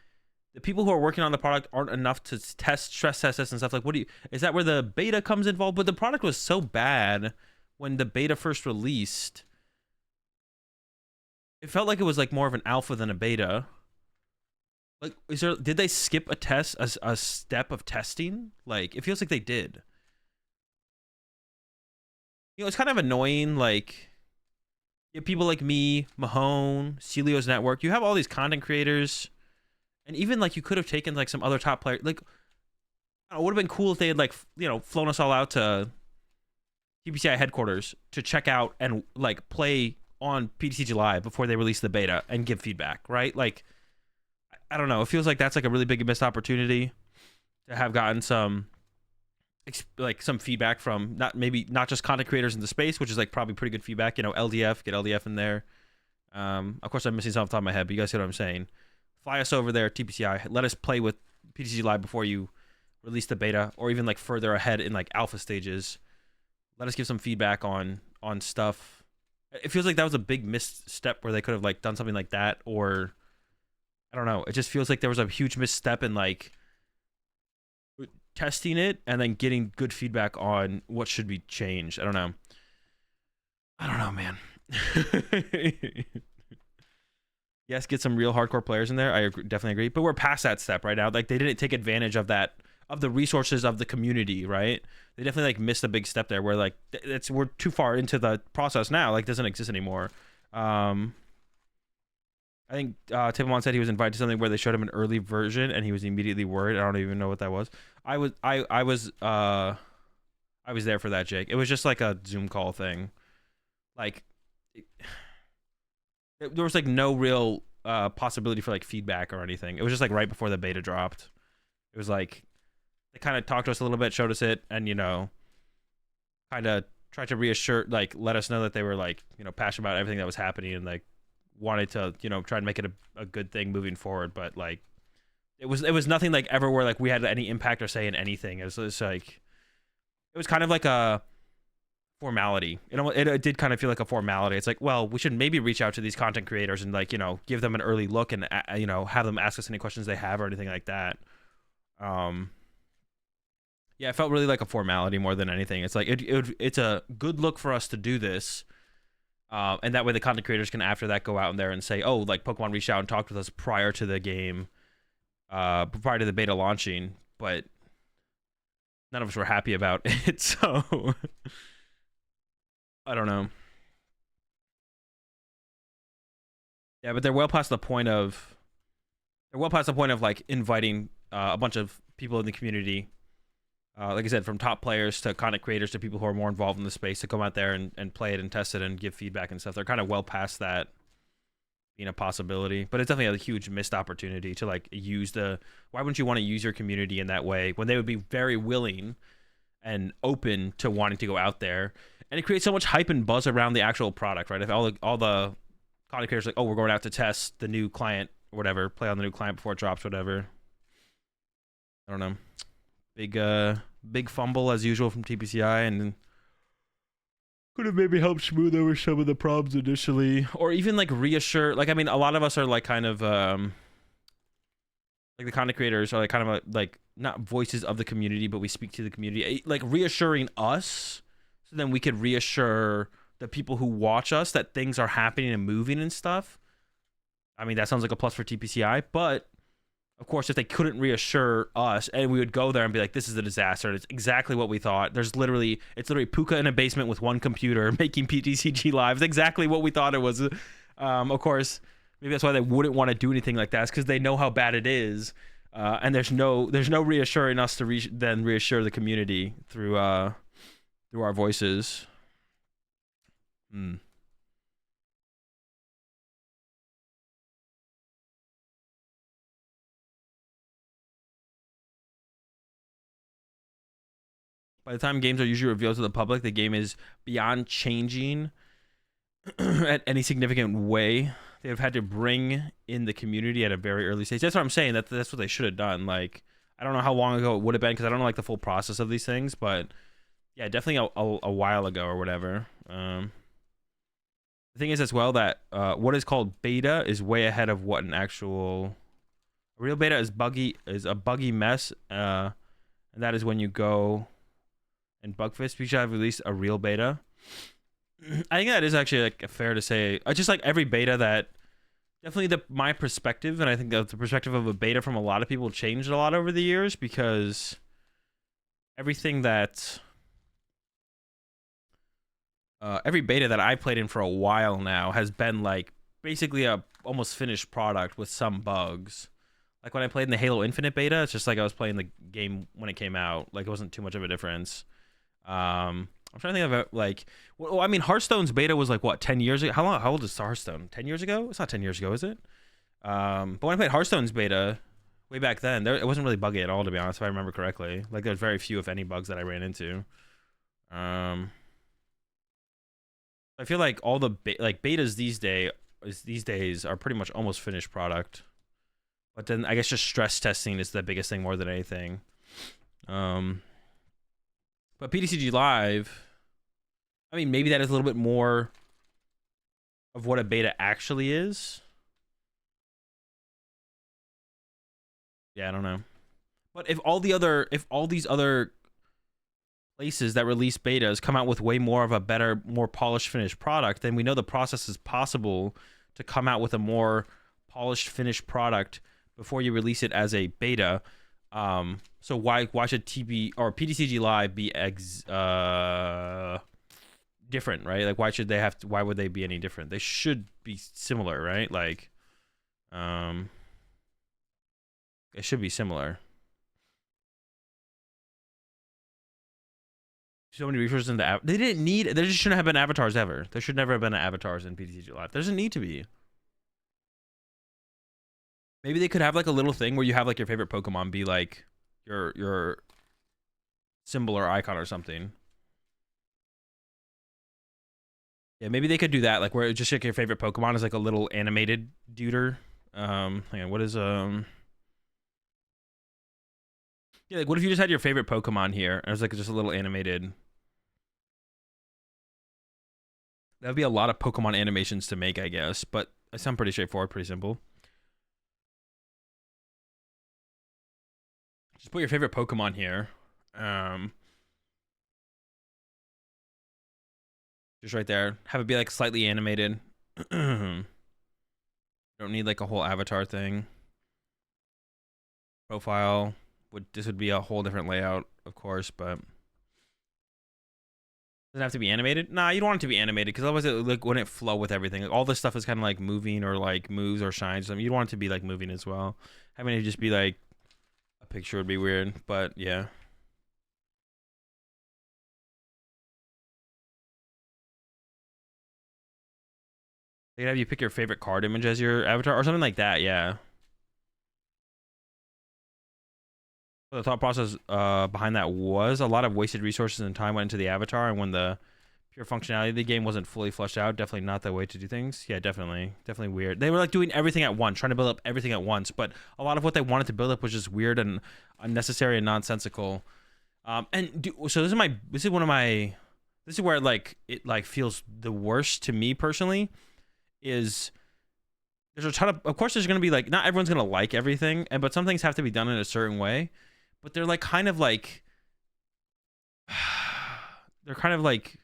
Speaker 1: the people who are working on the product aren't enough to stress test this and stuff? Like, is that where the beta comes involved? But the product was so bad when the beta first released. It felt like it was like more of an alpha than a beta. Like, did they skip a step of testing? Like, it feels like they did. You know, it's kind of annoying. Like, you have people like me, Mahone, Celio's Network. You have all these content creators, and even like you could have taken like some other top player. Like, it would have been cool if they had like, you know, flown us all out to TPCI headquarters to check out and like play on PTCG Live before they release the beta and give feedback, right? Like, I don't know. It feels like that's like a really big missed opportunity to have gotten some feedback from not just content creators in the space, which is like probably pretty good feedback. You know, LDF, get LDF in there. Of course, I'm missing something off the top of my head, but you guys see what I'm saying. Fly us over there, TPCI. Let us play with PTCG Live before you release the beta, or even like further ahead in like alpha stages. Let us give some feedback on stuff. It feels like that was a big misstep where they could have like done something like that, or I don't know. It just feels like there was a huge misstep in like testing it and then getting good feedback on what should be changed. I don't know, man. Yes, get some real hardcore players in there. I definitely agree. But we're past that step right now. Like, they didn't take advantage of that, of the resources of the community, right? They definitely like missed a big step there where like we're too far into the process now. Like, doesn't exist anymore. I think Tipplemon said he was invited to something where they showed him an early version and he was immediately worried. I don't even know what that was. I was there for that, Jake. It was just like a Zoom call thing. Like, there was like no real possibility for like feedback or anything. It was just like right before the beta dropped. It was like they kind of talked to us a little bit, showed us it, and, you know, kind of tried to reassure, like, let us know that they were like, you know, passionate about everything that was happening and like wanted to, you know, try and make it a good thing moving forward. But like, it was nothing like ever where like we had any impact or say in anything. It was like, it was kind of like a formality. You know, it did kind of feel like a formality. It's like, well, we should maybe reach out to these content creators and like, you know, give them an early look and you know, have them ask us any questions they have or anything like that. Yeah, it felt really like a formality more than anything. It's like it's a good look for us to do this, and that way the content creators can after that go out in there and say, oh, like Pokemon reached out and talked with us prior to the game, prior to the beta launching, but none of us were happy about it. So I don't know. Yeah, but they're well past the point of like inviting a bunch of people in the community, like I said, from top players to content creators to people who are more involved in the space to come out there and play it and test it and give feedback and stuff. They're kind of well past that being a possibility, but it's definitely a huge missed opportunity to like use the. Why wouldn't you want to use your community in that way when they would be very willing and open to wanting to go out there, and it creates so much hype and buzz around the actual product, right? If all the content creators like, oh, we're going out to test the new client or whatever, play on the new client before it drops, whatever. I don't know. Big fumble as usual from TPCI, and could have maybe helped smooth over some of the problems initially, or even like reassure. Like, I mean, a lot of us are like kind of like the content creators are like kind of like not voices of the community, but we speak to the community, like reassuring us, so then we could reassure the people who watch us that things are happening and moving and stuff. I mean, that sounds like a plus for TPCI, but of course, if they couldn't reassure us and we would go there and be like, this is a disaster, it's exactly what we thought. It's literally Puka in a basement with one computer making PTCG live. It's exactly what we thought it was. Of course, maybe that's why they wouldn't want to do anything like that. It's because they know how bad it is. And there's no reassuring us to then reassure the community through our voices. By the time games are usually revealed to the public, the game is beyond changing at any significant way. They have had to bring in the community at a very early stage. That's what I'm saying. That's what they should have done. Like, I don't know how long ago it would have been because I don't know like the full process of these things, but yeah, definitely a while ago or whatever. The thing is as well that what is called beta is way ahead of what an actual real beta is. A buggy mess, and that is when you go and Bugfist, we should have released a real beta. I think that is actually like fair to say. Just like every beta, that definitely my perspective, and I think that the perspective of a beta from a lot of people changed a lot over the years, because everything that every beta that I played in for a while now has been like basically a almost finished product with some bugs. Like when I played in the Halo Infinite beta, it's just like I was playing the game when it came out. Like it wasn't too much of a difference. I'm trying to think of it, like, well, I mean, Hearthstone's beta was like what, 10 years ago? How old is Hearthstone? 10 years ago? It's not 10 years ago, is it? But when I played Hearthstone's beta way back then, it wasn't really buggy at all, to be honest, if I remember correctly. Like there's very few, if any, bugs that I ran into. I feel like all the betas these days are pretty much almost finished product. But then I guess just stress testing is the biggest thing more than anything. But PTCG Live, I mean, maybe that is a little bit more of what a beta actually is. Yeah, I don't know. But if all these other places that release betas come out with way more of a better, more polished, finished product, then we know the process is possible to come out with a more polished, finished product before you release it as a beta. So why should PTCG Live be different, right? Like why would they be any different? They should be similar, right? Like it should be similar. So many resources in the app. There just shouldn't have been avatars ever. There should never have been avatars in PTCG Live. There doesn't need to be. Maybe they could have like a little thing where you have like your favorite Pokemon be like your symbol or icon or something. Yeah, maybe they could do that, like where just like your favorite Pokemon is like a little animated duder. Hang on, what is yeah, like what if you just had your favorite Pokemon here and it was like just a little animated. That would be a lot of Pokemon animations to make, I guess, but it sounds pretty straightforward, pretty simple. Just put your favorite Pokemon here. Um, just right there. Have it be like slightly animated. Don't need like a whole avatar thing. Profile this would be a whole different layout, of course, but doesn't have to be animated. Nah, you don't want it to be animated because otherwise it like wouldn't flow with everything. Like, all this stuff is kind of like moving or like moves or shines. I mean, you don't want it to be like moving as well. Having it just be like a picture would be weird, but yeah. They could have you pick your favorite card image as your avatar or something like that. Yeah. The thought process behind that was a lot of wasted resources and time went into the avatar, and when the pure functionality of the game wasn't fully fleshed out, definitely not the way to do things. Yeah, definitely weird. They were like doing everything at once, trying to build up everything at once, but a lot of what they wanted to build up was just weird and unnecessary and nonsensical. So this is where like it like feels the worst to me personally. Is there's a ton of course there's gonna be like not everyone's gonna like everything, but some things have to be done in a certain way. But they're like kind of like they're kind of like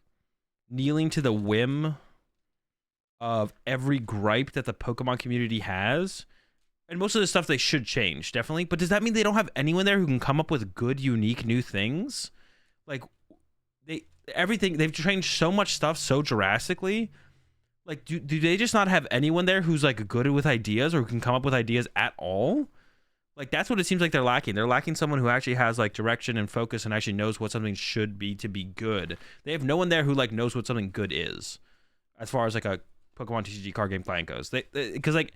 Speaker 1: kneeling to the whim of every gripe that the Pokemon community has. And most of the stuff they should change, definitely. But does that mean they don't have anyone there who can come up with good, unique, new things? Like they've changed so much stuff so drastically. Like, do they just not have anyone there who's like good with ideas or who can come up with ideas at all? Like, that's what it seems like they're lacking. They're lacking someone who actually has like direction and focus and actually knows what something should be to be good. They have no one there who like knows what something good is, as far as like a Pokemon TCG card game client goes. Because like,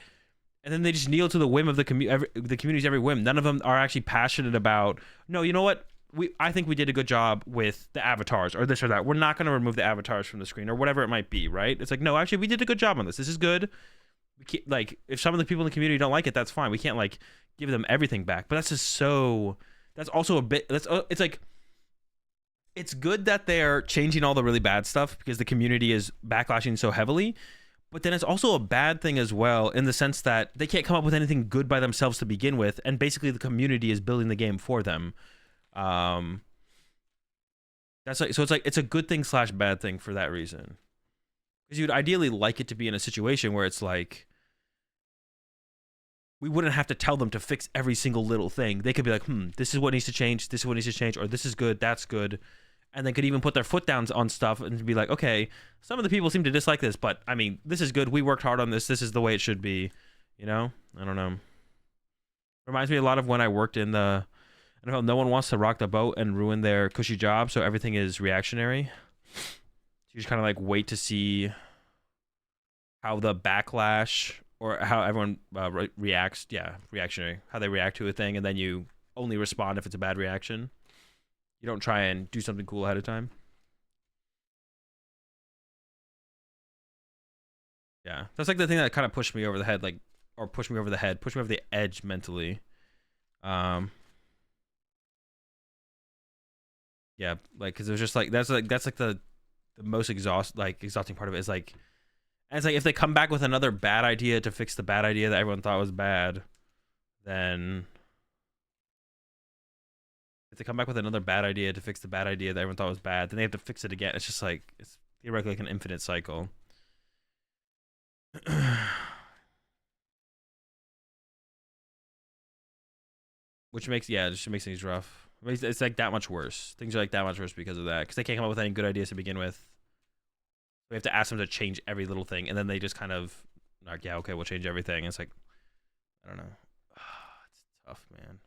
Speaker 1: and then they just kneel to the whim of the community's every whim. None of them are actually passionate about. No, you know what? I think we did a good job with the avatars or this or that. We're not going to remove the avatars from the screen or whatever it might be, right? It's like, no, actually, we did a good job on this. This is good. We can't, like, if some of the people in the community don't like it, that's fine. We can't like give them everything back. But that's just so. That's also a bit. It's like. It's good that they're changing all the really bad stuff because the community is backlashing so heavily. But then it's also a bad thing as well in the sense that they can't come up with anything good by themselves to begin with, and basically the community is building the game for them. That's like, so it's a good thing / bad thing for that reason, because you'd ideally like it to be in a situation where it's like we wouldn't have to tell them to fix every single little thing. They could be like, this is what needs to change, this is what needs to change, or this is good, that's good, and they could even put their foot down on stuff and be like, okay, some of the people seem to dislike this, but I mean, this is good, we worked hard on this is the way it should be, you know? I don't know. Reminds me a lot of when I worked in the NFL. No one wants to rock the boat and ruin their cushy job, so everything is reactionary. So you just kind of like wait to see how the backlash or how everyone reacts. Yeah, reactionary. How they react to a thing, and then you only respond if it's a bad reaction. You don't try and do something cool ahead of time. Yeah, that's like the thing that kind of pushed me over the head, like, or pushed me over the head, pushed me over the edge mentally. Yeah, like, because it was just like that's like the most exhausting part of it is like, and it's like if they come back with another bad idea to fix the bad idea that everyone thought was bad, then if they come back with another bad idea to fix the bad idea that everyone thought was bad, then they have to fix it again. It's just like it's theoretically like an infinite cycle. Which makes just makes things rough. It's like that much worse. Things are like that much worse because of that. Because they can't come up with any good ideas to begin with. We have to ask them to change every little thing, and then they just kind of like, yeah, okay, we'll change everything. And it's like, I don't know. It's tough, man.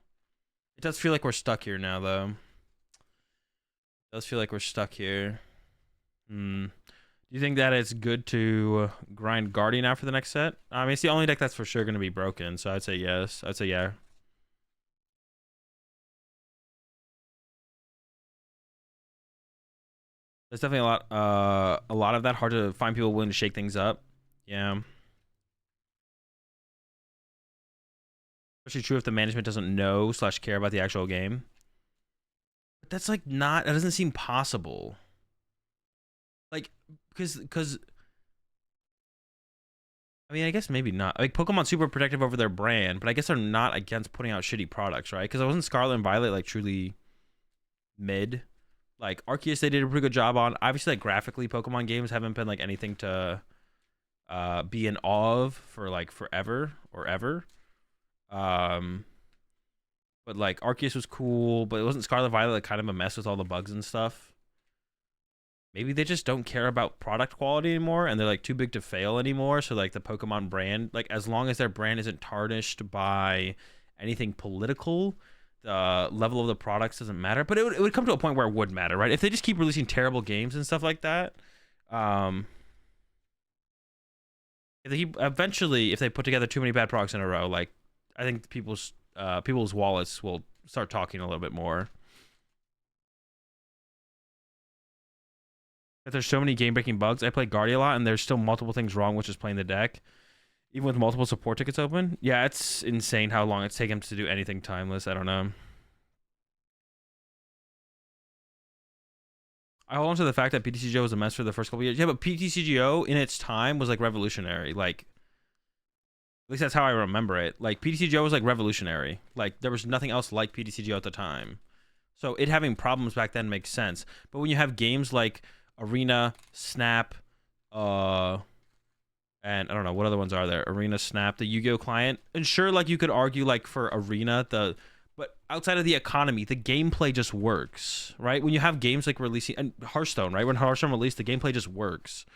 Speaker 1: It does feel like we're stuck here now, though. It does feel like we're stuck here. Do you think that it's good to grind Guardian out for the next set? I mean, it's the only deck that's for sure going to be broken, so I'd say yes. I'd say yeah. There's definitely a lot of that. Hard to find people willing to shake things up. Yeah. Especially true if the management doesn't know / care about the actual game. But that's like not. That doesn't seem possible. Like, because I mean, I guess maybe not. Like, Pokemon's super protective over their brand, but I guess they're not against putting out shitty products, right? Because I wasn't Scarlet and Violet like truly mid. Like Arceus, they did a pretty good job on. Obviously, like graphically, Pokemon games haven't been like anything to be in awe of for like forever or ever. Um, but like Arceus was cool, but it wasn't Scarlet Violet like kind of a mess with all the bugs and stuff. Maybe they just don't care about product quality anymore, and they're like too big to fail anymore. So like the Pokemon brand, like as long as their brand isn't tarnished by anything political, the level of the products doesn't matter. But it would come to a point where it would matter, right? If they just keep releasing terrible games and stuff like that, if they keep eventually, if they put together too many bad products in a row, like I think people's wallets will start talking a little bit more. If there's so many game-breaking bugs, I play Guardia a lot, and there's still multiple things wrong with just playing the deck, even with multiple support tickets open. Yeah, it's insane how long it's taken to do anything timeless. I don't know. I hold on to the fact that PTCGO was a mess for the first couple years. Yeah, but PTCGO in its time was like revolutionary. Like, at least that's how I remember it. Like, PTCGO was like revolutionary. Like, there was nothing else like PTCGO at the time. So it having problems back then makes sense. But when you have games like Arena, Snap, and I don't know what other ones are there. Arena, Snap, the Yu-Gi-Oh client, and sure, like you could argue like for Arena, but outside of the economy, the gameplay just works, right? When you have games like releasing and Hearthstone, right? When Hearthstone released, the gameplay just works.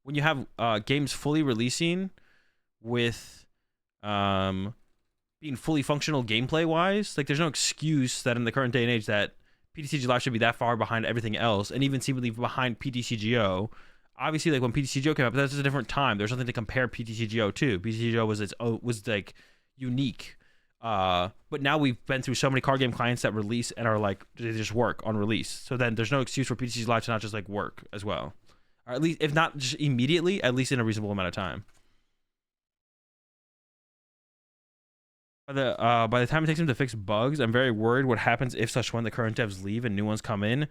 Speaker 1: When you have games fully releasing with being fully functional gameplay wise, like there's no excuse that in the current day and age that PTCG Live should be that far behind everything else, and even seemingly behind PTCGO. Obviously, like when PTCGO came up, that's a different time. There's nothing to compare PTCGO to. PTCGO was like unique. But now we've been through so many card game clients that release and are like they just work on release. So then there's no excuse for PTCG Live to not just like work as well, or at least if not just immediately, at least in a reasonable amount of time. By the time it takes them to fix bugs, I'm very worried what happens if / when the current devs leave and new ones come in.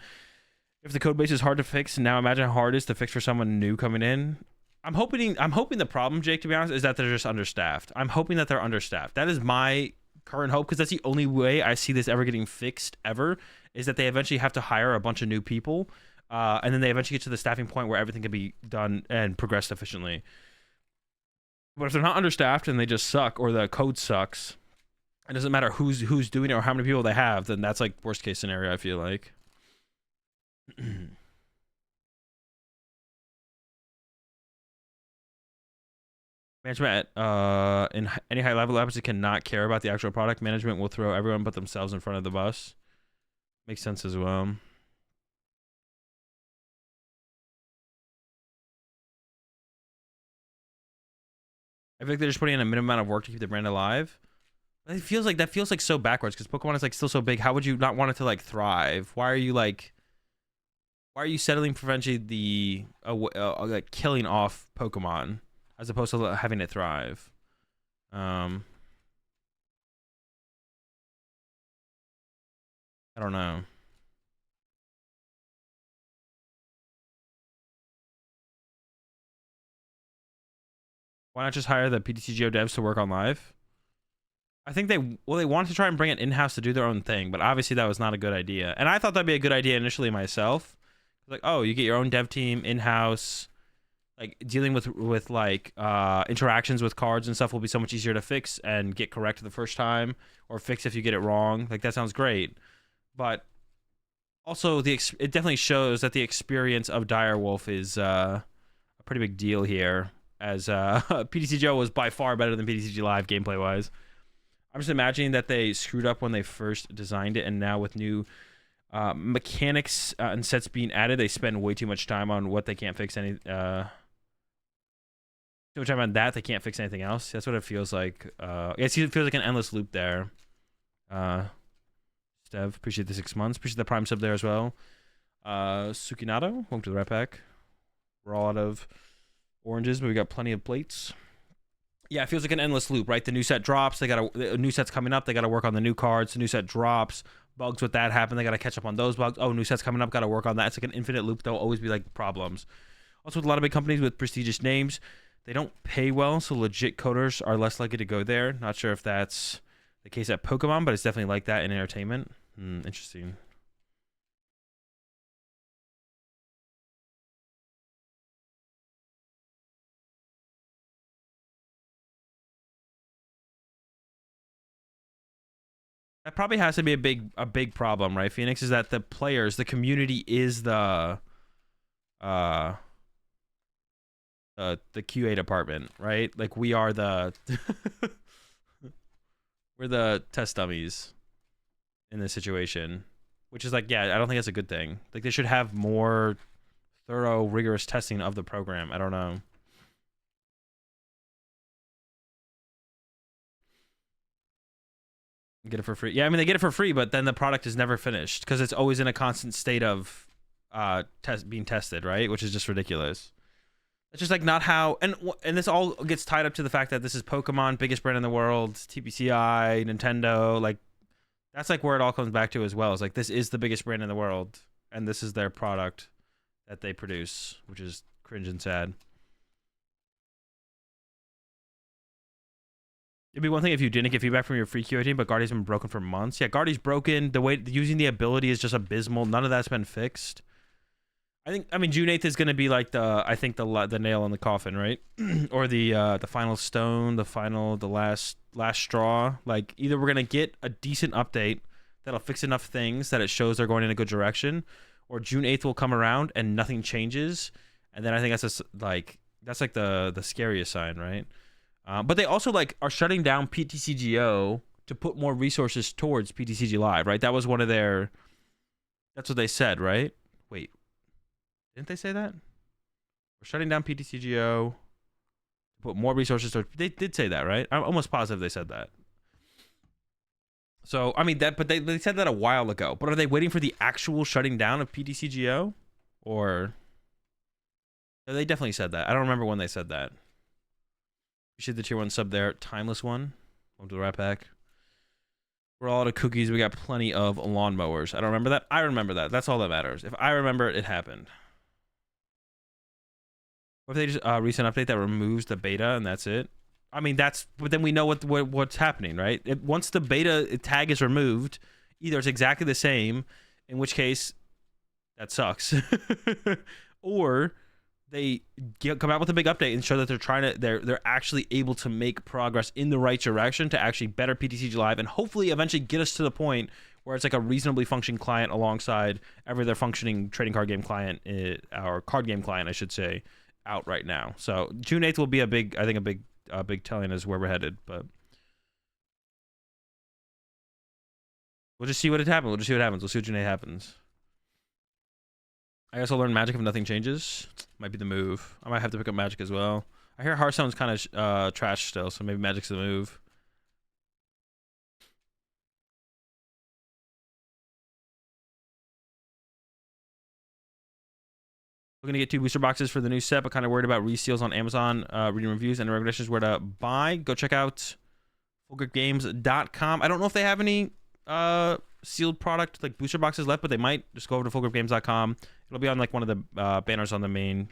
Speaker 1: If the code base is hard to fix, now imagine how hard it is to fix for someone new coming in. I'm hoping the problem, Jake, to be honest, is that they're just understaffed. I'm hoping that they're understaffed. That is my current hope, because that's the only way I see this ever getting fixed ever, is that they eventually have to hire a bunch of new people, and then they eventually get to the staffing point where everything can be done and progressed efficiently. But if they're not understaffed and they just suck, or the code sucks, it doesn't matter who's doing it or how many people they have, then that's like worst case scenario, I feel like. Management in any high level episode cannot care about the actual product. Management will throw everyone but themselves in front of the bus. Makes sense as well. I feel like they're just putting in a minimum amount of work to keep the brand alive. It feels like so backwards, because Pokemon is like still so big. How would you not want it to like thrive? Why are you settling for eventually the like killing off Pokemon as opposed to having it thrive? I don't know. Why not just hire the PTCGO devs to work on live? I think they wanted to try and bring it in-house to do their own thing, but obviously that was not a good idea. And I thought that'd be a good idea initially myself. Like, oh, you get your own dev team in-house, like dealing with like interactions with cards and stuff will be so much easier to fix and get correct the first time, or fix if you get it wrong. Like, that sounds great. But also it definitely shows that the experience of Direwolf is a pretty big deal here, as PTCGO was by far better than PTCG Live gameplay wise. I'm just imagining that they screwed up when they first designed it, and now with new mechanics and sets being added, they spend way too much time on what they can't fix too much time on that they can't fix anything else. That's what it feels like. It feels like an endless loop there. Stev, appreciate the 6 months. Appreciate the Prime sub there as well. Sukinato, welcome to the right pack. We're all out of oranges, but we got plenty of plates. Yeah, it feels like an endless loop, right? The new set drops, the new set's coming up, they gotta work on the new cards. The new set drops, bugs with that happen, they gotta catch up on those bugs. Oh, new set's coming up, gotta work on that. It's like an infinite loop. There'll always be like problems. Also, with a lot of big companies with prestigious names, they don't pay well, so legit coders are less likely to go there. Not sure if that's the case at Pokemon, but it's definitely like that in entertainment. Interesting. That probably has to be a big problem, right, Phoenix? Is that the players, the community is the QA department, right? Like we are the we're the test dummies in this situation, which is like, yeah, I don't think that's a good thing. Like they should have more thorough, rigorous testing of the program. I don't know. Get it for free. Yeah, I mean they get it for free, but then the product is never finished because it's always in a constant state of being tested, right? Which is just ridiculous. It's just like not how, and this all gets tied up to the fact that this is Pokemon, biggest brand in the world, TPCI, Nintendo, like that's like where it all comes back to as well. It's like this is the biggest brand in the world, and this is their product that they produce, which is cringe and sad. It'd be one thing if you didn't get feedback from your free QA team, but Guardian's been broken for months. Yeah, Guardian's broken. The way using the ability is just abysmal. None of that's been fixed. I mean June 8th is going to be like the nail in the coffin, right? Or the final stone, the last straw. Like either we're going to get a decent update that'll fix enough things that it shows they're going in a good direction, or June 8th will come around and nothing changes, and then I think that's like the scariest sign, right? But they also like are shutting down PTCGO to put more resources towards PTCG Live, right? That was one of their. That's what they said, right? Wait, didn't they say that? We're shutting down PTCGO to put more resources towards. They did say that, right? I'm almost positive they said that. So I mean that, but they said that a while ago. But are they waiting for the actual shutting down of PTCGO, or? They definitely said that. I don't remember when they said that. Appreciate the tier 1 sub there. Timeless one. Welcome to the Rat Pack. We're all out of cookies. We got plenty of lawnmowers. I don't remember that. I remember that. That's all that matters. If I remember it happened. What if they just recent update that removes the beta and that's it? I mean, but then we know what's happening, right? Once the beta tag is removed, either it's exactly the same, in which case that sucks, or they come out with a big update and show that they're actually able to make progress in the right direction to actually better PTCG Live and hopefully eventually get us to the point where it's like a reasonably functioning client alongside every other functioning trading card game client, or card game client, I should say, out right now. So June 8th will be a big telling as where we're headed, but we'll just see what happens. We'll see what June 8th happens. I guess I'll learn Magic if nothing changes. Might be the move. I might have to pick up Magic as well. I hear Hearthstone's kind of trash still, so maybe Magic's the move. We're gonna get 2 booster boxes for the new set, but kind of worried about reseals on Amazon. Reading reviews and recommendations where to buy. Go check out fullgripgames.com. I don't know if they have any sealed product like booster boxes left, but they might. Just go over to fullgripgames.com. It'll be on like one of the banners on the main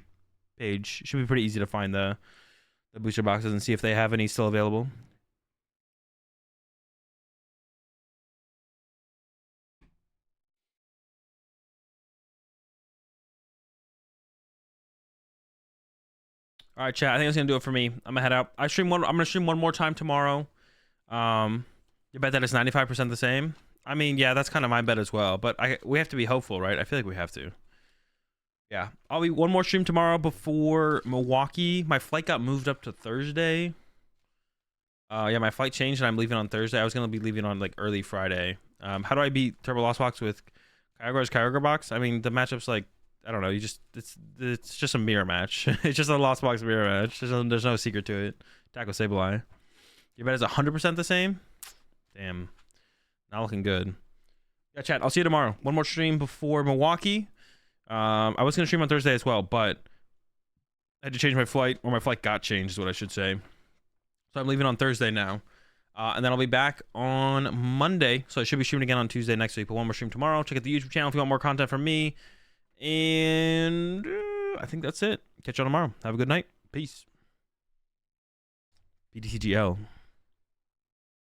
Speaker 1: page. It should be pretty easy to find the booster boxes and see if they have any still available. All right, chat. I think that's gonna do it for me. I'm gonna head out. I'm gonna stream one more time tomorrow. You bet that it's 95% the same. I mean, yeah, that's kind of my bet as well. But we have to be hopeful, right? I feel like we have to. Yeah, I'll be one more stream tomorrow before Milwaukee. My flight got moved up to Thursday. Yeah, my flight changed and I'm leaving on Thursday. I was gonna be leaving on like early Friday. How do I beat Turbo Lost Box with Kyogre's Box? I mean, the matchup's like, I don't know. It's just a mirror match. It's just a Lost Box mirror match. There's no secret to it. Tackle Sableye. You bet it's 100% the same? Damn. Not looking good. Yeah, chat. I'll see you tomorrow. One more stream before Milwaukee. I was gonna stream on Thursday as well, but I had to change my flight, or my flight got changed, is what I should say. So I'm leaving on Thursday now. And then I'll be back on Monday. So I should be streaming again on Tuesday next week. But one more stream tomorrow. Check out the YouTube channel if you want more content from me. And I think that's it. Catch y'all tomorrow. Have a good night. Peace. PTCGL.